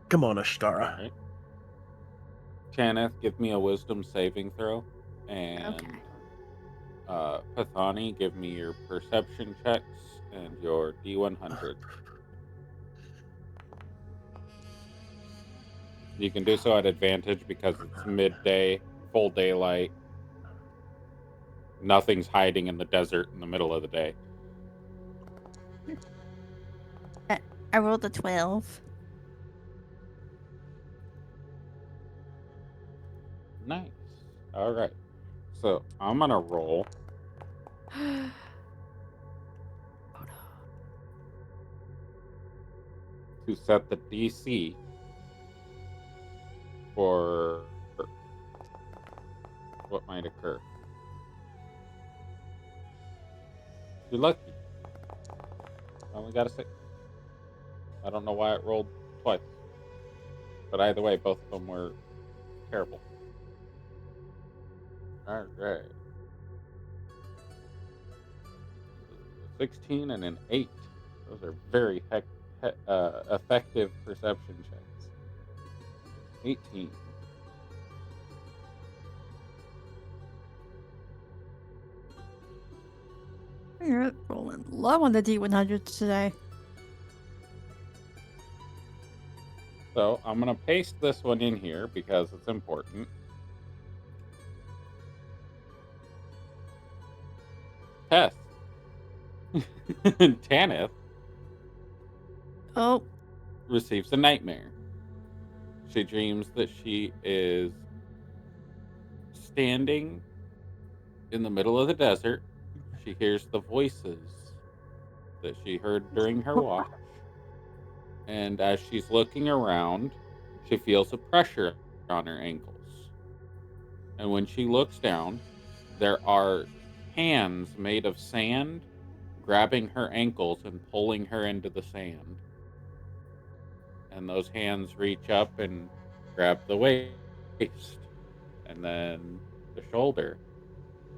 Come on, Ashtara. Alright. Tanith, give me a wisdom saving throw. And Okay. Pathani, give me your perception checks and your D100. You can do so at advantage because it's midday, full daylight. Nothing's hiding in the desert in the middle of the day. I rolled a 12. Nice. All right. So I'm going to roll to set the DC for what might occur. You're lucky. I only got a 6. I don't know why it rolled twice. But either way, both of them were terrible. All right. 16 and an 8. Those are very effective perception checks. 18. You're rolling low on the D100s today. So I'm going to paste this one in here because it's important. Tess. Tanith Oh, receives a nightmare. She dreams that she is standing in the middle of the desert. She hears the voices that she heard during her watch. And as she's looking around, she feels a pressure on her ankles. And when she looks down, there are hands made of sand grabbing her ankles and pulling her into the sand. And those hands reach up and grab the waist, and then the shoulder,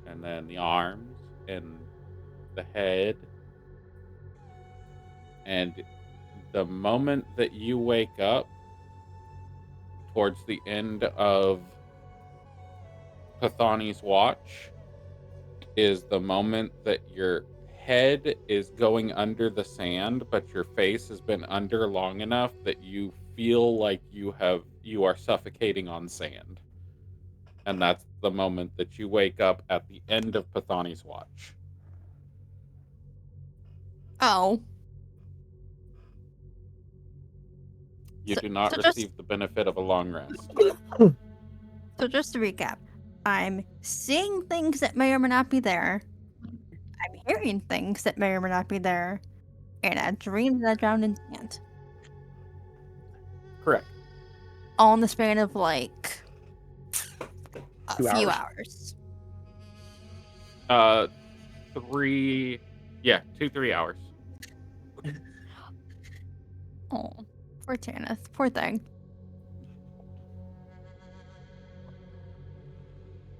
and then the arms, and the head. And the moment that you wake up, towards the end of Pathani's watch, is the moment that your head is going under the sand, but your face has been under long enough that you feel like you are suffocating on sand. And that's the moment that you wake up at the end of Pathani's watch. oh. You So- do not so just- receive the benefit of a long rest. So just to recap, I'm seeing things that may or may not be there. I'm hearing things that may or may not be there. And I dreamed that I drowned in sand. Correct. All in the span of like a 2 few hours. hours. 2-3 hours. Oh, poor Tanith. Poor thing.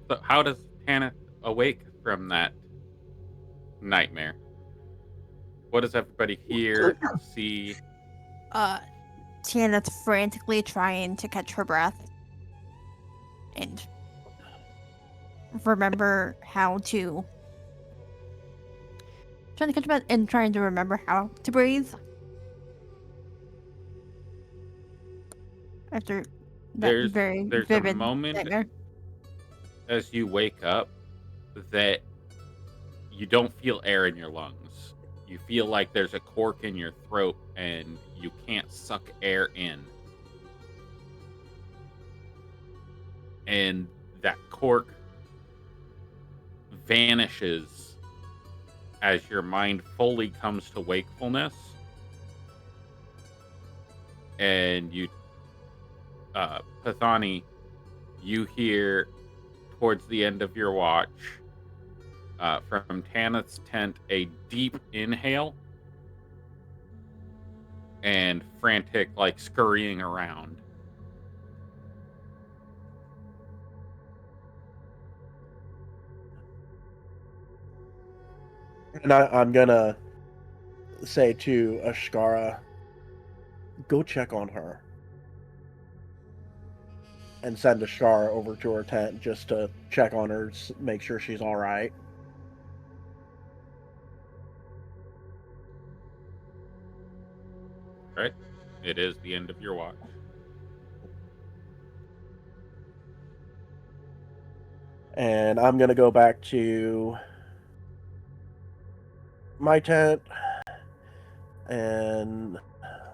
So how does Hannah awake from that nightmare? What does everybody hear, see? Tanith frantically trying to catch her breath. And remember how to... Trying to catch her breath and trying to remember how to breathe. After that There's very a vivid moment nightmare. as you wake up that you don't feel air in your lungs. You feel like there's a cork in your throat and you can't suck air in. And that cork vanishes as your mind fully comes to wakefulness. And you, Pathani, you hear towards the end of your watch from Tanith's tent a deep inhale and frantic, like scurrying around. And I'm gonna say to Ashkara, go check on her. And send Ashkara over to her tent just to check on her, make sure she's alright. Right? It is the end of your watch. And I'm gonna go back to my tent and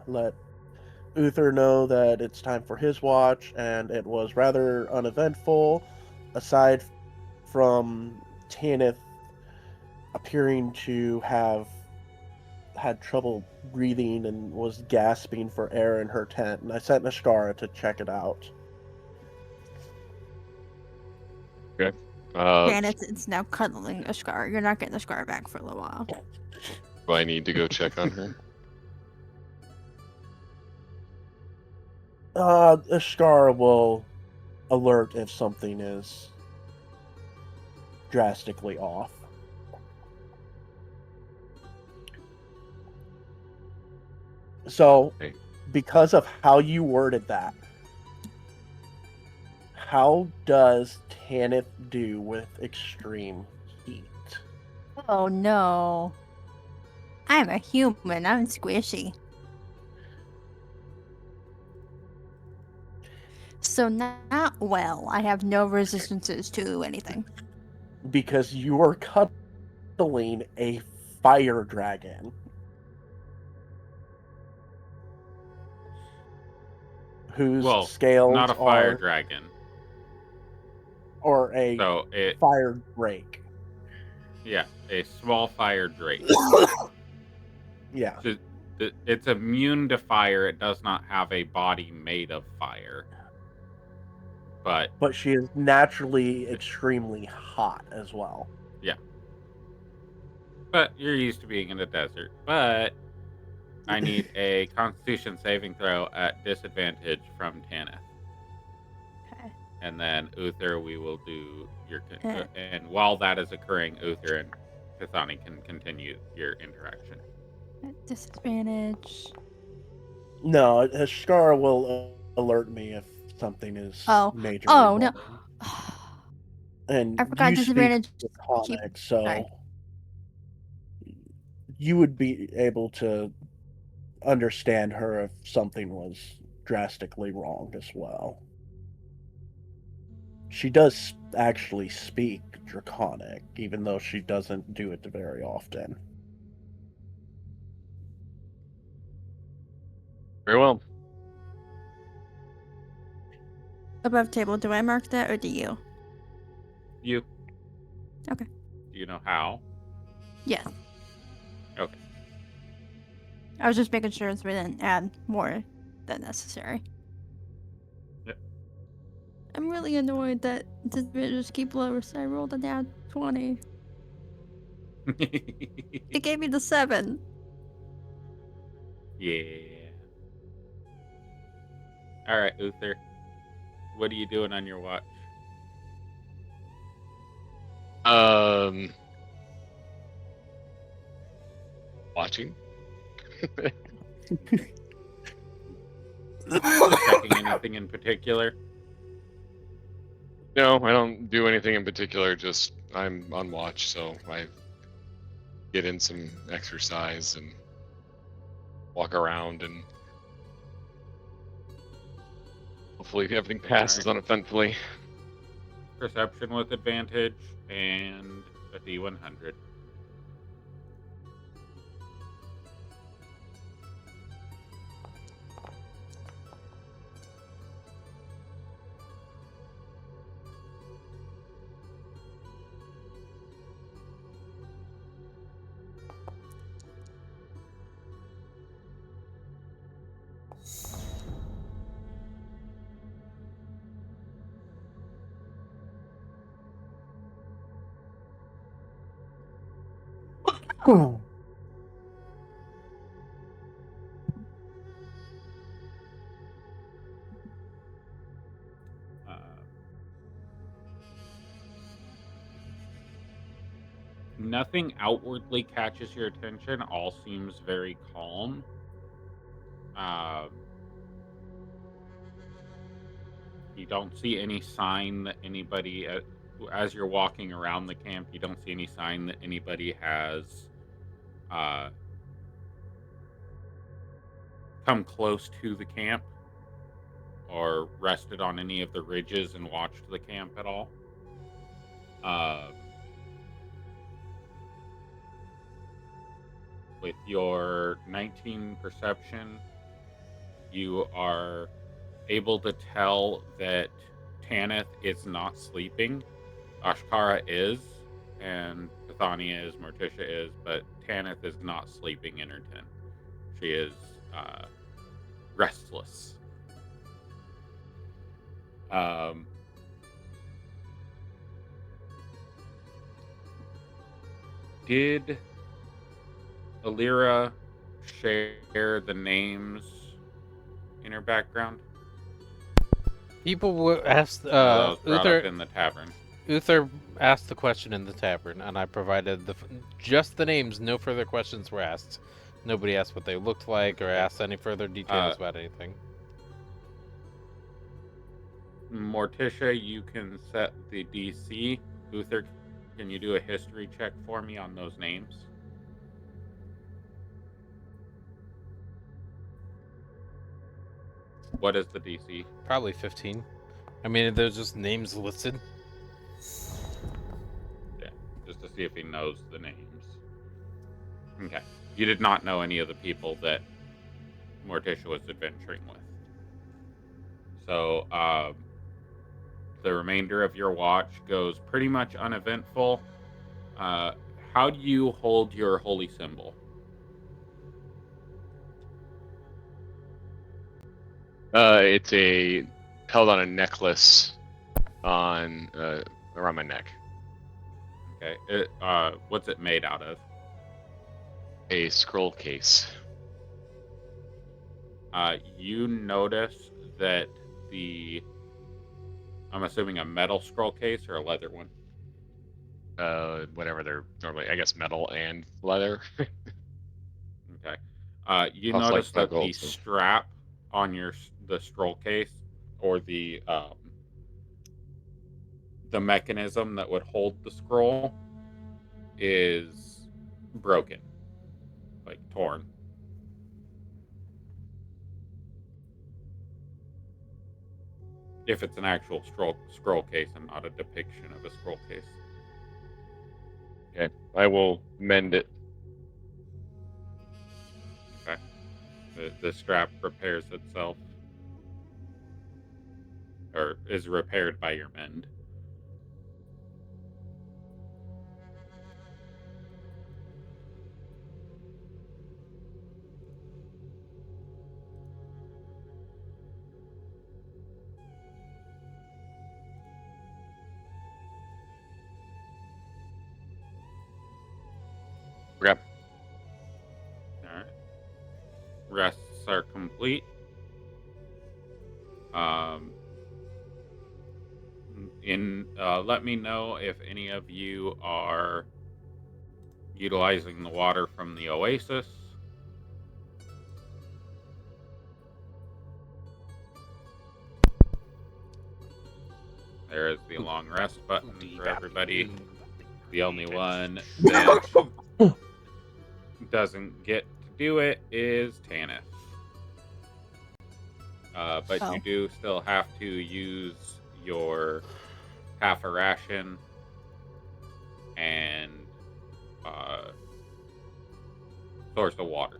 let Uther know that it's time for his watch, and it was rather uneventful, aside from Tanith appearing to have had trouble breathing and was gasping for air in her tent, and I sent Nashkara to check it out. And it's now cuddling a scar. You're not getting the scar back for a little while. Do I need to go check on her? Ashkara will alert if something is drastically off. So, Okay. because of how you worded that, how does Tanith do with extreme heat? Oh no. I'm a human. I'm squishy. So not well. I have no resistances to anything. Because you are cuddling a fire dragon. Whose scales not a fire are, dragon. or a So it, fire drake. yeah, a small fire drake. Yeah. So it's immune to fire. It does not have a body made of fire. But she is naturally extremely hot as well. But you're used to being in the desert. But I need a Constitution saving throw at disadvantage from Tanith. Okay. And then Uther, we will do your. And while that is occurring, Uther and Kathani can continue your interaction. At disadvantage. No, Ashkara will alert me if something is major. Oh no. And I forgot you disadvantage. speak Draconic, so Sorry. you would be able to understand her if something was drastically wrong as well. She does actually speak Draconic, even though she doesn't do it very often. Very well. Above table, do I mark that or do you? You. Okay. Do you know how? Yes. Okay. I was just making sure so we didn't add more than necessary. Yep. I'm really annoyed that disadvantages keep lower, so I rolled a down 20. It gave me the 7. Yeah. All right, Uther. What are you doing on your watch? Watching. Checking anything in particular? No, I don't do anything in particular. Just I'm on watch, so I get in some exercise and walk around, and hopefully everything passes uneventfully. Perception with advantage and a D100. Nothing outwardly catches your attention. All seems very calm. You don't see any sign that anybody, as you're walking around the camp, you don't see any sign that anybody has come close to the camp or rested on any of the ridges and watched the camp at all. With your 19 perception, you are able to tell that Tanith is not sleeping. Ashkara is, and Pathania is, Morticia is, but Tanith is not sleeping in her tent. She is restless. Did Alira share the names in her background? People were asked. That was brought up in the tavern. Uther asked the question in the tavern, and I provided just the names. No further questions were asked. Nobody asked what they looked like or asked any further details about anything. Morticia, you can set the DC. Uther, can you do a history check for me on those names? What is the DC? Probably 15. I mean, there's just names listed. Yeah, just to see if he knows the names. Okay. You did not know any of the people that Morticia was adventuring with. So, the remainder of your watch goes pretty much uneventful. How do you hold your holy symbol? It's held on a necklace around my neck. Okay. What's it made out of? A scroll case. You notice that I'm assuming a metal scroll case or a leather one? Whatever they're normally, I guess metal and leather. Okay. You Also notice like that the gold, so- strap on the scroll case, or the mechanism that would hold the scroll, is broken, like torn. If it's an actual scroll case and not a depiction of a scroll case. Okay, I will mend it. Okay. The strap repairs itself, or is repaired by your mend. Grab. All right. Rests are complete. Let me know if any of you are utilizing the water from the oasis. There is the long rest button for everybody. The only one that doesn't get to do it is Tanith. But Oh. you do still have to use your half a ration and source of water.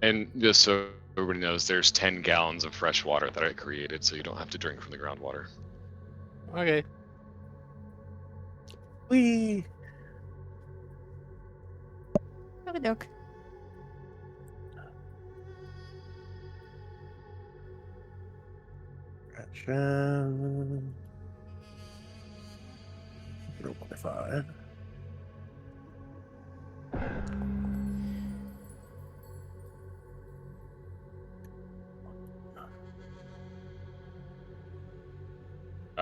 And just so everybody knows, there's 10 gallons of fresh water that I created, so you don't have to drink from the groundwater. Okay. We Okey-doke. ration. 0.5.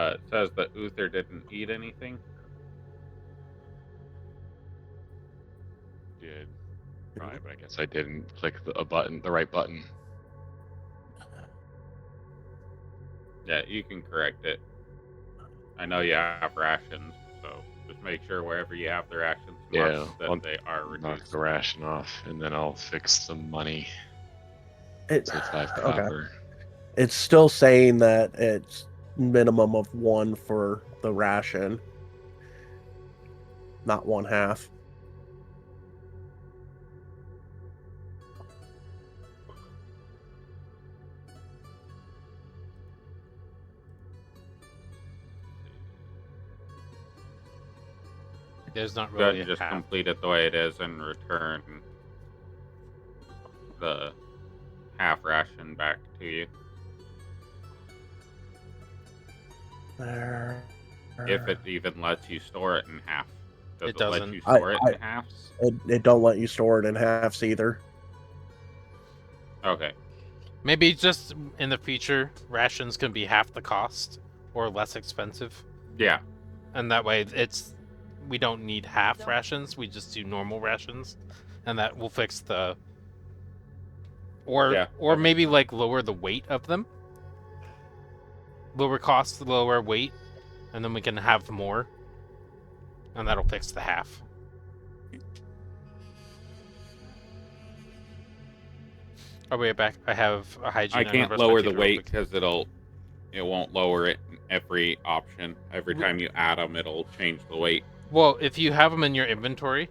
It says that Uther didn't eat anything. Did try, but I guess I didn't click the right button. Yeah, you can correct it. I know you have rations, so just make sure wherever you have the rations Yeah, marked that I'll they are knock reduced. the ration off, and then I'll fix some money. It, So 5 okay. copper. It's still saying that it's minimum of 1 for the ration, not 1/2. There's not Go ahead really and a just half. complete it the way it is and return the half ration back to you. There. If it even lets you store it in half. Does It it let doesn't. you store it I- in halves? It don't let you store it in halves either. Okay. Maybe just in the future, rations can be half the cost or less expensive, Yeah. and that way we don't need half rations. We just do normal rations, and that will fix the. Or Yeah, or okay. maybe like lower the weight of them. Lower cost, lower weight, and then we can have more, and that'll fix the half. I'll be right back. I have a hygiene. I I'm gonna can't brush my lower teeth the real weight quick. because it won't lower it in every option. Every time you add them, it'll change the weight. Well, if you have them in your inventory,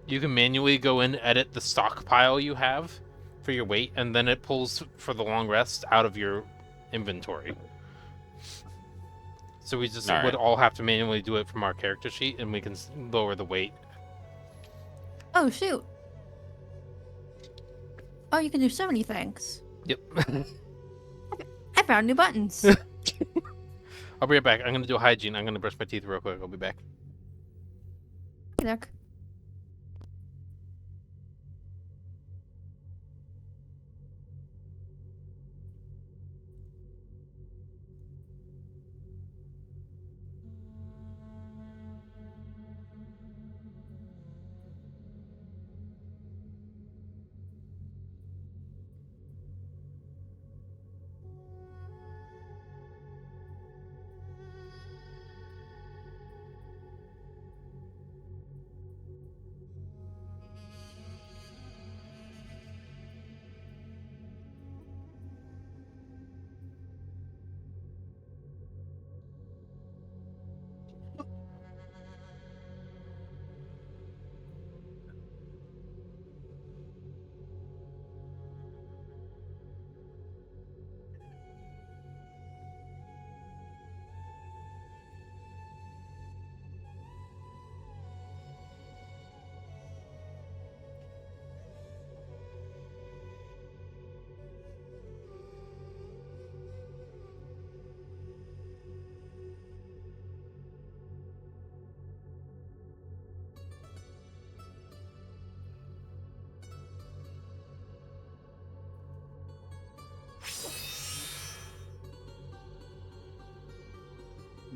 you can manually go in, edit the stockpile you have for your weight, and then it pulls for the long rest out of your inventory. So we just would all have to manually do it from our character sheet, and we can lower the weight. Oh, shoot. Oh, you can do so many things. Yep. I found new buttons. I'll be right back. I'm gonna do hygiene. I'm gonna brush my teeth real quick. I'll be back. Look.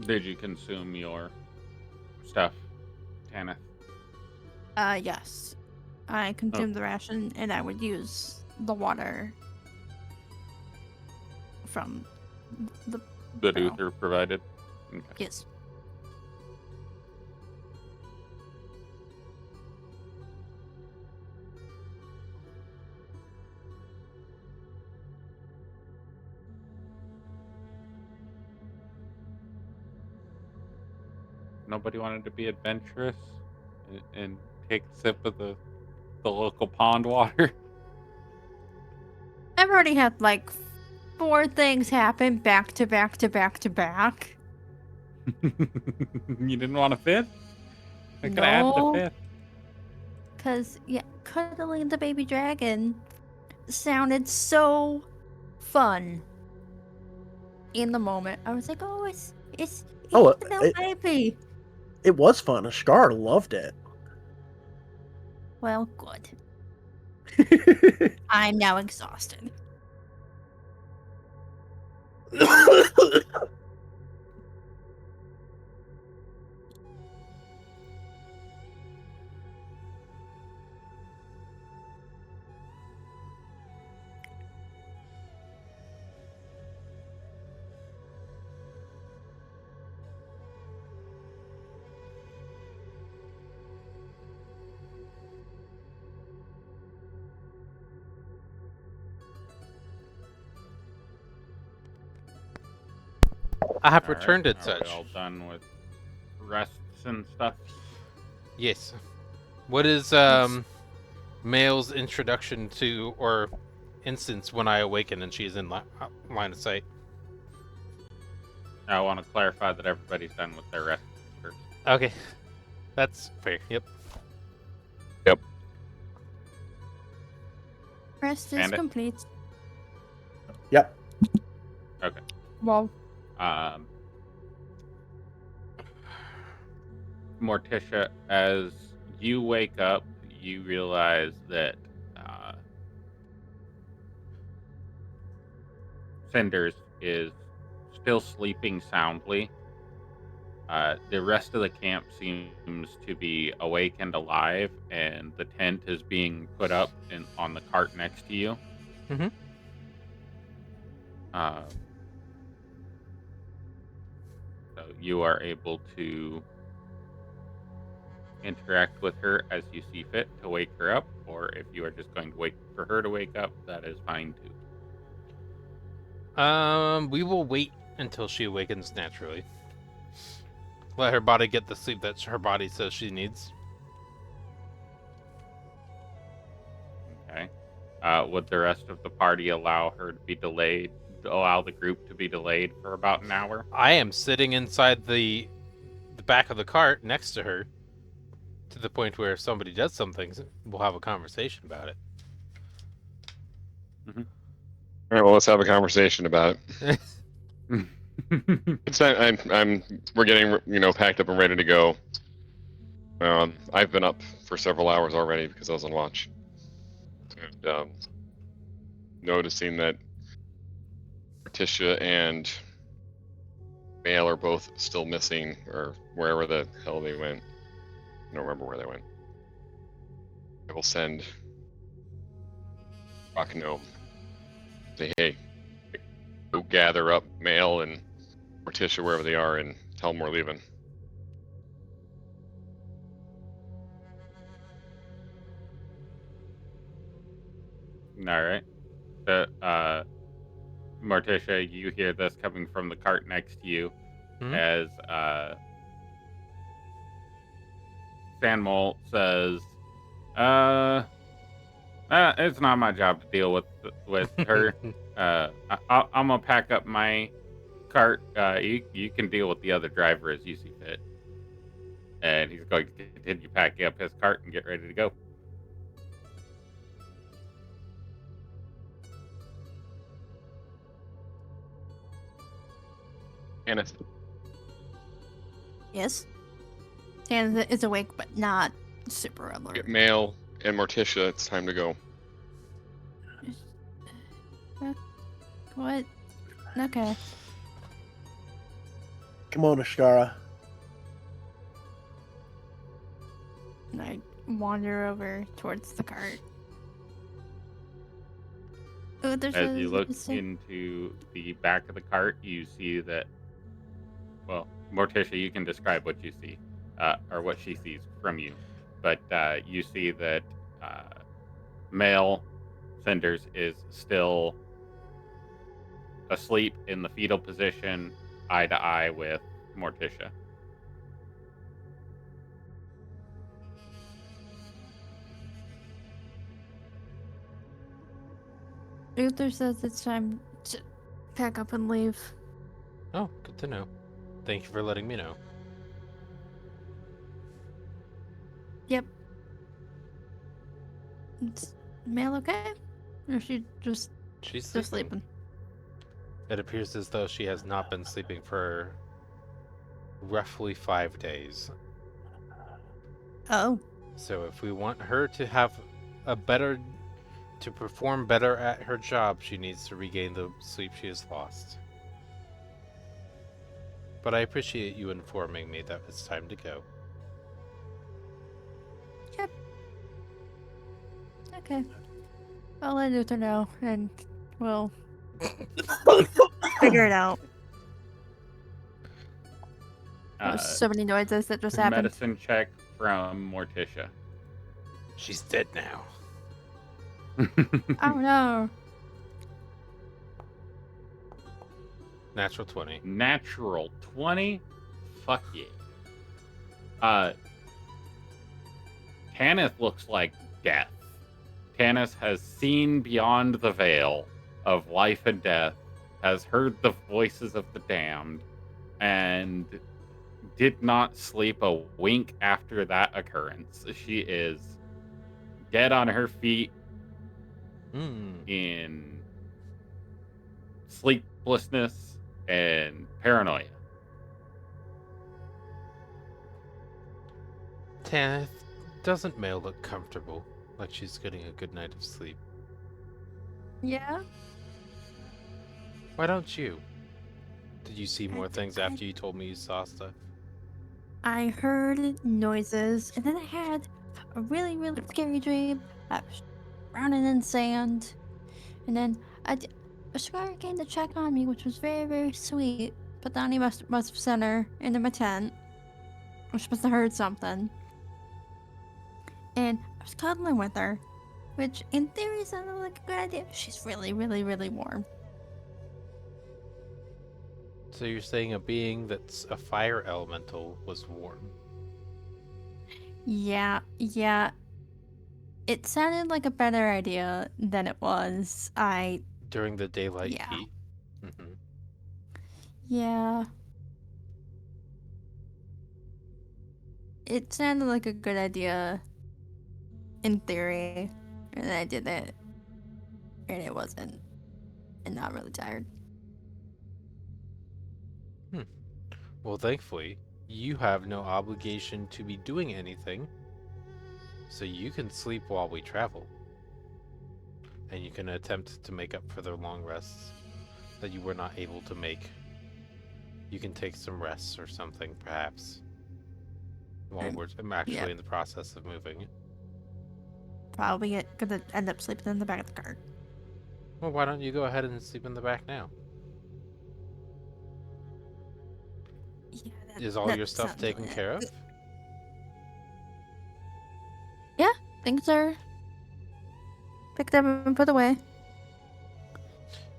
Did you consume your stuff, Tanith? Yes. I consumed the ration, and I would use the water from the... That Well. Uther provided? Okay. Yes. Nobody wanted to be adventurous and take a sip of the local pond water? I've already had like 4 things happen back to back to back to back. You didn't want a fifth? I could add No. the fifth. Because, yeah, cuddling the baby dragon sounded so fun in the moment. I was like, oh, it's Oh, a little baby. It was fun. Ashkar loved it. Well, good. I'm now exhausted. I have All right, returned it are such. we all done with rests and stuff? Yes. What is Male's introduction to or instance when I awaken and she's in line of sight? I want to clarify that everybody's done with their rest first. Okay, that's fair. Yep. Rest is Bandit? complete. Yep. Well, Morticia, as you wake up, you realize that Cinders is still sleeping soundly. The rest of the camp seems to be awake and alive, and the tent is being put up on the cart next to you. Mhm. So you are able to interact with her as you see fit to wake her up, or if you are just going to wait for her to wake up, that is fine too. We will wait until she awakens naturally. Let her body get the sleep that her body says she needs. Okay. Would the rest of the party allow her to be delayed? Allow the group to be delayed for about an hour? I am sitting inside the back of the cart next to her, to the point where if somebody does something, we'll have a conversation about it. All right, well, let's have a conversation about it. It's we're getting packed up and ready to go. I've been up for several hours already because I was on watch, and noticing that Morticia and Male are both still missing, or wherever the hell they went. I don't remember where they went. I will send Rock Gnome. Say, hey, go gather up Male and Morticia wherever they are, and tell them we're leaving. All right. Morticia, you hear this coming from the cart next to you as Sandmole says, it's not my job to deal with her. I'm gonna pack up my cart. You can deal with the other driver as you see fit. And he's going to continue packing up his cart and get ready to go. Aneth. yes. Tana is awake, but not super alert. Get Male and Morticia, it's time to go. What? Okay. Come on, Ashkara. And I wander over towards the cart. Oh, there's As you look into the back of the cart, you see that, well, Morticia, you can describe what you see, or what she sees from you. But you see that Male Cinders is still asleep in the fetal position, eye to eye with Morticia. Luther says it's time to pack up and leave. Oh, good to know. Thank you for letting me know. Yep. Is Male okay? Or is she just She's still sleeping. sleeping? It appears as though she has not been sleeping for roughly 5 days. Oh. So if we want her to have to perform better at her job, she needs to regain the sleep she has lost. But I appreciate you informing me that it's time to go. Yep. Okay. I'll let Luther know, and we'll figure it out. There's so many noises that just happened. Medicine check from Morticia. She's dead now. Oh no. Natural 20. Natural 20. Fuck yeah. Tanith looks like death. Tanith has seen beyond the veil of life and death, has heard the voices of the damned, and did not sleep a wink after that occurrence. She is dead on her feet in sleeplessness and paranoia. Tanith, doesn't Mel look comfortable? Like she's getting a good night of sleep. Yeah? Why don't you? Did you see more things I- after you told me you saw stuff? I heard noises, and then I had a really, really scary dream. I was drowning in sand, and then a squire came to check on me, which was very, very sweet. But then he must have sent her into my tent. I was supposed to heard something. And I was cuddling with her, which in theory sounded like a good idea. She's really, really, really warm. So you're saying a being that's a fire elemental was warm? Yeah. It sounded like a better idea than it was. During the daylight Yeah. heat? Mm-hmm. Yeah. It sounded like a good idea in theory, and I did it, and it wasn't, and not really tired. Well, thankfully, you have no obligation to be doing anything, so you can sleep while we travel. And you can attempt to make up for the long rests that you were not able to make. You can take some rests or something, perhaps, while I'm actually yeah. in the process of moving. Probably gonna end up sleeping in the back of the cart. Well, why don't you go ahead and sleep in the back now? Yeah, Is all your stuff sounds taken really care of? good. Things are picked up and put away.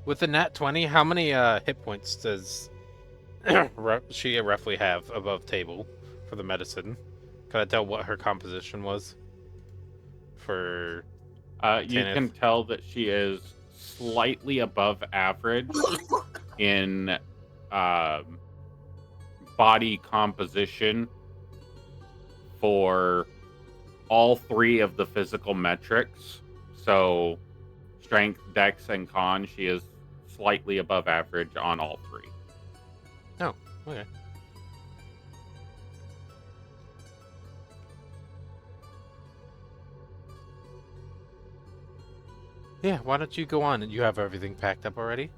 With the nat 20, how many hit points does she roughly have above table for the medicine? Can I tell what her composition was? For You Tanith. can tell that she is slightly above average in body composition for all three of the physical metrics. So strength, dex, and con, she is slightly above average on all three. Oh, okay. Yeah, why don't you go on? You have everything packed up already?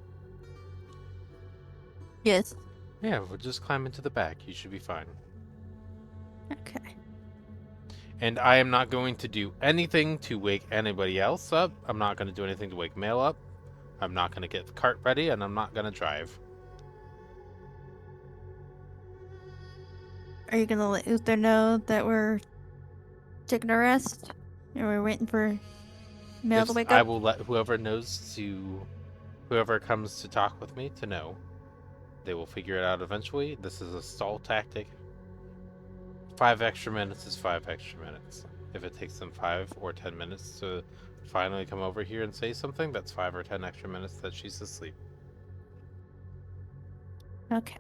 Yes. Yeah, we'll just climb into the back. You should be fine. Okay. And I am not going to do anything to wake anybody else up. I'm not going to do anything to wake Mail up. I'm not going to get the cart ready, and I'm not going to drive. Are you gonna let Uther know that we're taking a rest and we're waiting for Mel to wake I up? will let whoever comes to talk with me to know. They will figure it out eventually. This is a stall tactic. 5 extra minutes is 5 extra minutes. If it takes them 5 or 10 minutes to finally come over here and say something, that's 5 or 10 extra minutes that she's asleep. Okay.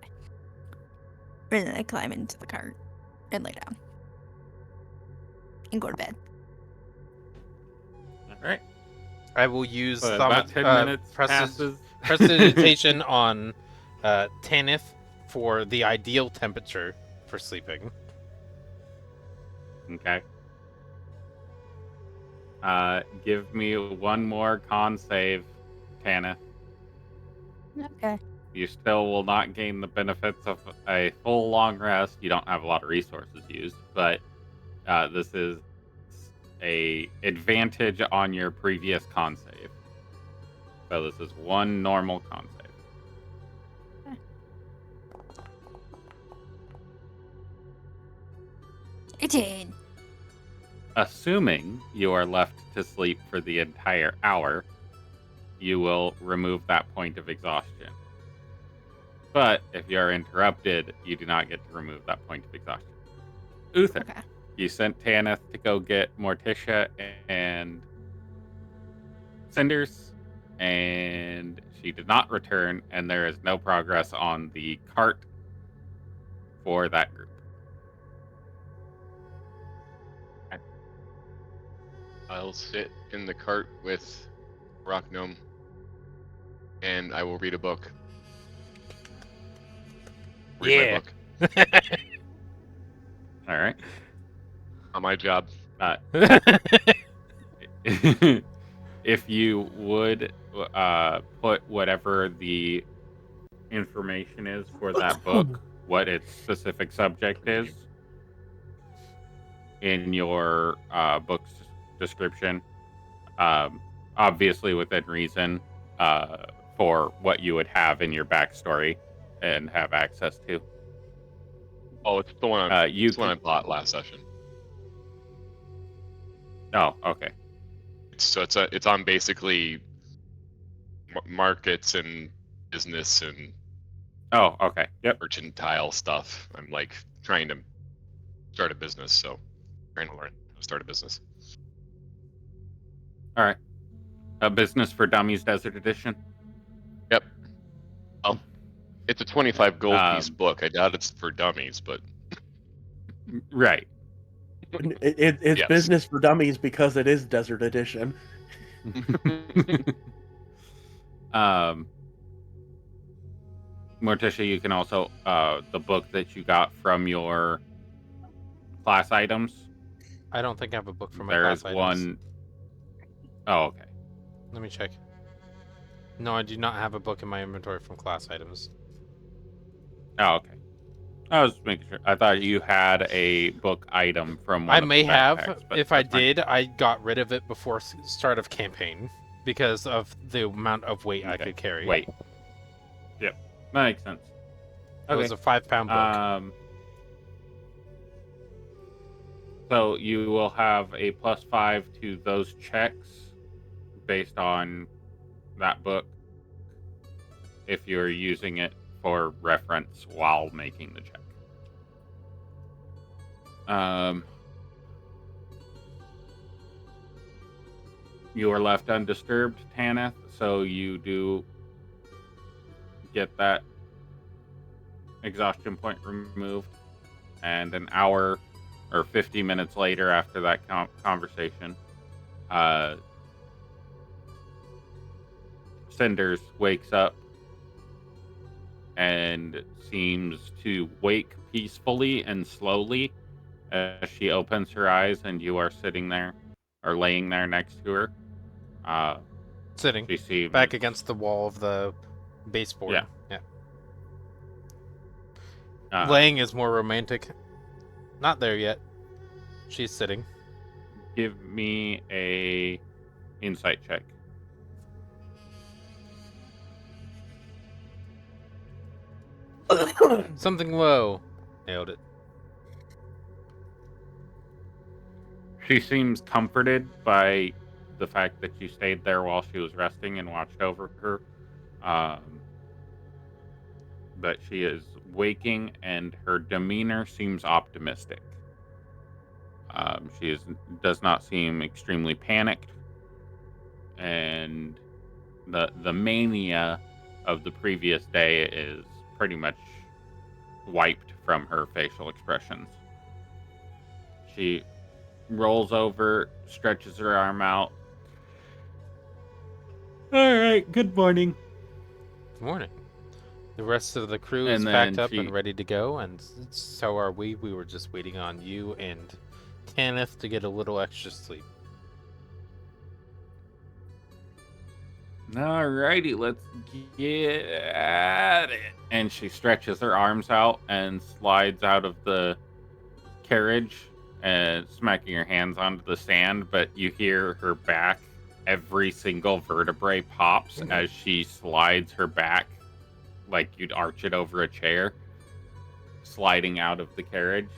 And then I climb into the cart and lay down and go to bed. All right. I will use About 10 minutes passes. prestidigitation on Tanith for the ideal temperature for sleeping. Okay. Give me one more con save, Tanith. Okay. You still will not gain the benefits of a full long rest. You don't have a lot of resources used, but this is a advantage on your previous con save. So this is one normal con save. 18. Assuming you are left to sleep for the entire hour, you will remove that point of exhaustion. But if you are interrupted, you do not get to remove that point of exhaustion. Uther, Okay. you sent Tanith to go get Morticia and Cinders, and she did not return, and there is no progress on the cart for that group. I'll sit in the cart with Rock Gnome, and I will read a book. Read Yeah. my book All right. on my job. If you would put whatever the information is for that book, what its specific subject is, in your book's description, obviously within reason, for what you would have in your backstory and have access to. Oh, it's the one it's the one I bought last session. Oh, okay. So it's on basically markets and business and Oh, okay. Yep. mercantile stuff. I'm like trying to start a business, so trying to learn how to start a business. All right. A Business for Dummies Desert Edition. Yep. Well, it's a 25 gold piece Um, book. I doubt it's for dummies, but Right. It's Yes. business for dummies because it is Desert Edition. Morticia, you can also the book that you got from your class items. I don't think I have a book for my There class is items. one. Oh, okay. Let me check. No, I do not have a book in my inventory from class items. Oh, okay. I was making sure. I thought you had a book item from one I of may the have. backpacks, but If I that's fine. did, I got rid of it before start of campaign because of the amount of weight I Okay. could carry. Wait. Yep. That makes sense. It was a 5-pound book. So you will have a +5 to those checks based on that book if you're using it for reference while making the check. You are left undisturbed, Tanith, so you do get that exhaustion point removed. And an hour or 50 minutes later after that conversation, Cinders wakes up and seems to wake peacefully and slowly as she opens her eyes and you are sitting there or laying there next to her. Sitting She seems back against the wall of the baseboard. Yeah. Laying is more romantic. Not there yet. She's sitting. Give me a insight check. Something low. Nailed it. She seems comforted by the fact that you stayed there while she was resting and watched over her. But she is waking and her demeanor seems optimistic. She does not seem extremely panicked. And the mania of the previous day is pretty much wiped from her facial expressions. She rolls over, stretches her arm out. All right, good morning. Good morning. The rest of the crew is And packed then up and ready to go, and so are we. We were just waiting on you and Tanith to get a little extra sleep. Alrighty, let's get at it. And she stretches her arms out and slides out of the carriage and smacking her hands onto the sand, but you hear her back. Every single vertebrae pops as she slides her back like you'd arch it over a chair, sliding out of the carriage.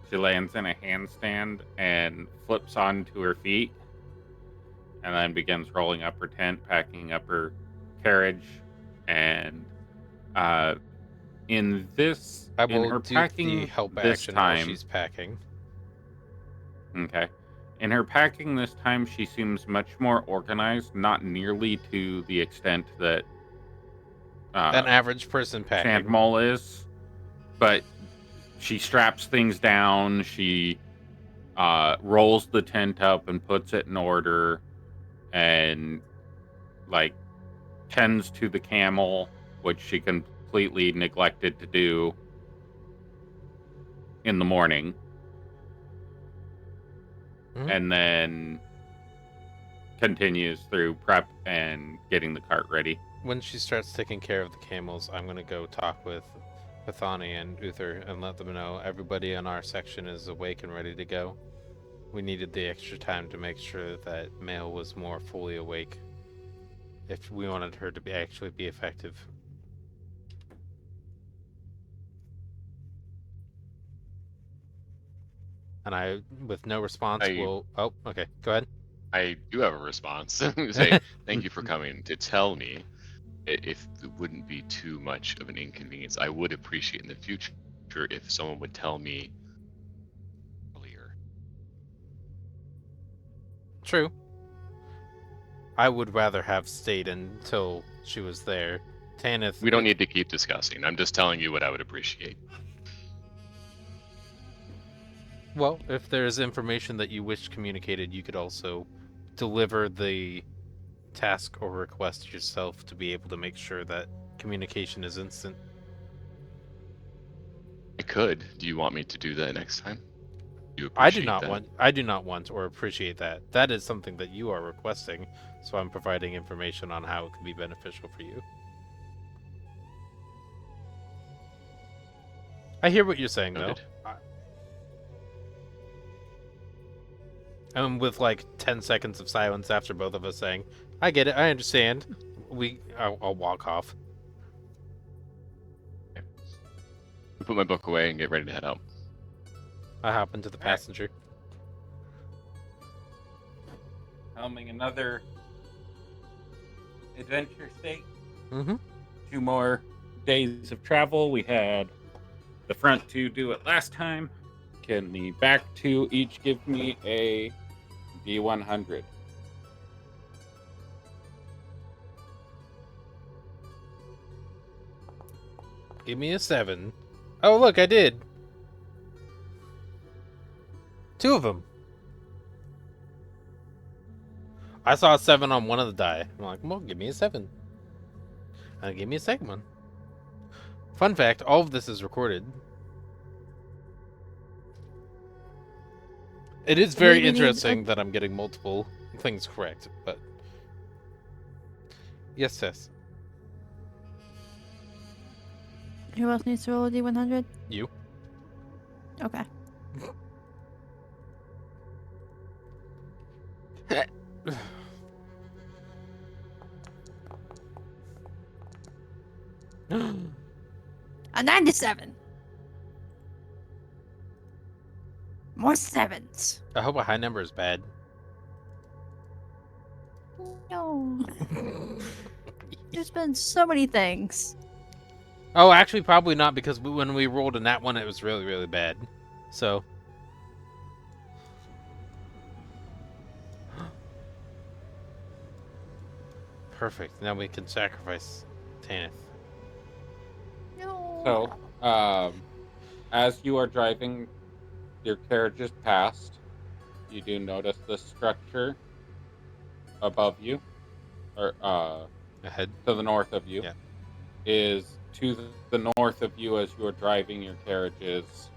She lands in a handstand and flips onto her feet, and then begins rolling up her tent, packing up her carriage, and in this, I in will her do packing the help this action while time, she's packing. okay. In her packing this time, she seems much more organized, not nearly to the extent that An average person packing. Shandmal is, but she straps things down. She rolls the tent up and puts it in order, and like tends to the camel, which she completely neglected to do in the morning, Mhm. and then continues through prep and getting the cart ready. When she starts taking care of the camels, I'm gonna go talk with Bethany and Uther and let them know everybody in our section is awake and ready to go. We needed the extra time to make sure that Mail was more fully awake if we wanted her to actually be effective. And I, with no response, will... Oh, okay. Go ahead. I do have a response. Say, thank you for coming to tell me. If it wouldn't be too much of an inconvenience, I would appreciate in the future if someone would tell me earlier. True. I would rather have stayed until she was there. Tanith... We don't need to keep discussing. I'm just telling you what I would appreciate. Well, if there's information that you wish communicated, you could also deliver the task or request yourself to be able to make sure that communication is instant. I could. Do you want me to do that next time? You I do appreciate not that? want. I do not want or appreciate that. That is something that you are requesting, so I'm providing information on how it can be beneficial for you. I hear what you're saying, though. Noted. And with like 10 seconds of silence after both of us saying, "I get it. I understand," I'll walk off. I put my book away and get ready to head out. I hop into the passenger. Helming another adventure state. Mm-hmm. 2 more days of travel. We had the front 2 do it last time. Can the back 2 each give me a D100? Give me a 7. Oh, look, I did. 2 of them. I saw a 7 on one of the die. I'm like, well, give me a 7. And give me a second one. Fun fact, all of this is recorded. It is very Maybe need interesting that I'm getting multiple things correct, but... Yes, Tess. Who else needs to roll a D100? You. Okay. A 97. More 7s. I hope a high number is bad. No. There's been so many things. Oh, actually, probably not, because when we rolled in that one, it was really, really bad. So... Perfect. Now we can sacrifice Tanith. No. So, as you are driving your carriages past, you do notice the structure above you, or Ahead. to the north of you, Yeah. is to the north of you as you are driving your carriages.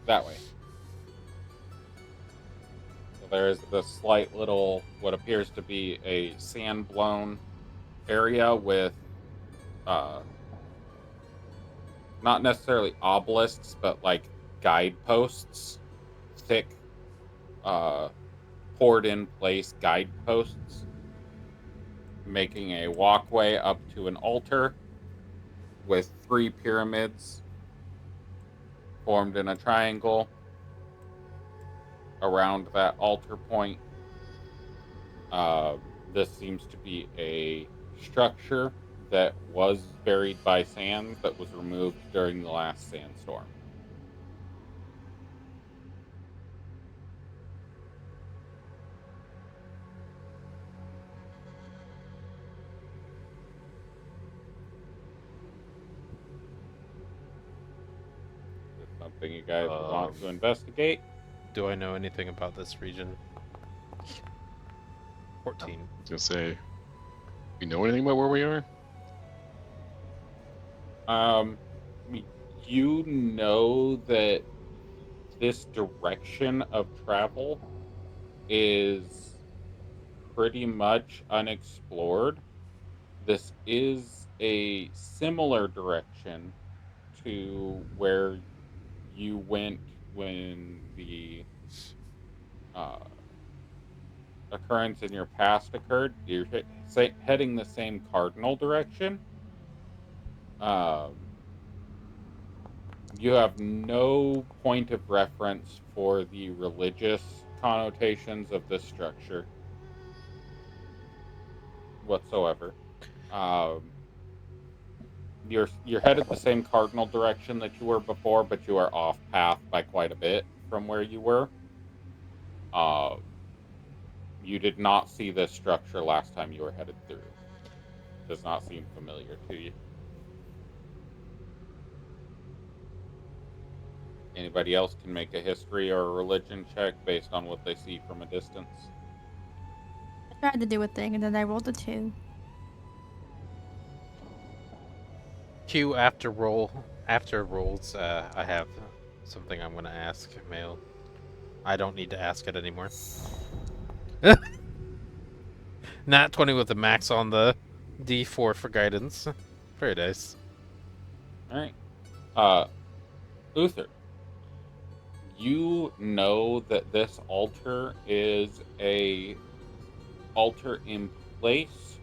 That way. So there is this slight little, what appears to be a sand-blown area with, not necessarily obelisks, but like guideposts, thick, poured in place guideposts, making a walkway up to an altar with 3 pyramids formed in a triangle around that altar point. this seems to be a structure that was buried by sand that was removed during the last sandstorm. Is this something you guys want to investigate? Do I know anything about this region? 14. I was gonna say, you know anything about where we are? You know that this direction of travel is pretty much unexplored. This is a similar direction to where you went when the uh, occurrence in your past occurred. You're heading the same cardinal direction. You have no point of reference for the religious connotations of this structure whatsoever. You're headed the same cardinal direction that you were before, but you are off path by quite a bit from where you were. You did not see this structure last time you were headed through. Does not seem familiar to you. Anybody else can make a history or a religion check based on what they see from a distance. I tried to do a thing and then I rolled a 2. Q after rolls. I have something I'm gonna ask Mail. I don't need to ask it anymore. Nat 20 with the max on the D4 for guidance. Very nice. All right. Uther, you know that this altar is a altar in place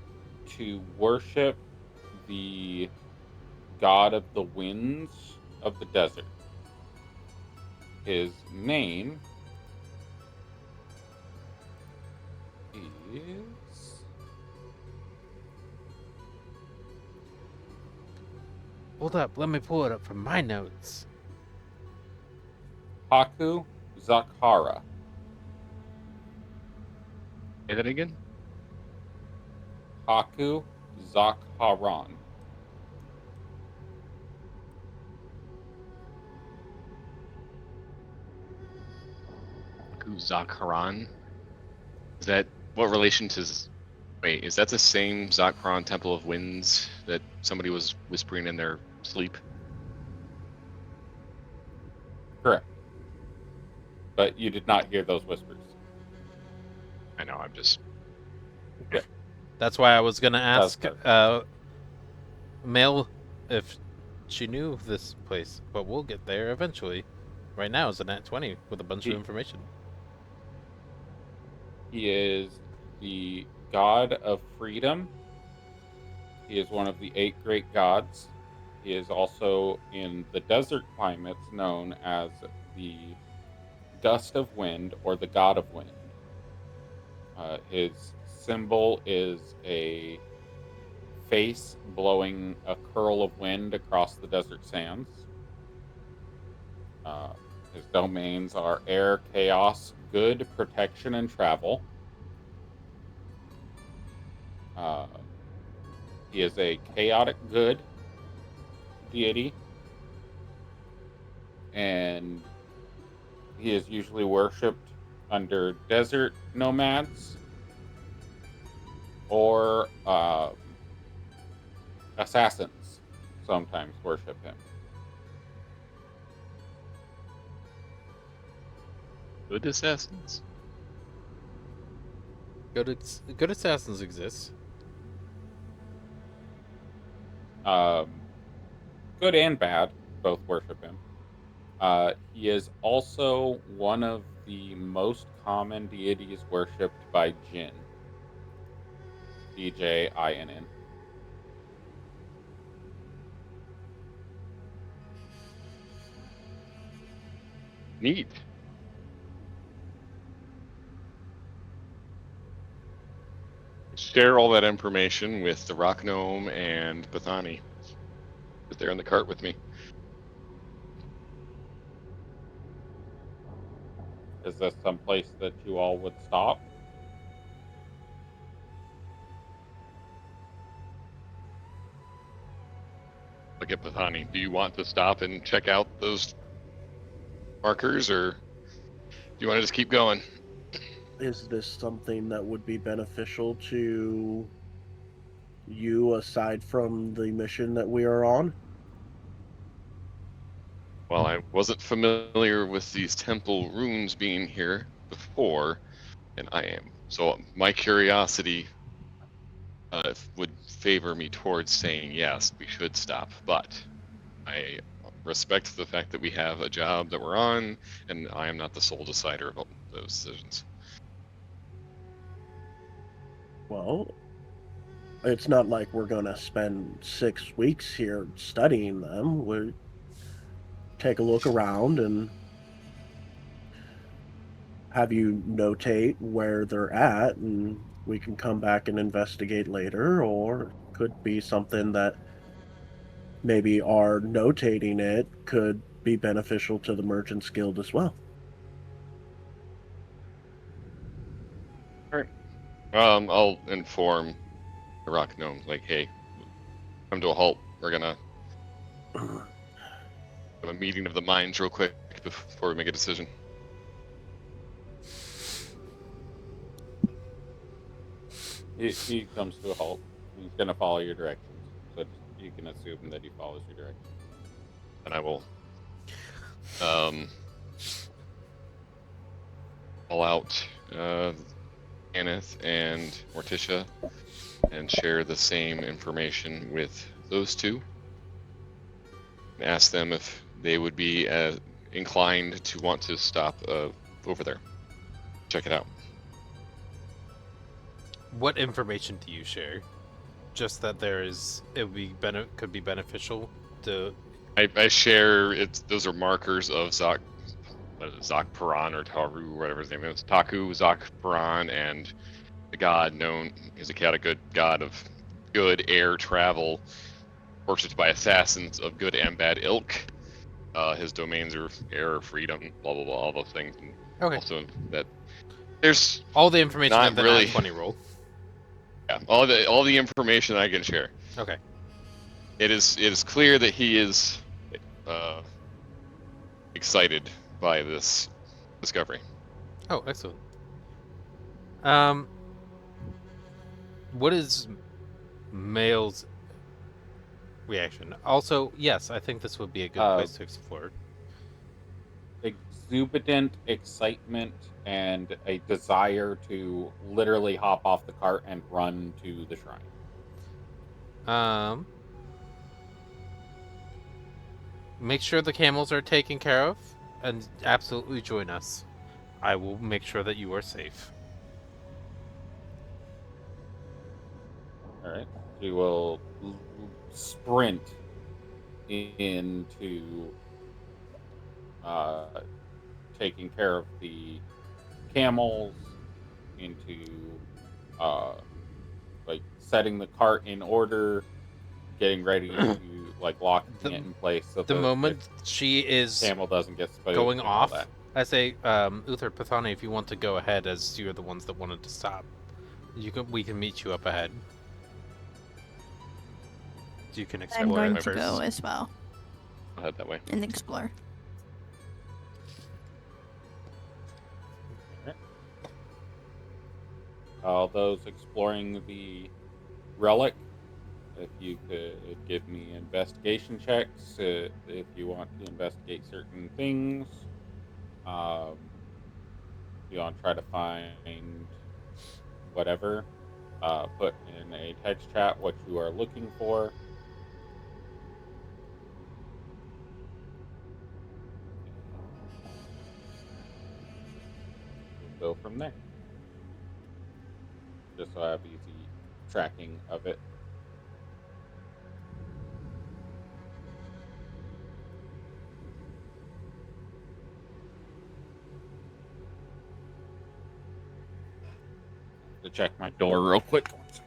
to worship the god of the winds of the desert. His name is Hold up, let me pull it up from my notes. Haku Zakhara. Say that again? Haku Zakharan. Zakharan? Is that what relation to? Wait, is that the same Zakharan Temple of Winds that somebody was whispering in their sleep? Correct. But you did not hear those whispers. I know. I'm just. That's why I was gonna ask That's Mail if she knew this place, but we'll get there eventually. Right now it's a nat 20 with a bunch of information. He is the god of freedom. He is one of the 8 great gods. He is also in the desert climates known as the gust of wind or the god of wind. His symbol is a face blowing a curl of wind across the desert sands. His domains are air, chaos, good, protection, and travel. He is a chaotic good deity, and he is usually worshipped under desert nomads or assassins sometimes worship him. Good assassins. Good assassins exist. Good and bad, both worship him. He is also one of the most common deities worshipped by Jinn. DJINN. share all that information with the Rock Gnome and Bethany. But they're in the cart with me. Is this someplace that you all would stop? Look at Bethany. Do you want to stop and check out those markers, or do you want to just keep going? Is this something that would be beneficial to you aside from the mission that we are on? Well, I wasn't familiar with these temple runes being here before, and I am. So my curiosity would favor me towards saying yes, we should stop. But I respect the fact that we have a job that we're on, and I am not the sole decider of those decisions. Well, it's not like we're going to spend 6 weeks here studying them. We'll take a look around and have you notate where they're at, and we can come back and investigate later, or it could be something that maybe our notating it could be beneficial to the Merchants Guild as well. I'll inform the Rock Gnome, like, hey, come to a halt. We're gonna have a meeting of the minds real quick before we make a decision. He comes to a halt. He's going to follow your directions. So you can assume that he follows your directions. And I will call out Aneth and Morticia and share the same information with those two. And ask them if they would be inclined to want to stop over there. Check it out. What information do you share? Just that could be beneficial to. I share it. Those are markers of Zak Paran or Taru, whatever his name is. Taku, Zak Paran, and the god known is a good god of good air travel, worshipped by assassins of good and bad ilk. His domains are air, freedom, blah blah blah, all those things. And Okay. also that there's All the information not of the really- 20 roll. yeah, all the information I can share. Okay. It is clear that he is excited by this discovery. Oh, excellent. What is Male's reaction? Also, yes, I think this would be a good place to explore. Exuberant excitement and a desire to literally hop off the cart and run to the shrine. Make sure the camels are taken care of, and absolutely join us. I will make sure that you are safe. All right. We will sprint into taking care of the camels, into like setting the cart in order, getting ready to like locking it in place so The moment she is camel doesn't get spooked going and all off, that. I say, Uther Pathani, if you want to go ahead, as you're the ones that wanted to stop, we can meet you up ahead. You can I'm explore going it to first. go as well I'll head that way. and explore. All those exploring the relic, if you could give me investigation checks, if you want to investigate certain things, you want to try to find whatever, put in a text chat what you are looking for. We'll go from there. Just so I have easy tracking of it. To check my door real quick. 1 second.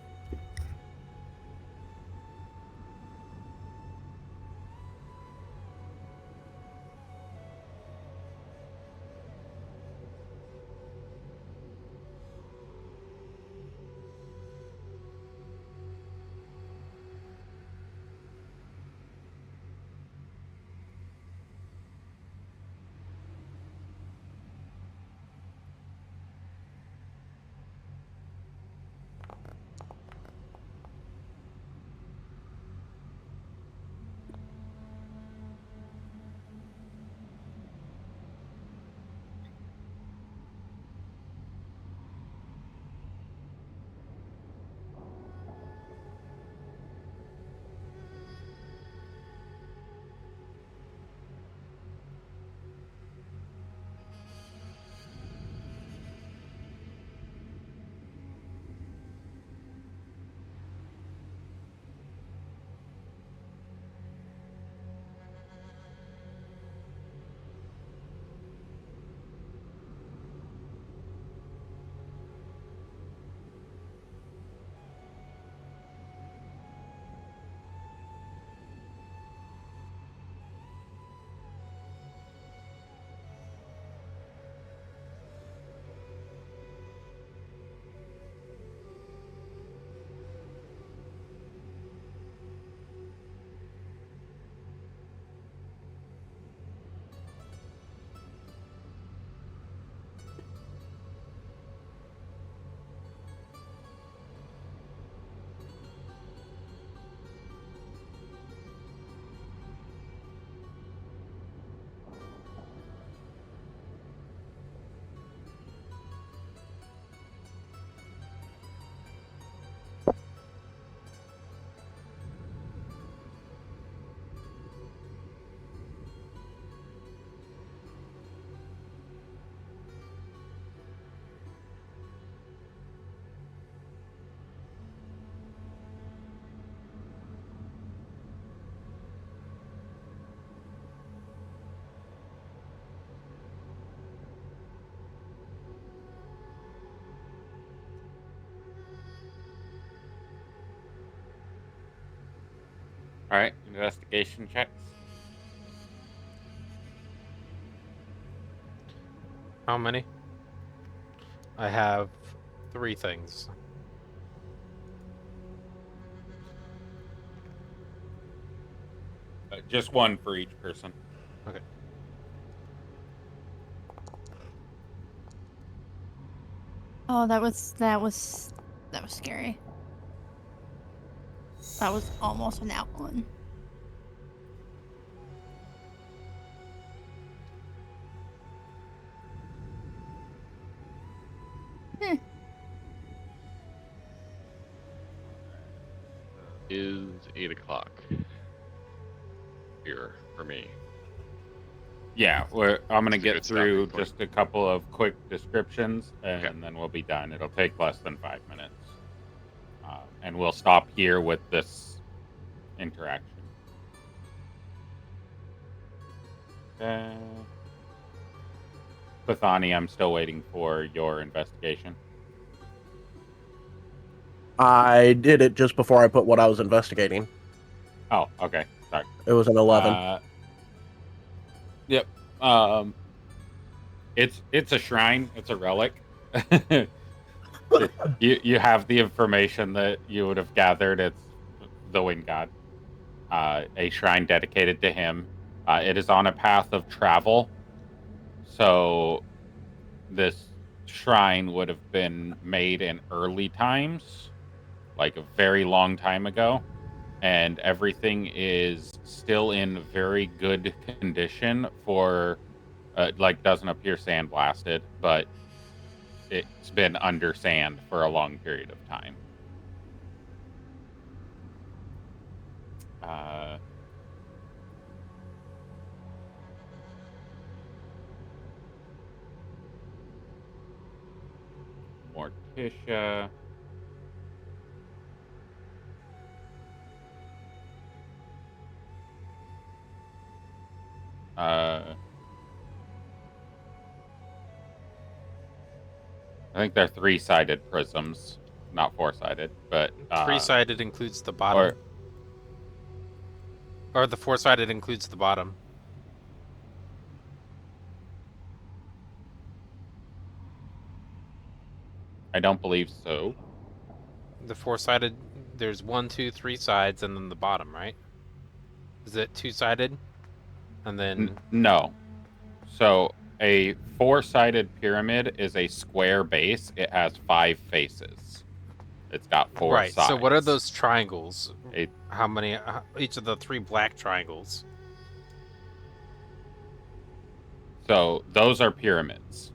All right, investigation checks. How many? I have 3 things. Just one for each person. Okay. Oh, that was scary. That was almost an out one. Is 8 o'clock here for me. Yeah, I'm going to It's a get good through stopping point. just a couple of quick descriptions, and Okay. then we'll be done. It'll take less than 5 minutes. And we'll stop here with this interaction. Pathani, I'm still waiting for your investigation. I did it just before I put what I was investigating. Oh, okay. Sorry. It was an 11. Yep. It's a shrine. It's a relic. you have the information that you would have gathered. It's the wind god. A shrine dedicated to him. It is on a path of travel. So this shrine would have been made in early times, like a very long time ago, and everything is still in very good condition for like doesn't appear sandblasted, but it's been under sand for a long period of time. Morticia. I think they're 3-sided prisms, not 4-sided, but 3-sided includes the bottom. Or the 4-sided includes the bottom. I don't believe so. The 4-sided, there's 1, 2, 3 sides, and then the bottom, right? Is it 2-sided? And then No. So a 4-sided pyramid is a square base. It has 5 faces. It's got 4 right. sides. So what are those triangles? It- How many? Each of the 3 black triangles. So those are pyramids.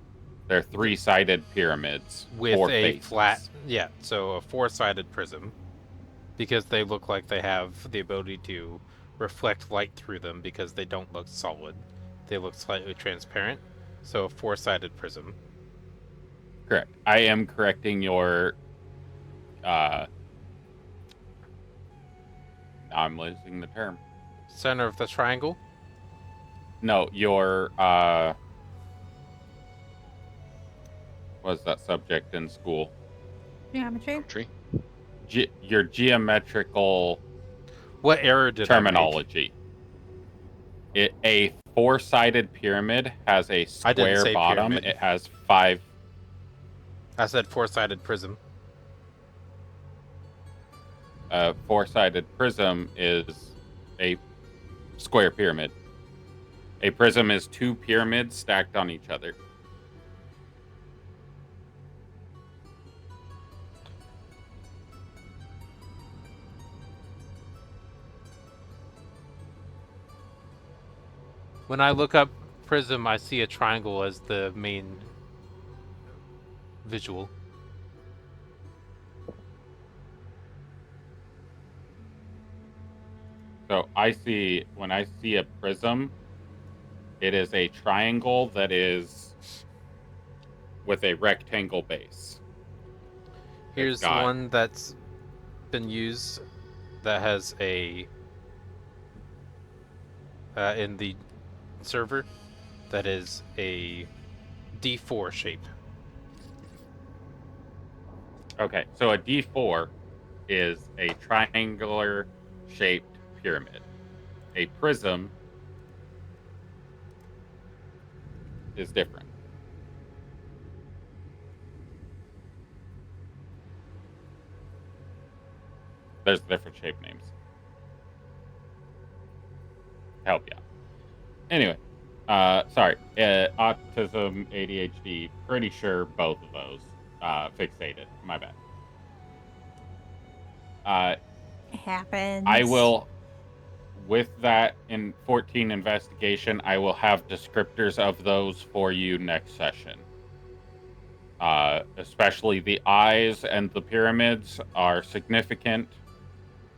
They're 3-sided pyramids With 4 a faces. flat, yeah. So a 4-sided prism, because they look like they have the ability to reflect light through them because they don't look solid. They look slightly transparent. So a 4-sided prism. Correct. I am correcting your. I'm losing the term. Center of the triangle. No, your what's that subject in school? Geometry. Tree. Your geometrical What error did terminology. A 4-sided pyramid has a I didn't square say bottom. pyramid. It has 5. I said 4-sided prism. A 4-sided prism is a square pyramid. A prism is 2 pyramids stacked on each other. When I look up prism, I see a triangle as the main visual. So when I see a prism, it is a triangle that is with a rectangle base. Here's one that's been used that has a in the server that is a D4 shape. Okay, so a D4 is a triangular shaped pyramid. A prism is different. There's different shape names. Help you out. Anyway, sorry. Autism, ADHD, pretty sure both of those fixated. My bad. It happens. I will, with that in 14 investigation, I will have descriptors of those for you next session. Especially the eyes and the pyramids are significant.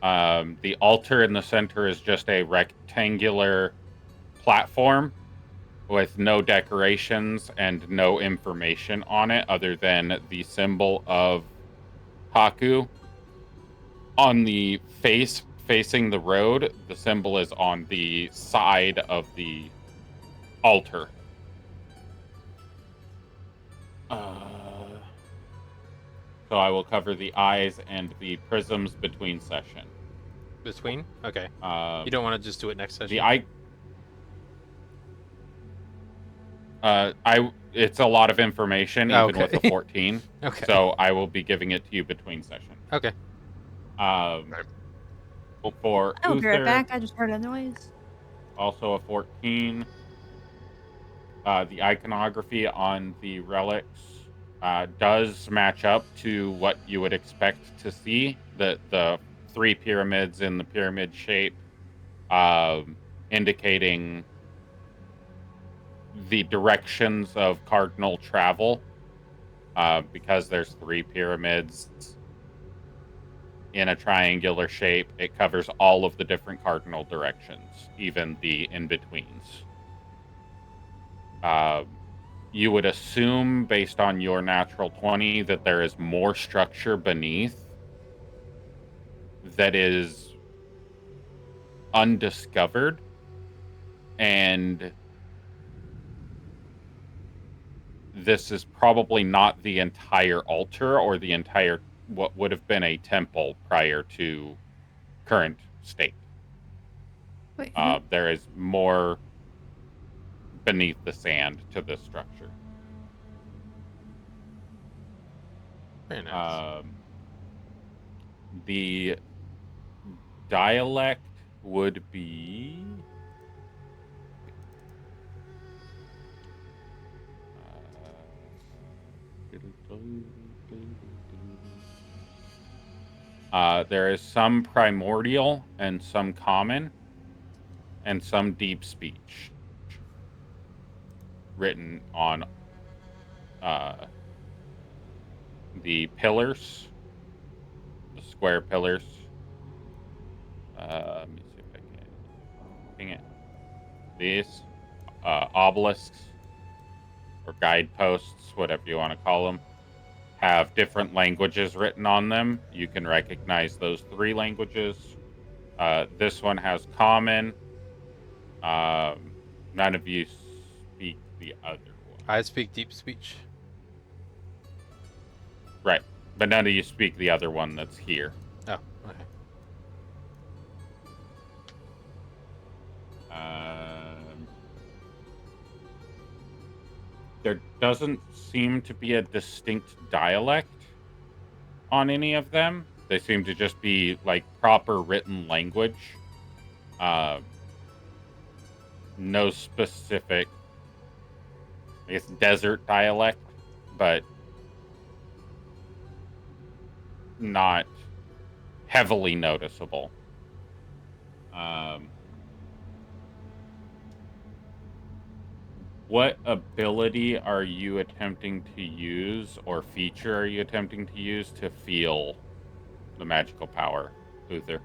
The altar in the center is just a rectangular platform with no decorations and no information on it other than the symbol of Haku. On the face facing the road, the symbol is on the side of the altar. So I will cover the eyes and the prisms between session. Between? Okay. You don't want to just do it next session? The it's a lot of information, even with the 14. Okay. So I will be giving it to you between session. Okay. For I'll be right Uther, back. I just heard a noise. also a 14. The iconography on the relics does match up to what you would expect to see. The 3 pyramids in the pyramid shape, indicating the directions of cardinal travel, because there's 3 pyramids in a triangular shape. It covers all of the different cardinal directions, even the in-betweens. You would assume, based on your natural 20, that there is more structure beneath that is undiscovered, and this is probably not the entire altar or the entire what would have been a temple prior to current state. Wait, There is more beneath the sand to this structure. Very nice. The dialect would be there is some primordial and some common and some deep speech written on the pillars, the square pillars. Let me see if I can ping it. These obelisks or guideposts, whatever you want to call them, have different languages written on them. You can recognize those 3 languages. This one has common. None of you speak the other one. I speak deep speech. Right. But none of you speak the other one that's here. Oh, okay. There doesn't seem to be a distinct dialect on any of them. They seem to just be like proper written language. No specific, I guess, desert dialect, but not heavily noticeable. What ability are you attempting to use, or feature are you attempting to use to feel the magical power, Uther?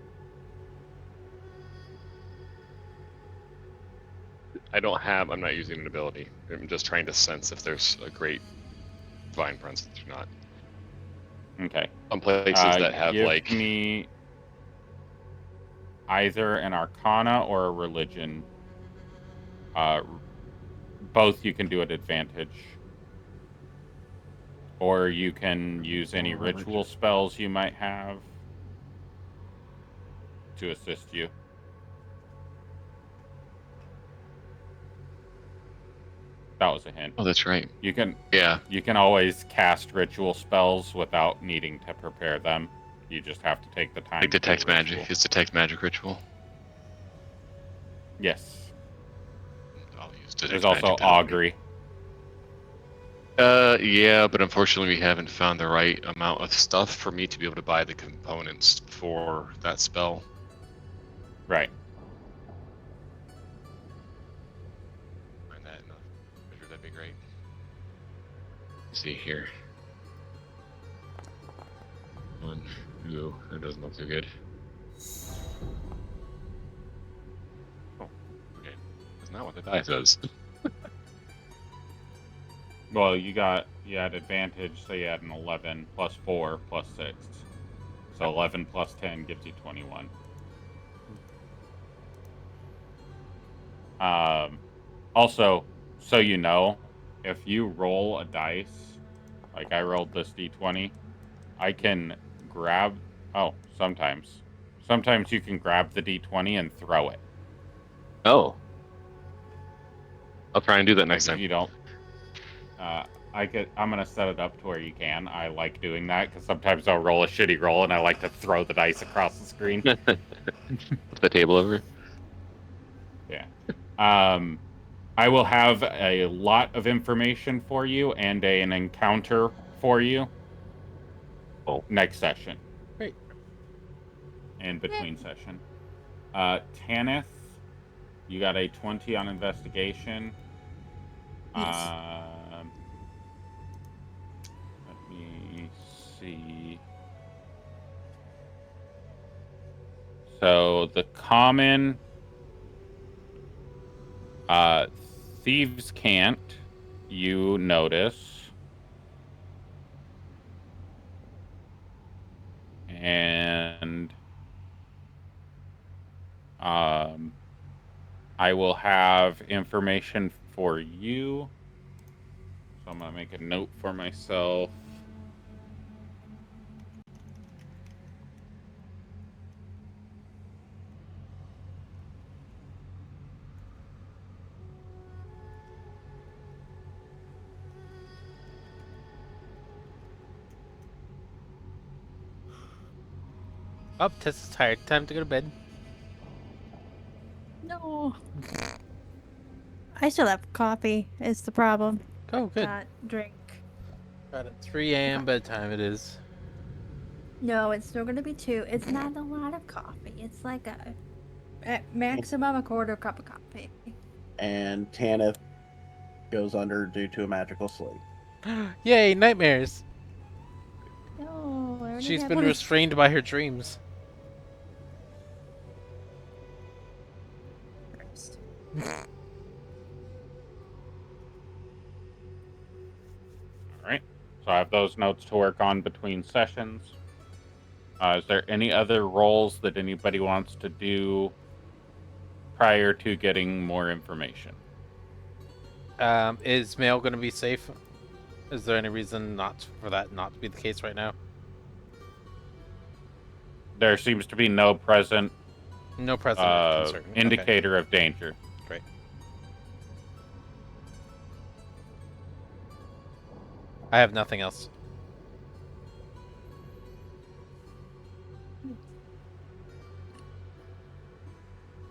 I'm not using an ability. I'm just trying to sense if there's a great divine presence or not. Okay. On places that have give like me either an arcana or a religion. Both you can do at advantage. Or you can use any ritual spells you might have to assist you. That was a hint. Oh, that's right. You can Yeah. always cast ritual spells without needing to prepare them. You just have to take the time. Like to do detect the magic. ritual. Is detect magic ritual? Yes. I'll use detect There's also magic, that'll be- augury. Yeah, but unfortunately we haven't found the right amount of stuff for me to be able to buy the components for that spell. Right. Find that enough. Sure, that'd be great. Let's see here. One, two, that doesn't look too good. Oh, okay. That's not what the die says. Well, you had advantage, so you had an 11 plus 4 plus 6. So 11 plus 10 gives you 21. Also, so you know, if you roll a dice, like I rolled this d20, I can grab. Oh, sometimes. Sometimes you can grab the d20 and throw it. Oh. I'll try and do that next Like, if time. you don't. I'm gonna set it up to where you can. I like doing that because sometimes I'll roll a shitty roll and I like to throw the dice across the screen. Flip the table over. Yeah. I will have a lot of information for you and an encounter for you. Oh. Next session. Great. In between session. Tanith, you got a 20 on investigation. Yes. Let me see. So the common thieves can't, you notice. And I will have information for you. So I'm going to make a note for myself. Oh, Tess is tired. Time to go to bed. No. I still have coffee. Is the problem? Oh, good. Not drink. Got it. 3 a.m. bedtime it is. No, it's still gonna be 2. It's not a lot of coffee. It's like at maximum a quarter cup of coffee. And Tanith goes under due to a magical sleep. Yay, nightmares. No, I already She's had been one. restrained by her dreams. First. All right. So I have those notes to work on between sessions. Is there any other roles that anybody wants to do prior to getting more information? Is mail going to be safe? Is there any reason for that not to be the case right now? There seems to be no present No precedent concern. Okay. indicator of danger. Great. I have nothing else.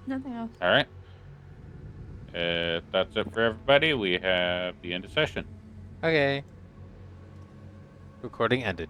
Nothing else. All right. If that's it for everybody, we have the end of session. Okay. Recording ended.